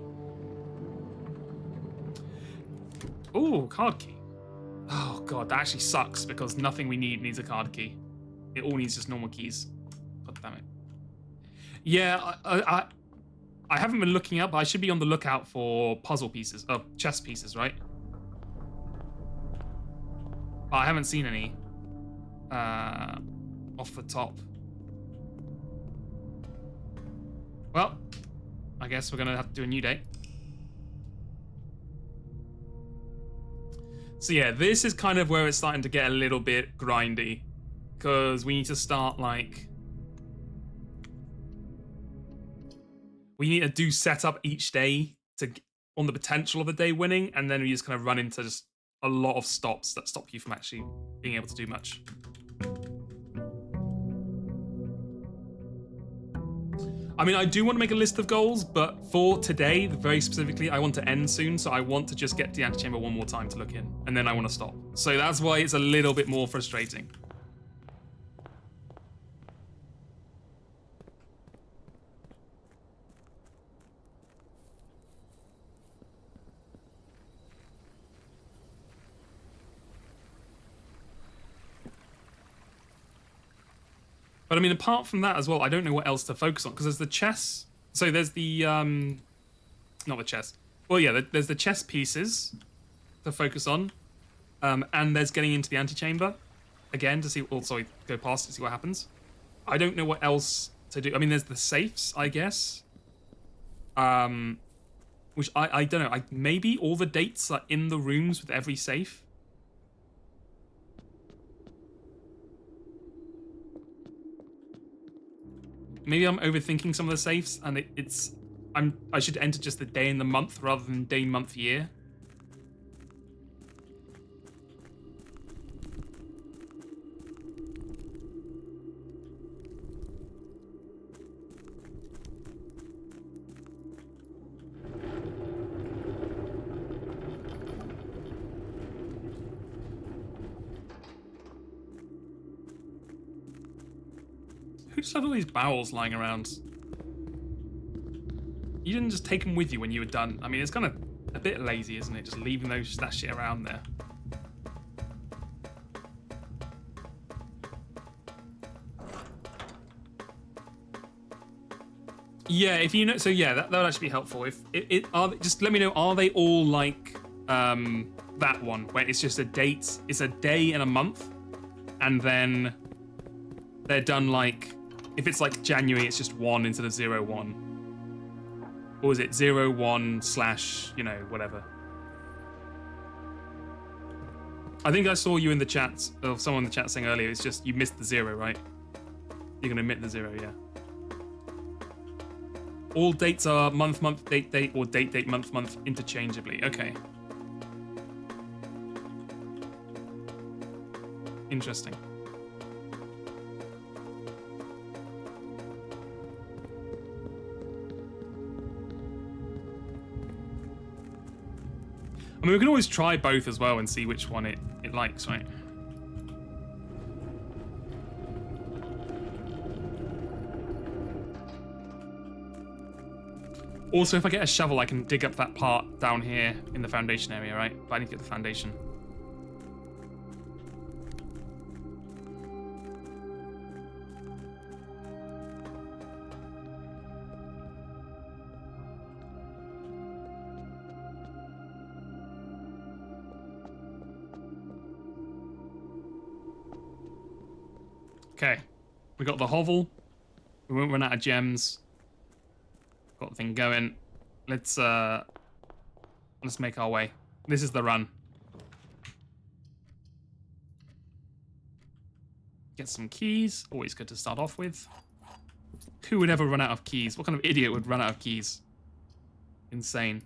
Ooh, card key. Oh, God, that actually sucks because nothing we need needs a card key. It all needs just normal keys. God damn it. Yeah, I haven't been looking up, but I should be on the lookout for puzzle pieces, chess pieces, right? But I haven't seen any off the top. Well, I guess we're gonna have to do a new day. So yeah, this is kind of where it's starting to get a little bit grindy, because we need to start like. We need to do setup each day on the potential of the day winning, and then we just kind of run into just a lot of stops that stop you from actually being able to do much. I mean, I do want to make a list of goals, but for today, very specifically, I want to end soon, so I want to just get to the antechamber one more time to look in, and then I want to stop. So that's why it's a little bit more frustrating. But I mean, apart from that as well, I don't know what else to focus on, because there's the chess. So there's the, not the chess. Well, yeah, there's the chess pieces to focus on. And there's getting into the antechamber again to see, sorry, go past to see what happens. I don't know what else to do. I mean, there's the safes, I guess. Which I don't know. Maybe all the dates are in the rooms with every safe. maybe I'm overthinking some of the safes, and I should enter just the day and the month rather than day, month, year. Who just had all these barrels lying around? You didn't just take them with you when you were done. I mean, it's kind of a bit lazy, isn't it? Just leaving that shit around there. Yeah, if you know, so yeah, that would actually be helpful. If just let me know, are they all like that one where it's just a date, it's a day and a month, and then they're done like, if it's like January, it's just 1 instead of 01. Or is it 01/ you know, whatever. I think I saw you in the chat, or someone in the chat saying earlier, it's just you missed the 0, right? You're gonna omit the 0, yeah. All dates are month, date, or date, month, interchangeably. Okay. Interesting. I mean, we can always try both as well and see which one it likes, right? Also, if I get a shovel, I can dig up that part down here in the foundation area, right? But I need to get the foundation. Okay, we got the hovel. We won't run out of gems. Got the thing going. Let's make our way. This is the run. Get some keys. Always good to start off with. Who would ever run out of keys? What kind of idiot would run out of keys? Insane.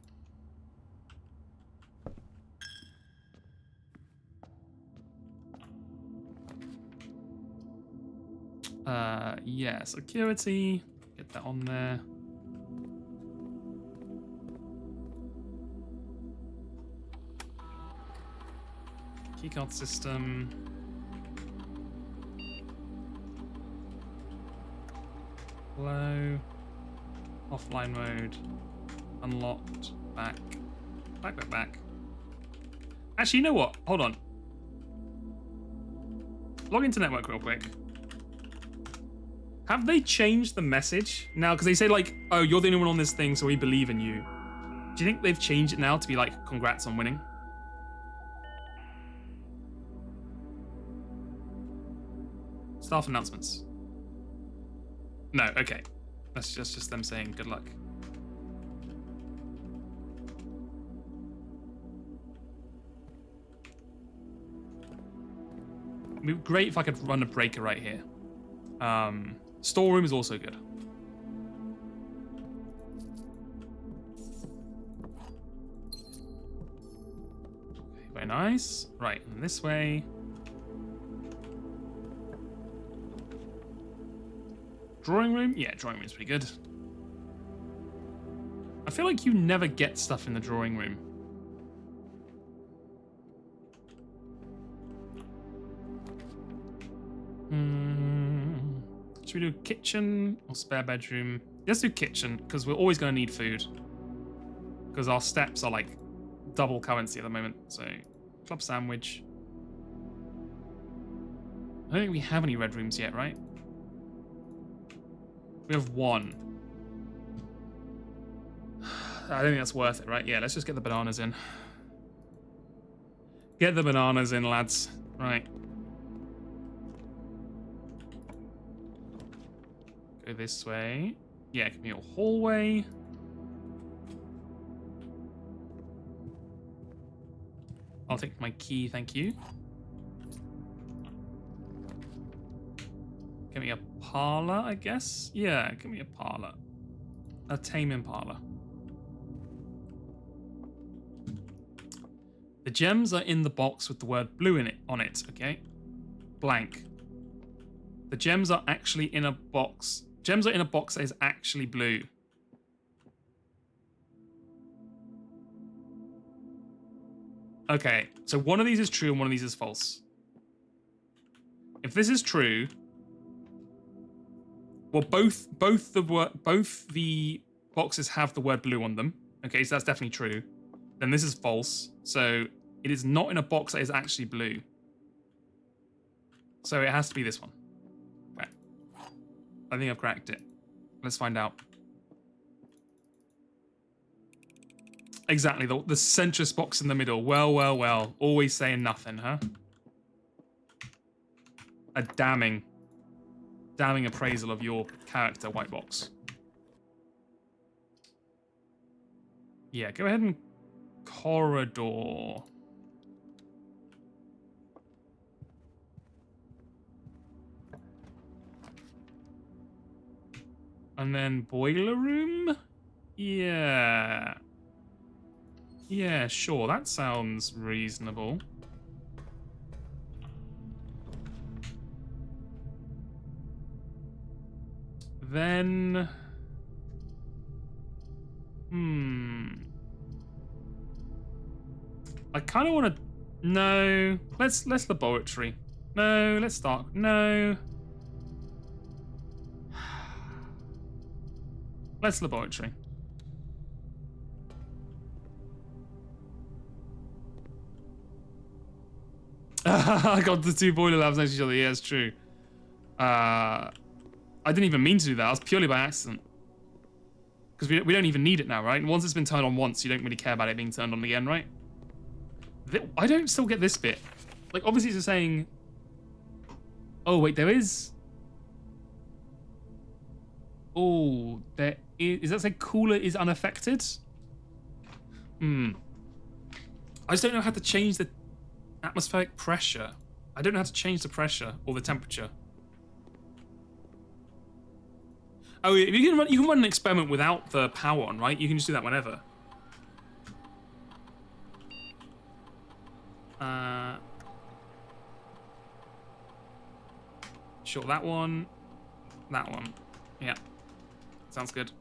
Yeah, security. Get that on there. Keycard system. Hello. Offline mode. Unlocked. Back. Back. Actually, you know what? Hold on. Log into network real quick. Have they changed the message now? Because they say like, oh, you're the only one on this thing, so we believe in you. Do you think they've changed it now to be like, congrats on winning? Staff announcements. No, okay. That's just them saying good luck. It'd be great if I could run a breaker right here. Storeroom is also good. Okay, very nice. Right, and this way. Drawing room? Yeah, drawing room's pretty good. I feel like you never get stuff in the drawing room. Should we do kitchen or spare bedroom? Let's do kitchen, because we're always going to need food. Because our steps are like double currency at the moment. So, club sandwich. I don't think we have any red rooms yet, right? We have 1. I don't think that's worth it, right? Yeah, let's just get the bananas in. Get the bananas in, lads. Right. Go this way. Yeah, communal hallway. I'll take my key, thank you. Give me a parlor, I guess? Yeah, give me a parlor. A tame impala. The gems are in the box with the word blue in it on it, okay? Blank. The gems are actually in a box. Gems are in a box that is actually blue. Okay, so one of these is true and one of these is false. If this is true, well, both the boxes have the word blue on them. Okay, so that's definitely true. Then this is false. So it is not in a box that is actually blue. So it has to be this one. Okay. I think I've cracked it. Let's find out. Exactly, the centrist box in the middle. Well, well, well. Always saying nothing, huh? A damning appraisal of your character, white box. Yeah, go ahead and corridor. And then boiler room? Yeah. Yeah, sure, that sounds reasonable. Then... I kind of want to... No. Let's laboratory. No, let's start... No. Let's laboratory. I got the two boiler labs next to each other. Yeah, it's true. I didn't even mean to do that. That was purely by accident. Because we don't even need it now, right? And once it's been turned on once, you don't really care about it being turned on again, right? I don't still get this bit. Like, obviously it's saying... Oh, wait, there is... Oh, there is... Does that say cooler is unaffected? I just don't know how to change the atmospheric pressure. I don't know how to change the pressure or the temperature. Oh, you can run an experiment without the power on, right? You can just do that whenever. Sure, that one. That one. Yeah. Sounds good.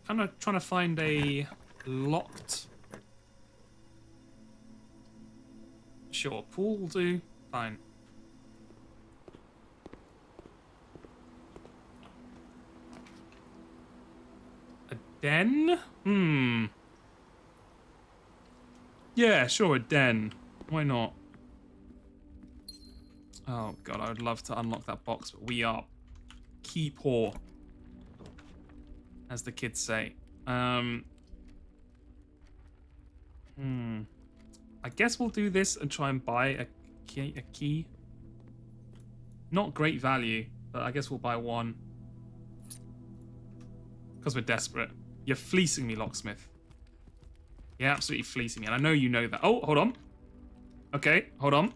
Kind of trying to find a locked... Sure, pool will do. Fine. A den? Yeah, sure, a den. Why not? Oh god, I would love to unlock that box, but we are key poor, as the kids say. I guess we'll do this and try and buy a key. Not great value, but I guess we'll buy one. Because we're desperate. You're fleecing me, locksmith. You're absolutely fleecing me, and I know you know that. Oh, hold on. Okay, hold on.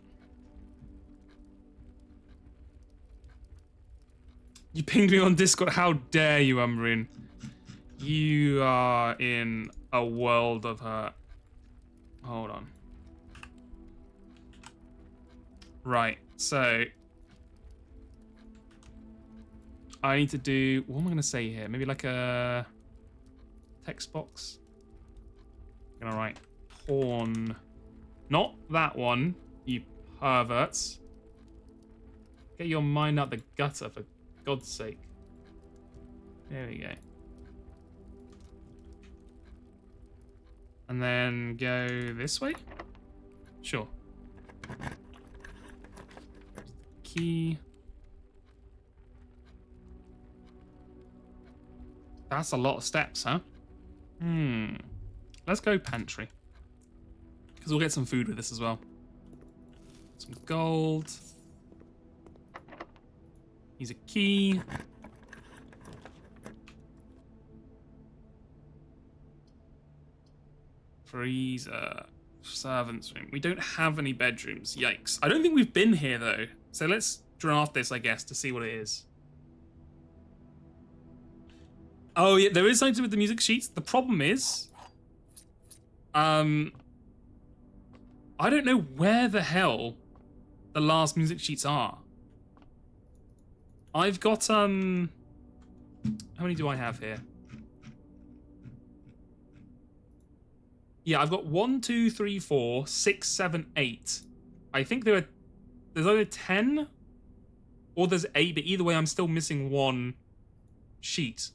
You pinged me on Discord. How dare you, Umbrine? You are in a world of hurt. Hold on. Right, so I need to do, what am I going to say here? Maybe like a text box. I'm going to write porn. Not that one, you perverts. Get your mind out the gutter, for God's sake. There we go. And then go this way? Sure. Key. That's a lot of steps, huh? Let's go pantry. Because we'll get some food with this as well. Some gold. Use a key. freezer, servants' room. We don't have any bedrooms. Yikes. I don't think we've been here, though. So let's draft this, I guess, to see what it is. Oh, yeah, there is something to do with the music sheets. The problem is... I don't know where the hell the last music sheets are. I've got, how many do I have here? Yeah, I've got 1, 2, 3, 4, 6, 7, 8. I think there's either 10 or there's 8, but either way, I'm still missing one sheet.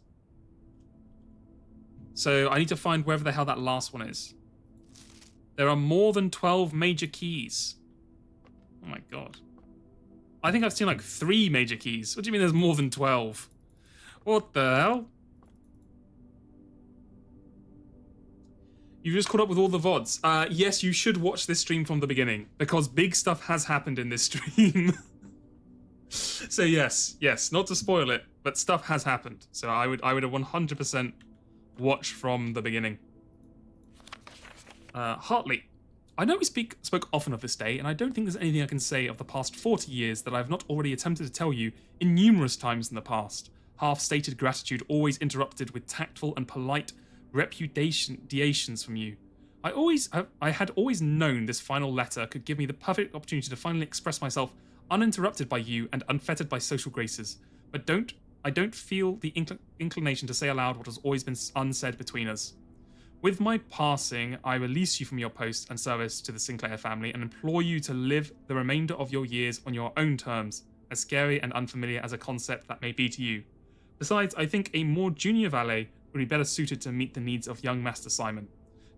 So I need to find wherever the hell that last one is. There are more than 12 major keys. Oh my god. I think I've seen like 3 major keys. What do you mean there's more than 12? What the hell? You just caught up with all the VODs. Yes, you should watch this stream from the beginning, because big stuff has happened in this stream. So yes, not to spoil it, but stuff has happened. So I would have 100% watched from the beginning. Hartley. I know we spoke often of this day, and I don't think there's anything I can say of the past 40 years that I've not already attempted to tell you in numerous times in the past. Half-stated gratitude always interrupted with tactful and polite repudiations from you. I had always known this final letter could give me the perfect opportunity to finally express myself uninterrupted by you and unfettered by social graces. But I don't feel the inclination to say aloud what has always been unsaid between us. With my passing, I release you from your post and service to the Sinclair family and implore you to live the remainder of your years on your own terms, as scary and unfamiliar as a concept that may be to you. Besides, I think a more junior valet would be better suited to meet the needs of young Master Simon.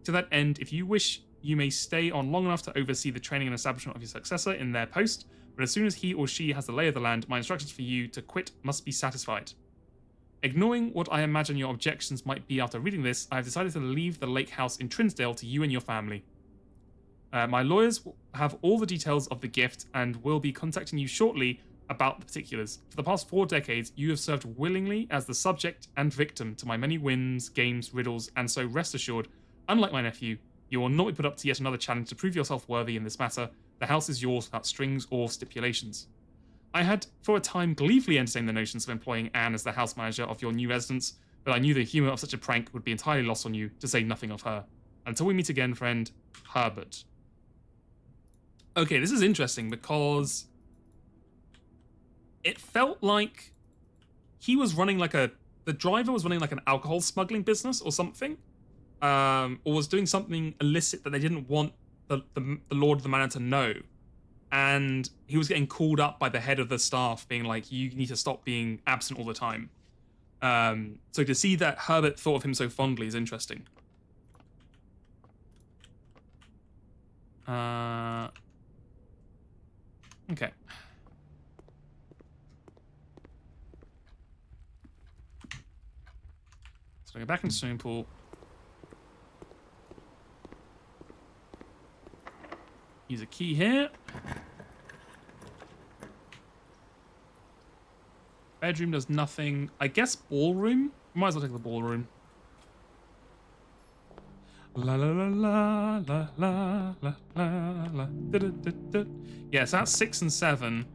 To that end, if you wish, you may stay on long enough to oversee the training and establishment of your successor in their post, but as soon as he or she has the lay of the land, my instructions for you to quit must be satisfied. Ignoring what I imagine your objections might be after reading this, I have decided to leave the lake house in Trinsdale to you and your family. My lawyers have all the details of the gift and will be contacting you shortly about the particulars. For the past 4 decades, you have served willingly as the subject and victim to my many whims, games, riddles, and so rest assured, unlike my nephew, you will not be put up to yet another challenge to prove yourself worthy in this matter. The house is yours without strings or stipulations. I had, for a time, gleefully entertained the notions of employing Anne as the house manager of your new residence, but I knew the humour of such a prank would be entirely lost on you, to say nothing of her. Until we meet again, friend, Herbert. Okay, this is interesting because it felt like he was running like the driver was running like an alcohol smuggling business or something, or was doing something illicit that they didn't want the Lord of the Manor to know. And he was getting called up by the head of the staff being like, you need to stop being absent all the time. So to see that Herbert thought of him so fondly is interesting. Okay. So I go back into the swimming pool. Use a key here. Bedroom does nothing. I guess ballroom? Might as well take the ballroom. La la la la la la la la la. Da, da, da, da. Yeah, so that's 6 and 7.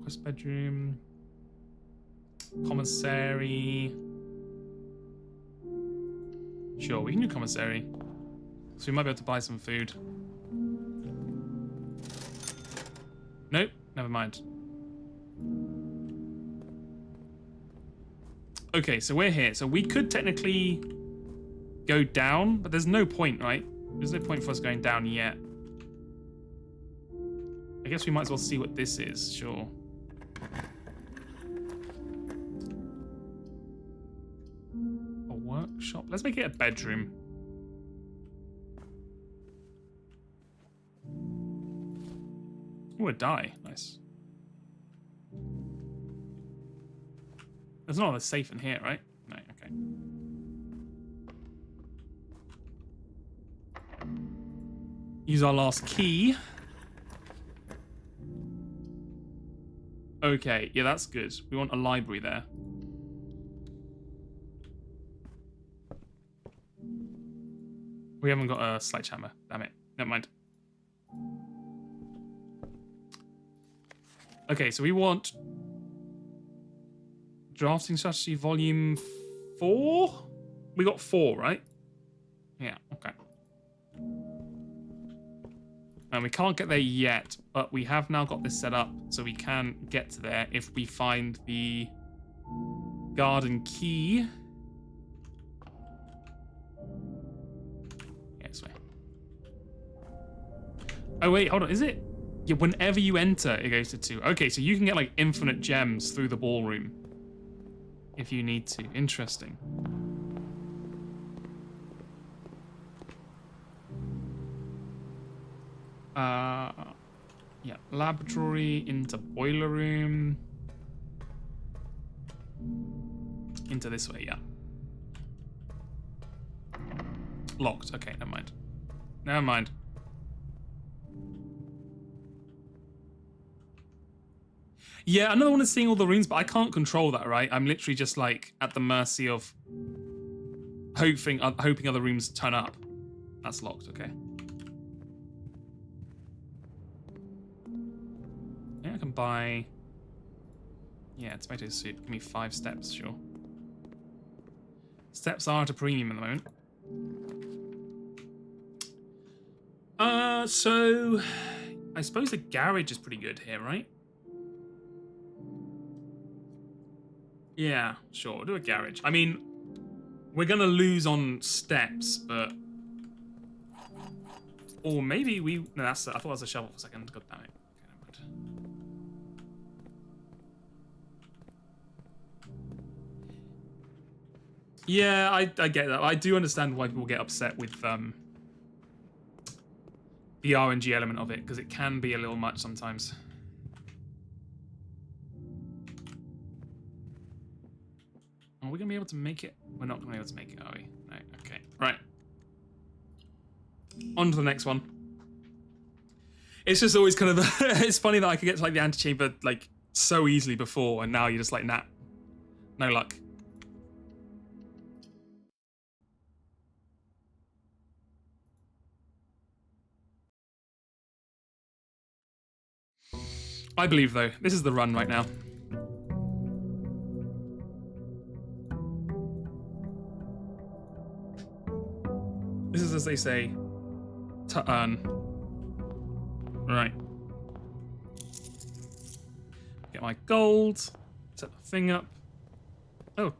Quest bedroom. Commissary. Sure, we can do commissary. So we might be able to buy some food. Nope, never mind. Okay, so we're here. So we could technically go down, but there's no point, right? There's no point for us going down yet. I guess we might as well see what this is, sure. A workshop? Let's make it a bedroom. Ooh, a die. Nice. There's not a safe in here, right? No, okay. Use our last key. Okay, yeah, that's good. We want a library there. We haven't got a sledgehammer. Damn it. Never mind. Okay, so we want drafting strategy volume 4. We got 4, right? Yeah. Okay. And we can't get there yet, but we have now got this set up so we can get to there if we find the garden key. Yeah, this way. Oh, wait, hold on. Is it? Yeah, whenever you enter, it goes to 2. Okay, so you can get, like, infinite gems through the ballroom if you need to. Interesting. Yeah, laboratory, into boiler room. Into this way, yeah. Locked. Okay, never mind. Never mind. Yeah, another one is seeing all the rooms, but I can't control that, right? I'm literally just like at the mercy of hoping other rooms turn up. That's locked, okay. Yeah, I can buy... Yeah, tomato soup. Give me 5 steps, sure. Steps are at a premium at the moment. So... I suppose the garage is pretty good here, right? Yeah, sure. We'll do a garage. I mean, we're gonna lose on steps, but... Or maybe we... No, that's... I thought it was a shovel for a second. God damn it. Okay, never mind. Yeah, I get that. I do understand why people get upset with the RNG element of it, because it can be a little much sometimes. Are we going to be able to make it? We're not going to be able to make it, are we? No, okay. Right. On to the next one. It's just always kind of... it's funny that I could get to like the antechamber like so easily before, and now you're just like, nah. No luck. I believe, though. This is the run right now. This is, as they say, to earn. Right. Get my gold. Set the thing up. Oh,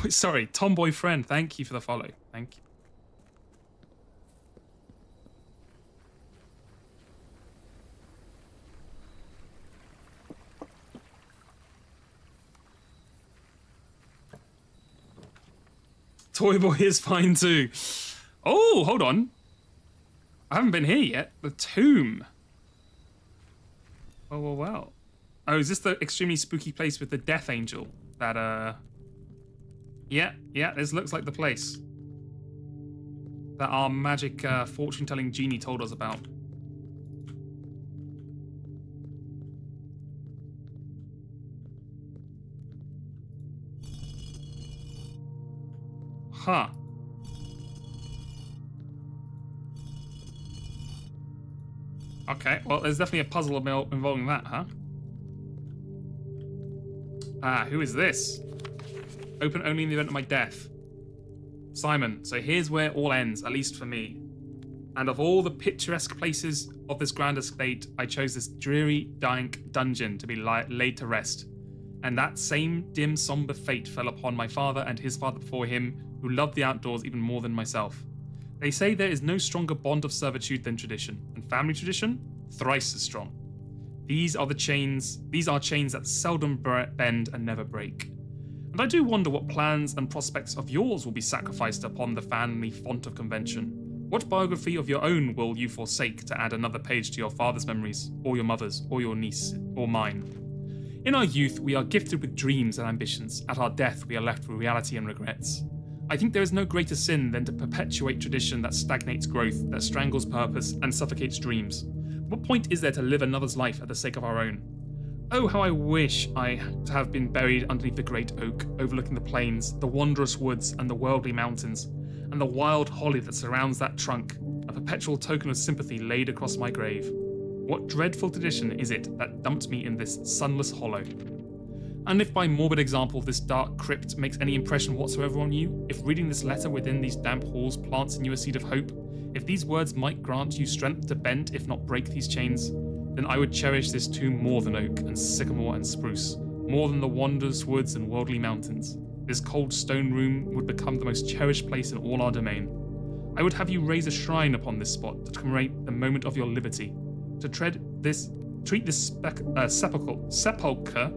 sorry, Tomboy friend. Thank you for the follow. Thank you. Toy Boy is fine too. Oh, hold on. I haven't been here yet. The tomb. Oh, well. Oh, is this the extremely spooky place with the death angel? That, Yeah, this looks like the place that our magic fortune-telling genie told us about. Huh. Okay, well, there's definitely a puzzle involving that, huh? Ah, who is this? Open only in the event of my death. Simon, so here's where it all ends, at least for me. And of all the picturesque places of this grand estate, I chose this dreary, dank dungeon to be laid to rest. And that same dim, somber fate fell upon my father and his father before him, who loved the outdoors even more than myself. They say there is no stronger bond of servitude than tradition, and family tradition, thrice as strong. These are chains that seldom bend and never break. And I do wonder what plans and prospects of yours will be sacrificed upon the family font of convention. What biography of your own will you forsake to add another page to your father's memories, or your mother's, or your niece, or mine? In our youth, we are gifted with dreams and ambitions. At our death, we are left with reality and regrets. I think there is no greater sin than to perpetuate tradition that stagnates growth, that strangles purpose, and suffocates dreams. What point is there to live another's life for the sake of our own? Oh, how I wish I to have been buried underneath the great oak, overlooking the plains, the wondrous woods, and the worldly mountains. and the wild holly that surrounds that trunk, a perpetual token of sympathy laid across my grave. What dreadful tradition is it that dumped me in this sunless hollow? And if by morbid example this dark crypt makes any impression whatsoever on you, if reading this letter within these damp halls plants in you a seed of hope, if these words might grant you strength to bend, if not break these chains, then I would cherish this tomb more than oak and sycamore and spruce, more than the wondrous woods and worldly mountains. This cold stone room would become the most cherished place in all our domain. I would have you raise a shrine upon this spot to commemorate the moment of your liberty, to treat this sepulchre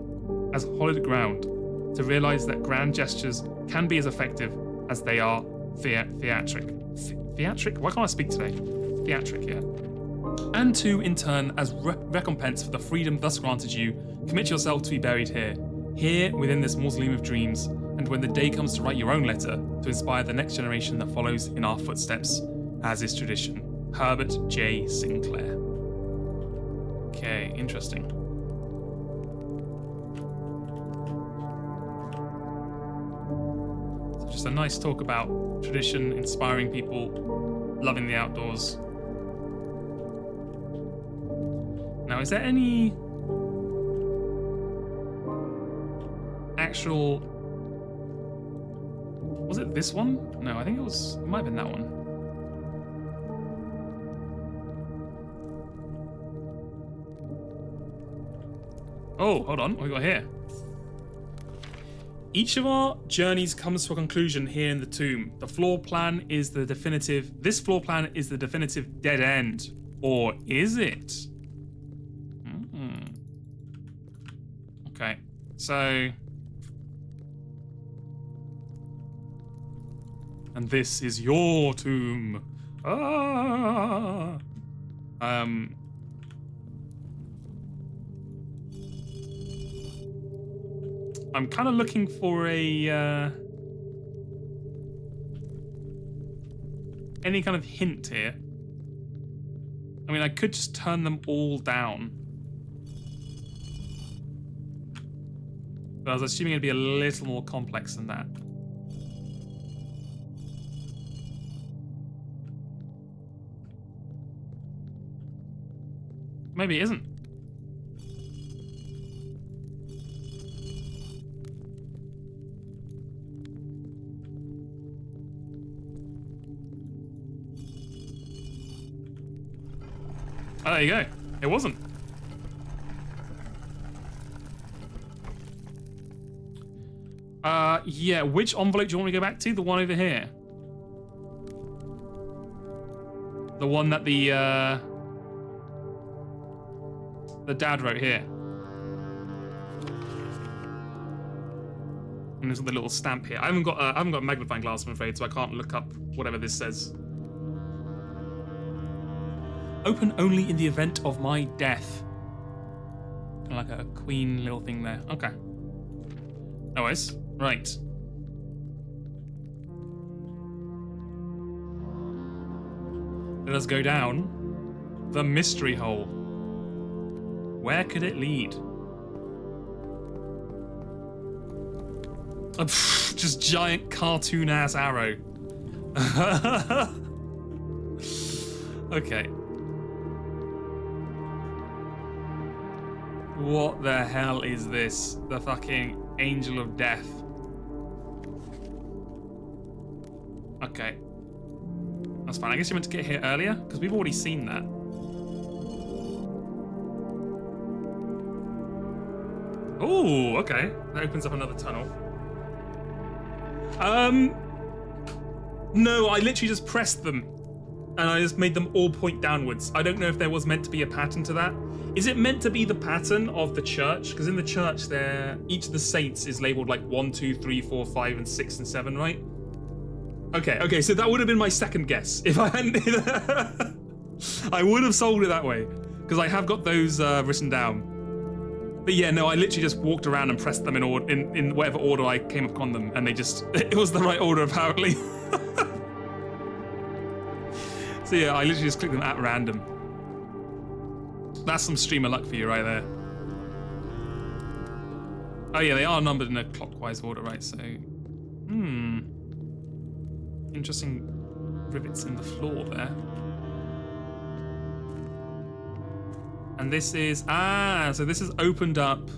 as hallowed ground, to realise that grand gestures can be as effective as they are theatric? Why can't I speak today? Theatric, yeah. And to, in turn, as recompense for the freedom thus granted you, commit yourself to be buried here within this mausoleum of dreams, and when the day comes to write your own letter, to inspire the next generation that follows in our footsteps, as is tradition. Herbert J. Sinclair. Okay, interesting. So just a nice talk about tradition, inspiring people, loving the outdoors. Now, is there any actual... Was it this one? No, I think it might have been that one. Oh, hold on, what have we got here? Each of our journeys comes to a conclusion here in the tomb. This floor plan is the definitive dead end. Or is it? Okay, so... And this is your tomb. Ah. I'm kind of looking for a any kind of hint here. I mean, I could just turn them all down, but I was assuming it'd be a little more complex than that. Maybe it isn't. Oh, there you go. It wasn't. Yeah, which envelope do you want me to go back to? The one over here? The one that the dad wrote here. And there's the little stamp here. I haven't got a magnifying glass, I'm afraid, so I can't look up whatever this says. Open only in the event of my death. Like a queen little thing there. Okay. No worries. Right. Let us go down the mystery hole. Where could it lead? Just giant cartoon ass arrow. Okay. What the hell is this? The fucking angel of death. Okay. That's fine. I guess you meant to get here earlier, because we've already seen that. Oh, okay. That opens up another tunnel. No, I literally just pressed them. And I just made them all point downwards. I don't know if there was meant to be a pattern to that. Is it meant to be the pattern of the church? Because in the church, each of the saints is labeled like 1, 2, 3, 4, 5, and 6, and 7, right? Okay, so that would have been my second guess. If I hadn't... I would have sold it that way. Because I have got those written down. But yeah, no, I literally just walked around and pressed them in whatever order I came upon them. And they just... It was the right order, apparently. So yeah, I literally just clicked them at random. That's some streamer luck for you right there. Oh yeah, they are numbered in a clockwise order, right? So, interesting rivets in the floor there. And this is, so this is opened up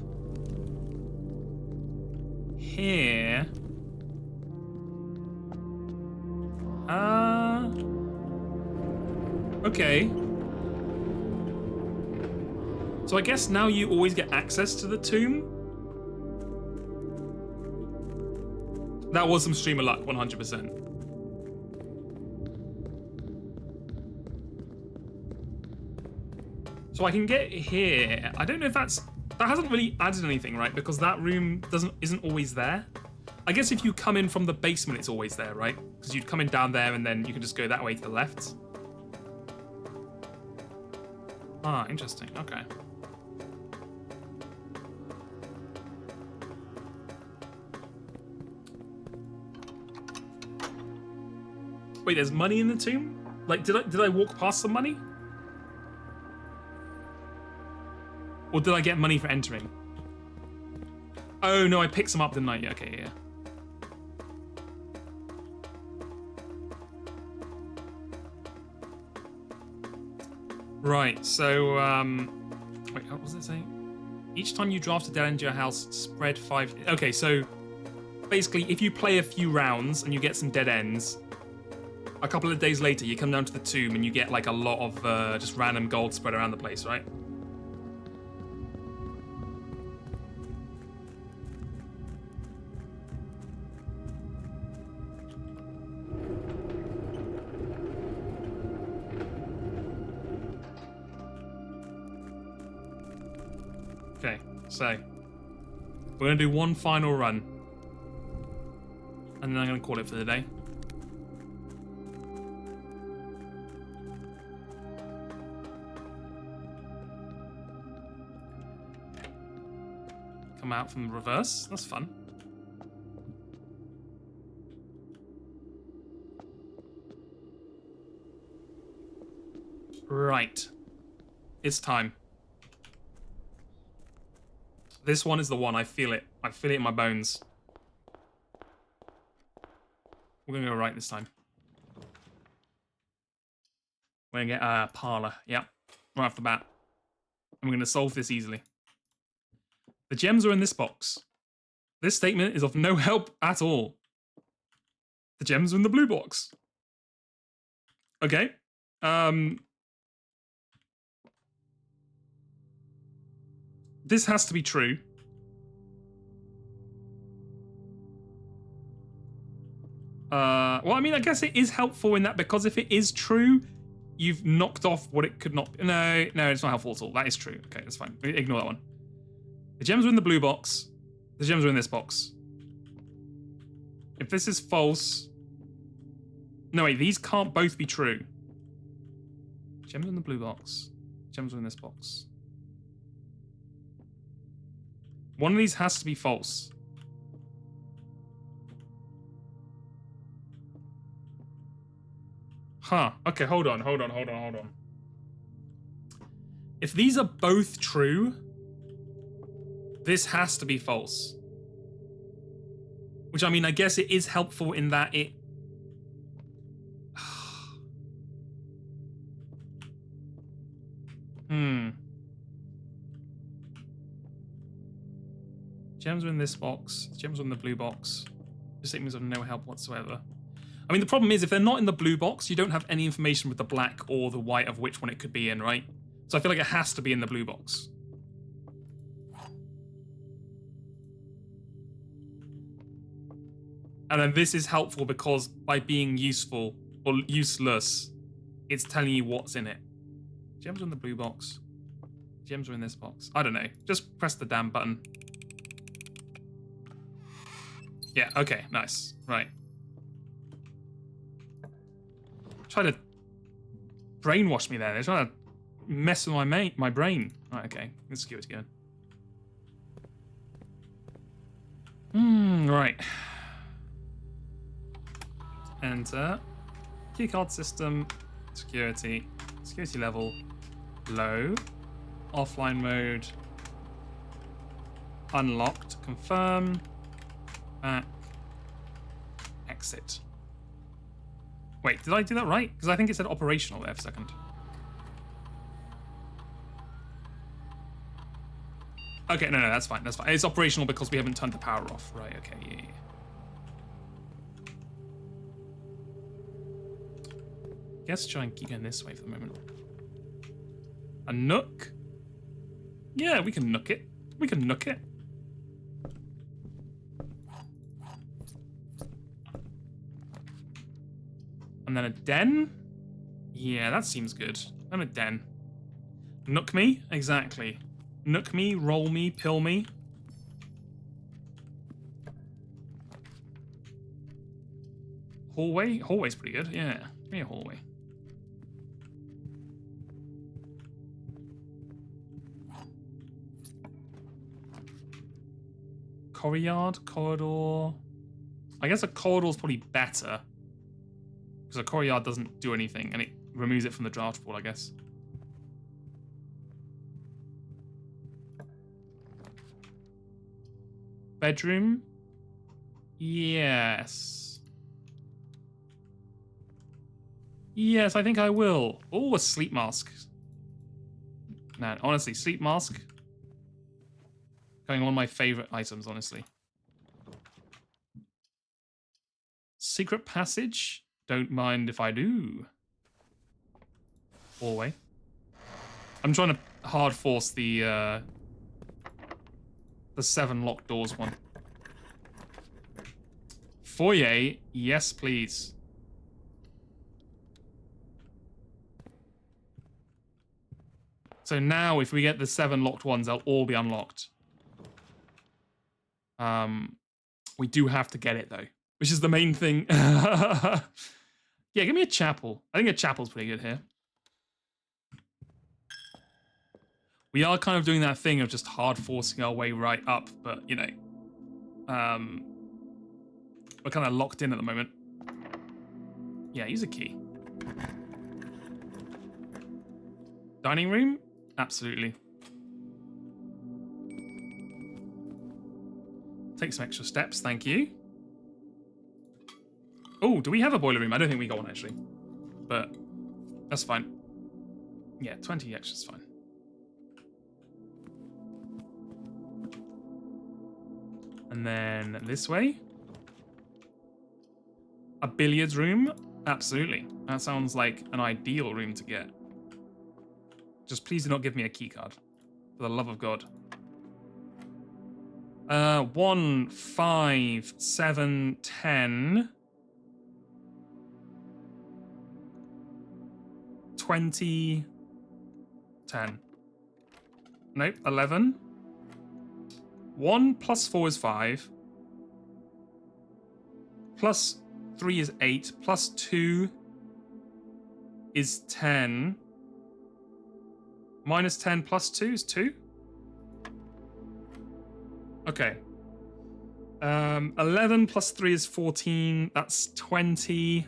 here. Okay. So I guess now you always get access to the tomb. That was some streamer luck, 100%. So I can get here. I don't know if that hasn't really added anything, right? Because that room isn't always there. I guess if you come in from the basement, it's always there, right? Because you'd come in down there and then you can just go that way to the left. Ah, interesting. Okay. Wait, there's money in the tomb? Like, did I walk past some money? Or did I get money for entering? Oh no, I picked some up, didn't I? Yeah, okay, yeah. Right, so, wait, what was it saying? Each time you draft a dead end to your house, spread 5... Okay, so, basically, if you play a few rounds and you get some dead ends, a couple of days later, you come down to the tomb and you get, like, a lot of just random gold spread around the place, right? Okay, so we're going to do one final run. And then I'm going to call it for the day. Come out from the reverse. That's fun. Right. It's time. This one is the one. I feel it. I feel it in my bones. We're going to go right this time. We're going to get a parlor. Yep. Right off the bat. And we're going to solve this easily. The gems are in this box. This statement is of no help at all. The gems are in the blue box. Okay. This has to be true. Well, I mean, I guess it is helpful in that because if it is true, you've knocked off what it could not be. No, it's not helpful at all. That is true. Okay, that's fine. Ignore that one. The gems are in the blue box. The gems are in this box. If this is false... No, wait, these can't both be true. Gems are in the blue box. Gems are in this box. One of these has to be false. Huh. Okay, hold on. If these are both true, this has to be false. Which, I mean, I guess it is helpful in that it... Gems are in this box. Gems are in the blue box. This statement is of no help whatsoever. I mean, the problem is if they're not in the blue box, you don't have any information with the black or the white of which one it could be in, right? So I feel like it has to be in the blue box. And then this is helpful because by being useful or useless, it's telling you what's in it. Gems are in the blue box. Gems are in this box. I don't know. Just press the damn button. Yeah, okay, nice. Right. Try to brainwash me there. They're trying to mess with my brain. Right, okay. Let's give it again. Right. Enter. Keycard system. Security. Security level. Low. Offline mode. Unlocked. Confirm. Back. Exit. Wait, did I do that right? Because I think it said operational there for a second. Okay, no, that's fine, that's fine. It's operational because we haven't turned the power off. Right, okay, yeah. Guess try and keep going this way for the moment. A nook? Yeah, we can nook it. We can nook it. And then a den? Yeah, that seems good. And a den. Nook me? Exactly. Nook me, roll me, pill me. Hallway? Hallway's pretty good, yeah. Give me a hallway. Corridor. I guess a corridor's probably better. Because a courtyard doesn't do anything, and it removes it from the draft pool, I guess. Bedroom? Yes. Yes, I think I will. Oh, a sleep mask. Man, honestly, sleep mask. Going on my favorite items, honestly. Secret passage? Don't mind if I do. Hallway. I'm trying to hard force the 7 locked doors one. Foyer, yes please. So now if we get the 7 locked ones, they'll all be unlocked. We do have to get it though, which is the main thing. Yeah, give me a chapel. I think a chapel's pretty good here. We are kind of doing that thing of just hard forcing our way right up, but you know, we're kind of locked in at the moment. Yeah, use a key. Dining room? Absolutely. Take some extra steps, thank you. Oh, do we have a boiler room? I don't think we got one actually, but that's fine. Yeah, 20 extra is fine. And then this way. A billiards room? Absolutely. That sounds like an ideal room to get. Just please do not give me a key card. For the love of God. 1, 5, 7, 10. 20. 10. Nope, 11. 1 plus 4 is 5. Plus 3 is 8. Plus 2 is 10. Minus 10 plus 2 is 2. Okay. 11 plus 3 is 14. That's 20.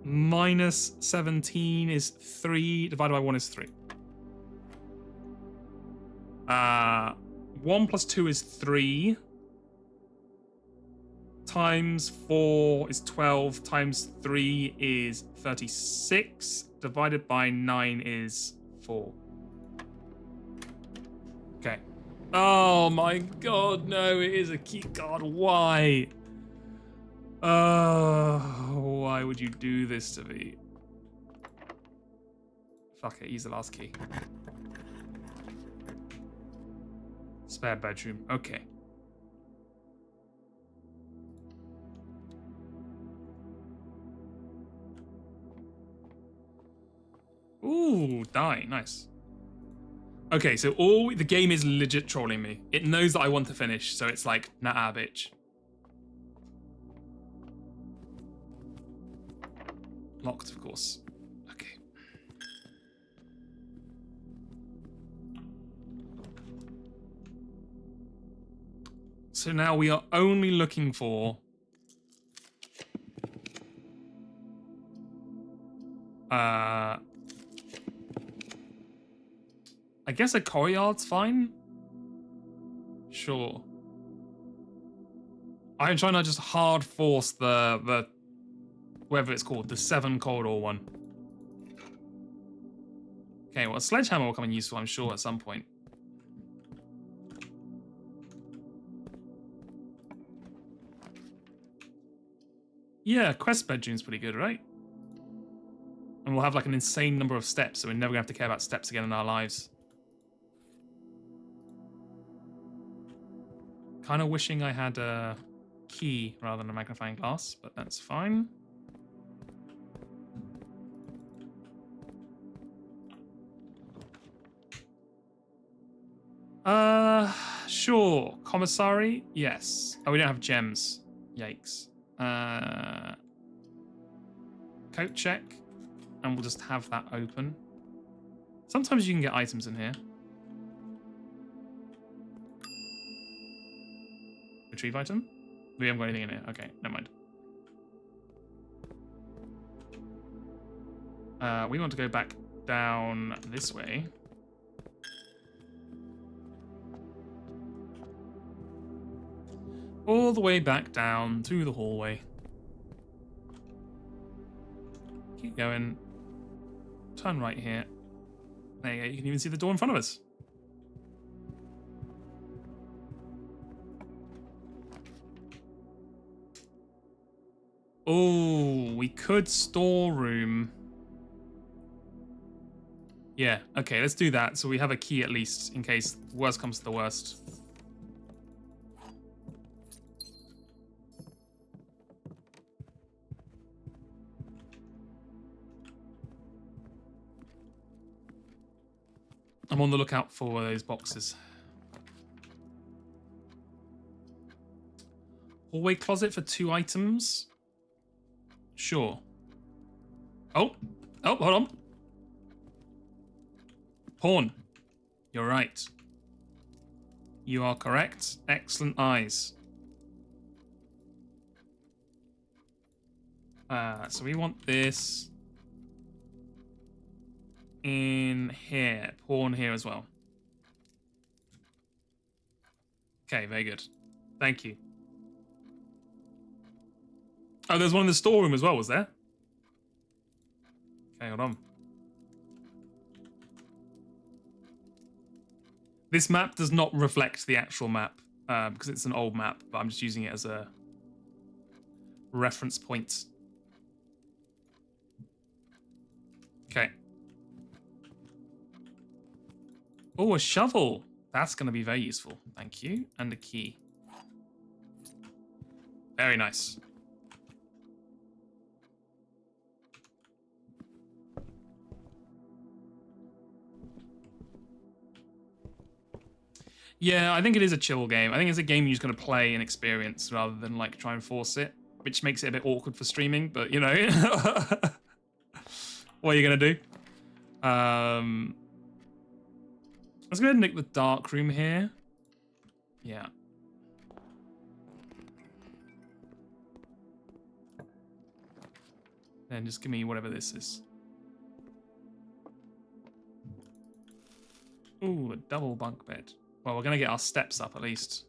Minus 17 is 3. Divided by 1 is 3. 1 plus 2 is 3. Times 4 is 12. Times 3 is 36. Divided by 9 is 4. Okay. Oh my god, no, it is a key card. Why? Why would you do this to me? Fuck it, use the last key. Spare bedroom, okay. Ooh, die, nice. Okay, so the game is legit trolling me. It knows that I want to finish, so it's like, nah, bitch. Locked, of course. Okay. So now we are only looking for I guess a courtyard's fine. Sure. I'm trying to just hard force the whatever it's called, the 7 corridor one. Okay, well, a sledgehammer will come in useful, I'm sure, at some point. Yeah, quest bedroom's pretty good, right? And we'll have like an insane number of steps, so we're never gonna have to care about steps again in our lives. Kind of wishing I had a key rather than a magnifying glass, but that's fine. Sure. Commissary? Yes. Oh, we don't have gems. Yikes. Coat check. And we'll just have that open. Sometimes you can get items in here. Retrieve item? We haven't got anything in here. Okay, never mind. We want to go back down this way. All the way back down to the hallway. Keep going. Turn right here. There you go. You can even see the door in front of us. Oh, we could storeroom. Yeah, okay, let's do that. So we have a key at least in case worst comes to the worst. I'm on the lookout for those boxes. Hallway closet for 2 items. Sure. Oh, hold on. Pawn. You're right. You are correct. Excellent eyes. So we want this in here. Pawn here as well. Okay, very good. Thank you. Oh, there's one in the storeroom as well, was there? Okay, hold on. This map does not reflect the actual map because it's an old map, but I'm just using it as a reference point. Okay. Oh, a shovel. That's going to be very useful. Thank you. And a key. Very nice. Yeah, I think it is a chill game. I think it's a game you're just going to play and experience rather than like try and force it, which makes it a bit awkward for streaming, but you know. What are you going to do? Let's go ahead and nick the dark room here. Yeah. Then just give me whatever this is. Ooh, a double bunk bed. Well, we're going to get our steps up at least.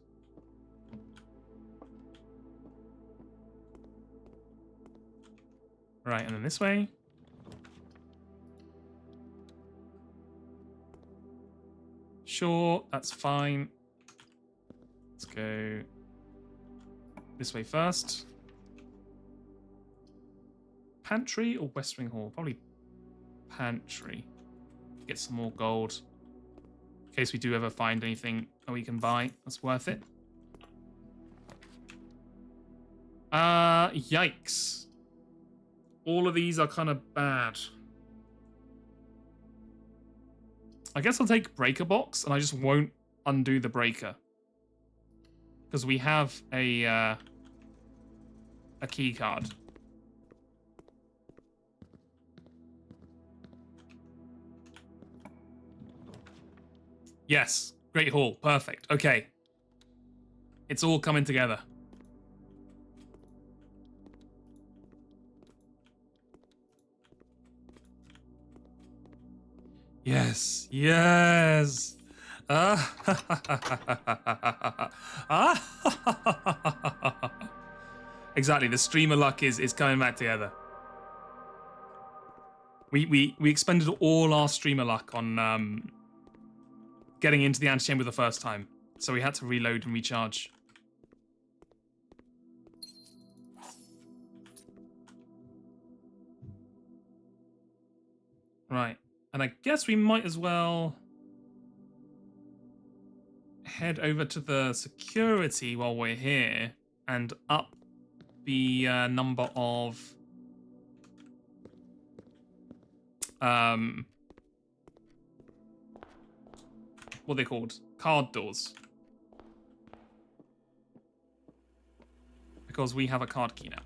Right, and then this way. Sure, that's fine. Let's go this way first. Pantry or West Wing Hall? Probably pantry. Get some more gold. In case we do ever find anything that we can buy that's worth it. Yikes. All of these are kind of bad. I guess I'll take breaker box and I just won't undo the breaker. Because we have a key card. Yes, Great Hall, perfect. Okay. It's all coming together. Yes, yes. Exactly. The streamer luck is coming back together. We expended all our streamer luck on getting into the antechamber the first time, so we had to reload and recharge. Right, and I guess we might as well head over to the security while we're here and up the number of what are they called? Card doors. Because we have a card key now.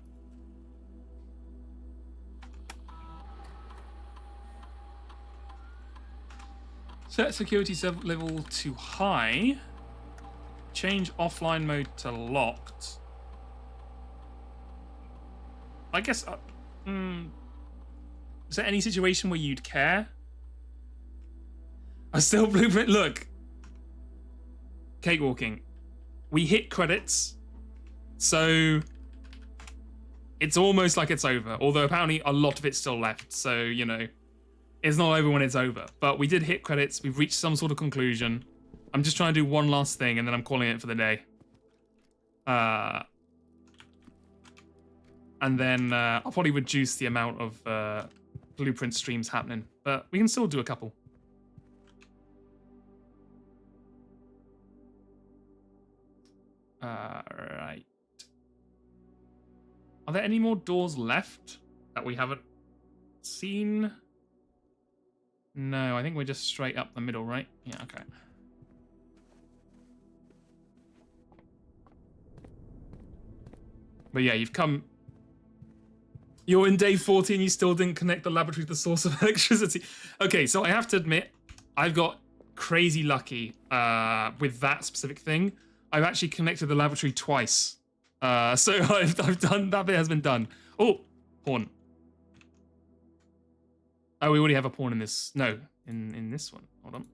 Set security level to high. Change offline mode to locked. I guess... is there any situation where you'd care? I still blueprint. Look. Cakewalking. We hit credits. So... it's almost like it's over. Although apparently a lot of it's still left. So, you know... it's not over when it's over. But we did hit credits. We've reached some sort of conclusion. I'm just trying to do one last thing and then I'm calling it for the day. And then I'll probably reduce the amount of blueprint streams happening. But we can still do a couple. Right. Are there any more doors left that we haven't seen? No, I think we're just straight up the middle, right? Yeah, okay. But yeah, you've come... you're in day 40 and you still didn't connect the laboratory to the source of electricity. Okay, so I have to admit, I've got crazy lucky with that specific thing. I've actually connected the laboratory twice. So I've done... that bit has been done. Oh, pawn. Oh, we already have a pawn in this. No, in this one. Hold on.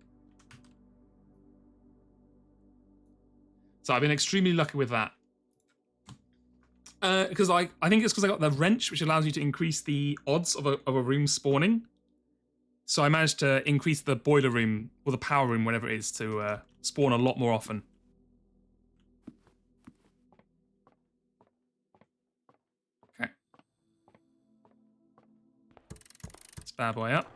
So I've been extremely lucky with that. Because I think it's because I got the wrench, which allows you to increase the odds of a room spawning. So I managed to increase the boiler room, or the power room, whatever it is, to spawn a lot more often. Okay. Let's bad boy up.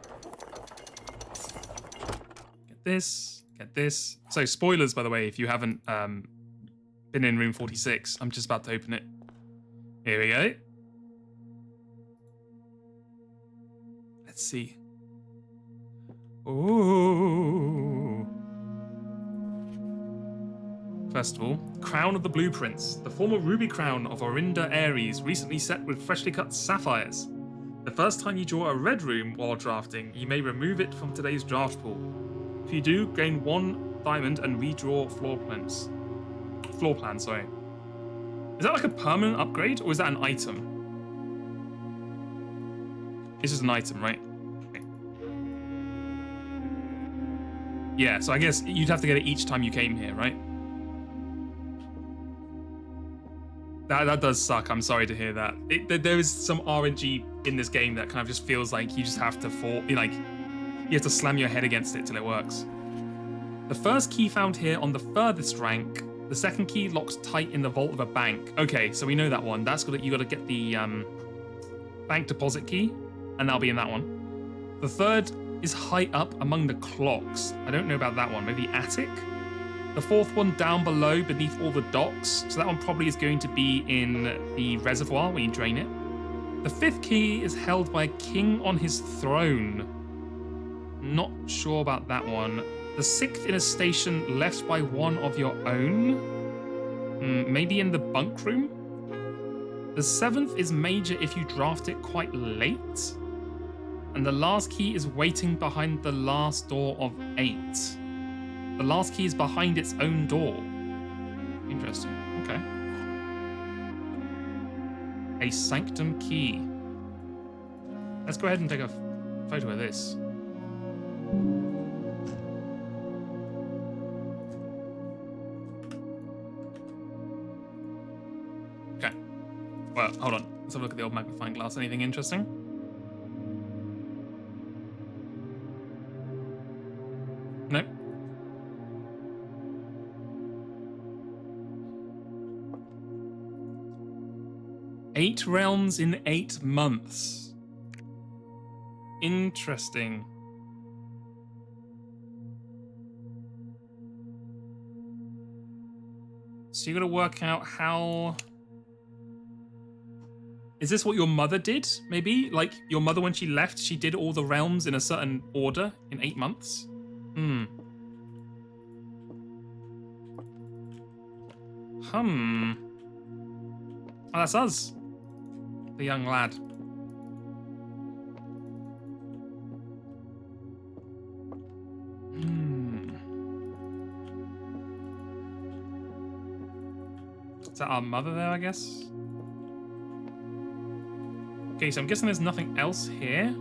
Get this, get this. So spoilers, by the way, if you haven't been in room 46, I'm just about to open it. Here we go. Let's see. Ooh. First of all, Crown of the Blueprints. The former ruby crown of Orinda Ares, recently set with freshly cut sapphires. The first time you draw a red room while drafting, you may remove it from today's draft pool. If you do, gain 1 diamond and redraw floor plans. Floor plan, sorry. Is that like a permanent upgrade, or is that an item? It's just an item, right? Okay. Yeah, so I guess you'd have to get it each time you came here, right? That does suck. I'm sorry to hear that. There is some RNG in this game that kind of just feels like you just have to you have to slam your head against it till it works. The first key found here on the furthest rank. The second key locks tight in the vault of a bank. Okay, so we know that one. That's you got to get the bank deposit key, and that'll be in that one. The third is high up among the clocks. I don't know about that one. Maybe attic. The fourth one down below, beneath all the docks. So that one probably is going to be in the reservoir when you drain it. The fifth key is held by a king on his throne. Not sure about that one. The sixth in a station left by one of your own. Maybe in the bunk room. The seventh is major if you draft it quite late. And the last key is waiting behind the last door of 8. The last key is behind its own door. Interesting. Okay. A sanctum key. Let's go ahead and take a photo of this. Well, hold on. Let's have a look at the old magnifying glass. Anything interesting? Nope. Eight realms in 8 months. Interesting. So you got to work out how... Is this what your mother did, maybe? Like, your mother, when she left, she did all the realms in a certain order in 8 months? Oh, that's us. The young lad. Is that our mother there, I guess? Okay, so I'm guessing there's nothing else here.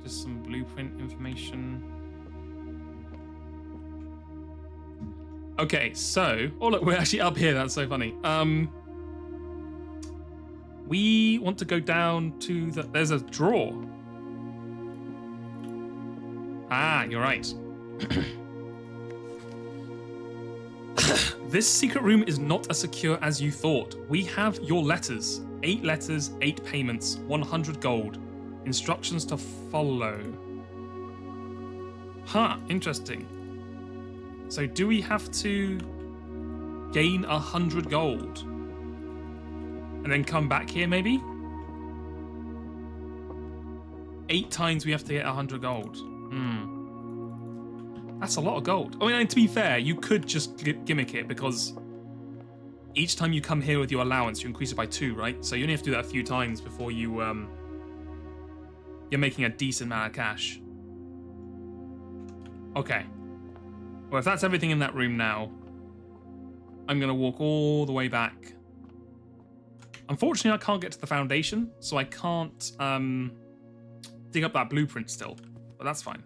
Just some blueprint information. Okay, so... Oh, look, we're actually up here. That's so funny. We want to go down to the... There's a drawer. Ah, you're right. This secret room is not as secure as you thought. We have your letters. 8 letters, 8 payments, 100 gold. Instructions to follow. Huh, interesting. So do we have to gain 100 gold? And then come back here, maybe? 8 times we have to get 100 gold. That's a lot of gold. I mean, to be fair, you could just gimmick it because each time you come here with your allowance, you increase it by 2, right? So you only have to do that a few times before you, you're making a decent amount of cash. Okay. Well, if that's everything in that room now, I'm going to walk all the way back. Unfortunately, I can't get to the foundation, so I can't dig up that blueprint still, but that's fine.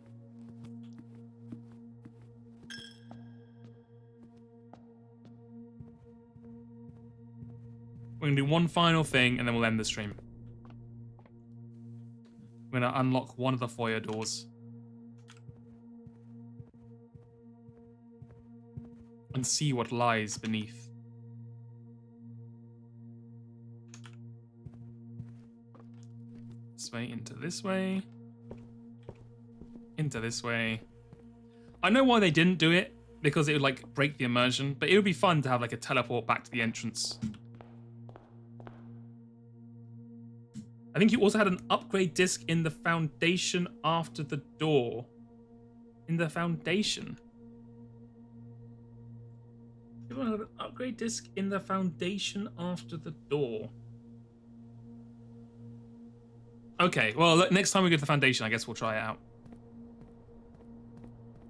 We're going to do one final thing, and then we'll end the stream. We're going to unlock one of the foyer doors. And see what lies beneath. This way, into this way. Into this way. I know why they didn't do it, because it would, like, break the immersion, but it would be fun to have, like, a teleport back to the entrance. I think you also had an upgrade disc in the foundation after the door. In the foundation? You want to have an upgrade disc in the foundation after the door. Okay, well, look, next time we go to the foundation, I guess we'll try it out.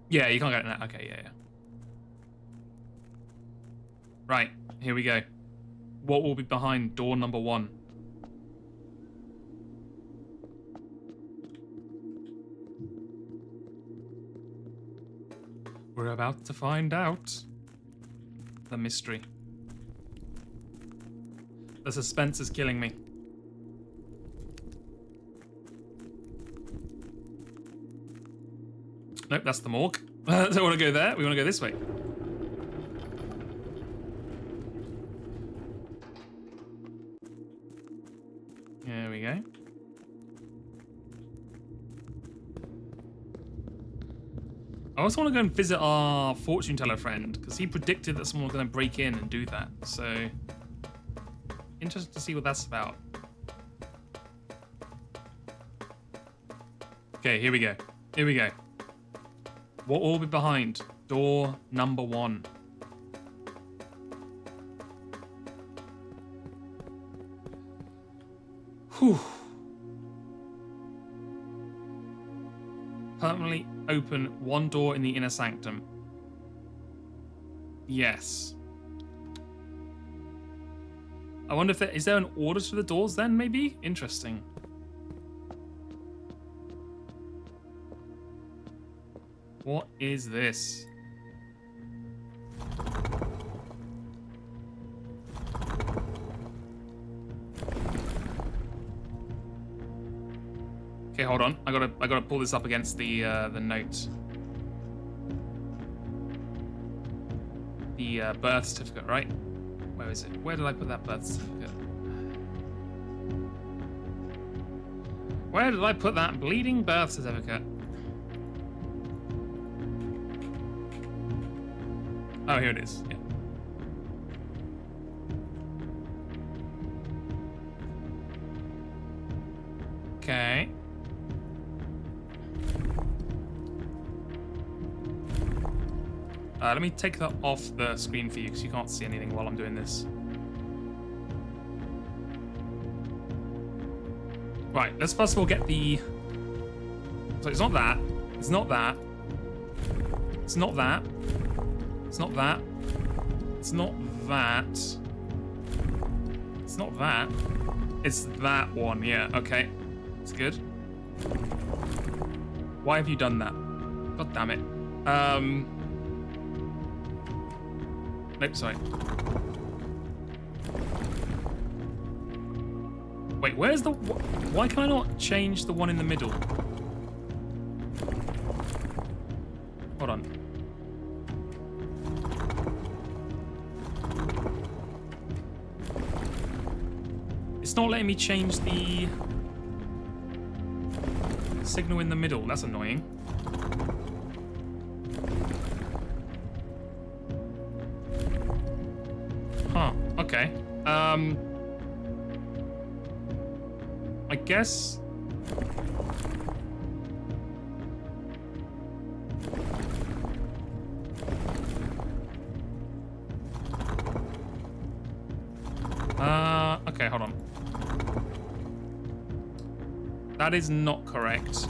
Yeah, you can't get it now. Okay, yeah. Right, here we go. What will be behind door number 1? We're about to find out. The mystery. The suspense is killing me. Nope, that's the morgue. Don't want to go there. We want to go this way. There we go. I also want to go and visit our fortune teller friend, because he predicted that someone was going to break in and do that. So, interested to see what that's about. Okay, here we go. Here we go. What will be behind door number 1? Whew. Permanently open one door in the inner sanctum. Yes. I wonder if is there an order to the doors then, maybe? Interesting. What is this? hold on. I gotta pull this up against the note. The birth certificate, right? Where is it? Where did I put that birth certificate? Where did I put that bleeding birth certificate? Oh, here it is. Yeah. Okay. Let me take that off the screen for you because you can't see anything while I'm doing this. Right, let's first of all get the... So it's not that. It's not that. It's not that. It's not that. It's not that. It's not that. It's that one, yeah, okay. It's good. Why have you done that? God damn it. Nope, sorry. Wait, where's the... Why can I not change the one in the middle? Hold on. It's not letting me change the signal in the middle. That's annoying. Huh, okay. I guess... okay, hold on. That is not correct.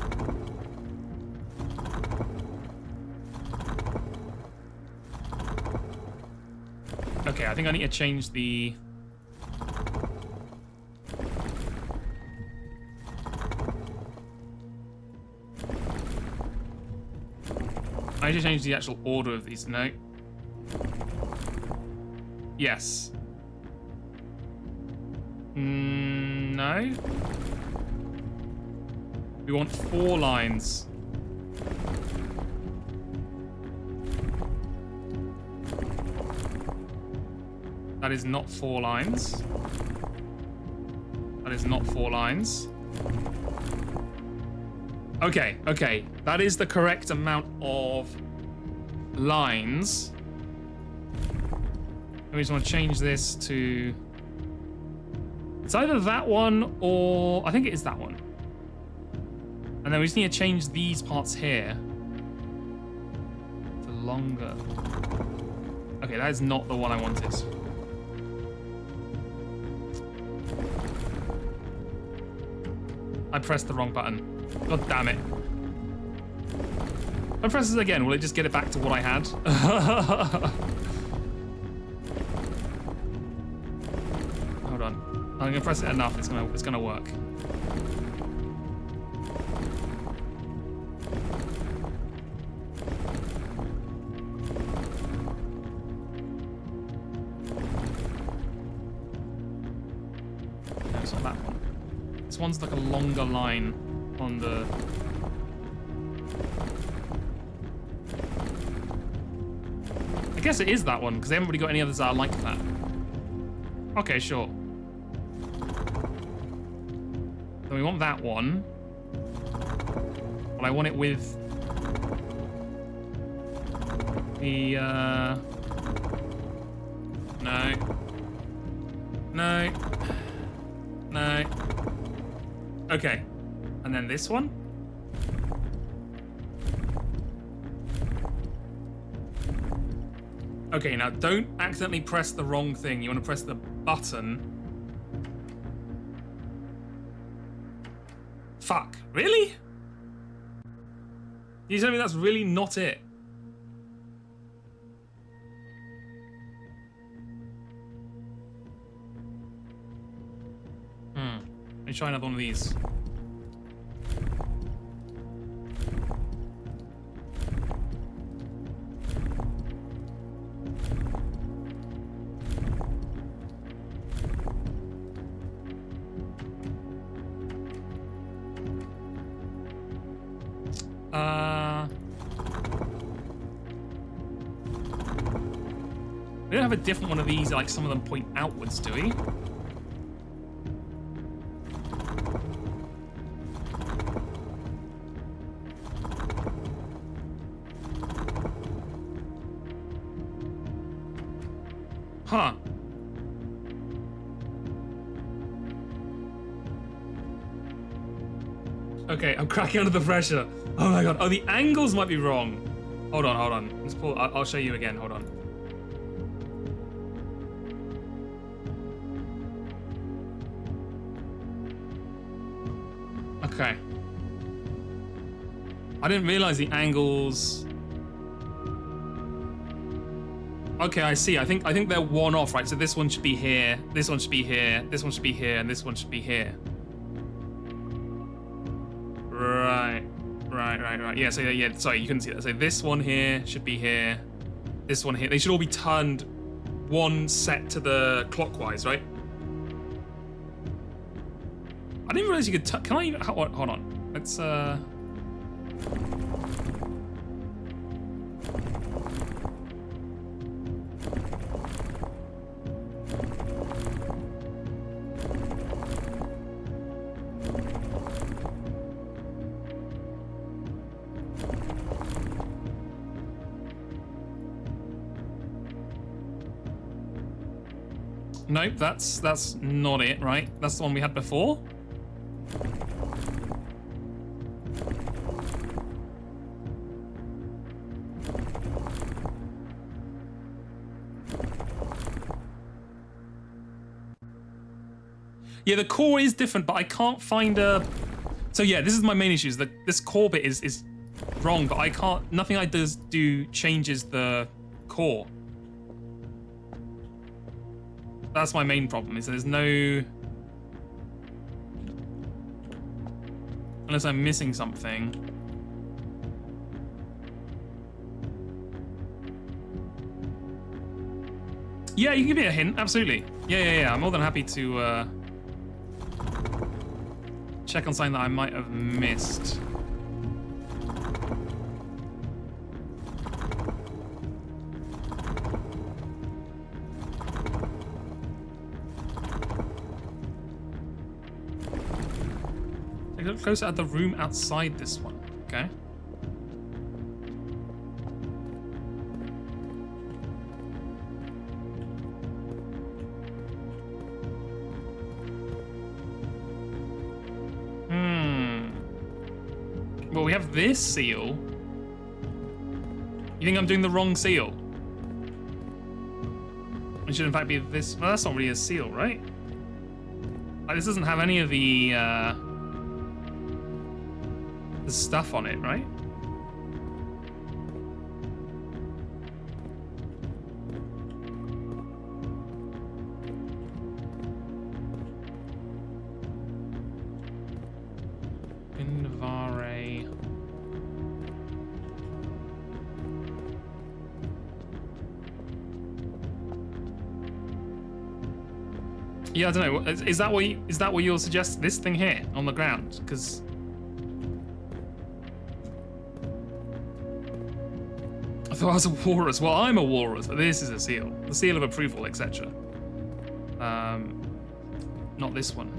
Okay, I think I need to change the... I need to change the actual order of these. No. Yes. No. We want 4 lines. That is not 4 lines. That is not 4 lines. Okay, okay. That is the correct amount of lines. We just want to change this to... It's either that one or... I think it is that one. And then we just need to change these parts here to longer. Okay, that is not the one I wanted. I pressed the wrong button. God damn it. If I press this again, will it just get it back to what I had? Hold on. I'm gonna press it enough, it's gonna work. No, it's not that one. This one's like a longer line on the... I guess it is that one, because they haven't really got any others that are like that. Okay, sure. Then we want that one. But I want it with... the, No. No. No. Okay. And then this one? Okay, now don't accidentally press the wrong thing. You want to press the button. Fuck. Really? You tell me that's really not it? Let me try another one of these. We don't have a different one of these, like some of them point outwards, do we? Huh. Okay, I'm cracking under the pressure. Oh my god. Oh, the angles might be wrong. Hold on, hold on. Let's pull. I'll show you again. Hold on. Okay. I didn't realize the angles. Okay, I see. I think they're one off, right? So this one should be here, this one should be here, this one should be here, and this one should be here. Right. Yeah, so yeah, sorry, you couldn't see that. So this one here should be here, this one here. They should all be turned one set to the clockwise, right? I didn't realize you could can I even, hold on. Let's Nope, that's not it, right? That's the one we had before. Yeah, the core is different, but I can't find a. So yeah, this is my main issue. Is that this core bit is wrong, but I can't. Nothing I do changes the core. That's my main problem. Is there's no. Unless I'm missing something. Yeah, you can give me a hint. Absolutely. Yeah. I'm more than happy to check on something that I might have missed. Take a look closer at the room outside this one. Okay. Well, we have this seal. You think I'm doing the wrong seal? It should in fact be this. Well, that's not really a seal, right? Like, this doesn't have any of the stuff on it, right? Invare. Yeah, I don't know. Is that what you'll suggest? This thing here on the ground? Because I thought I was a walrus. Well, I'm a walrus, but this is a seal. The seal of approval, etc. Not this one.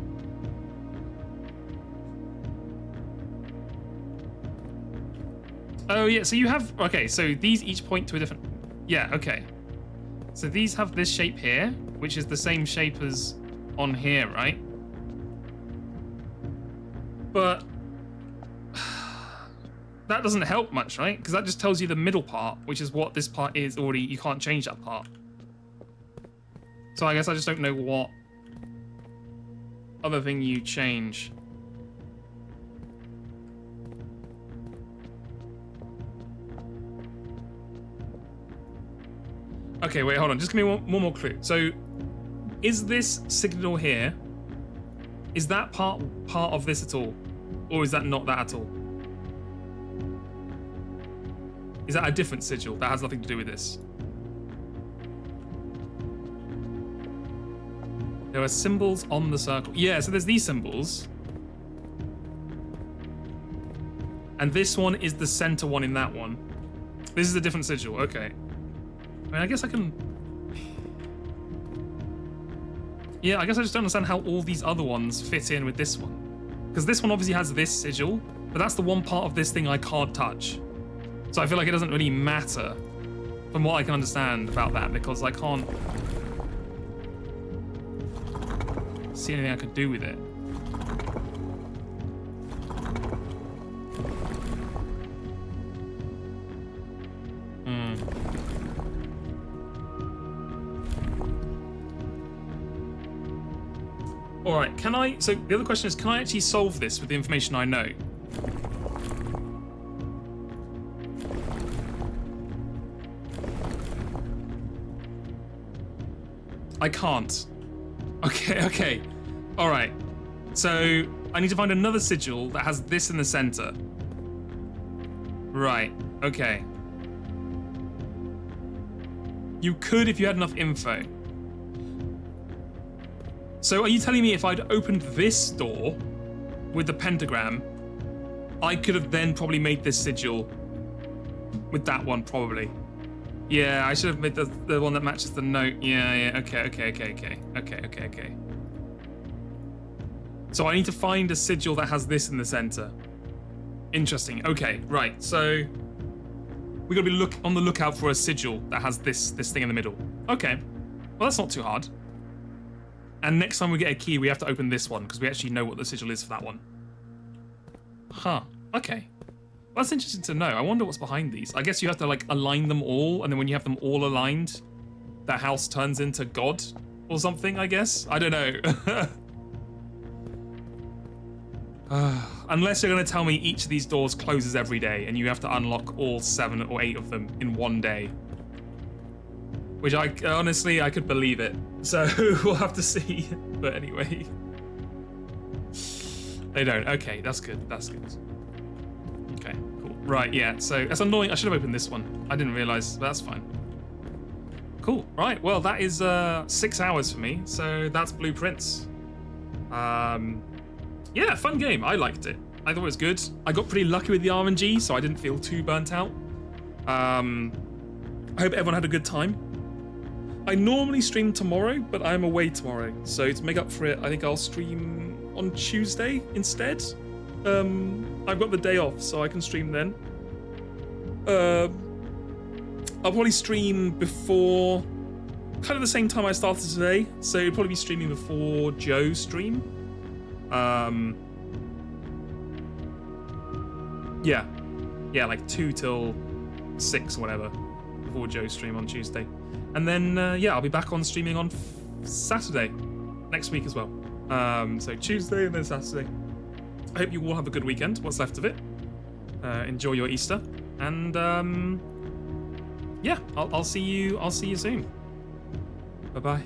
Oh yeah, so you have, okay, so these each point to a different, yeah, okay. So these have this shape here, which is the same shape as on here, right? But that doesn't help much, right? Because that just tells you the middle part, which is what this part is already, you can't change that part. So I guess I just don't know what other thing you change. Okay, wait, hold on. Just give me one more clue. So, is this signal here? Is that part of this at all, or is that not that at all? Is that a different sigil that has nothing to do with this? There are symbols on the circle. Yeah, so there's these symbols, And this one is the center one in that one. This is a different sigil, okay. I mean, I guess I can... Yeah, I guess I just don't understand how all these other ones fit in with this one. Because this one obviously has this sigil, but that's the one part of this thing I can't touch. So I feel like it doesn't really matter from what I can understand about that, because I can't see anything I could do with it. All right, can I... So the other question is, can I actually solve this with the information I know? I can't. Okay. All right. So I need to find another sigil that has this in the center. Right, okay. You could if you had enough info. So are you telling me if I'd opened this door with the pentagram, I could have then probably made this sigil with that one, probably? Yeah, I should have made the one that matches the note. Yeah, okay. So I need to find a sigil that has this in the center. Interesting, okay, right, so we gotta be on the lookout for a sigil that has this thing in the middle. Okay, well that's not too hard. And next time we get a key, we have to open this one, because we actually know what the sigil is for that one. Huh, okay. Well, that's interesting to know. I wonder what's behind these. I guess you have to, like, align them all, and then when you have them all aligned, that house turns into God or something, I guess? I don't know. Unless you're going to tell me each of these doors closes every day, and you have to unlock all 7 or 8 of them in one day. Which honestly, I could believe it. So we'll have to see. But anyway. They don't. Okay, that's good. That's good. Okay, cool. Right, yeah. So that's annoying. I should have opened this one. I didn't realize. But that's fine. Cool. Right. Well, that is 6 hours for me. So that's Blueprints. Yeah, fun game. I liked it. I thought it was good. I got pretty lucky with the RNG, so I didn't feel too burnt out. I hope everyone had a good time. I normally stream tomorrow, but I'm away tomorrow. So to make up for it, I think I'll stream on Tuesday instead. I've got the day off, so I can stream then. I'll probably stream before, kind of the same time I started today. So it'll probably be streaming before Joe's stream. Yeah, like 2 till 6 or whatever before Joe's stream on Tuesday. And then, yeah, I'll be back on streaming on Saturday next week as well. So Tuesday and then Saturday. I hope you all have a good weekend, what's left of it. Enjoy your Easter. And, yeah, I'll see you soon. Bye-bye.